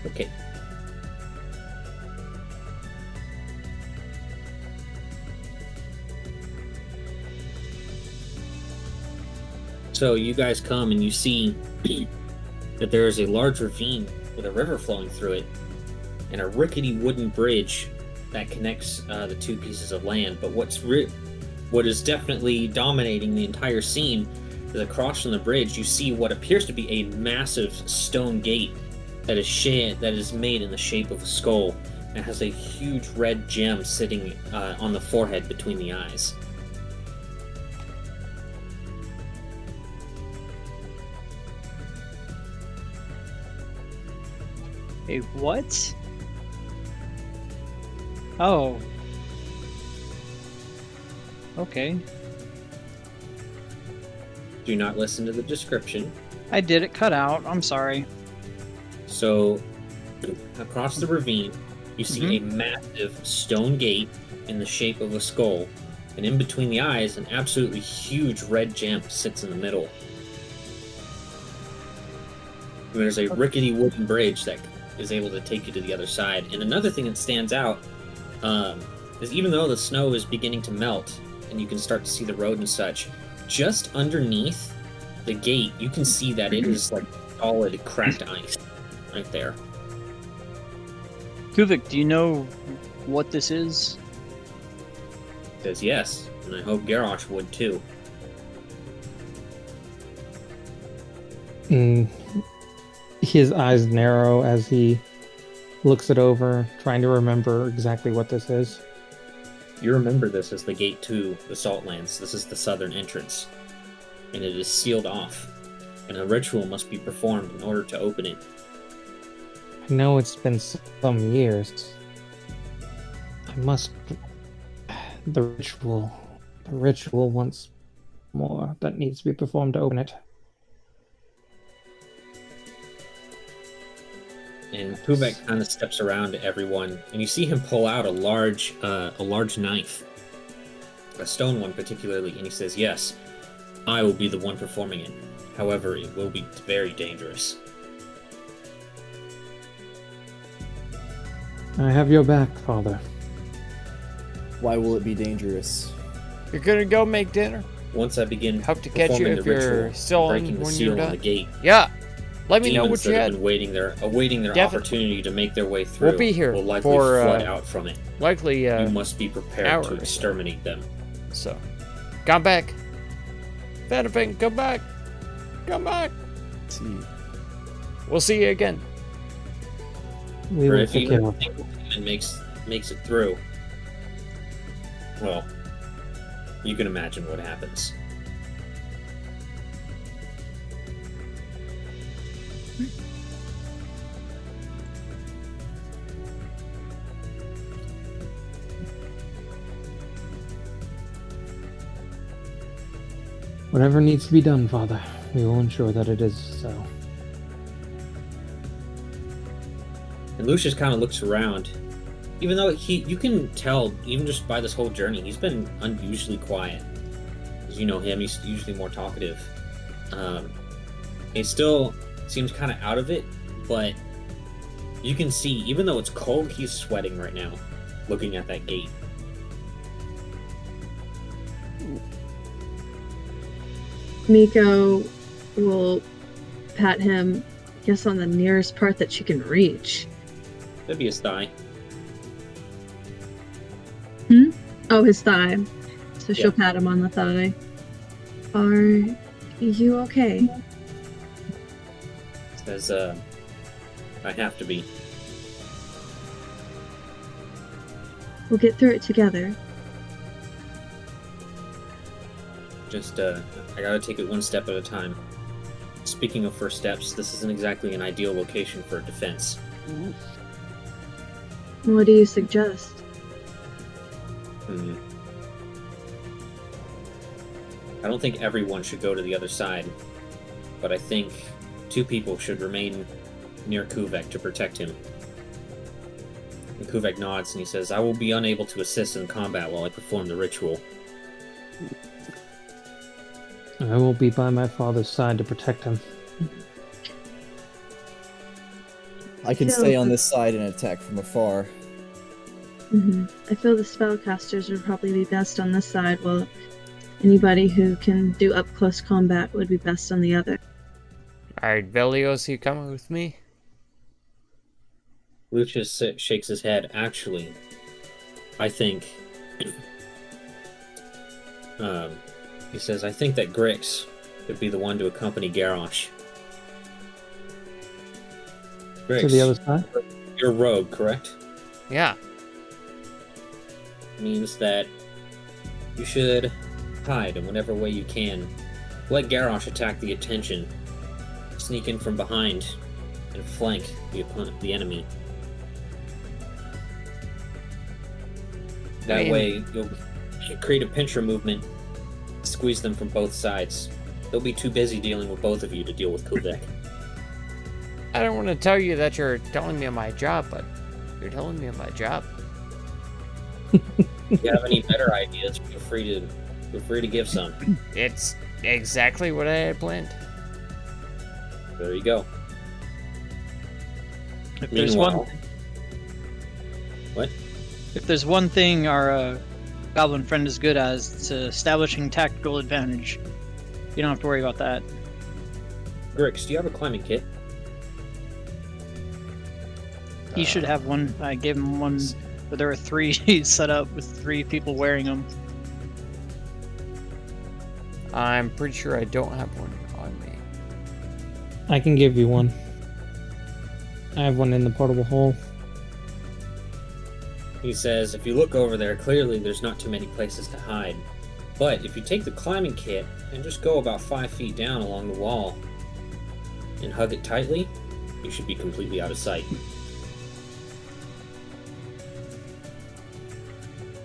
Okay. So you guys come and you see that there is a large ravine with a river flowing through it and a rickety wooden bridge that connects the two pieces of land. But what is definitely dominating the entire scene is across from the bridge you see what appears to be a massive stone gate that is made in the shape of a skull and has a huge red gem sitting on the forehead between the eyes. A what? Oh. Okay. Do not listen to the description. I did it cut out. I'm sorry. So, across the ravine, you see a massive stone gate in the shape of a skull, and in between the eyes, an absolutely huge red gem sits in the middle. And there's a rickety wooden bridge that is able to take you to the other side. And another thing that stands out is even though the snow is beginning to melt and you can start to see the road and such, just underneath the gate, you can see that it is like solid cracked ice right there. Kuvik, do you know what this is? Says yes, and I hope Garrosh would too. His eyes narrow as he looks it over, trying to remember exactly what this is. You remember this as the gate to the Saltlands. This is the southern entrance, and it is sealed off, and a ritual must be performed in order to open it. I know it's been some years. I must. The ritual once more that needs to be performed to open it. And Kuvek kind of steps around to everyone, and you see him pull out a large knife, a stone one particularly, and he says, "Yes, I will be the one performing it. However, it will be very dangerous." I have your back, Father. Why will it be dangerous? You're gonna go make dinner. Once I begin Hope to catch you performing if the you're ritual, still on breaking the when seal you're on the done. gate, Yeah. Let me know demons what you that have had. been awaiting their Definitely. opportunity to make their way through We'll be here will likely for, flood out from it. Likely, You must be prepared hour to or so. exterminate them. So, come back. Vanderfang, come back. Come back. See, We'll see you again. We Or will if take you care of and makes it through, well, you can imagine what happens. Whatever needs to be done, Father. We will ensure that it is so. And Lucius kind of looks around, even though you can tell, even just by this whole journey, he's been unusually quiet. As you know him, he's usually more talkative. He still seems kind of out of it, but you can see, even though it's cold, he's sweating right now, looking at that gate. Miko will pat him, I guess, on the nearest part that she can reach. That'd be his thigh. Oh, his thigh. So she'll Yeah. pat him on the thigh. Are you okay? Says, I have to be. We'll get through it together. Just, I gotta take it one step at a time. Speaking of first steps, this isn't exactly an ideal location for defense. What do you suggest? I don't think everyone should go to the other side, but I think 2 people should remain near Kuvek to protect him. And Kuvek nods and he says, I will be unable to assist in combat while I perform the ritual. I will be by my father's side to protect him. I can Yeah. stay on this side and attack from afar. I feel the spellcasters would probably be best on this side, while anybody who can do up close combat would be best on the other. Alright, Velios, you coming with me? Lucius shakes his head. Actually, I think... he says, I think that Grix could be the one to accompany Garrosh. Grix, To the other side? you're a rogue, correct? Yeah. Means that you should hide in whatever way you can. Let Garrosh attack the attention. Sneak in from behind and flank the enemy. That way, you'll create a pincher movement, squeeze them from both sides. They'll be too busy dealing with both of you to deal with Kuvek. I don't want to tell you that you're telling me my job, but you're telling me my job. If you have any better ideas, feel free to give some. It's exactly what I had planned. There you go. If there's one, Meanwhile, what? if there's one thing our goblin friend is good at, it's establishing tactical advantage. You don't have to worry about that. Grix, do you have a climbing kit? He should have one. I gave him one, but there were 3 set up with 3 people wearing them. I'm pretty sure I don't have one on me. I can give you one. I have one in the portable hole. He says, if you look over there, clearly there's not too many places to hide. But if you take the climbing kit and just go about 5 feet down along the wall and hug it tightly, you should be completely out of sight.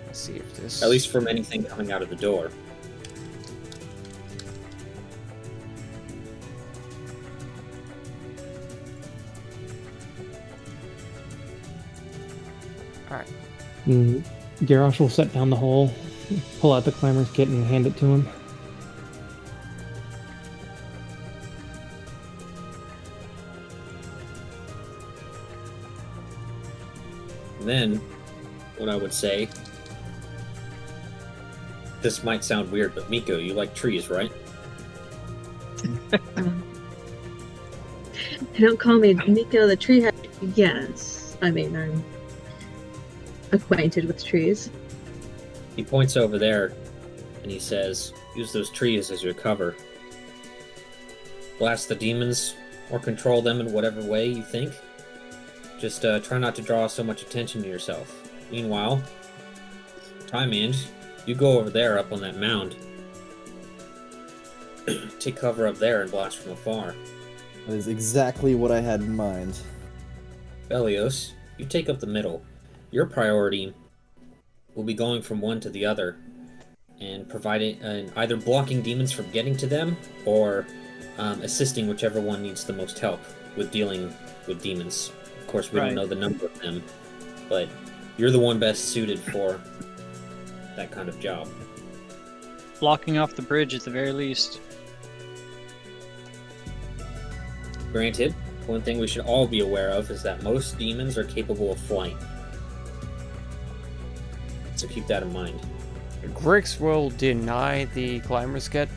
Let's see if this... At least from anything coming out of the door. Alright. Garrosh will set down the hole, pull out the climber's kit, and hand it to him. Then, what I would say, this might sound weird, but Miko, you like trees, right? Don't call me Miko the tree head. Yes. I mean, I'm acquainted with trees. He points over there, and he says, use those trees as your cover. Blast the demons, or control them in whatever way you think. Just try not to draw so much attention to yourself. Meanwhile, Time-End, you go over there up on that mound. Take cover up there and blast from afar. That is exactly what I had in mind. Belios, you take up the middle. Your priority will be going from one to the other and providing either blocking demons from getting to them or assisting whichever one needs the most help with dealing with demons. Of course, we don't know the number of them, but you're the one best suited for that kind of job. Blocking off the bridge at the very least. Granted, one thing we should all be aware of is that most demons are capable of flight. So keep that in mind. Grix will deny the climber's kit.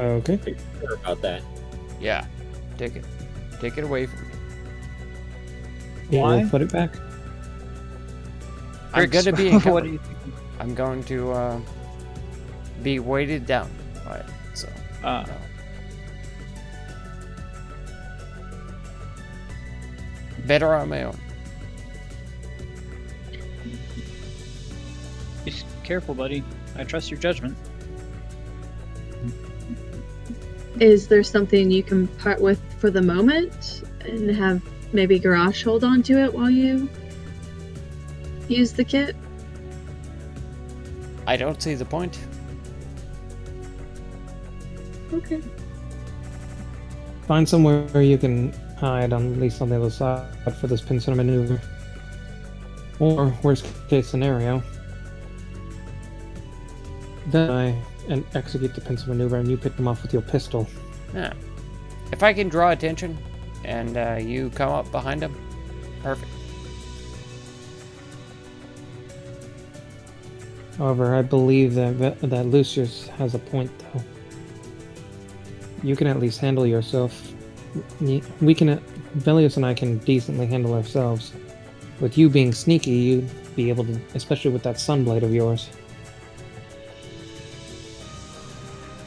Okay. Sure about that. Yeah. Take it. Take it away from me. Why? We'll put it back. You're Grix, gonna be what encumbered. do you think? I'm going to be weighted down by it. So no. Better on my own. Be careful, buddy. I trust your judgment. Is there something you can part with for the moment and have maybe Garrosh hold on to it while you use the kit? I don't see the point. Okay. Find somewhere where you can hide, on at least on the other side, for this pincer maneuver. Or, worst case scenario, then I and execute the pincer maneuver and you pick them off with your pistol. Yeah. If I can draw attention and you come up behind him, perfect. However, I believe that Lucius has a point, though. You can at least handle yourself. We can, Velius and I can decently handle ourselves. With you being sneaky, you'd be able to, especially with that sunblade of yours.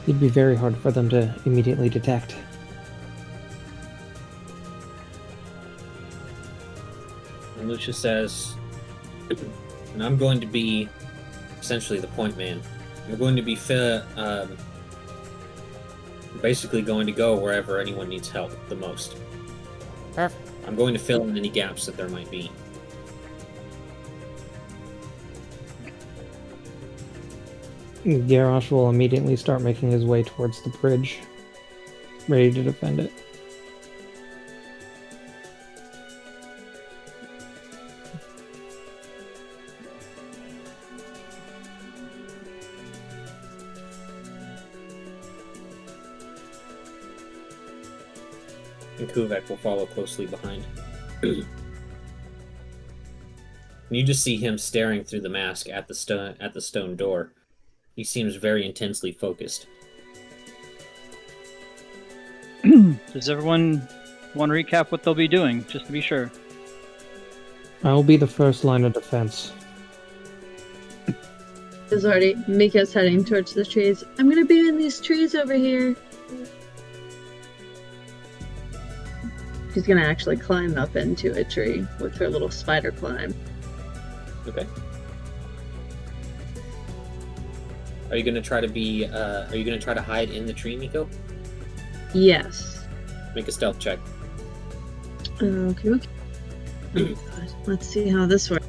It'd be very hard for them to immediately detect. And Lucius says, and I'm going to be essentially the point man. I'm going to be basically going to go wherever anyone needs help the most. Perfect. I'm going to fill in any gaps that there might be. Garrosh will immediately start making his way towards the bridge, ready to defend it. And Kuvek will follow closely behind. And you just see him staring through the mask at the stone door. He seems very intensely focused. Does everyone want to recap what they'll be doing, just to be sure? I'll be the first line of defense. Is already Mika's heading towards the trees. I'm gonna be in these trees over here. She's gonna actually climb up into a tree with her little spider climb. Okay. Are you gonna try to be? Are you gonna try to hide in the tree, Miko? Yes. Make a stealth check. Okay. Oh, God. Let's see how this works.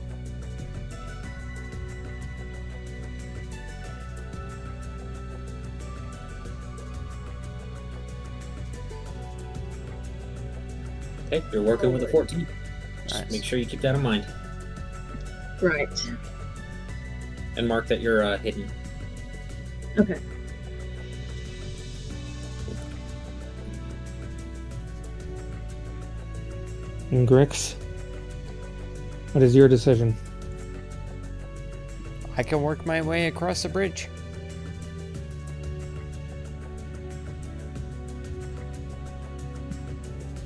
Okay, you're working with a 14. Just Nice. make sure you keep that in mind, Right. and mark that you're hidden. Okay. And Grix, what is your decision? I can work my way across the bridge.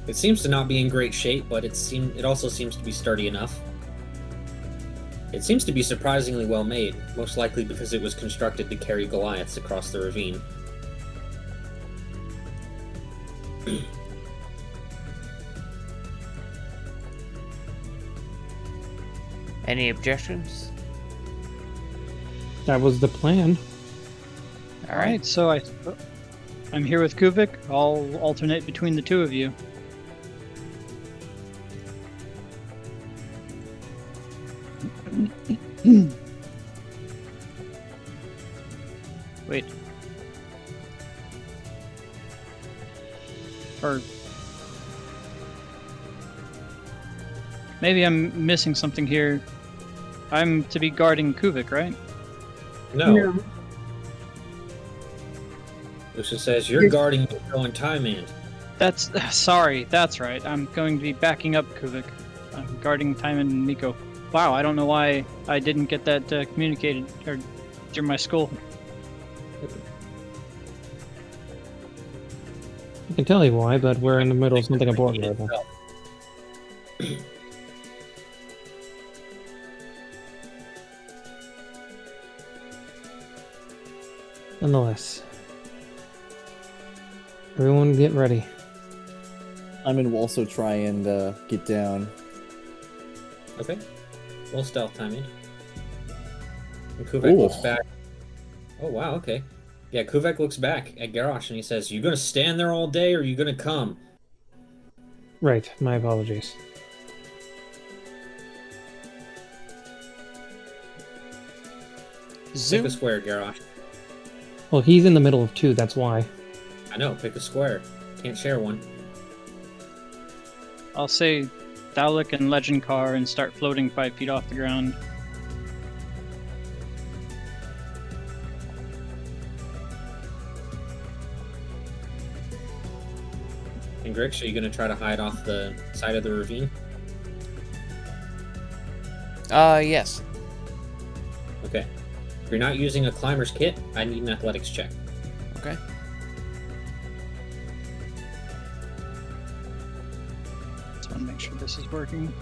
It seems to not be in great shape, but it also seems to be sturdy enough. It seems to be surprisingly well made, most likely because it was constructed to carry Goliaths across the ravine. Any objections? That was the plan. All right, so I'm here with Kuvik. I'll alternate between the two of you. Wait. Or maybe I'm missing something here. I'm to be guarding Kuvik, right? No. Lucius says, you're guarding Miko and Tie Man. That's sorry. That's right. I'm going to be backing up Kuvik. I'm guarding Timon and Miko. Wow, I don't know why I didn't get that communicated or during my skull. I can tell you why, but we're in the middle of something important right now. Nonetheless, everyone get ready. I'm gonna also try and get down. Okay. Roll stealth timing. And Kuvek looks back. Oh wow, okay. Yeah, Kuvek looks back at Garrosh and he says, "You gonna stand there all day or you gonna come?" Right, my apologies. Pick Zoom. a square, Garrosh. Well, he's in the middle of two, that's why. I know, pick a square. Can't share one. I'll say Dalek and Legend Car and start floating 5 feet off the ground. And Grix, are you gonna try to hide off the side of the ravine? Yes. Okay. If you're not using a climber's kit, I need an athletics check. Okay. Just want to make sure this is working.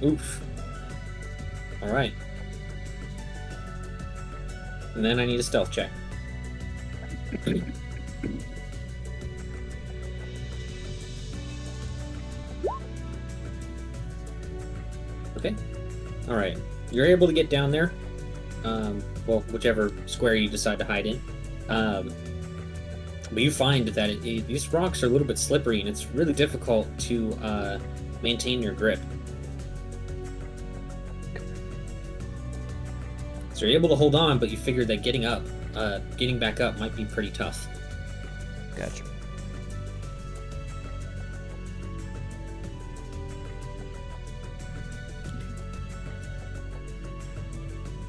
Oof. Alright. And then I need a stealth check. Okay. Alright. You're able to get down there. Well, whichever square you decide to hide in. But you find that these rocks are a little bit slippery and it's really difficult to maintain your grip. So you're able to hold on, but you figured that getting back up might be pretty tough. Gotcha.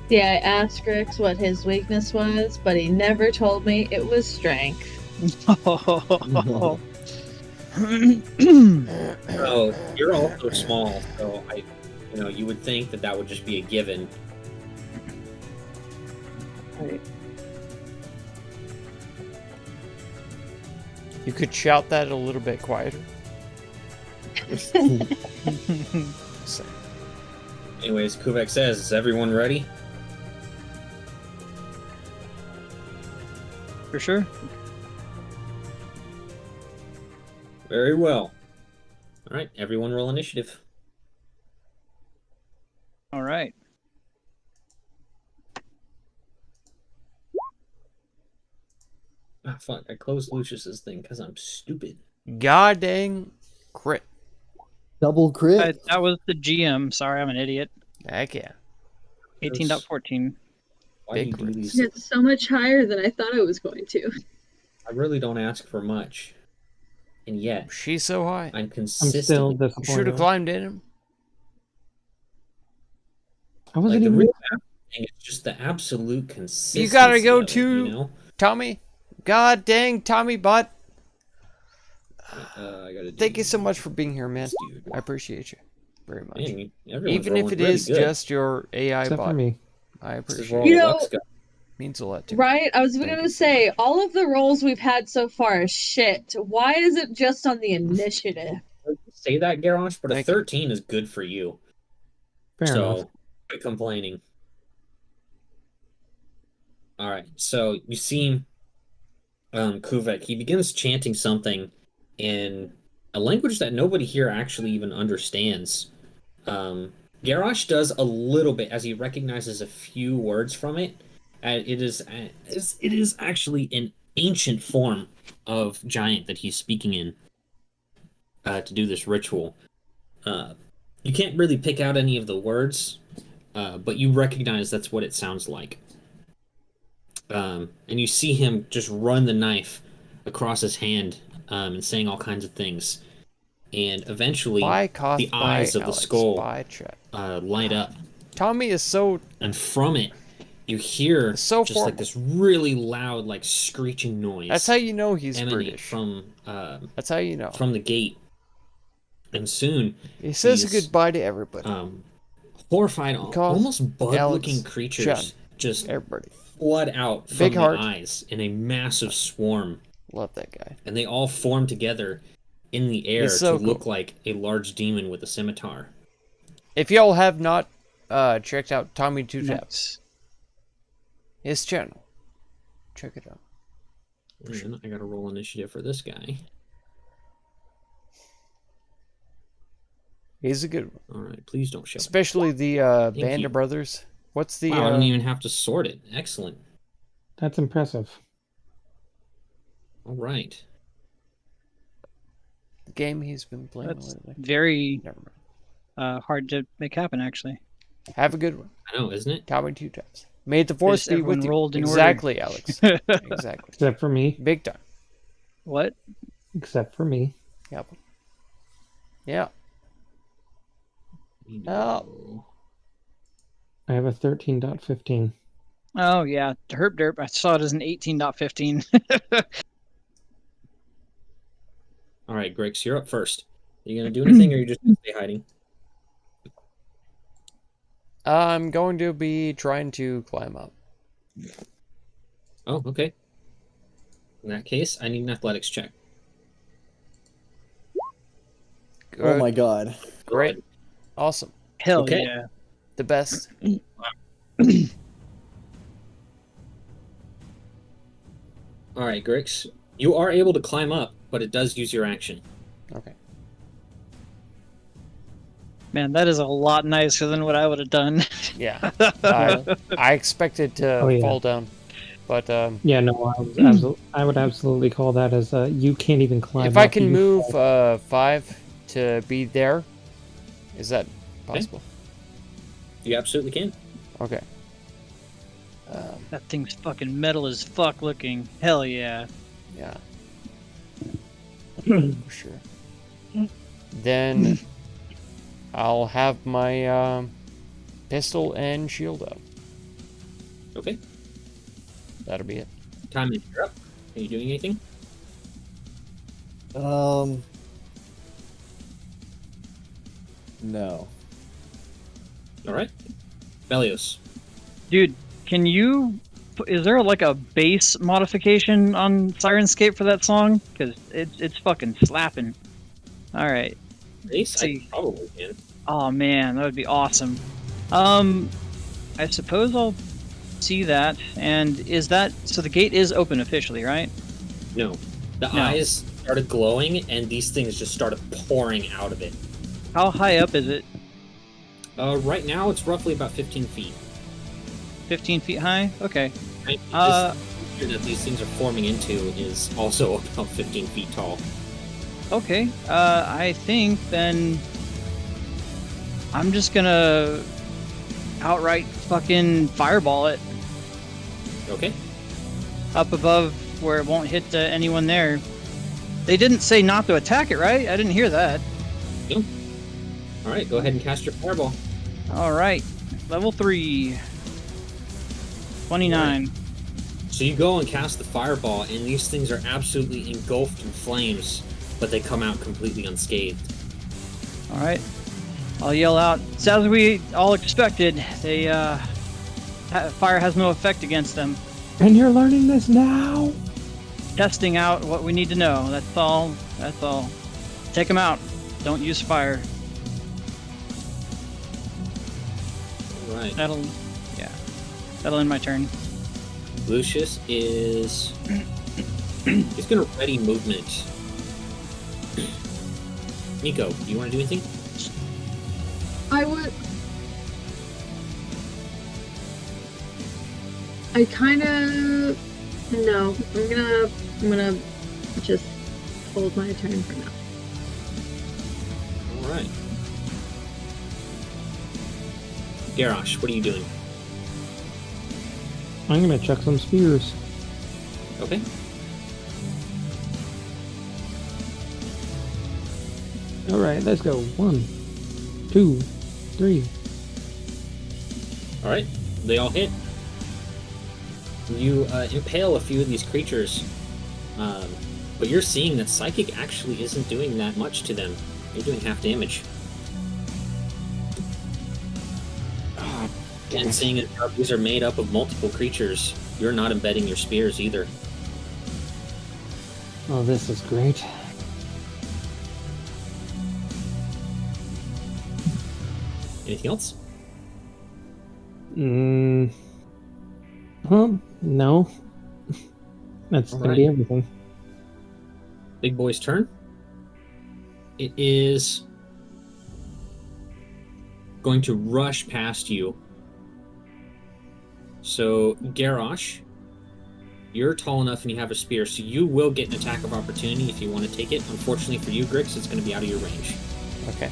Yeah, I asked Grix what his weakness was, but he never told me it was strength. Oh, you're also small, so you would think that would just be a given. Right. You could shout that a little bit quieter. So, Anyways, Kuvek says, "Is everyone ready?" For sure. Very well. All right, everyone roll initiative. All right. Ah, fuck! I closed Lucius's thing because I'm stupid. god dang crit. Double crit. That was the GM. Sorry, I'm an idiot. Heck yeah. 18.14. Why do Big you do crits. these? It's so much higher than I thought it was going to. I really don't ask for much, and yet She's so high. I'm I'm consistently. still You should have disappointed. climbed in him. I wasn't Like, the even. real thing is just the absolute consistency. You gotta go of it, to- Tommy. God dang Tommy Butt. I gotta do Thank you so much for being here, man. dude. I appreciate you very much. Man, everyone's Even if rolling it really is good. just your AI Except for bot. me. I This is appreciate where all it. You the know- luck's got. Means a lot to me. Right? I was Thank going you. to say, all of the rolls we've had so far is shit. Why is it just on the initiative? Say that, Garrosh, but Thank a you. 13 is good for you. Fair so, enough. quit complaining. All right, so you see Kuvek. He begins chanting something in a language that nobody here actually even understands. Garrosh does a little bit as he recognizes a few words from it. It is actually an ancient form of giant that he's speaking in to do this ritual. You can't really pick out any of the words, but you recognize that's what it sounds like. And you see him just run the knife across his hand and saying all kinds of things. And eventually, By Koth, the eyes by of the Alex, skull by Chet. light up. Tommy is so And from it, you hear So just formal. like this really loud, like screeching noise. That's how you know he's emanate British. from That's how you know. the gate. And soon, He says these, goodbye to everybody. horrified, Koth, almost bug-looking Alex, creatures Chad. just Everybody. flood out from Big the heart. eyes in a massive swarm, Love that guy. and they all form together in the air He's so to look cool. like a large demon with a scimitar. If y'all have not checked out Tommy Two Taps, Nice. his channel, check it out. And I gotta roll initiative for this guy. He's a good one. All right, please don't show. Especially the Thank Band you. of Brothers. What's the Wow, I don't even have to sort it. Excellent. That's impressive. All right. game he's been playing That's lately? very Never mind. hard to make happen, actually. Have a good one. I know, isn't it? Tommy Two Taps. May the force Just be everyone with you. rolled in order. Exactly, Alex. Exactly. Except for me. Big time. What? Except for me. Yep. Yeah. Oh. I have a 13.15. Oh, yeah. Herp Derp. I saw it as an 18.15. All right, Grix, you're up first. Are you gonna do anything, or are you just gonna stay hiding? I'm going to be trying to climb up. Oh, okay. In that case, I need an athletics check. Good. Oh my god. Great. Awesome. Hell Okay. yeah. The best. All right, Grix, you are able to climb up, but it does use your action. Okay. Man, that is a lot nicer than what I would have done. Yeah. I expected to Oh, yeah. fall down. But Yeah, no, I would absolutely call that as you can't even climb. if I up, can you move fall. 5 to be there, is that possible? You absolutely can. Okay. That thing's fucking metal as fuck looking. Hell yeah. Yeah. For sure. Then I'll have my pistol and shield up. Okay. That'll be it. Time is you're up. Are you doing anything? No. All right. Belios. Dude, can you... Is there like a bass modification on Sirenscape for that song? Because it's fucking slapping. Alright. Ace? I See. probably can. Oh man, that would be awesome. I suppose I'll see that. And is that... So the gate is open officially, right? No. The No. eyes started glowing, and these things just started pouring out of it. How high up is it? Right now, it's roughly about 15 feet. 15 feet high? Okay. Right? Uh, This creature that these things are forming into is also about 15 feet tall. Okay. I think then I'm just gonna outright fucking fireball it Okay. up above where it won't hit anyone there. They didn't say not to attack it, right? I didn't hear that. All right, go ahead and cast your fireball. All right. Level 3. 29. So you go and cast the fireball, and these things are absolutely engulfed in flames, but they come out completely unscathed. All right. I'll yell out. It's as we all expected. They fire has no effect against them. And you're learning this now? Testing out what we need to know. That's all. That's all. Take them out. Don't use fire. All right. That'll end my turn. Lucius is... he's going to ready movement. Nico, do you want to do anything? I would. I kind of. No, I'm gonna just hold my turn for now. All right. Garrosh, what are you doing? I'm gonna chuck some spears. Okay. All right, let's go. 1, 2, 3. All right. They all hit. You impale a few of these creatures, but you're seeing that Psychic actually isn't doing that much to them. You're doing half damage. And seeing as how these are made up of multiple creatures, You're not embedding your spears either. Oh, this is great. Anything else? Well, no. That's gonna be everything. Big boy's turn. It is going to rush past you. So, Garrosh, you're tall enough and you have a spear, so you will get an attack of opportunity if you want to take it. Unfortunately for you, Grix, it's going to be out of your range. Okay.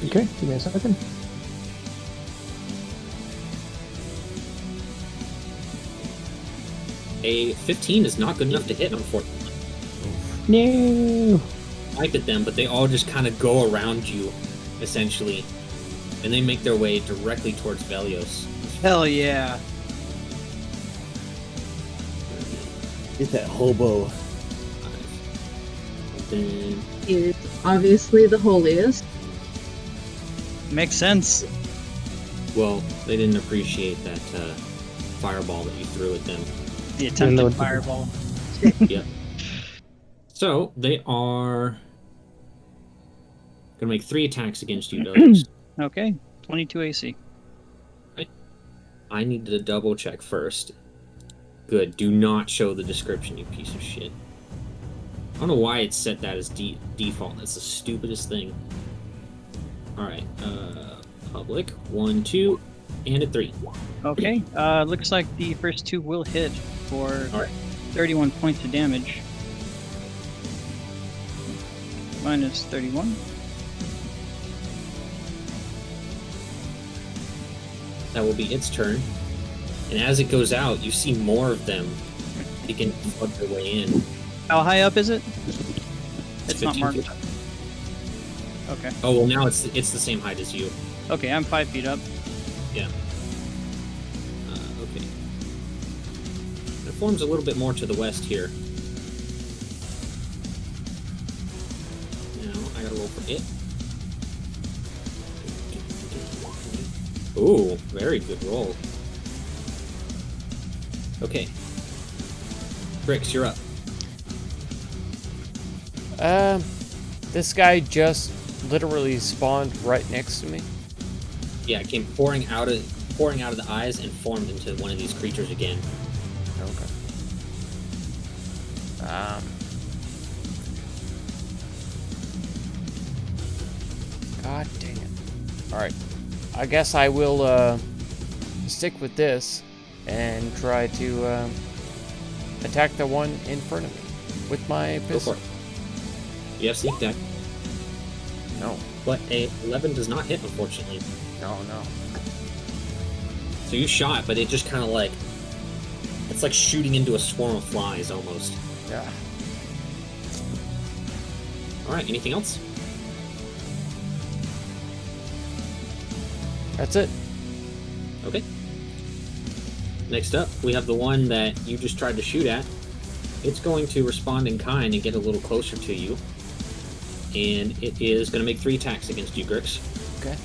Okay, give me a second. A 15 is not good enough to hit, unfortunately. No. Swipe at them, but they all just kind of go around you, essentially. And they make their way directly towards Velios. Hell yeah. Get that hobo. Then Is obviously the holiest. Makes sense. well, they didn't appreciate that fireball that you threw at them. The Even attempted though it's- fireball. Yep. So they are gonna make 3 attacks against you, Velios. Okay, 22 AC. I need to double check first. Good. Do not show the description, you piece of shit. I don't know why it set that as default. That's the stupidest thing. Alright, public. 1, 2, and a 3. Okay, looks like the first 2 will hit for Alright. 31 points of damage. Minus 31. That will be its turn. And as it goes out, you see more of them begin to flood their way in. How high up is it? It's not 15 marked. feet. Okay. Oh, well, now it's the same height as you. Okay, I'm 5 feet up. Yeah. Okay. It forms a little bit more to the west here. Now, I gotta roll for it. Ooh, very good roll. Okay. Brix, you're up. This guy just literally spawned right next to me. Yeah, it came pouring out of the eyes and formed into one of these creatures again. Okay. God dang it. Alright. I guess I will stick with this and try to attack the one in front of me with my Go pistol. for it. You have sneak attack, No, but a 11 does not hit, unfortunately. no. So you shot, but it just kind of like... It's like shooting into a swarm of flies, almost. Yeah. Alright, anything else? That's it. Okay. Next up, we have the one that you just tried to shoot at. It's going to respond in kind and get a little closer to you. And it is going to make 3 attacks against you, Grix. Okay.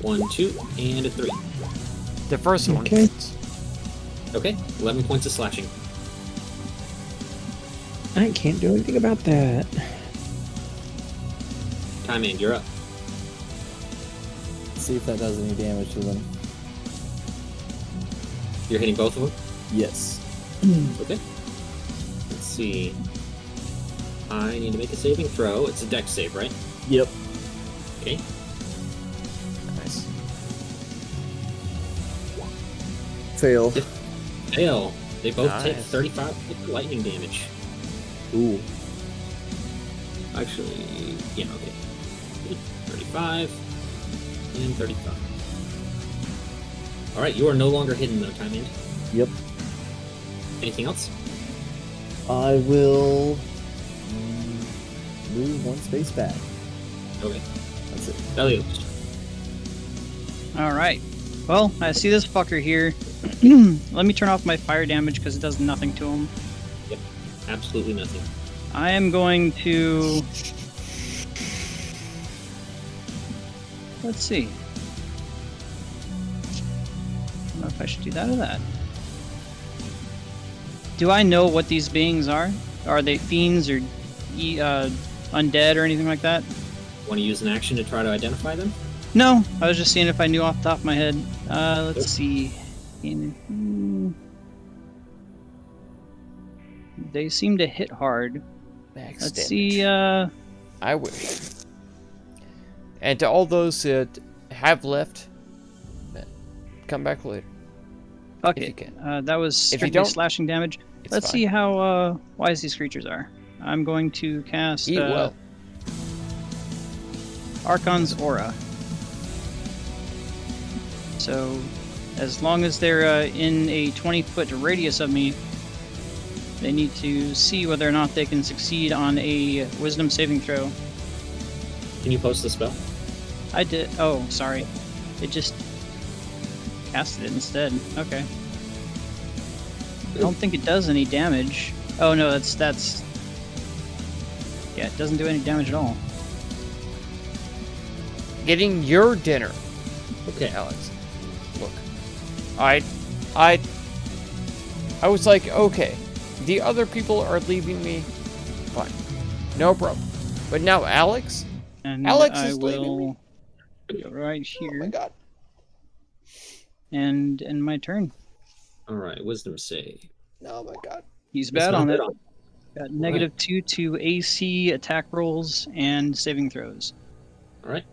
1, 2, and a 3. The first one. Okay. Okay, 11 points of slashing. I can't do anything about that. Time and you're up. See if that does any damage to them. You're hitting both of them? Yes. Okay. Let's see. I need to make a saving throw. It's a dex save, right? Yep. Okay. Nice. Fail. Fail. They both take Nice. 35 lightning damage. Ooh. Actually, yeah, okay. 35 and 35. Alright, you are no longer hidden though, Time End. Yep. Anything else? I will move 1 space back. Okay. That's it. Velios. Alright. Well, I see this fucker here. Let me turn off my fire damage because it does nothing to him. Absolutely nothing. I am going to... Let's see. I don't know if if I should do that or that. Do I know what these beings are? Are they fiends or undead or anything like that? Want to use an action to try to identify them? No, I was just seeing if I knew off the top of my head. Let's see. They seem to hit hard. Max Let's damage. see. I wish. And to all those that have left, come back later. Fuck if you it. can. That was If you strictly don't, slashing damage. it's Let's fine. see how wise these creatures are. I'm going to cast Eat well. Archon's Aura. So, as long as they're in a 20-foot radius of me, they need to see whether or not they can succeed on a Wisdom saving throw. Can you post the spell? I did. Oh, sorry. It just casted it instead. Okay. I don't think it does any damage. Oh no, that's. Yeah, it doesn't do any damage at all. Getting your dinner. Okay. Alex. Look. I was like, okay, the other people are leaving me. Fine. No problem. But now Alex? And Alex I is leaving me. will go right Oh my here god. and end my turn. All right, wisdom save. Oh my god. He's It's bad not on it. good Got -2 to AC, attack rolls, and saving throws. All right.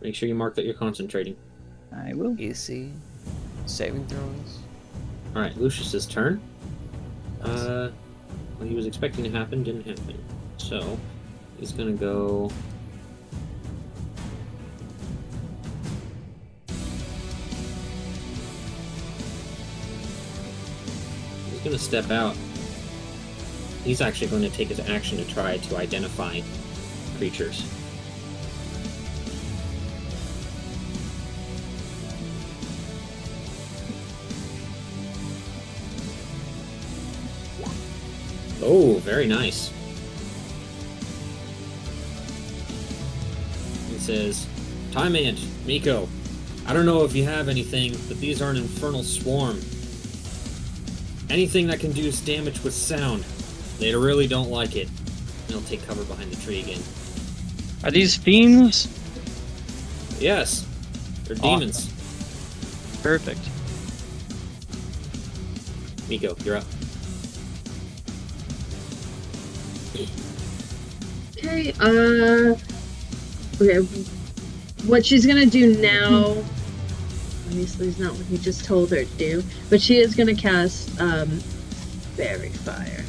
Make sure you mark that you're concentrating. I will. AC. Saving throws. All right, Lucius's turn. What he was expecting to happen didn't happen. So he's gonna go. He's gonna step out. He's actually going to take his action to try to identify creatures. Oh, very nice. He says, Time Ant, Miko, I don't know if you have anything, but these are an infernal swarm. Anything that can do damage with sound, they really don't like it. And he'll take cover behind the tree again. Are these fiends? Yes, they're Awesome. demons. Perfect. Miko, you're up. Okay, okay, what she's gonna do now, obviously is not what he just told her to do, but she is gonna cast, Fairy Fire.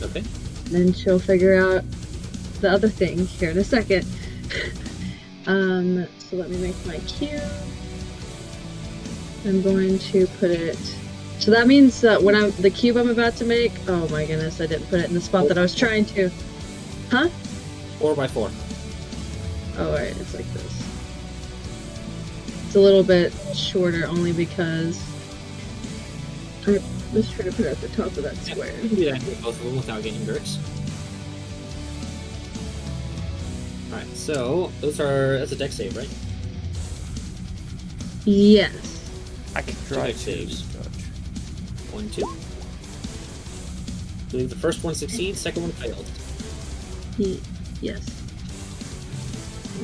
Okay. Then she'll figure out the other thing here in a second. So let me make my cube. I'm going to put it, so that means that when the cube I'm about to make, oh my goodness, I didn't put it in the spot that I was trying to. Huh? 4x4. Oh, alright, it's like this. It's a little bit shorter only because I was trying to put it at the top of that square. You can do that with both of them without getting Grix. Alright, so that's a dex save, right? Yes. I can Two try dex to saves. dodge. 1, 2. I believe the first one succeeds, second one failed. Yes.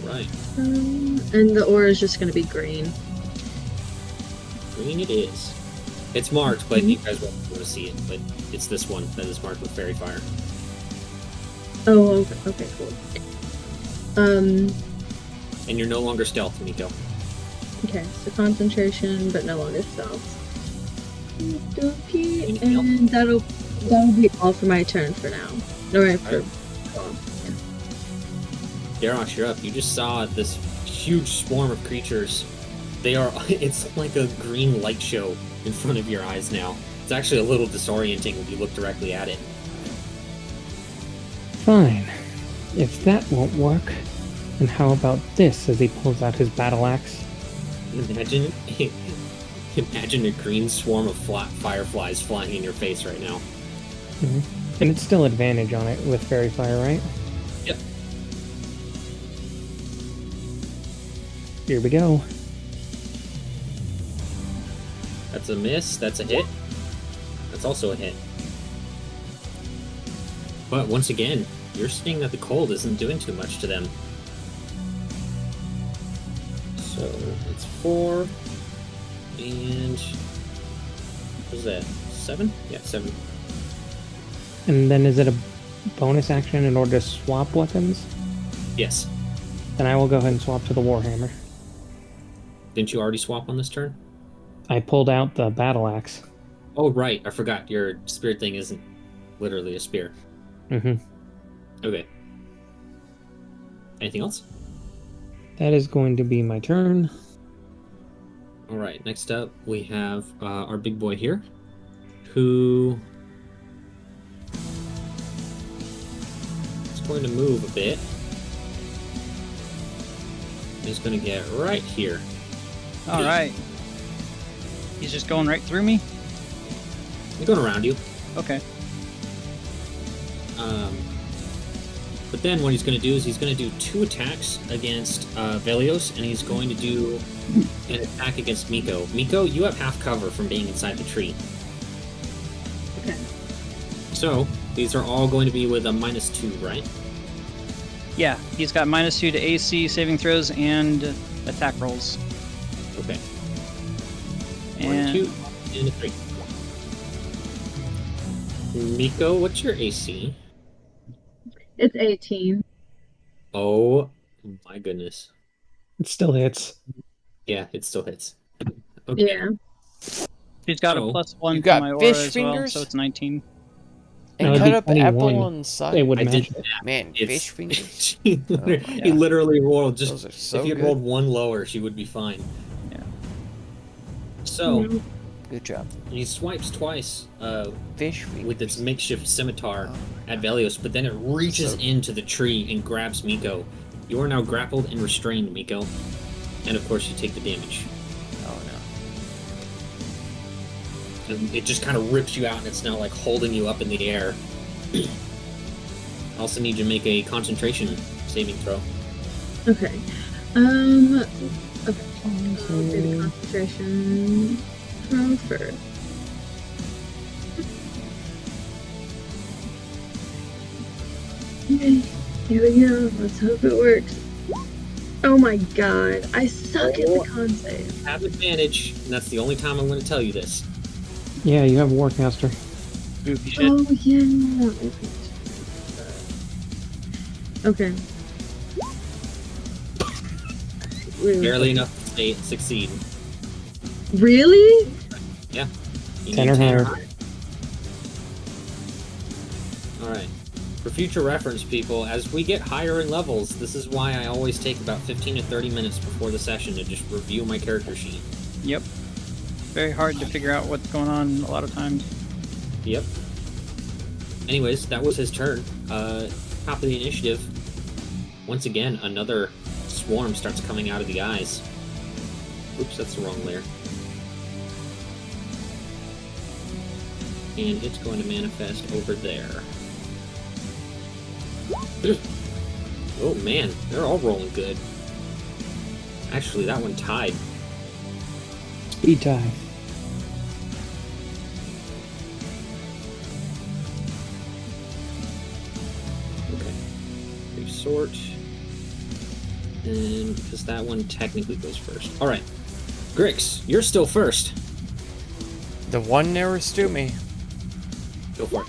Right. And the aura is just going to be green. Green it is. It's marked, but you guys won't be able to see it. But it's this one that is marked with Fairy Fire. Oh, okay, cool. And you're no longer stealth, Miko. Okay, so concentration, but no longer stealth. Anything else? And that'll be all for my turn for now. Alright, for Garrosh, you're up. You just saw this huge swarm of creatures. It's like a green light show in front of your eyes now. It's actually a little disorienting when you look directly at it. Fine. If that won't work, then how about this as he pulls out his battle axe? Imagine a green swarm of fireflies flying in your face right now. And it's still advantage on it with Fairy Fire, right? Yep. Here we go. That's a miss. That's a hit. That's also a hit. But once again, you're seeing that the cold isn't doing too much to them. So it's 4. And what was that? 7? Yeah, 7. And then is it a bonus action in order to swap weapons? Yes. Then I will go ahead and swap to the Warhammer. Didn't you already swap on this turn? I pulled out the battle axe. Oh, right. I forgot. Your spear thing isn't literally a spear. Mm-hmm. Okay. Anything else? That is going to be my turn. All right. Next up, we have our big boy here, who is going to move a bit. He's going to get right here. All right. He's just going right through me? He's going around you. Okay. But then what he's going to do is he's going to do 2 attacks against Velios, and he's going to do an attack against Miko. Miko, you have half cover from being inside the tree. Okay. So, these are all going to be with a -2, right? Yeah, he's got -2 to AC, saving throws, and attack rolls. Okay. 1, And 2, and a 3. Miko, what's your AC? It's 18. Oh my goodness. It still hits. Yeah, it still hits. Okay. Yeah. he's got So, a +1 you to got my aura fish as fingers? well, so it's 19. And No, it'd cut be up 21. apple on the side. It would I match did it. Man, It's- fish fingers. he Yeah. literally rolled just. Those are so if he had good. rolled 1 lower, she would be fine. Yeah. So Mhm. Good job. he swipes twice Fish fingers. with its makeshift scimitar at Velios, but then it reaches So- into the tree and grabs Miko. You are now grappled and restrained, Miko. And of course, you take the damage. Oh no. And it just kind of rips you out, and it's now like holding you up in the air. I also need you to make a concentration saving throw. Okay. Okay. I'll do the concentration throw first. Okay. Here we go. Let's hope it works. Oh my god. I suck at the con save. Have advantage, and that's the only time I'm going to tell you this. Yeah, you have Warcaster. Goofy shit. Oh yeah. Okay. Barely enough to succeed. Really? Yeah. You 10 need or 10 higher. Alright. For future reference, people, as we get higher in levels, this is why I always take about 15 to 30 minutes before the session to just review my character sheet. Yep. Very hard to figure out what's going on a lot of times. Yep. Anyways, that was his turn. Top of the initiative. Once again, another swarm starts coming out of the eyes. Oops, that's the wrong layer. And it's going to manifest over there. Oh man, they're all rolling good. Actually, that one tied. Speed tie. Okay. Resort. And because that one technically goes first. Alright. Grix, you're still first. The one nearest to me. Go for it.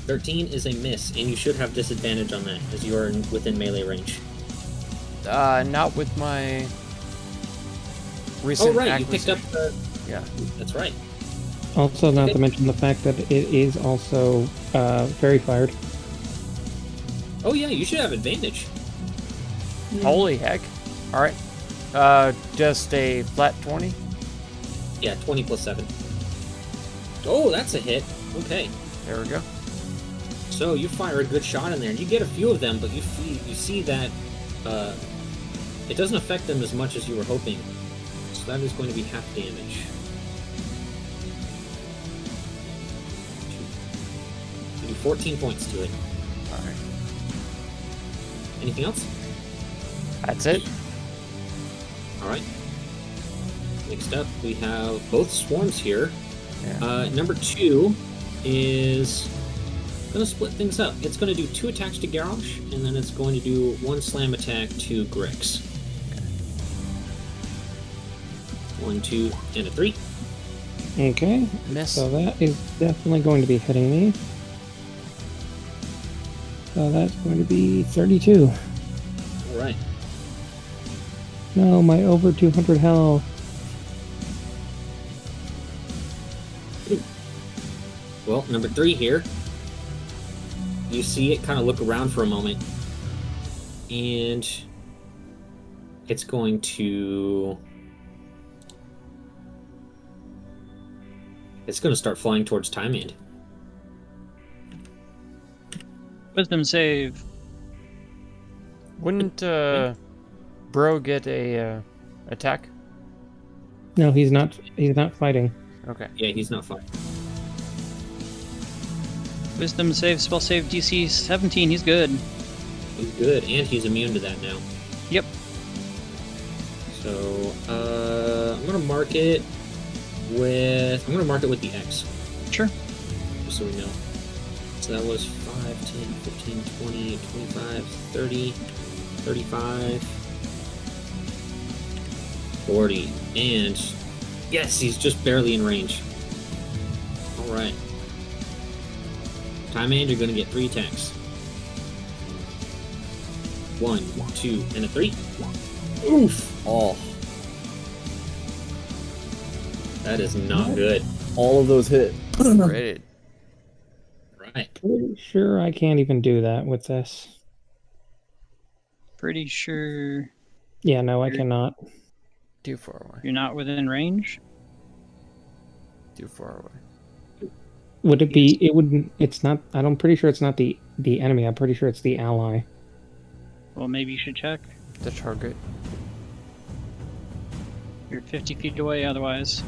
13 is a miss, and you should have disadvantage on that, as you are within melee range. Not with my recent Oh, right, you picked up acquisition. the... Yeah. That's right. Also, not Okay. to mention the fact that it is also fairy fired. Oh, yeah, you should have advantage. Holy heck. Alright. Just a flat 20? Yeah, 20 plus 7. Oh, that's a hit. Okay. There we go. So you fire a good shot in there, and you get a few of them, but you see that it doesn't affect them as much as you were hoping. So that is going to be half damage. You do 14 points to it. Alright. Anything else? That's it. All right. Next up, we have both swarms here. Yeah. Number 2 is going to split things up. It's going to do 2 attacks to Garrosh, and then it's going to do 1 slam attack to Grix. 1, 2, and a 3. Okay. Miss. So that is definitely going to be hitting me. So that's going to be 32. All right. No, my over 200 health. Well, number 3 here. You see it kind of look around for a moment, and it's going to start flying towards Time End. Wisdom save. Wouldn't Bro get a attack? No, he's not. He's not fighting. Okay. Yeah, he's not fine. Wisdom save, spell save, DC 17. He's good. He's good, and he's immune to that now. Yep. So I'm gonna mark it with the X, Sure. just so we know. So that was 5, 10, 15, 20, 25, 30, 35, 40, and yes, he's just barely in range. All right. Time End, you're gonna get 3 attacks. 1, 2, and a 3. Oof! Oh, That is not good. all of those hit. Great. Right. Pretty sure I can't even do that with this. Pretty sure Yeah, no, I cannot. Too far away. you're not within range. Too far away. Would it be? It wouldn't. It's not. I'm pretty sure it's not the enemy. I'm pretty sure it's the ally. Well, maybe you should check. The target. You're 50 feet away otherwise.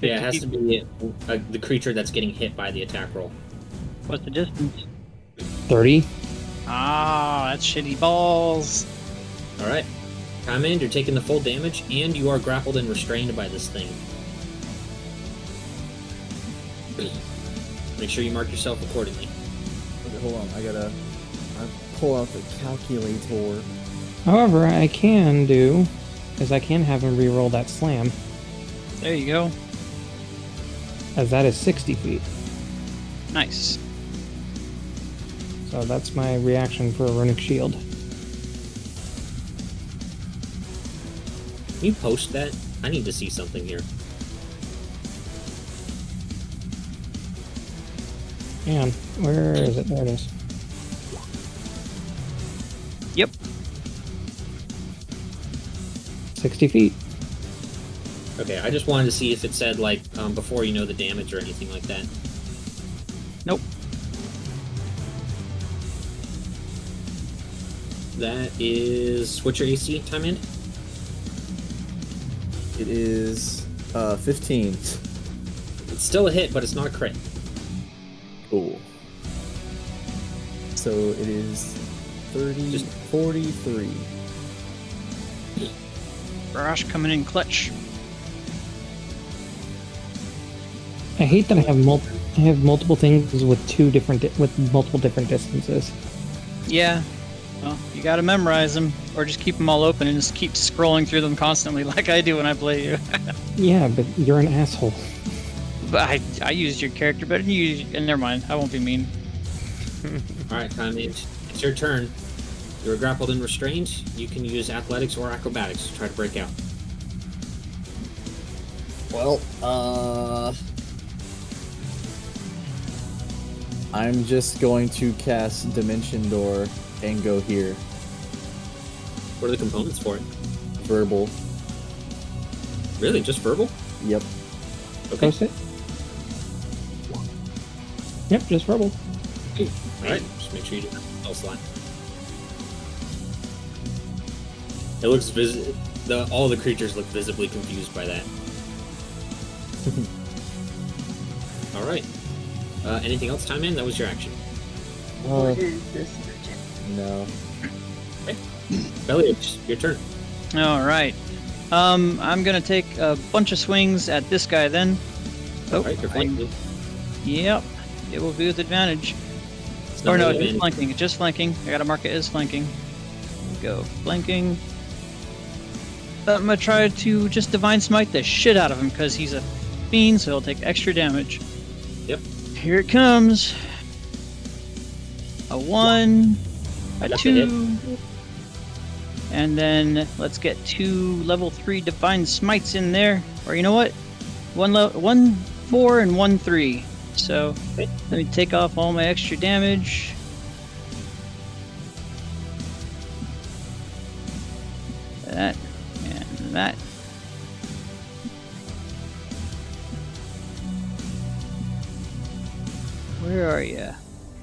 Yeah, it 50 has to feet. be the creature that's getting hit by the attack roll. What's the distance? 30. Ah, that's shitty balls. All right. Time End, you're taking the full damage, and you are grappled and restrained by this thing. Make sure you mark yourself accordingly. Okay, hold on. I pull out the calculator. However, I can do is I can have him re-roll that slam, There you go. as that is 60 feet. Nice. So that's my reaction for a runic shield. Can you post that? I need to see something here. Man, where is it? There it is. Yep. 60 feet. Okay, I just wanted to see if it said, like, before you know the damage or anything like that. Nope. That is... What's your AC, Time End? It is 15. It's still a hit, but it's not a crit. Cool. So it is 43. Barash coming in clutch. I hate that I have multiple things with multiple different distances. Yeah. Well, you gotta memorize them, or just keep them all open and just keep scrolling through them constantly, like I do when I play you. Yeah, but you're an asshole. But I used your character better than you. And never mind, I won't be mean. Alright, Time End. It's your turn. You're grappled and restrained. You can use athletics or acrobatics to try to break out. Well, I'm just going to cast Dimension Door and go here. What are the components for it? Verbal. Really? Just verbal? Yep. Okay. Post it. Yep, just verbal. Alright, just make sure you do that spell slot. It looks all the creatures look visibly confused by that. Alright. Anything else, Time In? That was your action. What is this magic? No. Belly, it's your turn. All right. I'm gonna take a bunch of swings at this guy then. Oh, Alright, you're flanking. Yep. It will be with advantage. It's Or not no, really it's advantage. flanking. It's just flanking. I gotta mark it as flanking. Go flanking. I'm gonna try to just Divine Smite the shit out of him because he's a fiend, so he'll take extra damage. Yep. Here it comes. A 1, a That's a hit. 2, and then let's get 2 level 3 Divine Smites in there. Or you know what? 1 4 and 1 3. So Okay. let me take off all my extra damage. That and that. Where are you?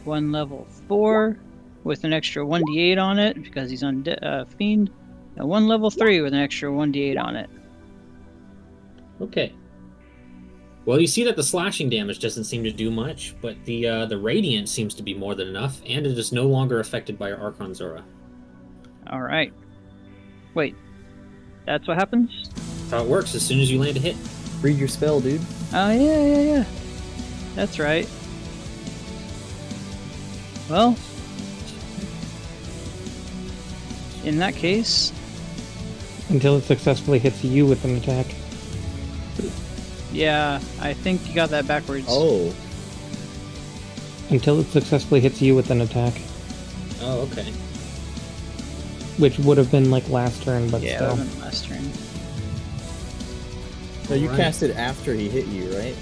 1 level 4 with an extra 1d8 on it because he's on fiend. And 1 level 3 with an extra 1d8 on it. Okay. Well, you see that the slashing damage doesn't seem to do much, but the radiant seems to be more than enough, and it is no longer affected by your Archon's aura. All right. Wait, that's what happens? That's how it works. As soon as you land a hit, Read your spell, dude. Oh yeah. That's right. Well, in that case, Until it successfully hits you with an attack. yeah, I think you got that backwards. Oh. Until it successfully hits you with an attack. oh, okay. Which would have been like last turn, but yeah, still. that went last turn. No, you Alright. cast it after he hit you, right?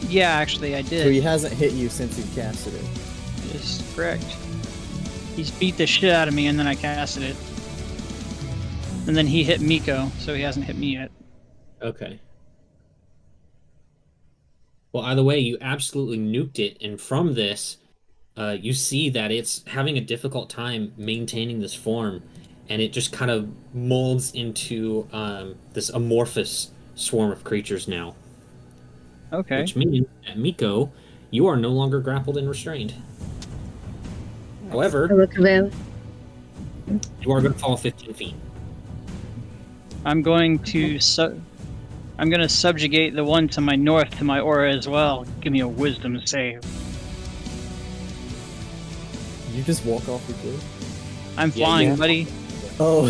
Yeah, actually, I So did. he hasn't hit you since you casted it. Is correct. He's beat the shit out of me, and then I casted it. And then he hit Miko, so he hasn't hit me yet. Okay. Well, either way, you absolutely nuked it, and from this, you see that it's having a difficult time maintaining this form, and it just kind of molds into this amorphous swarm of creatures now. Okay. Which means that Miko, you are no longer grappled and restrained. However, you are going to fall 15 feet. I'm going to I'm going to subjugate the one to my north to my aura as well. Give me a wisdom save. You just walk off the cliff? I'm Yeah, flying, yeah. buddy. Oh.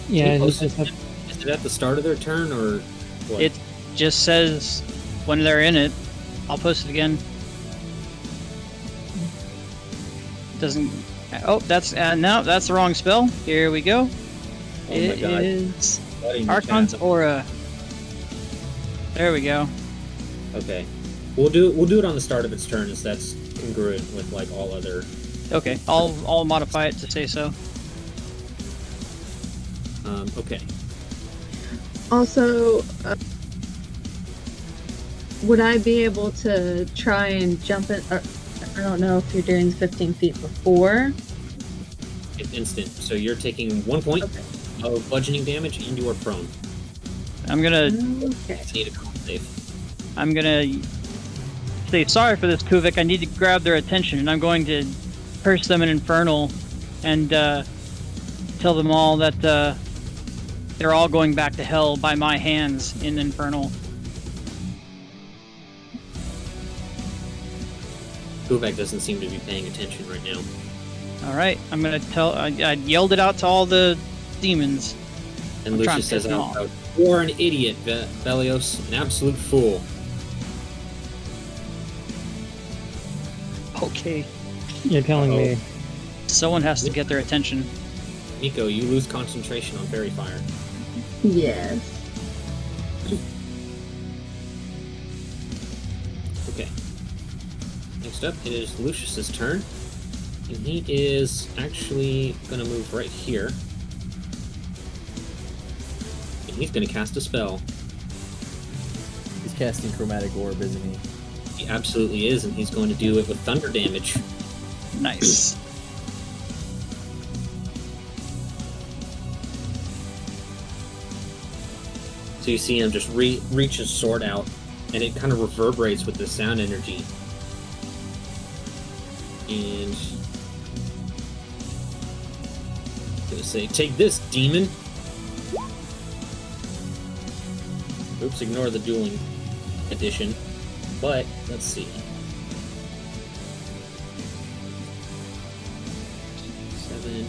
Yeah, Oh, it's so just a- is it at the start of their turn, or what? It just says when they're in it. I'll post it again. Doesn't. Oh, that's no, that's the wrong spell. Here we go. Oh my It God. is Bloody in the Archon's chat. aura. There we go. Okay, we'll do it on the start of its turn, as that's congruent with like all other. Okay, I'll modify it to say so. Okay. Also, would I be able to try and jump it? Or, I don't know if you're doing 15 feet before. It's instant. So you're taking 1 point Okay. of bludgeoning damage, and you are prone. I'm gonna Okay. You need a con save. I'm gonna say sorry for this, Kuvik. I need to grab their attention, and I'm going to curse them in Infernal and tell them all that they're all going back to hell by my hands in Infernal. Kuvak doesn't seem to be paying attention right now. All right, I'm gonna tell. I yelled it out to all the demons. And I'm trying Lucius to piss says them out off. loud, "You're an idiot, Belios, an absolute fool." Okay, You're telling me. someone has to get their attention. Miko, you lose concentration on Fairy Fire. Yes. Okay. Next up is Lucius's turn. And he is actually going to move right here. And he's going to cast a spell. He's casting Chromatic Orb, isn't he? He absolutely is, and he's going to do it with thunder damage. Nice. So you see him just reach his sword out, and it kind of reverberates with the sound energy. And gonna say, take this, demon. Oops, ignore the dueling edition. But, let's see. 7.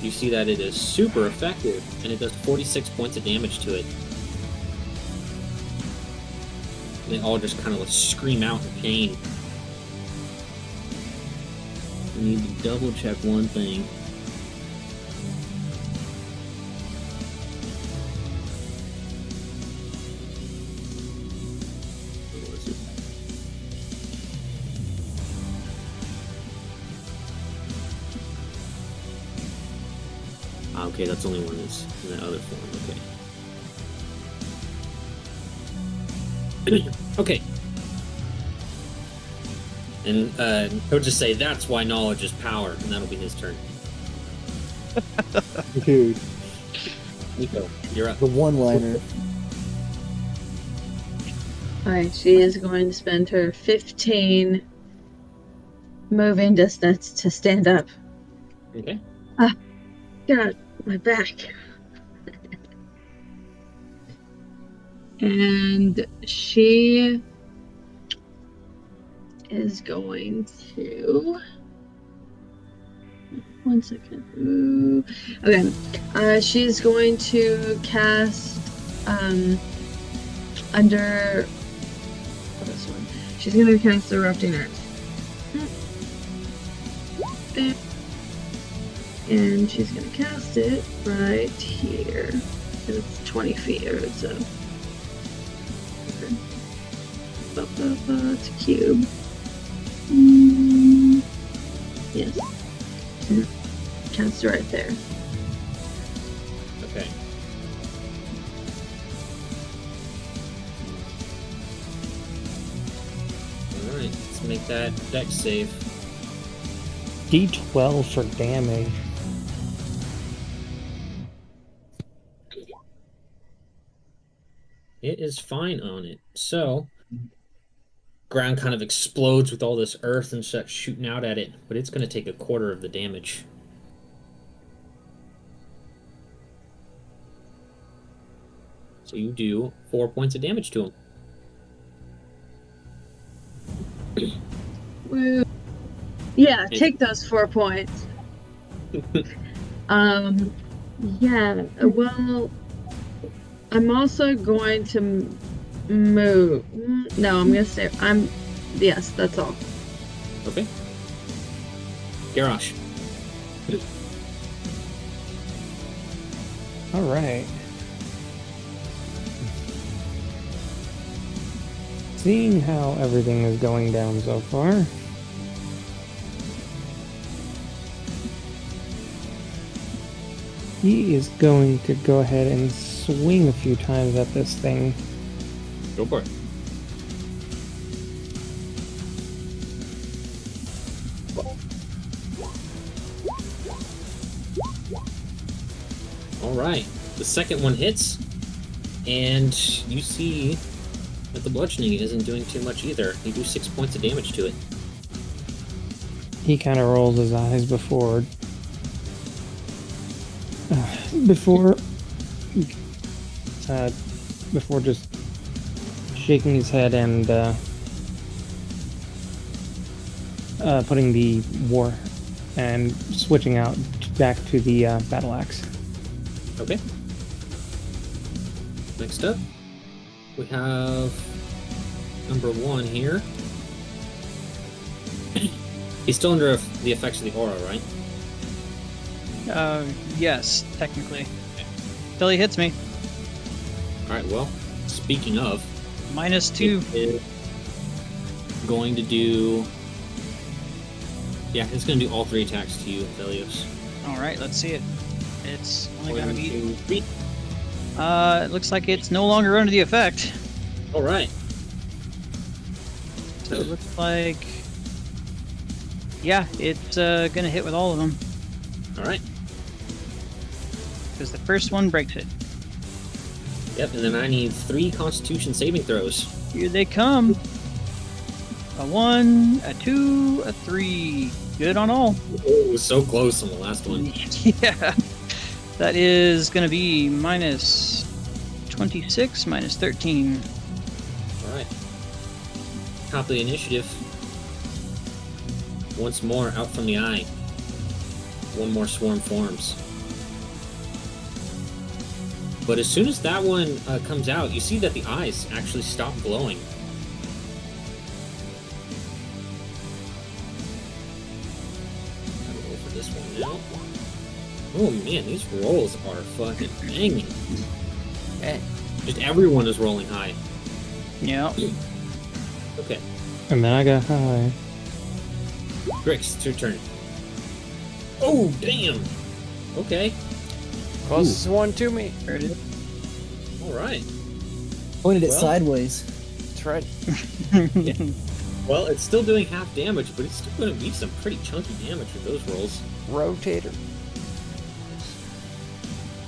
You see that it is super effective, and it does 46 points of damage to it. They all just kind of like scream out in pain. I need to double check one thing. Where was it? Ah, okay, that's only one that's in that other form. Okay. Okay. And he'll just say, that's why knowledge is power, and that'll be his turn. Dude, Nico, you're up. the one-liner. Alright, she is going to spend her 15 moving distance to stand up. Okay. God, my back. And she is going to... One second. Ooh. Okay. She's going to cast under this one. She's going to cast the Erupting Earth. And she's going to cast it right here. And it's 20 feet or so. Okay. To cube. Yes. Cast it right there. Okay. Alright, let's make that dex save. D12 for damage. It is fine on it. So, ground kind of explodes with all this earth and stuff shooting out at it, but it's going to take a quarter of the damage. So you do 4 points of damage to him. Woo. Yeah, take those 4 points. Yeah, well, I'm also going to move. No, I'm gonna stay. Yes, that's all. Okay. Garrosh. All right. Seeing how everything is going down so far, he is going to go ahead and swing a few times at this thing. Go for it. Alright. The second one hits, and you see that the bludgeoning isn't doing too much either. You do 6 points of damage to it. He kind of rolls his eyes before just shaking his head and putting the war and switching out back to the battle axe. Okay. Next up, we have number 1 here. He's still under the effects of the aura, right? Yes, technically. Till he hits me. Alright, well, speaking of, -2. it is going to do... Yeah, it's going to do all 3 attacks to you, Thelios. Alright, let's see it. It's only gonna 1, be... 2, 3. It looks like it's no longer under the effect. Alright. So it looks like... Yeah, it's gonna hit with all of them. Alright. Because the first one breaks it. Yep, and then I need 3 Constitution saving throws. Here they come. A 1, a 2, a 3. Good on all. Oh, it was so close on the last one. Yeah. That is going to be minus 26, minus 13. All right. Top of the initiative. Once more, out from the eye. One more swarm forms. But as soon as that one comes out, you see that the eyes actually stop glowing. I'll roll for this one now. Oh man, these rolls are fucking banging. Just everyone is rolling high. Yeah. Okay, And then I got high. Grix, it's your turn. Oh, damn! Okay, Closest one to me. There it is. alright. Pointed it Well- sideways. That's right. Well, it's still doing half damage, but it's still going to be some pretty chunky damage with those rolls. Rotator.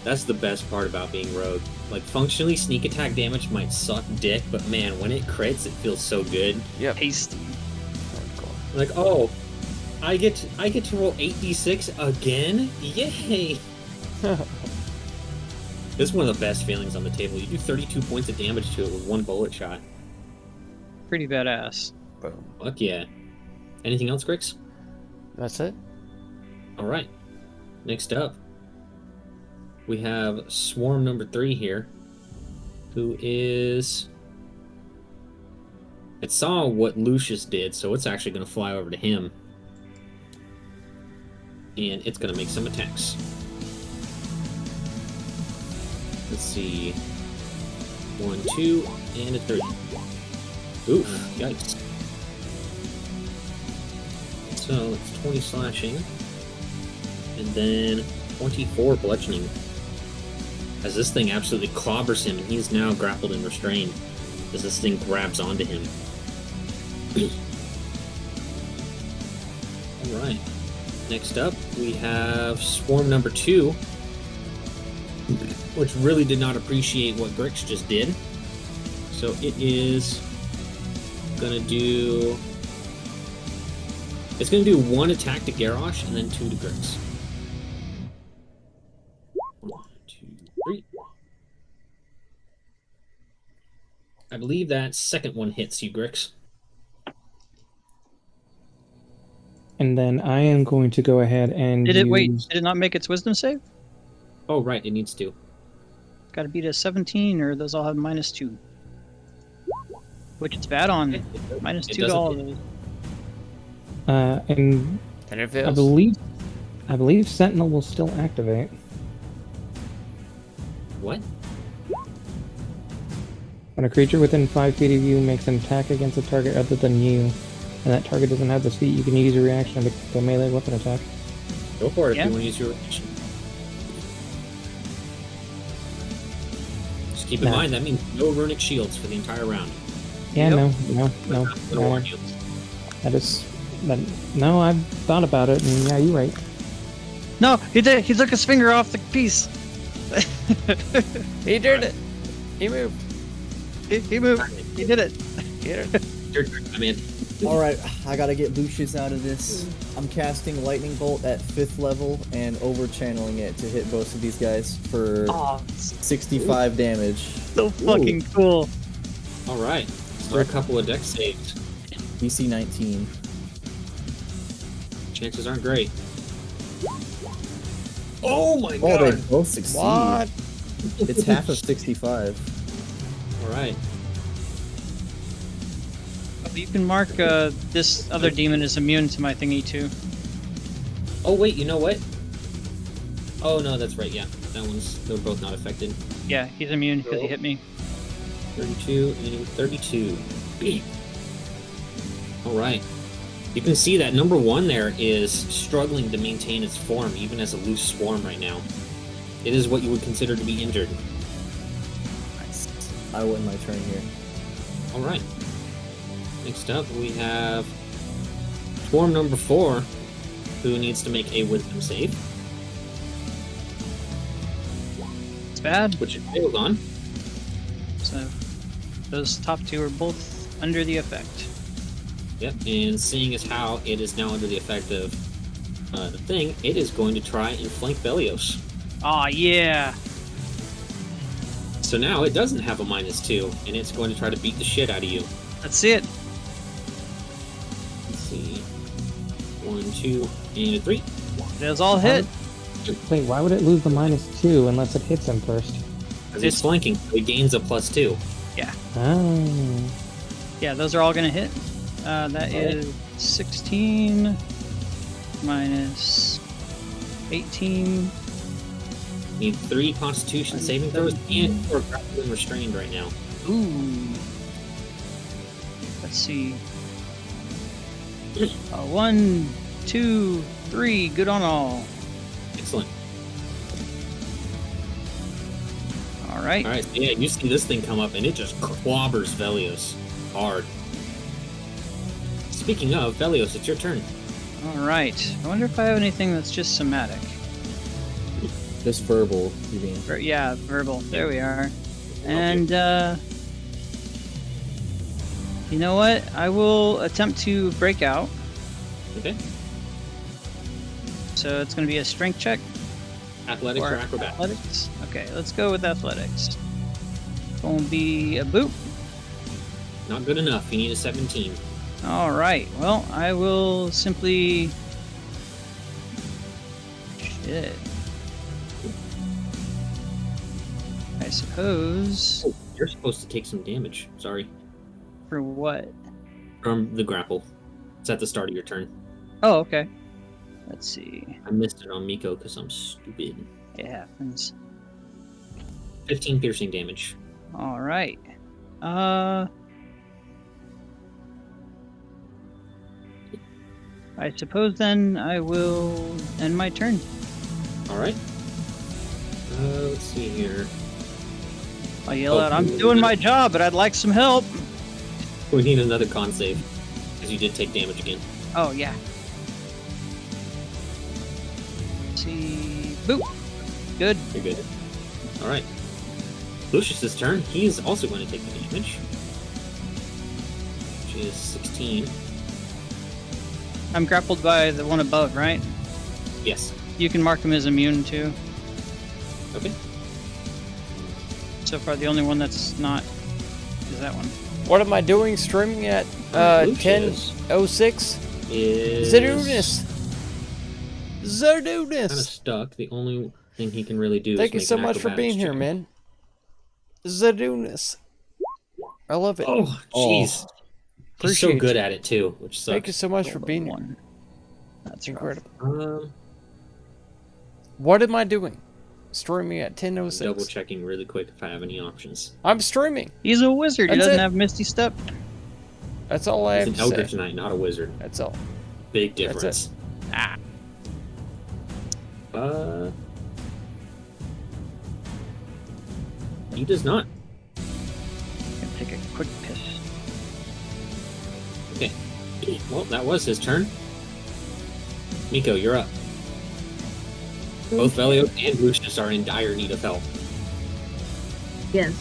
That's the best part about being rogue. Like, functionally, sneak attack damage might suck dick, but man, when it crits, it feels so good. Yep. Tasty. Hardcore. Like, oh, I get to roll 8d6 again? Yay! This is one of the best feelings on the table. You do 32 points of damage to it with one bullet shot. Pretty badass. Boom. Fuck yeah. Anything else, Grix? That's it. Alright. Next up, we have Swarm number 3 here, who is... It saw what Lucius did, so it's actually going to fly over to him. And it's going to make some attacks. Let's see. 1, 2, and a 3. Oof, yikes. So it's 20 slashing. And then 24 bludgeoning. As this thing absolutely clobbers him, and he's now grappled and restrained as this thing grabs onto him. Alright. Next up, we have Swarm number 2, which really did not appreciate what Grix just did. So it is gonna do... It's gonna do 1 attack to Garrosh and then 2 to Grix. 1, 2, 3. I believe that second one hits you, Grix. And then I am going to go ahead and Did it wait? use- Did it not make its wisdom save? Oh, right, it needs to. Got to beat a 17, or those all have -2. Which it's bad on. It -2 to doesn't all of hit. those. And And it I fails. believe Sentinel will still activate. What? When a creature within 5 feet of you makes an attack against a target other than you, and that target doesn't have this feat, you can use your reaction to make a melee weapon attack. Go for it Yeah. if you want to use your reaction. Just keep in Nah. mind, that means no runic shields for the entire round. Yeah, Yep. no. I'm gonna warn you. No, I've thought about it, and yeah, you're right. No, he did. He took his finger off the piece. He did it. He moved. He moved. He did it. He did it. Your turn, I'm in. Alright, I gotta get Lucius out of this. I'm casting Lightning Bolt at 5th level and over channeling it to hit both of these guys for Oh, 65 damage. so fucking cool. Alright. Start a couple of dex saves. DC 19. Chances aren't great. Oh my Oh, they god! both succeed. What? It's half of 65. Alright. You can mark this other demon is immune to my thingy too. Oh wait, you know what? Oh no, that's right, yeah. They're both not affected. Yeah, he's immune because he hit me. 32 and 32. Alright. You can see that number 1 there is struggling to maintain its form, even as a loose swarm right now. It is what you would consider to be injured. Nice. I win my turn here. Alright. Next up, we have Swarm number 4, who needs to make a wisdom save, It's bad. which it failed on. So those top two are both under the effect. Yep, and seeing as how it is now under the effect of the thing, it is going to try and flank Velios. Aw, yeah. So now it doesn't have a -2, and it's going to try to beat the shit out of you. Let's see it. Let's see. 1, 2, and a 3. It is all hit. Wait, why would it lose the -2 unless it hits him first? Because it's flanking, so it gains a +2. Oh. Yeah, those are all gonna hit. That is 16 minus 18. Need 3 Constitution saving throws, and you're grappled and restrained right now. Ooh. Let's see. 1, 2, 3. Good on all. Excellent. All right. Alright, so yeah, you see this thing come up, and it just clobbers Velios hard. Speaking of, Velios, it's your turn. All right. I wonder if I have anything that's just somatic. Just verbal, you mean? Yeah, verbal. There we are. And, you know what? I will attempt to break out. Okay. So it's going to be a strength check. Athletics or acrobatics? Athletics? Okay, let's go with athletics. Gonna be a boop. Not good enough. You need a 17. Alright, well, I will simply... Shit. I suppose... Oh, you're supposed to take some damage. Sorry. For what? From the grapple. It's at the start of your turn. Oh, okay. Let's see. I missed it on Miko because I'm stupid. It happens. 15 piercing damage. Alright. I suppose then I will end my turn. Alright. Let's see here. I yell out, I'm doing my job, but I'd like some help. We need another con save. Because you did take damage again. Oh, yeah. Let's see. Boop. Good. You're good. Alright. Lucius's turn. He's also going to take the damage. Which is 16. I'm grappled by the one above, right? Yes. You can mark him as immune, too. Okay. So far, the only one that's not is that one. What am I doing? Streaming at Lucius 10:06? Is Zardunus. kind of Zardunus. stuck. The only thing he can really do Thank you is make so an much for being acrobatics here, check. man. Zardunus. I love it. Oh, jeez. He's so Appreciate good you. at it, too, which sucks. Thank you so much for being here. One. That's Incredible. incredible. What am I doing? Streaming at Double 10:06. checking really quick if I have any options. I'm streaming. He's a wizard. He That's doesn't it. have Misty Step. That's all I He's have an to Eldritch say. Knight, not a wizard. That's all. Big That's it. difference. Ah. He does not. Gonna take a quick piss. Okay. Well, that was his turn. Miko, you're up. Both Velios and Lucius are in dire need of help. Yes.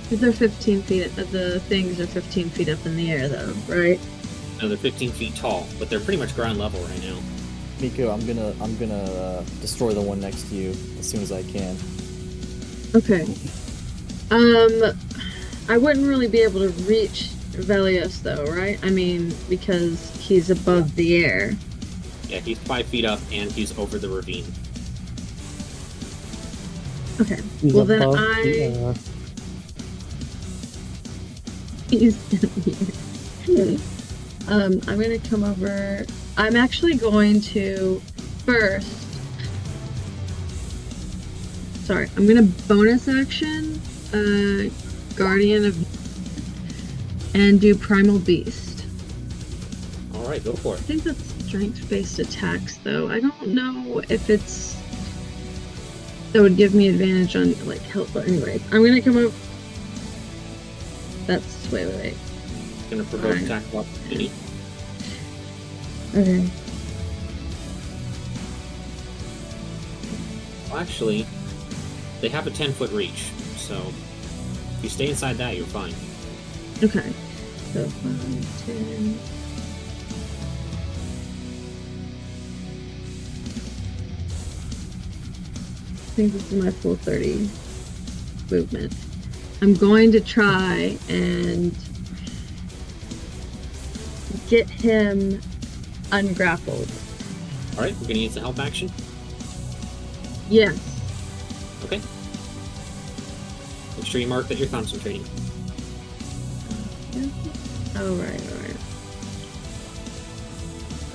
They're 15 feet. The things are 15 feet up in the air, though, right? No, they're 15 feet tall, but they're pretty much ground level right now. Miko, I'm gonna destroy the one next to you as soon as I can. Okay. I wouldn't really be able to reach Velios, though, right? I mean, because he's above the air. Yeah, he's 5 feet up and he's over the ravine. Okay. He's Well, then above I. the, He's here. I'm gonna come over. I'm actually going to first. Sorry, I'm gonna bonus action, Guardian of, and do Primal Beast. Alright, go for I it. think that's strength-based attacks, though. I don't know if it's that would give me advantage on like health. But anyways, I'm gonna come up. That's wait. Gonna provoke Alright. attack of opportunity. Okay. Well, actually, they have a 10-foot reach, so If you stay inside that, you're fine. Okay. So 5, 10. I think this is my full 30 movement. I'm going to try and get him ungrappled. All right, we're gonna use the help action. Yes. Okay. Make sure you mark that you're concentrating. All right.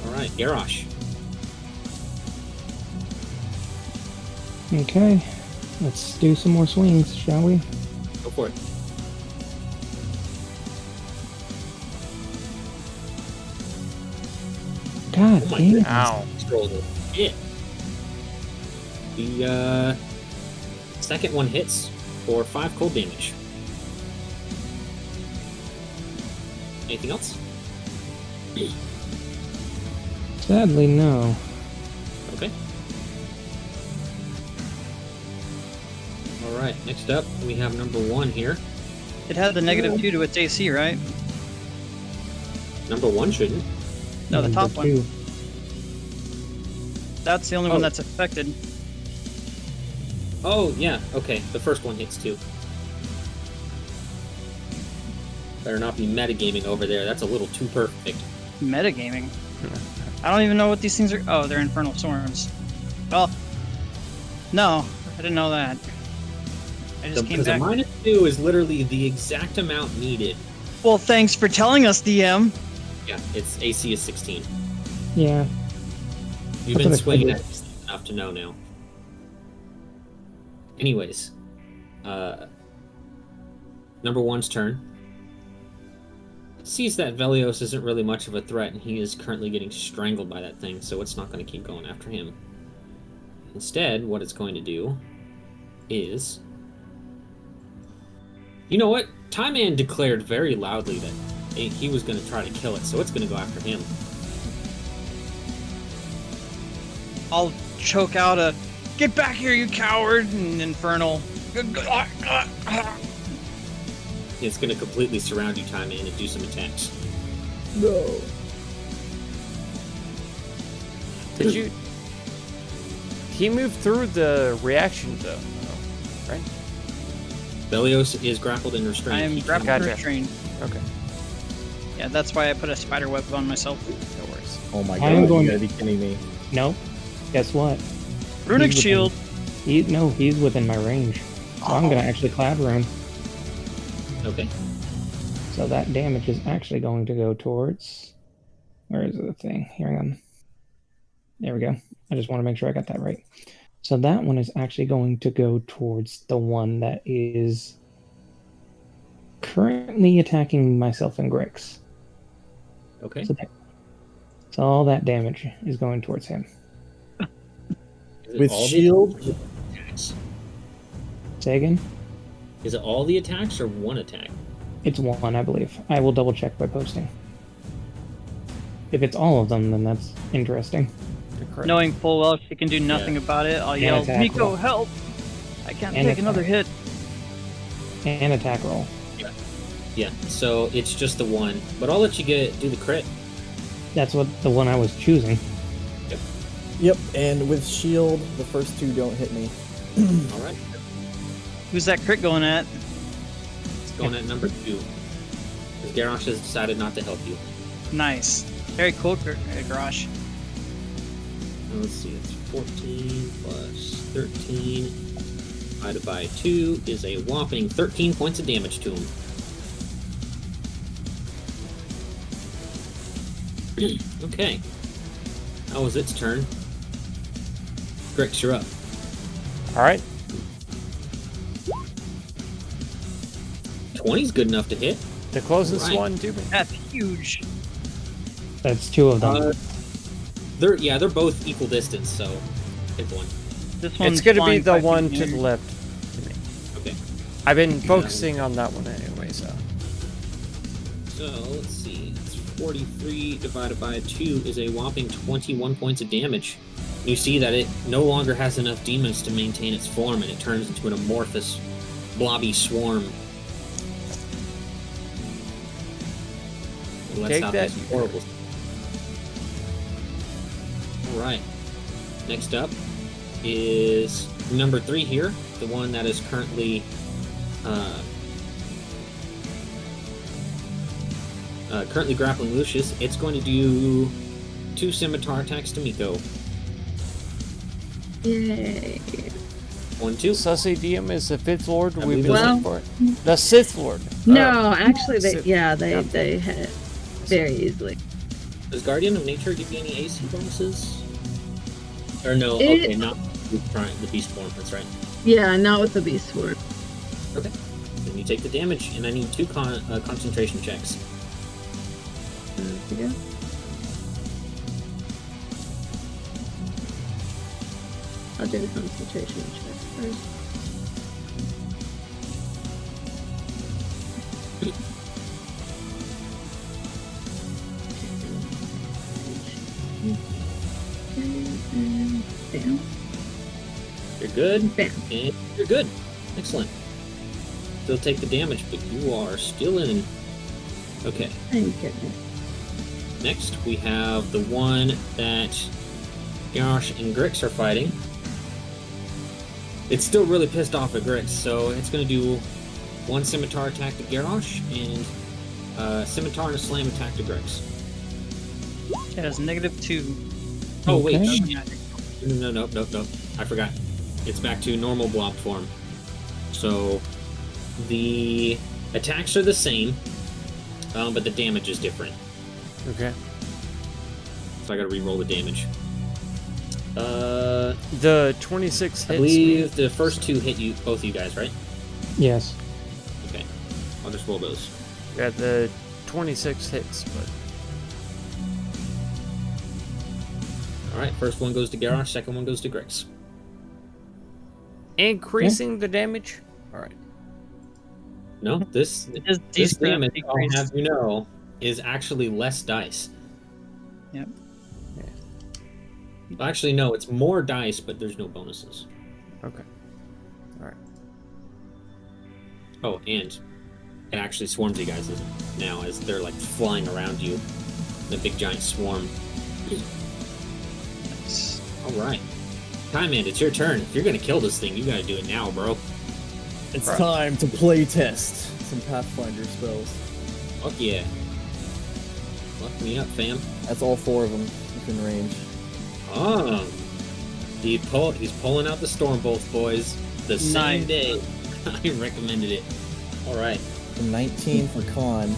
All right, Garrosh. Okay, let's do some more swings, shall we? Go for it. God Oh my damn. goodness. Ow. Just rolled a hit. The second one hits for 5 cold damage. Anything else? Sadly, no. Okay. All right. Next up, we have number 1 here. It had the -2 to its AC, right? Number 1 shouldn't. No, the Number top one. 2. That's the only Oh. one that's affected. Oh yeah. Okay. The first one hits too. Better not be metagaming over there. That's a little too perfect. Metagaming. I don't even know what these things are. Oh, they're infernal storms. Well, no, I didn't know that. I just came Because a back. -2 is literally the exact amount needed. Well, thanks for telling us, DM. Yeah, its AC is 16. Yeah. You've That's been what I swinging figured. at this enough to know now. Anyways, number 1's turn. Sees that Velios isn't really much of a threat, and he is currently getting strangled by that thing, so it's not going to keep going after him. Instead, what it's going to do is... You know what? Time Man declared very loudly that he was going to try to kill it, so it's going to go after him. I'll choke out a "Get back here, you coward!" and infernal. It's going to completely surround you, Time Man, and do some attacks. No. Did you? He moved through the reaction zone, though, right? Velios is grappled and restrained. I am He grappled Gotcha. and restrained. Okay. Yeah, that's why I put a spider web on myself. No worries. Oh my I'm god, going- you gotta be kidding me. No. Guess what? Runic He's shield. He's within my range. So I'm gonna actually Cloud Rune. Okay. So that damage is actually going to go towards. Where is the thing? Here I am. There we go. I just want to make sure I got that right. So that one is actually going to go towards the one that is currently attacking myself and Grix. Okay. So all that damage is going towards him. Is it With all the shield? attacks? Say again? Is it all the attacks or one attack? It's one, I believe. I will double check by posting. If it's all of them, then that's interesting. Correct. Knowing full well she can do nothing about it, I'll And yell, attack "Miko, roll. help! I can't And take another hit." And attack roll. Yeah. So it's just the one, but I'll let you do the crit. That's what the one I was choosing. Yep, and with shield, the first 2 don't hit me. All right. Who's that crit going at? It's going at number 2. Because Garrosh has decided not to help you. Nice. Very cool, Garrosh. Now let's see. It's 14 plus 13 divided by 2 is a whopping 13 points of damage to him. Okay. That was its turn. Grix, you're up. All right. 20's good enough to hit. The closest Right. one to me. That's huge. That's 2 of them. They're both equal distance, so pick one. This one's It's going to be flying the 5 feet one in the to the air. left to me. Okay. I've been focusing on that one anyway, so. So let's see. It's 43 divided by 2 is a whopping 21 points of damage. You see that it no longer has enough demons to maintain its form, and it turns into an amorphous, blobby swarm Let's Take stop that. this horrible. All right. Next up is number 3 here, the one that is currently currently grappling Lucius. It's going to do 2 scimitar attacks to Miko. Yay. 1, 2. Sussy Diem is the Fifth Lord. I We've believe been so. looking for it. The Sith Lord. No, actually, they Sith. they hit it very easily. Does Guardian of Nature give you any AC bonuses? Or no? It- Okay, not the beast form. That's right. Yeah, not with the beast sword. Okay. Then you take the damage, and I need 2 concentration checks. Yeah. I'll do the concentration check first. Bam. You're good. Bam. And you're good. Excellent. Still take the damage, but you are still in. Okay. Thank goodness. Next, we have the one that Garrosh and Grix are fighting. It's still really pissed off at Grix, so it's going to do 1 scimitar attack to Garrosh and scimitar and a slam attack to Grix. It has -2. Oh, wait. Okay. Yeah, No. I forgot. It's back to normal blob form. So the attacks are the same, but the damage is different. Okay. So I gotta re-roll the damage. The 26 I hits. believe the first 2 hit you, both of you guys, right? Yes. Okay. I'll just roll those. Yeah, the 26 hits, but Alright, first one goes to Garrosh, second one goes to Grix. increasing the damage. All right. No, this It does this decrease. damage, I'll have you know, is actually less dice. Yep. Well, actually, no, it's more dice, but there's no bonuses. Okay. All right. Oh, and it actually swarms you guys now as they're like flying around you. The big giant swarm. Alright. Time Man, it's your turn. If you're gonna kill this thing, you gotta do it now, bro. It's time to play test some Pathfinder spells. Fuck yeah. Fuck me up, fam. That's all 4 of them within range. Oh. He's pulling out the Stormbolt, boys. The same Nice. day I recommended it. Alright. The 19 for con.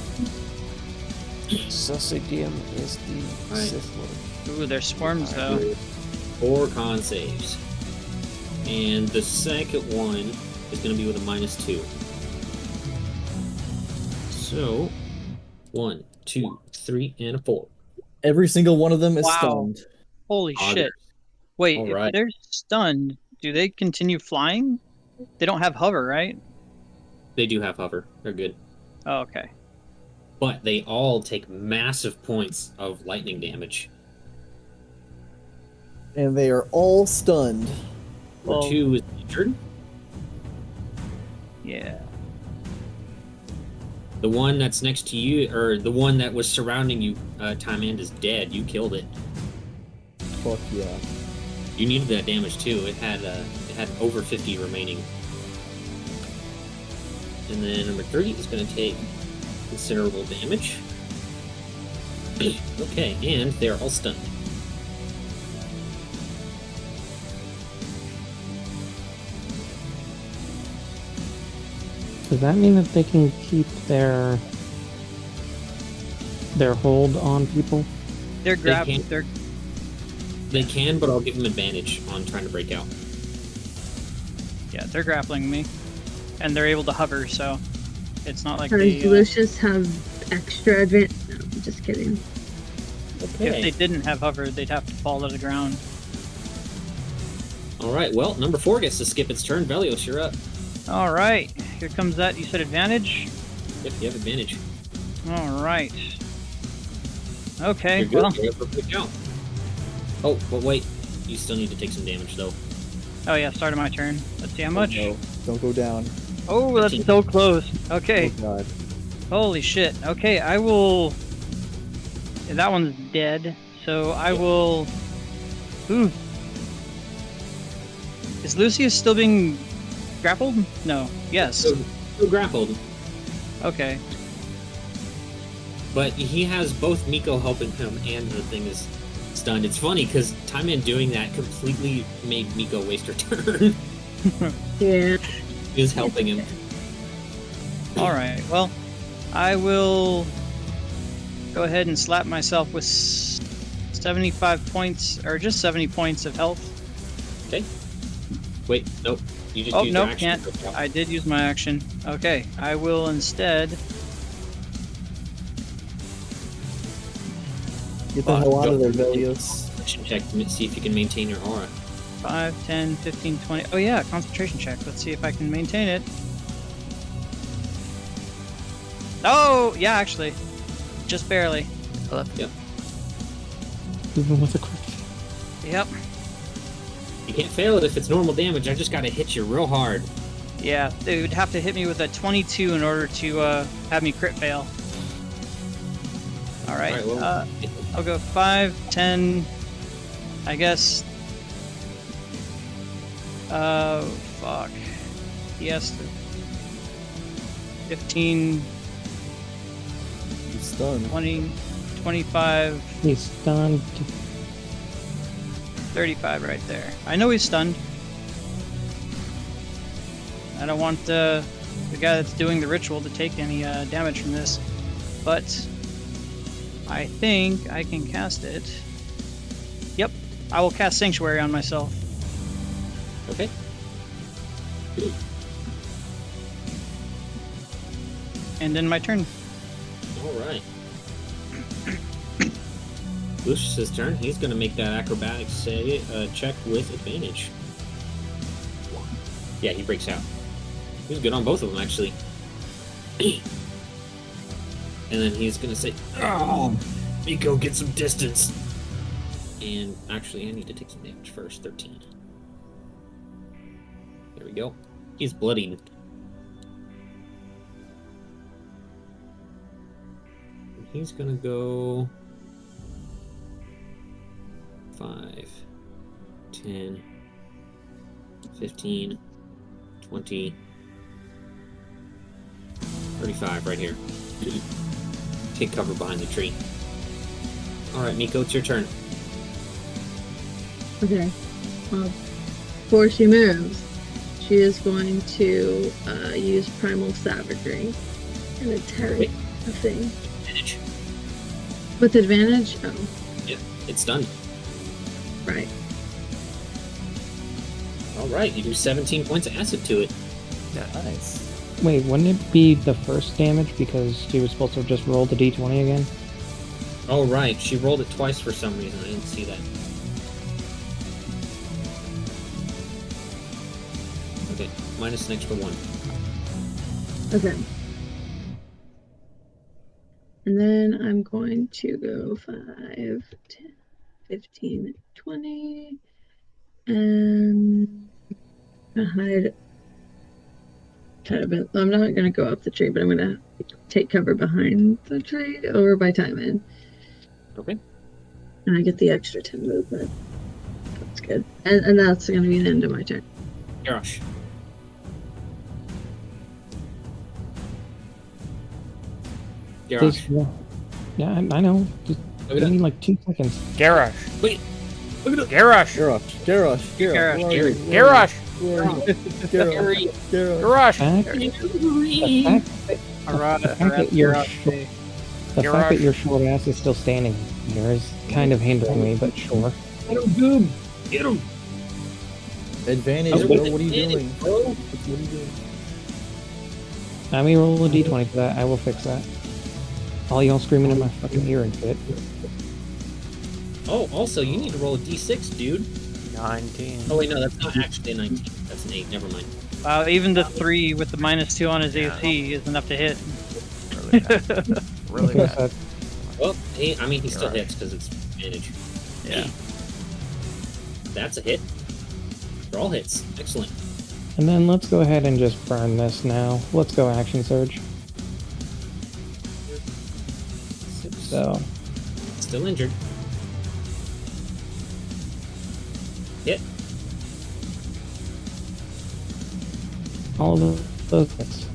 Sussy Diem is the Right. Sith Lord. Ooh, there's swarms though. 4 con saves. And the second one is gonna be with a -2. So 1, 2, 3, and a 4. Every single one of them is Wow. stunned. Holy Oh, shit! Wait, Alright. if they're stunned, do they continue flying? They don't have hover, right? They do have hover. They're good. Oh, okay. But they all take massive points of lightning damage. And they are all stunned. Well- 2 is injured. Yeah. The one that's next to you, or the one that was surrounding you, Time End, is dead. You killed it. Fuck yeah. You needed that damage too. It had over 50 remaining. And then number 3 is going to take considerable damage. Okay, and they're all stunned. Does that mean that they can keep their hold on people? They're grabbing. can't- They're They can, but I'll give them advantage on trying to break out. they're grappling me, and they're able to hover. So it's not like Does they. Lucius have extra advantage? No, I'm just kidding. If they didn't have hover, they'd have to fall to the ground. All right. Well, number 4 gets to skip its turn. Velios, you're up. All right, here comes that. You said advantage. Yep, you have advantage. All right. Okay. You're good. Well. You're able to break out. Oh, but wait. You still need to take some damage though. Oh yeah. Start of my turn. Let's see how much. No, don't go down. Oh, that's so close. Okay. Oh god. Holy shit. Okay, I will That one's dead. So I will. Ooh. Is Lucius still being grappled? No. Yes. Still grappled, Okay. but he has both Miko helping him and the thing is stunned. It's funny because Taiman doing that completely made Miko waste her turn. Yeah. He was helping him. All right. Well, I will go ahead and slap myself with 75 points, or just 70 points of health. Okay. Wait, nope. You just Oh, used nope, your action. can't. I did use my action. Okay, I will instead. Get the hell out of there, Go. Velios. Concentration check to see if you can maintain your aura. 5, 10, 15, 20. Oh yeah, concentration check. Let's see if I can maintain it. Oh, yeah, actually. Just barely. Yep. Even with a crit. Yep. You can't fail it if it's normal damage. I just gotta hit you real hard. Yeah, they would have to hit me with a 22 in order to have me crit fail. Alright, Alright, well, I'll go 5, 10, I guess. Fuck. Yes. 15, He's stunned. 20, 25, He's stunned. 35 right there. I know he's stunned. I don't want the guy that's doing the ritual to take any damage from this, but I think I can cast it. Yep, I will cast Sanctuary on myself. Okay. And then my turn. Alright. Lucius's turn. He's gonna make that acrobatics check with advantage. Yeah, he breaks out. He was good on both of them, actually. And then he's gonna say, "Oh, Miko, get some distance." And actually, I need to take some damage first. 13. There we go. He's bloodied. He's gonna go 5, 10, 15, 20, 35 right here. Take cover behind the tree. Alright, Miko, it's your turn. Okay. Before she moves, she is going to use Primal Savagery and attack the thing. Advantage. With advantage? Oh, Yeah, it's done. right. Alright, you do 17 points of acid to it. Nice. Wait, wouldn't it be the first damage because she was supposed to have just rolled the d20 again? Oh, right, she rolled it twice for some reason. I didn't see that. Okay, minus an extra 1. Okay. And then I'm going to go 5, 10, 15, 20, and hide. I'm not going to go up the tree, but I'm going to take cover behind the tree over by Taiman. Okay. And I get the extra 10 movement. That's good. And that's going to be the end of my turn. Garrosh. Garrosh. Yeah, I know. Just Look at give me that. like 2 seconds. Garrosh. Wait, look at it. Garrosh. Garrosh. Garrosh. Where are you? Garrosh. Where are you? Garrosh. Garrosh. Garrosh. The fact that your short ass is still standing here is kind of hindering me, but sure. Get him, Goob. Get him. Advantage, bro. What are you doing? What are you doing? Let me roll a d20 for that. I will fix that. All y'all screaming in my fucking ear and shit. Oh, also, you need to roll a d6, dude. 19. Oh, wait, no, that's not actually a 19. That's an 8. Never mind. Even the 3 with the -2 on his AC is enough to hit. Really bad. Really bad. Well, he still hits because it's advantage. Yeah. That's a hit. They're all hits. Excellent. And then let's go ahead and just burn this now. Let's go action surge. So, Still injured. Hit. All of those hits.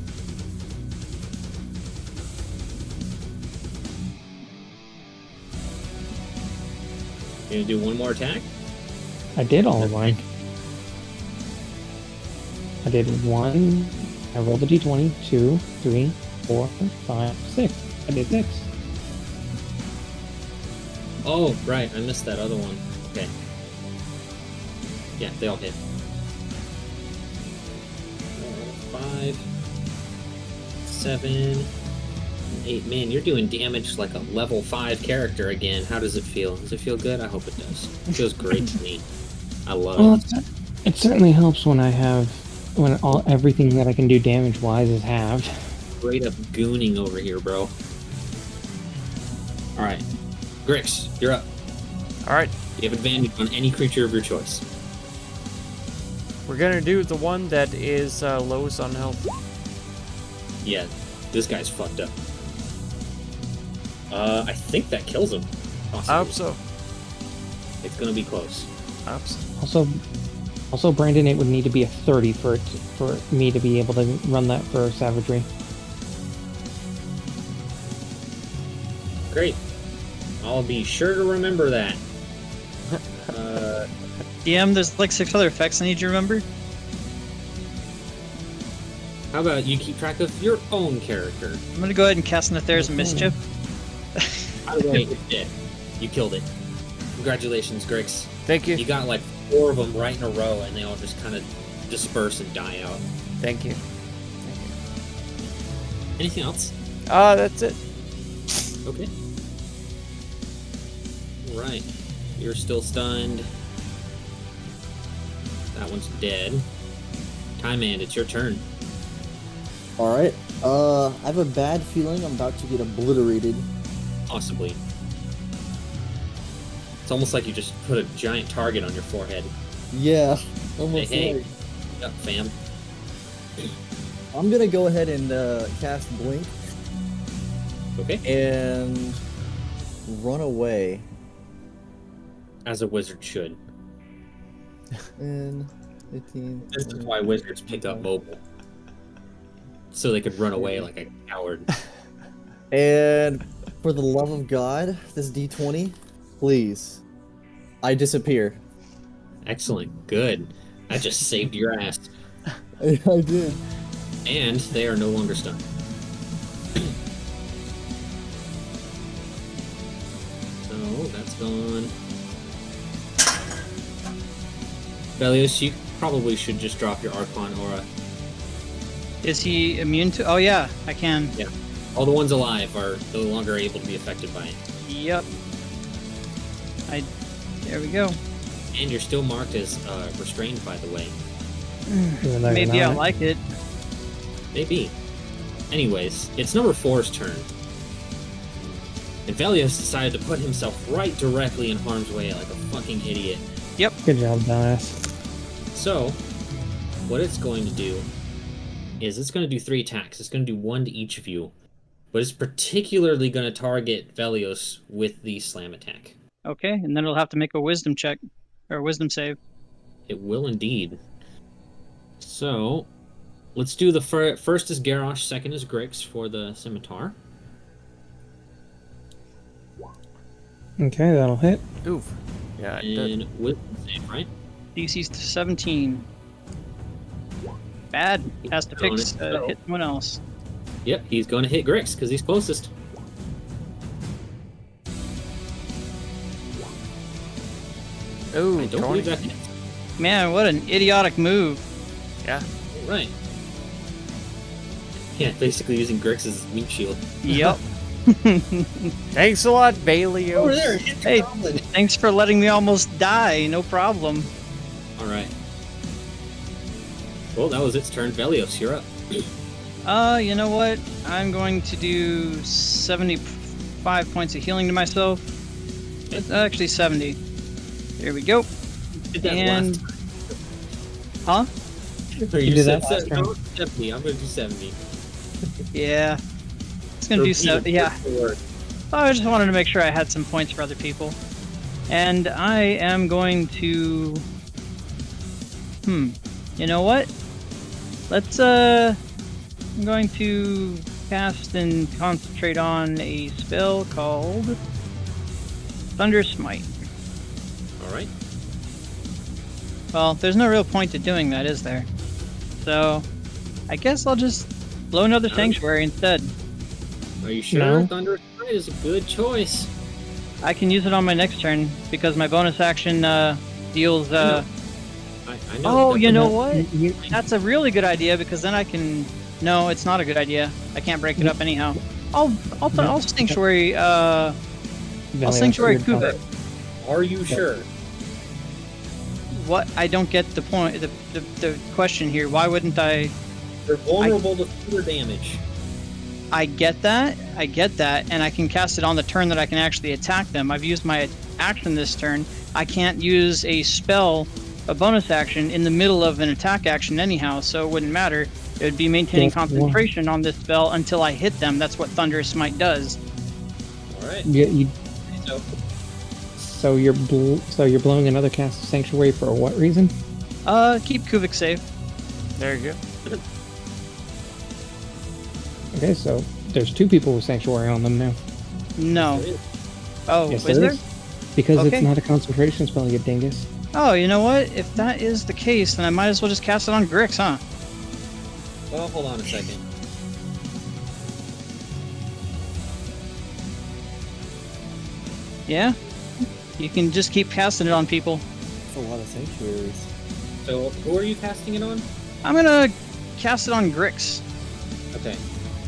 You gonna do one more attack? I did all of mine. I did 1. I rolled a d20, 2, 3, 4, 5, 6. I did 6. Oh, right. I missed that other one. Okay. Yeah, they all hit. 5, 7, 8. Man, you're doing damage like a level 5 character again. How does it feel? Does it feel good? I hope it does. It feels great to me. I love Well, it. it certainly helps when everything that I can do damage wise is halved. Straight up gooning over here, bro. Alright. Grix, you're up. All right, You have advantage on any creature of your choice. we're gonna do the one that is lowest on health. Yeah, this guy's fucked up. I think that kills him. Possibly. I hope so. It's gonna be close. I hope so. Also, Brandon, it would need to be a 30 for me to be able to run that for savagery. Great. I'll be sure to remember that. DM, there's like 6 other effects I need you to remember. How about you keep track of your own character? I'm gonna go ahead and cast Nether's Mischief. By the way, it did. You killed it. Congratulations, Grix. Thank you. You got like 4 of them right in a row, and they all just kind of disperse and die out. Thank you. Anything else? That's it. Okay. Right. You're still stunned. That one's dead. Time Man, it's your turn. Alright. I have a bad feeling I'm about to get obliterated. Possibly. It's almost like you just put a giant target on your forehead. Yeah, almost Hey, like. Up, fam. I'm gonna go ahead and cast Blink Okay. and run away. As a wizard should. And 15. This is why wizards pick up mobile. So they could run away like a coward. And for the love of God, this D20, please. I disappear. Excellent. Good. I just saved your ass. I did. And they are no longer stunned. So that's gone. Velios, you probably should just drop your Archon Aura. Is he immune to? Oh yeah, I can. Yeah. All the ones alive are no longer able to be affected by it. Yep. There we go. And you're still marked as restrained, by the way. Even though you're Maybe not. I like it. Maybe. Anyways, it's number 4's turn. And Velios decided to put himself right directly in harm's way like a fucking idiot. Good job, dumbass. So, what it's going to do is it's going to do 3 attacks. It's going to do 1 to each of you. But it's particularly going to target Velios with the slam attack. Okay, and then it'll have to make a wisdom check or a wisdom save. It will indeed. So, let's do the first is Garrosh, second is Grix for the scimitar. Okay, that'll hit. Oof. Yeah. it does. And wisdom save, right? DC's 17. Bad. Has to pick Going to- hit someone else. Yep, he's going to hit Grix because he's closest. Ooh, I don't 20. believe that hits. Man, what an idiotic move. Yeah. Right. Yeah, basically using Grix as meat shield. Yep. Thanks a lot, Bailey. Over there, hit the Hey. goblin. Thanks for letting me almost die. No problem. All right. Well, that was its turn. Velios, you're up. You know what? I'm going to do 75 points of healing to myself. Actually, 70. There we go. Did that And- last Huh? Or You did said that last turn. 70. I'm going to do 70. Yeah. It's gonna do Repeat so. it, Yeah. word for word. I just wanted to make sure I had some points for other people. And I am going to... You know what? Let's, I'm going to cast and concentrate on a spell called Thunder Smite. Alright. Well, there's no real point to doing that, is there? So, I guess I'll just blow another Sanctuary instead. Are you sure? No. Thunder Smite is a good choice. I can use it on my next turn, because my bonus action deals... I know. Oh, you know No, what? you- That's a really good idea, because then I can... No, it's not a good idea. I can't break it up anyhow. I'll Sanctuary, I'll Valiant Sanctuary Spirit Kubik. Are you sure? What? I don't get the point, the question here. Why wouldn't I... They're vulnerable to thunder damage. I get that, and I can cast it on the turn that I can actually attack them. I've used my action this turn. I can't use a spell, a bonus action, in the middle of an attack action anyhow, so it wouldn't matter. It would be maintaining Just one. concentration on this spell until I hit them. That's what Thunderous Smite does. Alright. You, So, so you're blowing another cast of Sanctuary for what reason? Keep Kuvik safe. There you go. Okay, so there's 2 people with Sanctuary on them now. No. there is. Oh, Yes, is there? is. Because Okay. it's not a concentration spell, you dingus. Oh, you know what? If that is the case, then I might as well just cast it on Grix, huh? Well, hold on a second. Yeah? You can just keep casting it on people. That's a lot of sanctuaries. So, who are you casting it on? I'm gonna cast it on Grix, Okay.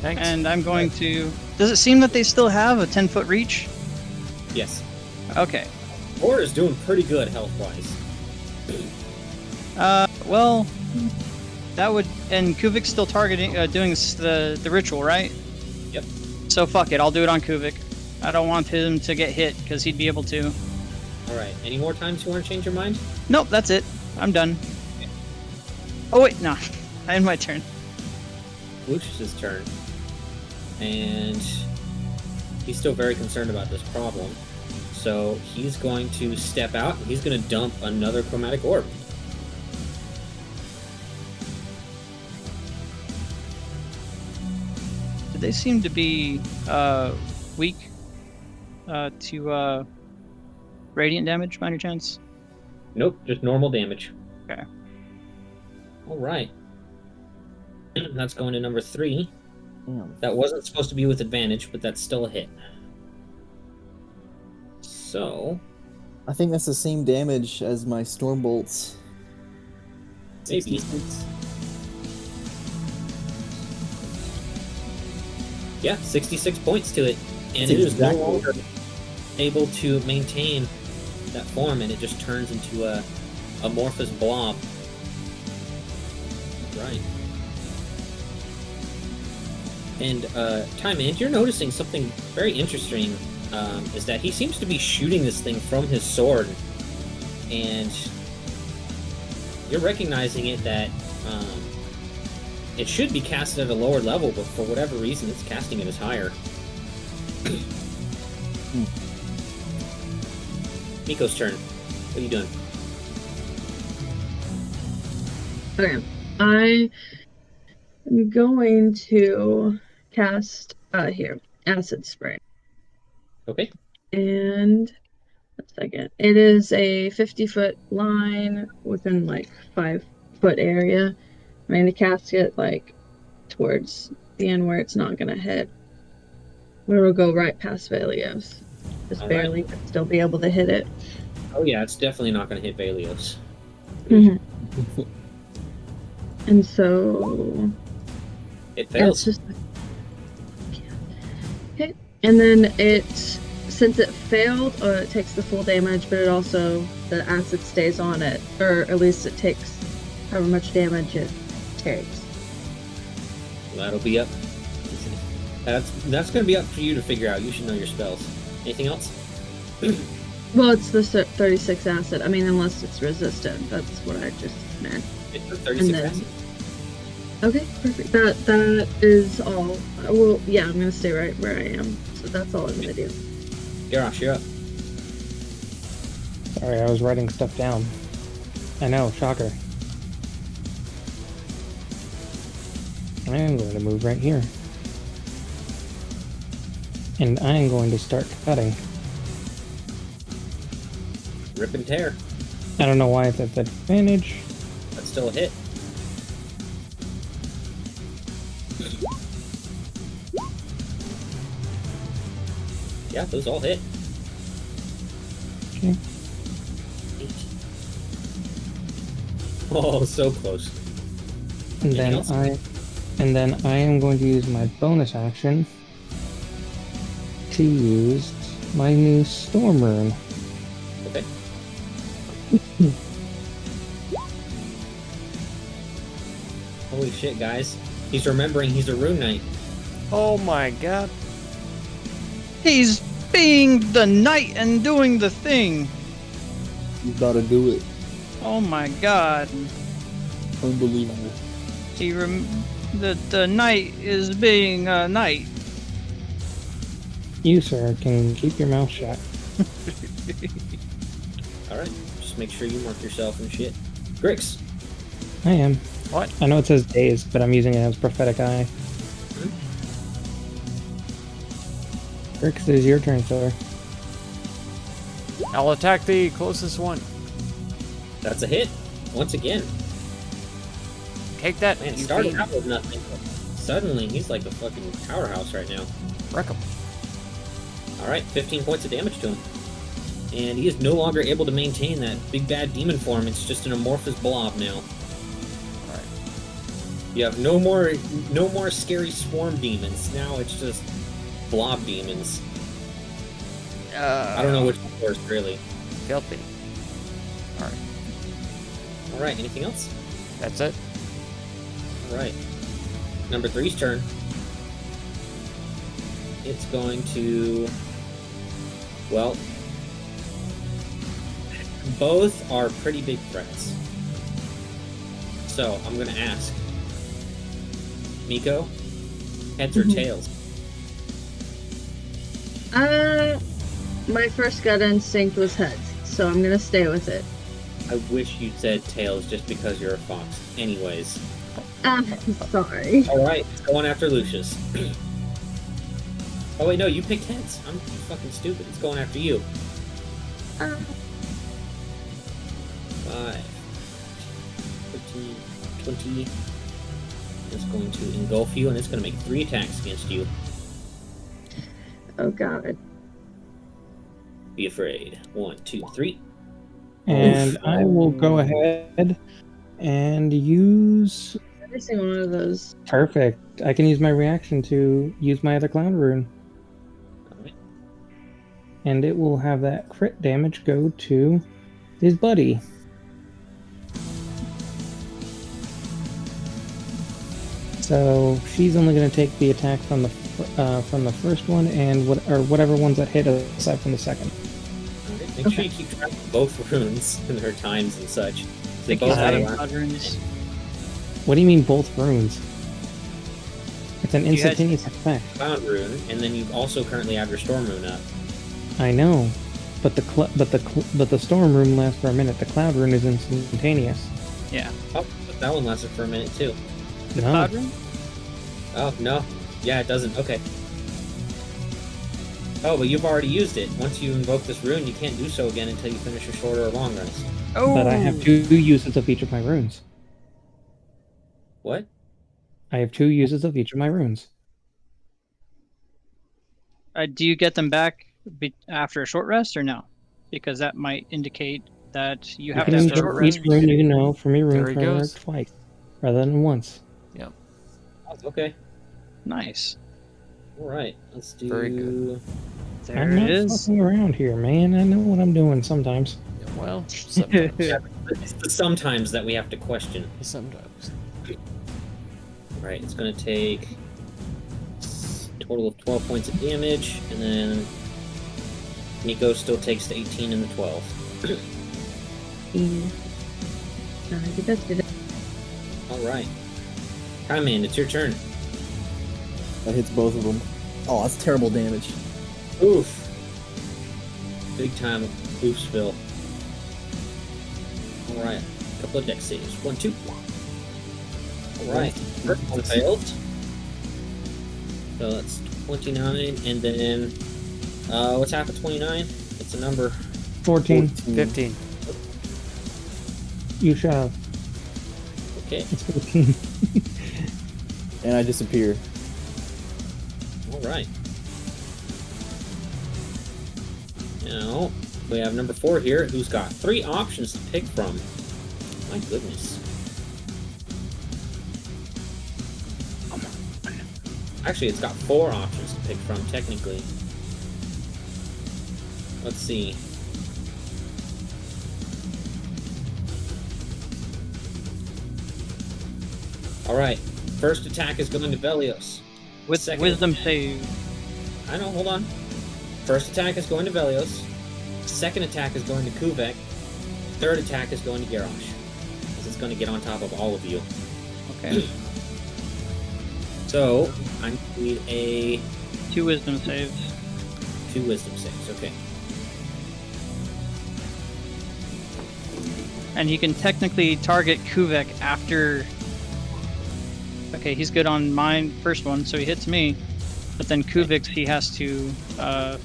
Thanks. and I'm going to... Does it seem that they still have a 10-foot reach? Yes. Okay. Or is doing pretty good health-wise. Well, that would... And Kuvik's still targeting, doing the ritual, right? Yep. So fuck it, I'll do it on Kuvik. I don't want him to get hit, because he'd be able to. Alright. Any more times you want to change your mind? Nope, that's it. I'm done. Oh wait, no. I end my turn. Lucius's turn. And he's still very concerned about this problem. So he's going to step out and he's going to dump another chromatic orb. Do they seem to be weak to radiant damage by any chance? Nope, just normal damage. Okay. Alright. That's going to number 3. Damn. That wasn't supposed to be with advantage, but that's still a hit. So, I think that's the same damage as my storm bolts. maybe. 66. Yeah, 66 points to it. And That's it is no exactly- longer able to maintain that form, and it just turns into a amorphous blob. Right. And, Time-Ant, you're noticing something very interesting, is that he seems to be shooting this thing from his sword, and you're recognizing it that, it should be casted at a lower level, but for whatever reason, it's casting it as higher. Miko's turn. What are you doing? Okay, I am going to cast here acid spray, Okay. and a second. It is a 50-foot line within like 5-foot area. I'm going to cast it like towards the end where it's not going to hit. It'll go right past Valios. Just All right. barely, but still be able to hit it. Oh yeah, it's definitely not going to hit Valios. And so It yeah, it's fails. just okay. And then since it failed, it takes the full damage, but it also the acid stays on it, or at least it takes however much damage it takes. That'll be up. That's going to be up for you to figure out. You should know your spells. Anything else? Well, it's the 36 acid. I mean, unless it's resistant. That's what I just meant. It's the 36 then- acid. Okay, perfect. That is all. Well, yeah, I'm gonna stay right where I am. So that's all I'm gonna do. Garrosh, you're up. Sorry, I was writing stuff down. I know, shocker. I am going to move right here. And I am going to start cutting. Rip and tear. I don't know why it's at that advantage. That's still a hit. Yeah, those all hit. Okay. 8. Oh, so close. And Anything then else? I am going to use my bonus action to use my new storm rune. Okay. Holy shit, guys. He's remembering he's a rune knight. Oh my god. He's being the knight and doing the thing. You gotta do it. Oh my god. Unbelievable. The knight is being a knight. You, sir, can keep your mouth shut. Alright, just make sure you mark yourself and shit. Grix. I am. What? I know it says dazed, but I'm using it as prophetic eye. Grix, it is your turn, sir. I'll attack the closest one. That's a hit. Once again. Take that, Man, you started fiend. out with nothing. Suddenly, he's like a fucking powerhouse right now. Wreck 'em. Alright, 15 points of damage to him. And he is no longer able to maintain that big bad demon form. It's just an amorphous blob now. Alright. You have no more scary swarm demons. Now it's just blob demons. I don't know which one's worse, really. Filthy. Alright. Alright, anything else? That's it. Alright. Number 3's turn. It's going to... Well... Both are pretty big threats. So, I'm gonna ask. Miko? Heads or tails? My first gut instinct was heads, so I'm gonna stay with it. I wish you'd said tails just because you're a fox. Anyways. Sorry. Alright, it's going after Lucius. Oh wait, no, you picked heads. I'm fucking stupid. It's going after you. 5, 15, 20. It's going to engulf you, and it's going to make 3 attacks against you. Oh god. Be afraid. 1, 2, 3. And I will go ahead and use... Every single one of those. Perfect. I can use my reaction to use my other clown rune. Alright. And it will have that crit damage go to his buddy. So she's only going to take the attack from the first one and whatever ones that hit aside from the second. Alright, make sure you keep track of both runes and their times and such. They Think both he's have adding a quadrants. What do you mean both runes? It's an You had- instantaneous effect. cloud rune, and then you also currently have your storm rune up. I know, but the storm rune lasts for a minute. The cloud rune is instantaneous. Yeah. Oh, but that one lasted for a minute too. The No. cloud rune? Oh, no. Yeah, it doesn't. Okay. Oh, but you've already used it. Once you invoke this rune, you can't do so again until you finish a short or a long rest. Oh. But I have 2 uses of each of my runes. What? I have 2 uses of each of my runes. Do you get them back after a short rest or no? Because that might indicate that you have to have a short each rest. rune you know from your There rune he framework goes. twice, rather than once. Okay. Nice. Alright, let's do... Very good. There I'm it not is. fucking around here, man. I know what I'm doing sometimes. Well, sometimes. It's the sometimes that we have to question. Sometimes. Right, it's going to take a total of 12 points of damage, and then Nico still takes the 18 and the 12. Yeah. I think that's good. Alright. Kaiman, it's your turn. That hits both of them. Oh, that's terrible damage. Oof. Big time oof spill. Alright. A couple of deck saves. 1, 2. Alright. First one failed. So that's 29. And then, what's half of 29? It's a number. 14. 15. You shall. Okay. It's 14. And I disappear. Alright. Now, we have number 4 here, who's got 3 options to pick from. My goodness. Actually, it's got 4 options to pick from, technically. Let's see. Alright, first attack is going to Velios. With Second wisdom save. I know, hold on. First attack is going to Velios. Second attack is going to Kuvek. Third attack is going to Garrosh. Because it's going to get on top of all of you. Okay. So, I need a 2 wisdom saves. 2 wisdom saves, okay. And he can technically target Kuvek after... Okay, he's good on my first one, so he hits me. But then Kuvik, he has to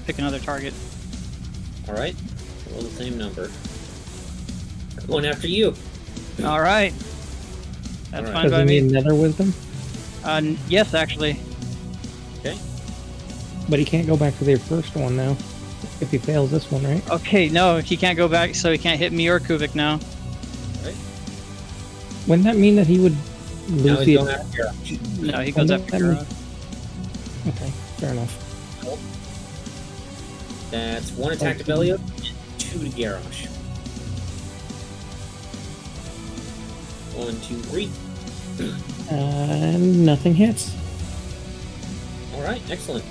pick another target. Alright, roll the same number. Going after you. Alright. That's Alright. fine Does by he need me. another wisdom? Yes, actually. Okay. But he can't go back to their first one now. If he fails this one, right? Okay, no, he can't go back, so he can't hit me or Kuvik now. Wouldn't that mean that he would Now lose he's the going after Garrosh. No, he goes no, after that means- Garrosh. Okay, fair enough. That's 1 attack to Velios, 2 to Garrosh. 1, 2, 3. Nothing hits. Alright, excellent.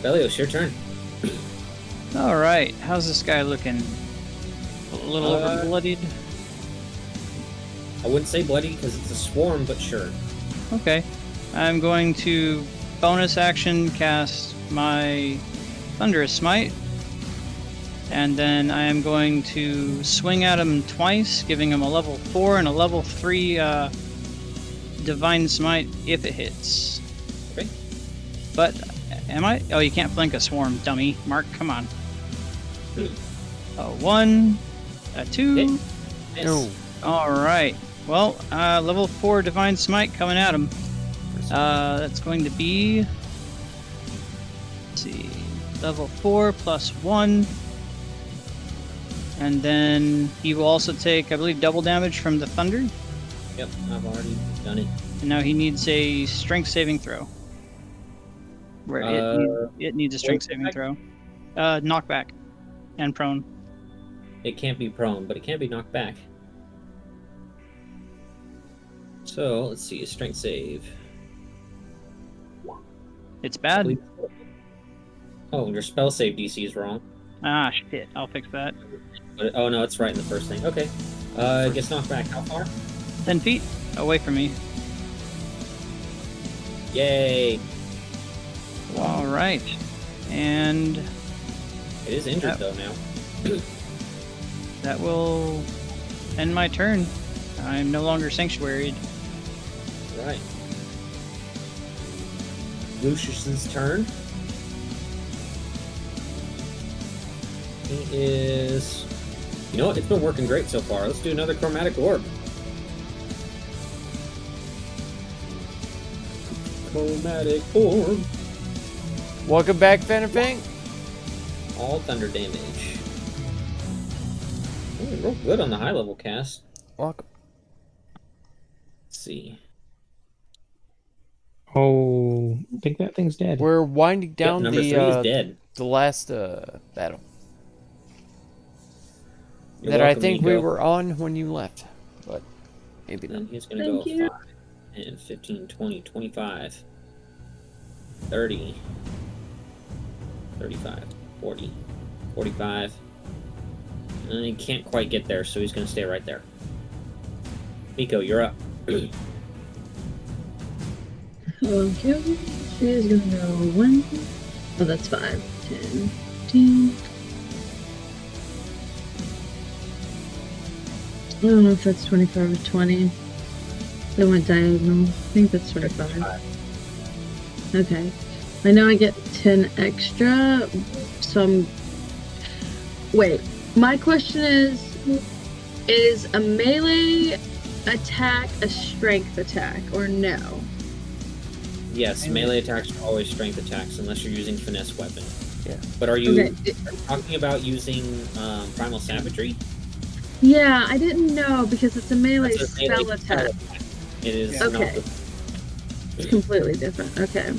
Velios, your turn. Alright, how's this guy looking? A little over-bloodied? I wouldn't say bloody because it's a swarm, but sure. Okay. I'm going to bonus action cast my Thunderous Smite. And then I am going to swing at him twice, giving him a level 4 and a level 3 Divine Smite if it hits. Okay. But, am I? Oh, you can't flank a swarm, dummy. Mark, come on. A 1, a 2. Hit. Miss. No. Alright. Well, level 4 Divine Smite coming at him. That's going to be... Let's see... Level 4 plus 1. And then he will also take, I believe, double damage from the thunder. Yep, I've already done it. And now he needs a strength saving throw. Where it needs a strength saving throw. Knockback. And prone. It can't be prone, but it can be knocked back. So, let's see, a strength save. It's bad. Oh, your spell save DC is wrong. Ah, shit. I'll fix that. But, oh no, it's right in the first thing. Okay. It gets knocked back. How far? 10 feet away from me. Yay! Alright. And It is injured though now. that will end my turn. I'm no longer sanctuaried. Right. Lucius's turn. He is... You know what? It's been working great so far. Let's do another chromatic orb. Chromatic orb. Welcome back, Vanderpang. All thunder damage. Ooh, real good on the high level cast. Welcome. Let's see. Oh, I think that thing's dead. We're winding Yep, down number 3 is dead. the last battle You're that I welcome, think we Nico. were on when you left, but maybe not. Then he's going to go Thank you. 5, 10, 15, 20, 25, 30, 35, 40, 45. And he can't quite get there, so he's going to stay right there. Nico, you're up. Okay, she is gonna go 1. Oh, that's 5. 10, 15. I don't know if that's 25 or 20. They went diagonal. I think that's 25. Okay. I know I get 10 extra, so I'm... Wait, my question is a melee attack a strength attack, or no? Yes, melee attacks are always strength attacks unless you're using finesse weapon. Yeah. But are you Okay. talking about using primal savagery? Yeah, I didn't know because it's a melee That's a melee spell attack. It is Okay. not. It's completely different. Okay.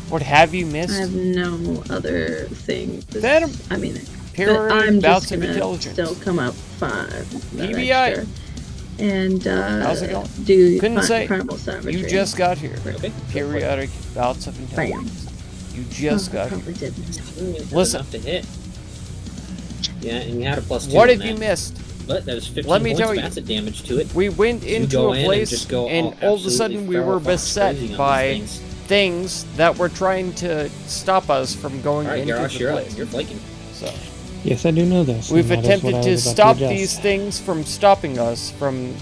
What have you I missed? have no other thing. Venom. I mean, but Periodic I'm bouts just of gonna intelligence. still come up 5. that EBI. extra. And How's it going? do Couldn't say. primal savagery. You just got here. Okay. Periodic bouts of Bam. intelligence. You just got here. Probably didn't. That's Listen. enough to hit. Yeah, and you had a +2. What on have you that. missed? But that was 15 Let me points tell of you. acid damage to it. We went You into go a in place just go and all of a absolutely sudden we feral were fox beset crazy on by these things. things that were trying to stop us from going All right, into Garrosh, the you're up. place. You're flaking. So Yes, I do know this. we've and that is what attempted I to was about stop adjust. these things from stopping us from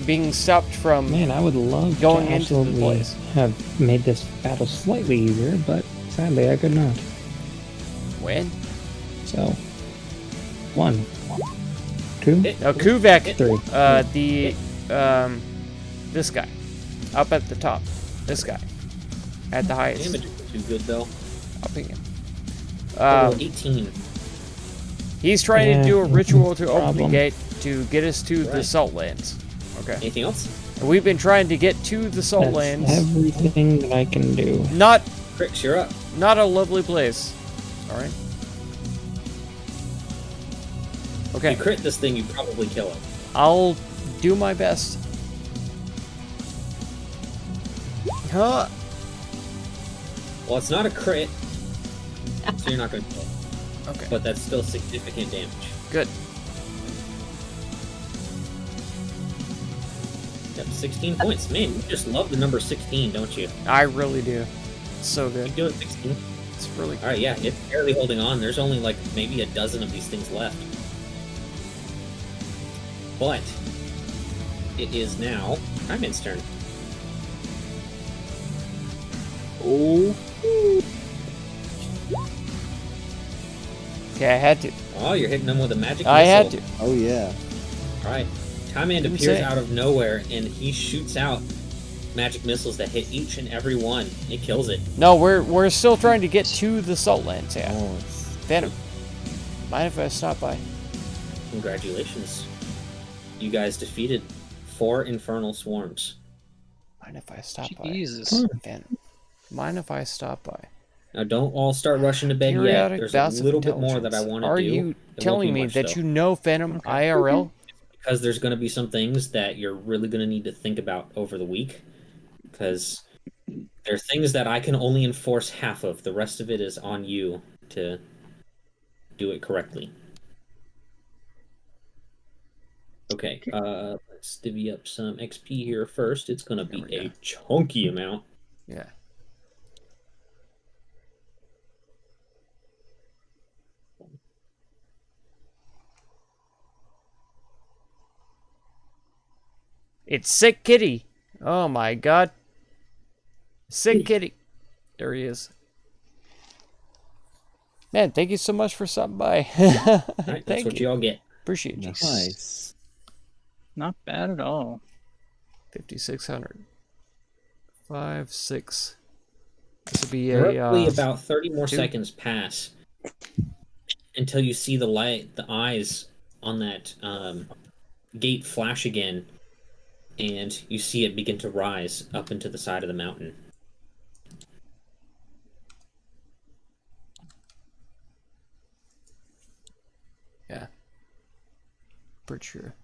being stopped from Man, I would love going to into the absolutely place. have made this battle slightly easier, but sadly I could not. when. So, 1, 2, Hit. Now Kuvek, 3. this guy, up at the top, this guy, at the highest, Damage isn't too good though. upping him. Total 18. He's trying to Yeah, do a ritual to open the problem. gate to get us to the Right. Salt Lands. Okay. Anything else? And we've been trying to get to the Salt That's Lands. everything that I can do. Not Crix, you're up. not a lovely place. All right. If Okay. you crit this thing, you probably kill it. I'll do my best. Huh? Well, it's not a crit, so you're not going to kill it. Okay. But that's still significant damage. Good. Yep, 16 points. Man, you just love the number 16, don't you? I really do. It's so good. Keep doing 16. It's really All right, yeah, it's barely holding on. There's only like maybe a dozen of these things left. But it is now Priman's turn. Oh. Okay, I had to. Oh, you're hitting them with a magic I had missile. to. Oh yeah. All right, Time-Man appears Insane. out of nowhere and he shoots out magic missiles that hit each and every one. It kills it. No, we're still trying to get to the Salt Lands. Yeah. Oh, it's... Venom. Mind if I stop by? Congratulations. You guys defeated 4 infernal swarms. Mind if I stop Jesus. by? Venom. Mind if I stop by? Now, don't all start rushing to bed yet. Periodic There's bouts a of little bit more that I intelligence. want to Are do. you It won't telling be me much, that though. you know Venom IRL? Because there's going to be some things that you're really going to need to think about over the week. Because there are things that I can only enforce half of. The rest of it is on you to do it correctly. Okay, let's divvy up some XP here first. It's going to be There we a go. chunky amount. Yeah. It's Sick Kitty. Oh my god. Sick Kitty. There he is. Man, thank you so much for stopping by. All right, that's Thank what you. you all get. Appreciate you. Nice. Not bad at all. 5,600. 5, 6. This will be Roughly a about 30 more 2. seconds pass until you see the light, the eyes on that gate flash again, and you see it begin to rise up into the side of the mountain. Yeah. Pretty sure.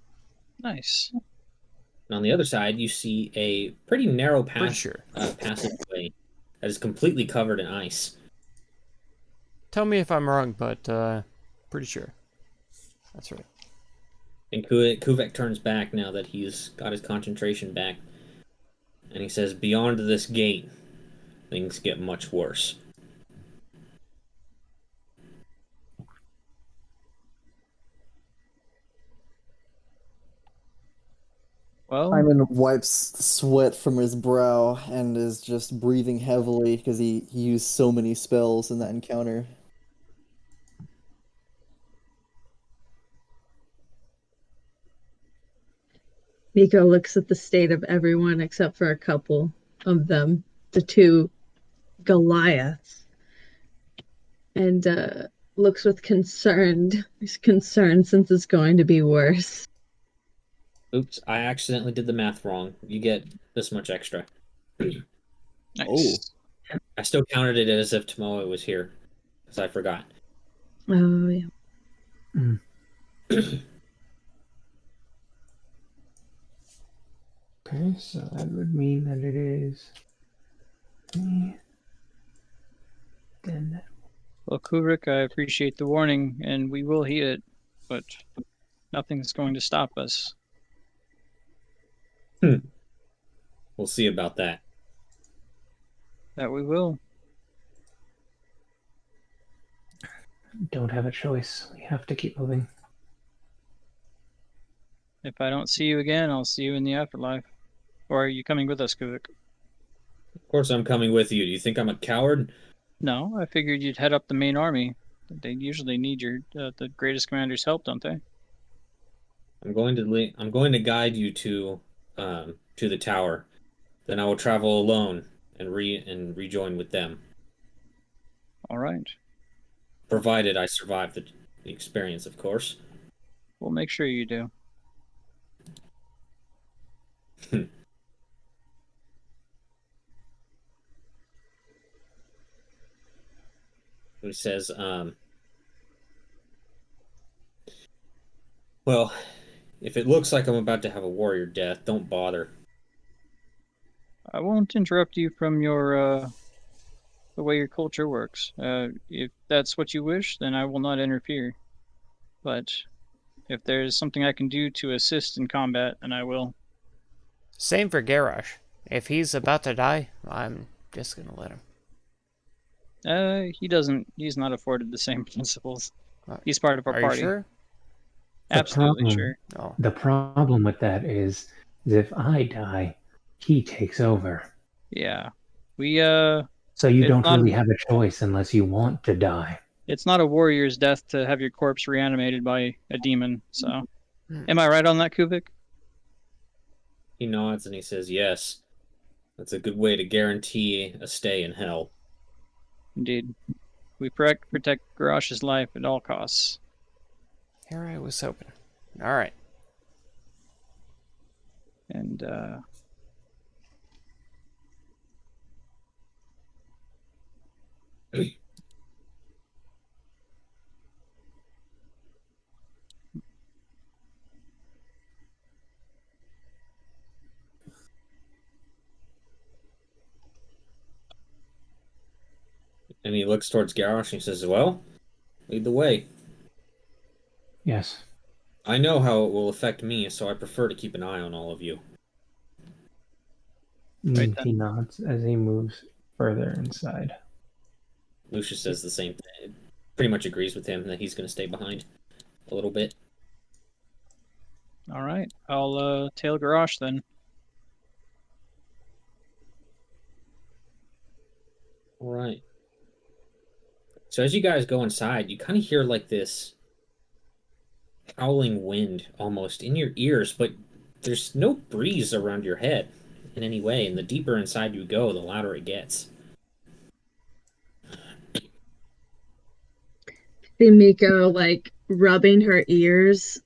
Nice. And on the other side, you see a pretty narrow Pretty sure. passageway that is completely covered in ice. Tell me if I'm wrong, but pretty sure. That's right. And Kuvek turns back now that he's got his concentration back. And he says, "Beyond this gate things get much worse. Well, Simon wipes sweat from his brow and is just breathing heavily because he used so many spells in that encounter. Miko looks at the state of everyone except for a couple of them, the two Goliaths, and looks with concerned. He's concerned since it's going to be worse. Oops, I accidentally did the math wrong. You get this much extra. nice. I still counted it as if Tomoe was here, because I forgot. Oh yeah. Okay, so that would mean that it is me. Then Well, Kubrick, I appreciate the warning, and we will heed it, but nothing's going to stop us. We'll see about that. That we will. don't have a choice. We have to keep moving. If I don't see you again, I'll see you in the afterlife. Or are you coming with us, Kuvik? Of course I'm coming with you. Do you think I'm a coward? No, I figured you'd head up the main army. They usually need your the greatest commander's help, don't they? I'm going to guide you to the tower. Then I will travel alone and rejoin with them. All right. Provided I survive the experience, of course. We'll make sure you do. He says, well, if it looks like I'm about to have a warrior death, don't bother. I won't interrupt you from your the way your culture works. If that's what you wish, then I will not interfere. But if there's something I can do to assist in combat, then I will. Same for Garrosh. If he's about to die, I'm just gonna let him. He's not afforded the same principles. He's part of our Are party. you sure? Absolutely sure. Oh. The problem with that is if I die, he takes over. Yeah. We So you It's don't not- really have a choice unless you want to die. it's not a warrior's death to have your corpse reanimated by a demon, so am I right on that, Kubik? He nods and he says, yes. That's a good way to guarantee a stay in hell. Indeed. We protect Garrosh's life at all costs. Here I was hoping. All right. And And he looks towards Garrosh and he says, well, lead the way. Yes. I know how it will affect me, so I prefer to keep an eye on all of you. Right then. He nods as he moves further inside. Lucius says the same thing. Pretty much agrees with him that he's going to stay behind a little bit. all right, I'll tail Garrosh then. All right. So as you guys go inside, you kind of hear like this howling wind almost in your ears, but there's no breeze around your head in any way. And the deeper inside you go, the louder it gets. See Miko like rubbing her ears.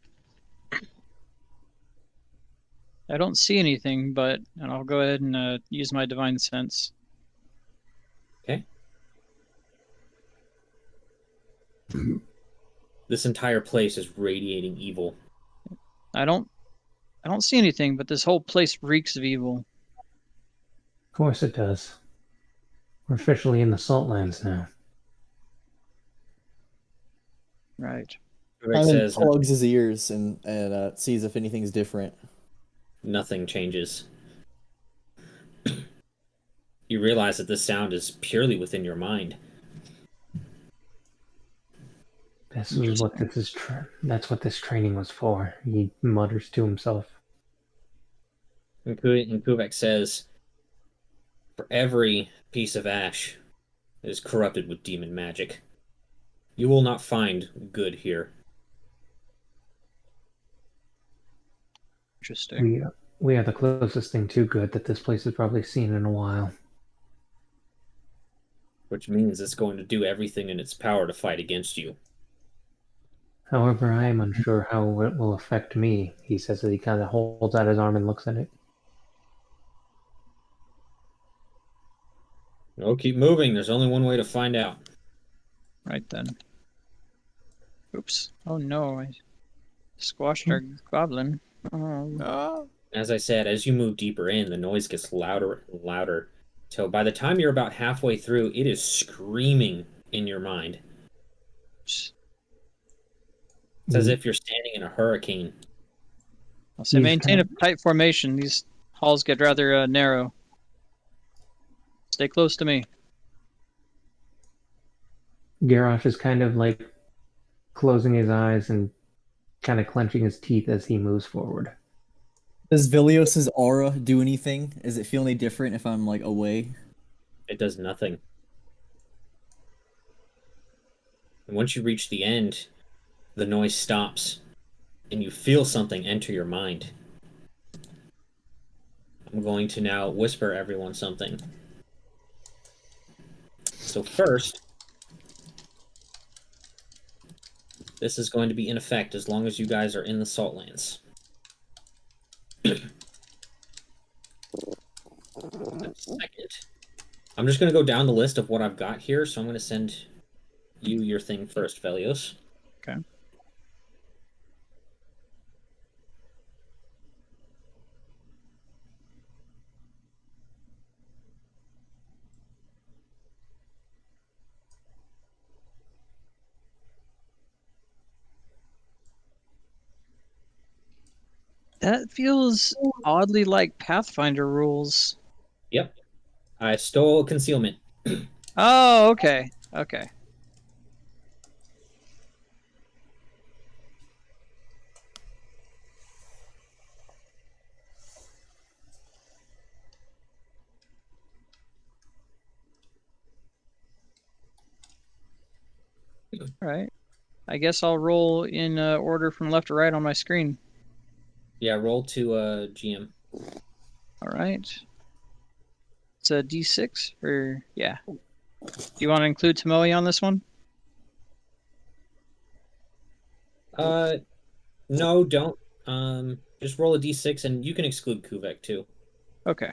I don't see anything, and I'll go ahead and use my divine sense. Okay. This entire place is radiating evil. I don't see anything, but this whole place reeks of evil. Of course it does. We're officially in the Saltlands now. Right. Rick Simon says plugs his ears and sees if anything's different. nothing changes. You realize that this sound is purely within your mind. This is what this is. That's what this training was for. He mutters to himself. And Kuvek says, for every piece of ash that is corrupted with demon magic, you will not find good here. Interesting. We are the closest thing to good that this place has probably seen in a while. Which means it's going to do everything in its power to fight against you. However, I am unsure how it will affect me, he says as he kind of holds out his arm and looks at it. No, keep moving. There's only one way to find out. Right then. Oops. Oh no, I squashed our goblin. Oh. As I said, as you move deeper in, the noise gets louder and louder. So by the time you're about halfway through, it is screaming in your mind. It's as if you're standing in a hurricane. I'll say maintain a tight formation. These halls get rather narrow. Stay close to me. Garrosh is kind of like closing his eyes and kind of clenching his teeth as he moves forward. Does Vilios's aura do anything? Does it feel any different if I'm, like, away? It does nothing. And once you reach the end, the noise stops, and you feel something enter your mind. I'm going to now whisper everyone something. So first, this is going to be in effect as long as you guys are in the Saltlands. Second, I'm just going to go down the list of what I've got here, so I'm going to send you your thing first, Velios. Okay. That feels oddly like Pathfinder rules. Yep. I stole concealment. Oh, okay. Okay. All right. I guess I'll roll in order from left to right on my screen. Yeah, roll to GM. All right. It's a D6 or yeah. Do you want to include Tomoe on this one? No, don't. Just roll a D6, and you can exclude Kuvek too. Okay.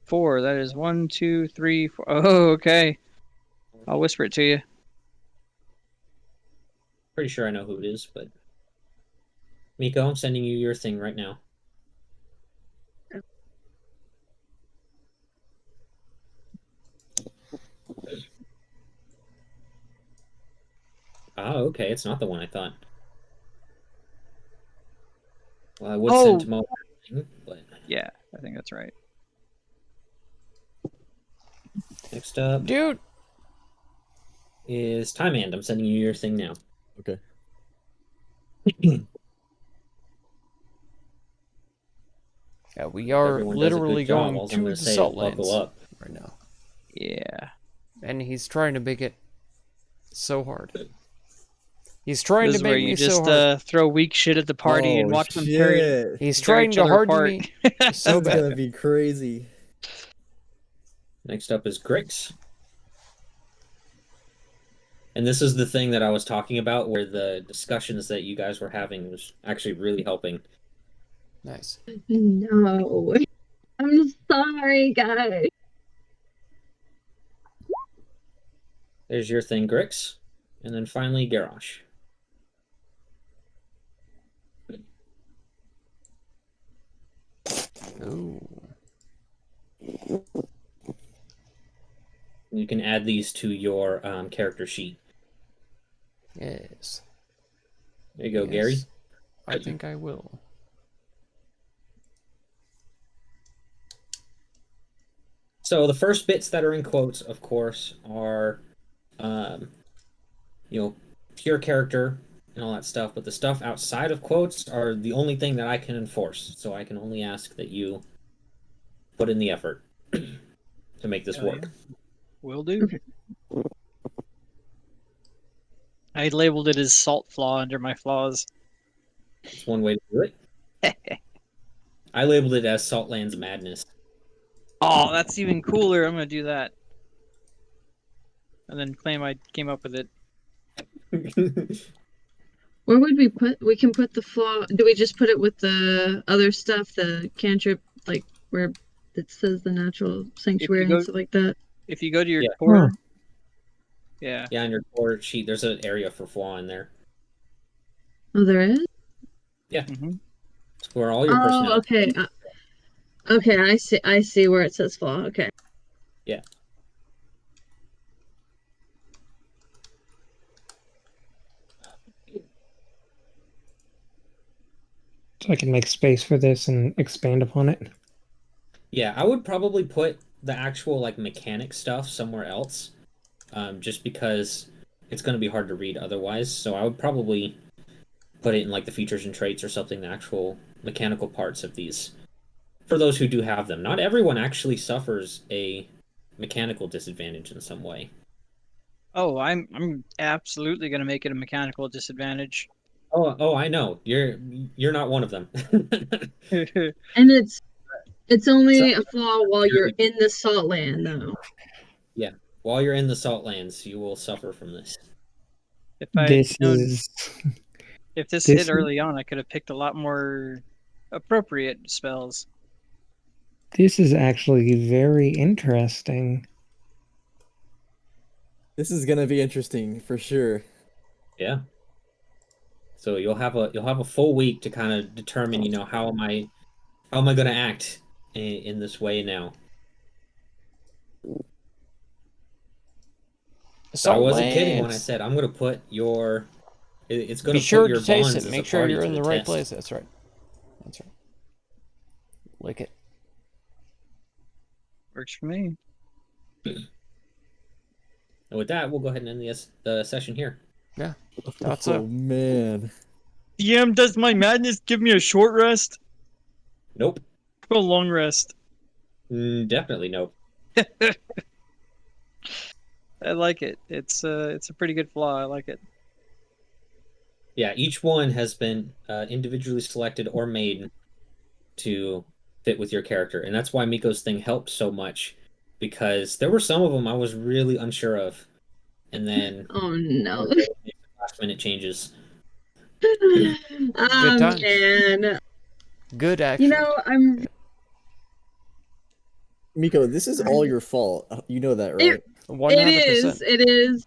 4. That is 1, 2, 3, 4. Oh, okay. I'll whisper it to you. Pretty sure I know who it is, but Miko, I'm sending you your thing right now. Oh, okay. It's not the one I thought. Well, I would send Tomo, but yeah, I think that's right. Next up, dude, is Time Hand. I'm sending you your thing now. Okay. Yeah, we are literally going to the Saltlands right now. Yeah. And he's trying to make it so hard. He's trying this to make me so hard. This is where you just throw weak shit at the party and watch them carry. He's trying to harden me so That's gonna be crazy. Next up is Grix. And this is the thing that I was talking about, where the discussions that you guys were having was actually really helping. Nice. No. I'm sorry, guys. There's your thing, Grix. And then finally, Garrosh. Ooh. You can add these to your character sheet. Yes. There you go, Gary. I think I will. So the first bits that are in quotes, of course, are, pure character and all that stuff. But the stuff outside of quotes are the only thing that I can enforce. So I can only ask that you put in the effort to make this Hell work. yeah. Will do. Okay. I labeled it as salt flaw under my flaws. It's one way to do it. I labeled it as Saltlands Madness. Oh, that's even cooler. I'm gonna do that. And then claim I came up with it. Where would we put? We can put the flaw. Do we just put it with the other stuff, the cantrip, like where it says the natural sanctuary go- and stuff like that? If you go to your Yeah. core, yeah. Yeah, on your core sheet, there's an area for flaw in there. Oh, there is. Mhm. It's where all your Oh, personality. okay. Okay, I see. I see where it says flaw. Okay. Yeah. So I can make space for this and expand upon it. Yeah, I would probably put the actual like mechanic stuff somewhere else, just because it's going to be hard to read otherwise. So I would probably put it in like the features and traits or something, the actual mechanical parts of these. For those who do have them, not everyone actually suffers a mechanical disadvantage in some way. Oh, I'm absolutely gonna make it a mechanical disadvantage. Oh, I know. You're not one of them. And it's only a flaw while you're in the salt land, though. Yeah, while you're in the Saltlands, you will suffer from this. If I This known, is if this this- hit early on, I could have picked a lot more appropriate spells. this is actually very interesting. This is gonna be interesting for sure. Yeah. So you'll have a full week to kind of determine, how am I going to act in this way now. So I wasn't kidding when I said I'm going to put your. It's going Be to sure put your to taste bonds it. as a Make sure party you're to in the right test. place. That's right. That's right. Lick it. Works for me. And with that, we'll go ahead and end the session here. Yeah. That's Oh it. man. DM, does my madness give me a short rest Nope. or a long rest? Definitely nope. I like it. It's a pretty good flaw. I like it. Yeah, each one has been individually selected or made to fit with your character, and that's why Miko's thing helped so much, because there were some of them I was really unsure of, and then Oh no. last minute changes. times. Man. Good action. I'm. Miko, this is all your fault. You know that, right? 100%. It is.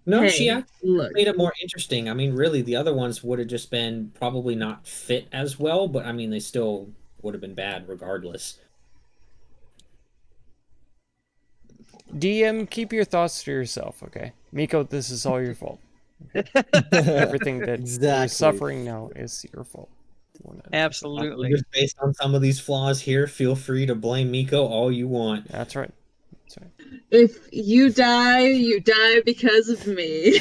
No, Hey, she actually look. made it more interesting. I mean, really, the other ones would have just been probably not fit as well, but I mean, they still would have been bad regardless. DM, keep your thoughts to yourself, okay? Miko, this is all your fault. Everything that Exactly. you're suffering now is your fault. Absolutely. Just based on some of these flaws here, feel free to blame Miko all you want. That's right. That's right. If you die because of me.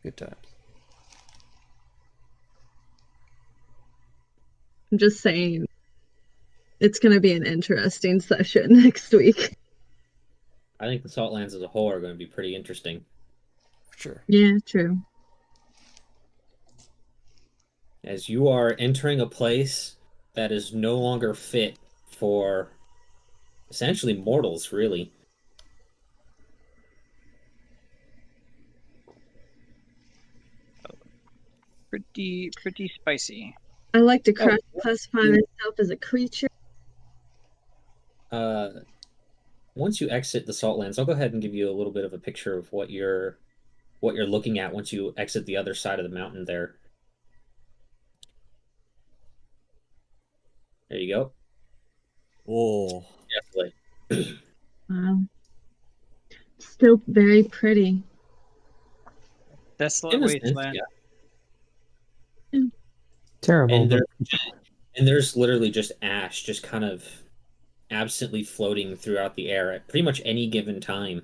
Good times. I'm just saying. It's gonna be an interesting session next week. I think the Saltlands as a whole are going to be pretty interesting. Sure. Yeah, true. As you are entering a place that is no longer fit for essentially mortals, really. Pretty spicy. I like to classify myself as a creature. Once you exit the Saltlands, I'll go ahead and give you a little bit of a picture of what you're looking at once you exit the other side of the mountain there. There you go. Oh. Definitely. Wow. Still very pretty. Desolate In a sense, wasteland. yeah. Terrible. And but there, And there's literally just ash just kind of absently floating throughout the air at pretty much any given time.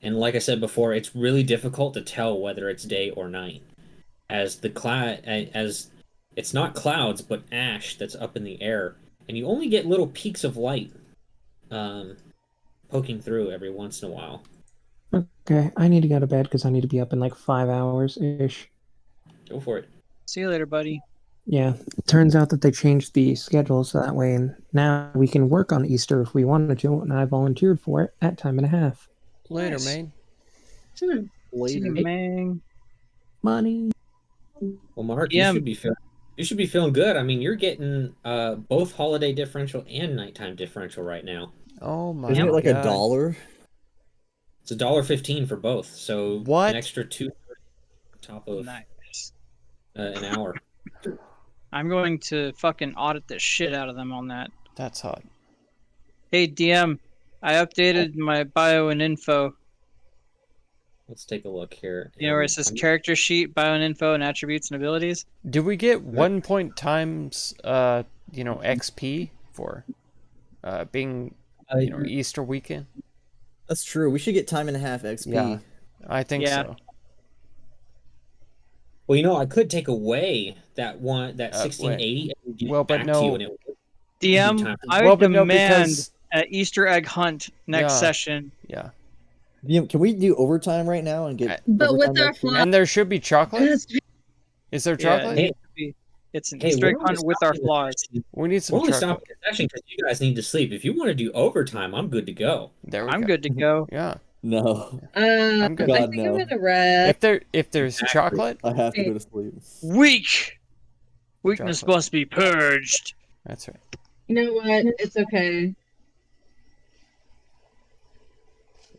And like I said before, it's really difficult to tell whether it's day or night, as it's not clouds but ash that's up in the air, and you only get little peaks of light poking through every once in a while. Okay, I need to go to bed because I need to be up in like 5 hours ish. Go for it. See you later, buddy. Yeah, it turns out that they changed the schedule so that way, and now we can work on Easter if we wanted to, and I volunteered for it at time and a half. Later, Nice. man. Sure. Later. Man. Money. Well, Mark, Yeah. you should be feeling good. I mean, you're getting both holiday differential and nighttime differential right now. Oh my Isn't it like God. $1? It's $1.15 for both, so What? an extra $2 on top of Nice. an hour. I'm going to fucking audit the shit out of them on that. That's hot. Hey, DM, I updated my bio and info. Let's take a look here. You know where it says character sheet, bio and info, and attributes and abilities? Do we get 1 point times, XP for being, Easter weekend? That's true. We should get time and a half XP. Yeah. I think Yeah. so. Well, I could take away that 1680 and give Well, it but back no. to you, and it would DM, time. I Well, would but no, demand because- an Easter egg hunt next Yeah. session. Yeah. Yeah, can we do overtime right now and get? But with overtime our XP? fly- And there should be chocolate? It has to be- Is there Yeah, chocolate? Hey. it's an Hey, Easter we're egg only hunt with our stopping flaws. this session- We need We're some only chocolate. stopping this session because you guys need to sleep. If you want to do overtime, I'm good to go. There we I'm go. good to go. Yeah. No, I'm good. I God, think no. I'm gonna rest. If there's chocolate, I have to go to sleep. Weak! Weakness Chocolate. must be purged. that's right. You know what? It's okay.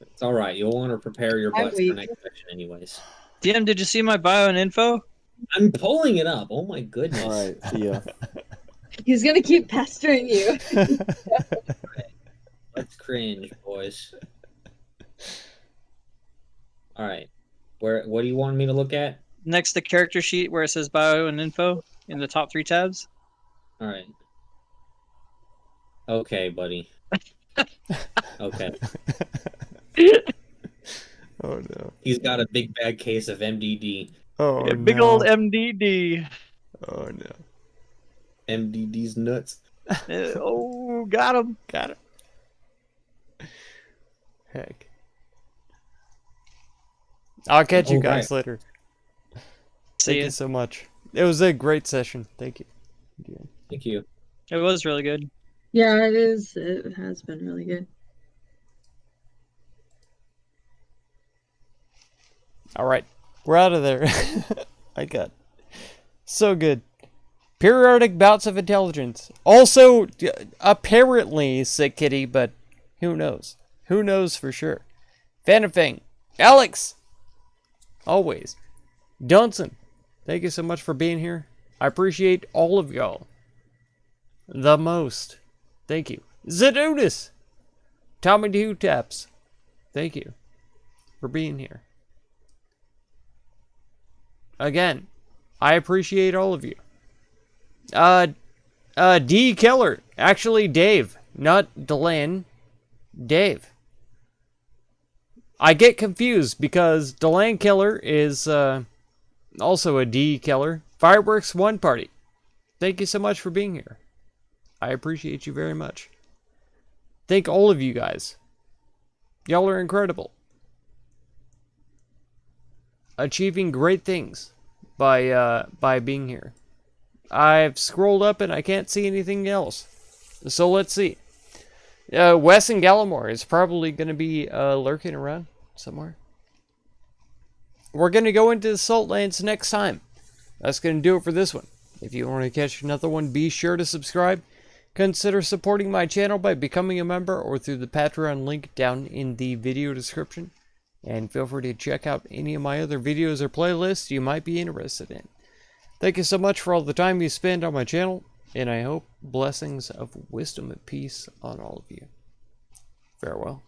It's all right. You'll want to prepare your I'm butts for weak. next session, anyways. DM, did you see my bio and info? I'm pulling it up. Oh my goodness. All right, see ya. He's gonna keep pestering you. Let's cringe, boys. All right. What do you want me to look at? Next to character sheet where it says bio and info in the top 3 tabs. All right. Okay, buddy. Okay. Oh no. He's got a big bag case of MDD. Oh Yeah, big old MDD. Oh no. MDD's nuts. Oh, got him. Got it. Heck. I'll catch you All guys right. later. See Thank ya. you so much. It was a great session. Thank you. Yeah. Thank you. It was really good. Yeah, it is. It has been really good. All right, we're out of there. I got so good. Periodic bouts of intelligence. Also, apparently Sick Kitty, but who knows? Who knows for sure? Fanafang, Alex, always. Dunson, thank you so much for being here. I appreciate all of y'all the most. Thank you. Zadonis, Tommy Two Taps, thank you for being here. Again, I appreciate all of you. D. Keller. Actually, Dave. Not Delan. Dave. I get confused because Delan Keller is also a D. Keller. Fireworks 1 Party. Thank you so much for being here. I appreciate you very much. Thank all of you guys. Y'all are incredible. Achieving great things by being here. I've scrolled up and I can't see anything else. So let's see. Wes and Gallimore is probably going to be lurking around somewhere. We're going to go into the Saltlands next time. That's going to do it for this one. If you want to catch another one, be sure to subscribe. Consider supporting my channel by becoming a member or through the Patreon link down in the video description. And feel free to check out any of my other videos or playlists you might be interested in. Thank you so much for all the time you spend on my channel, and I hope blessings of wisdom and peace on all of you. Farewell.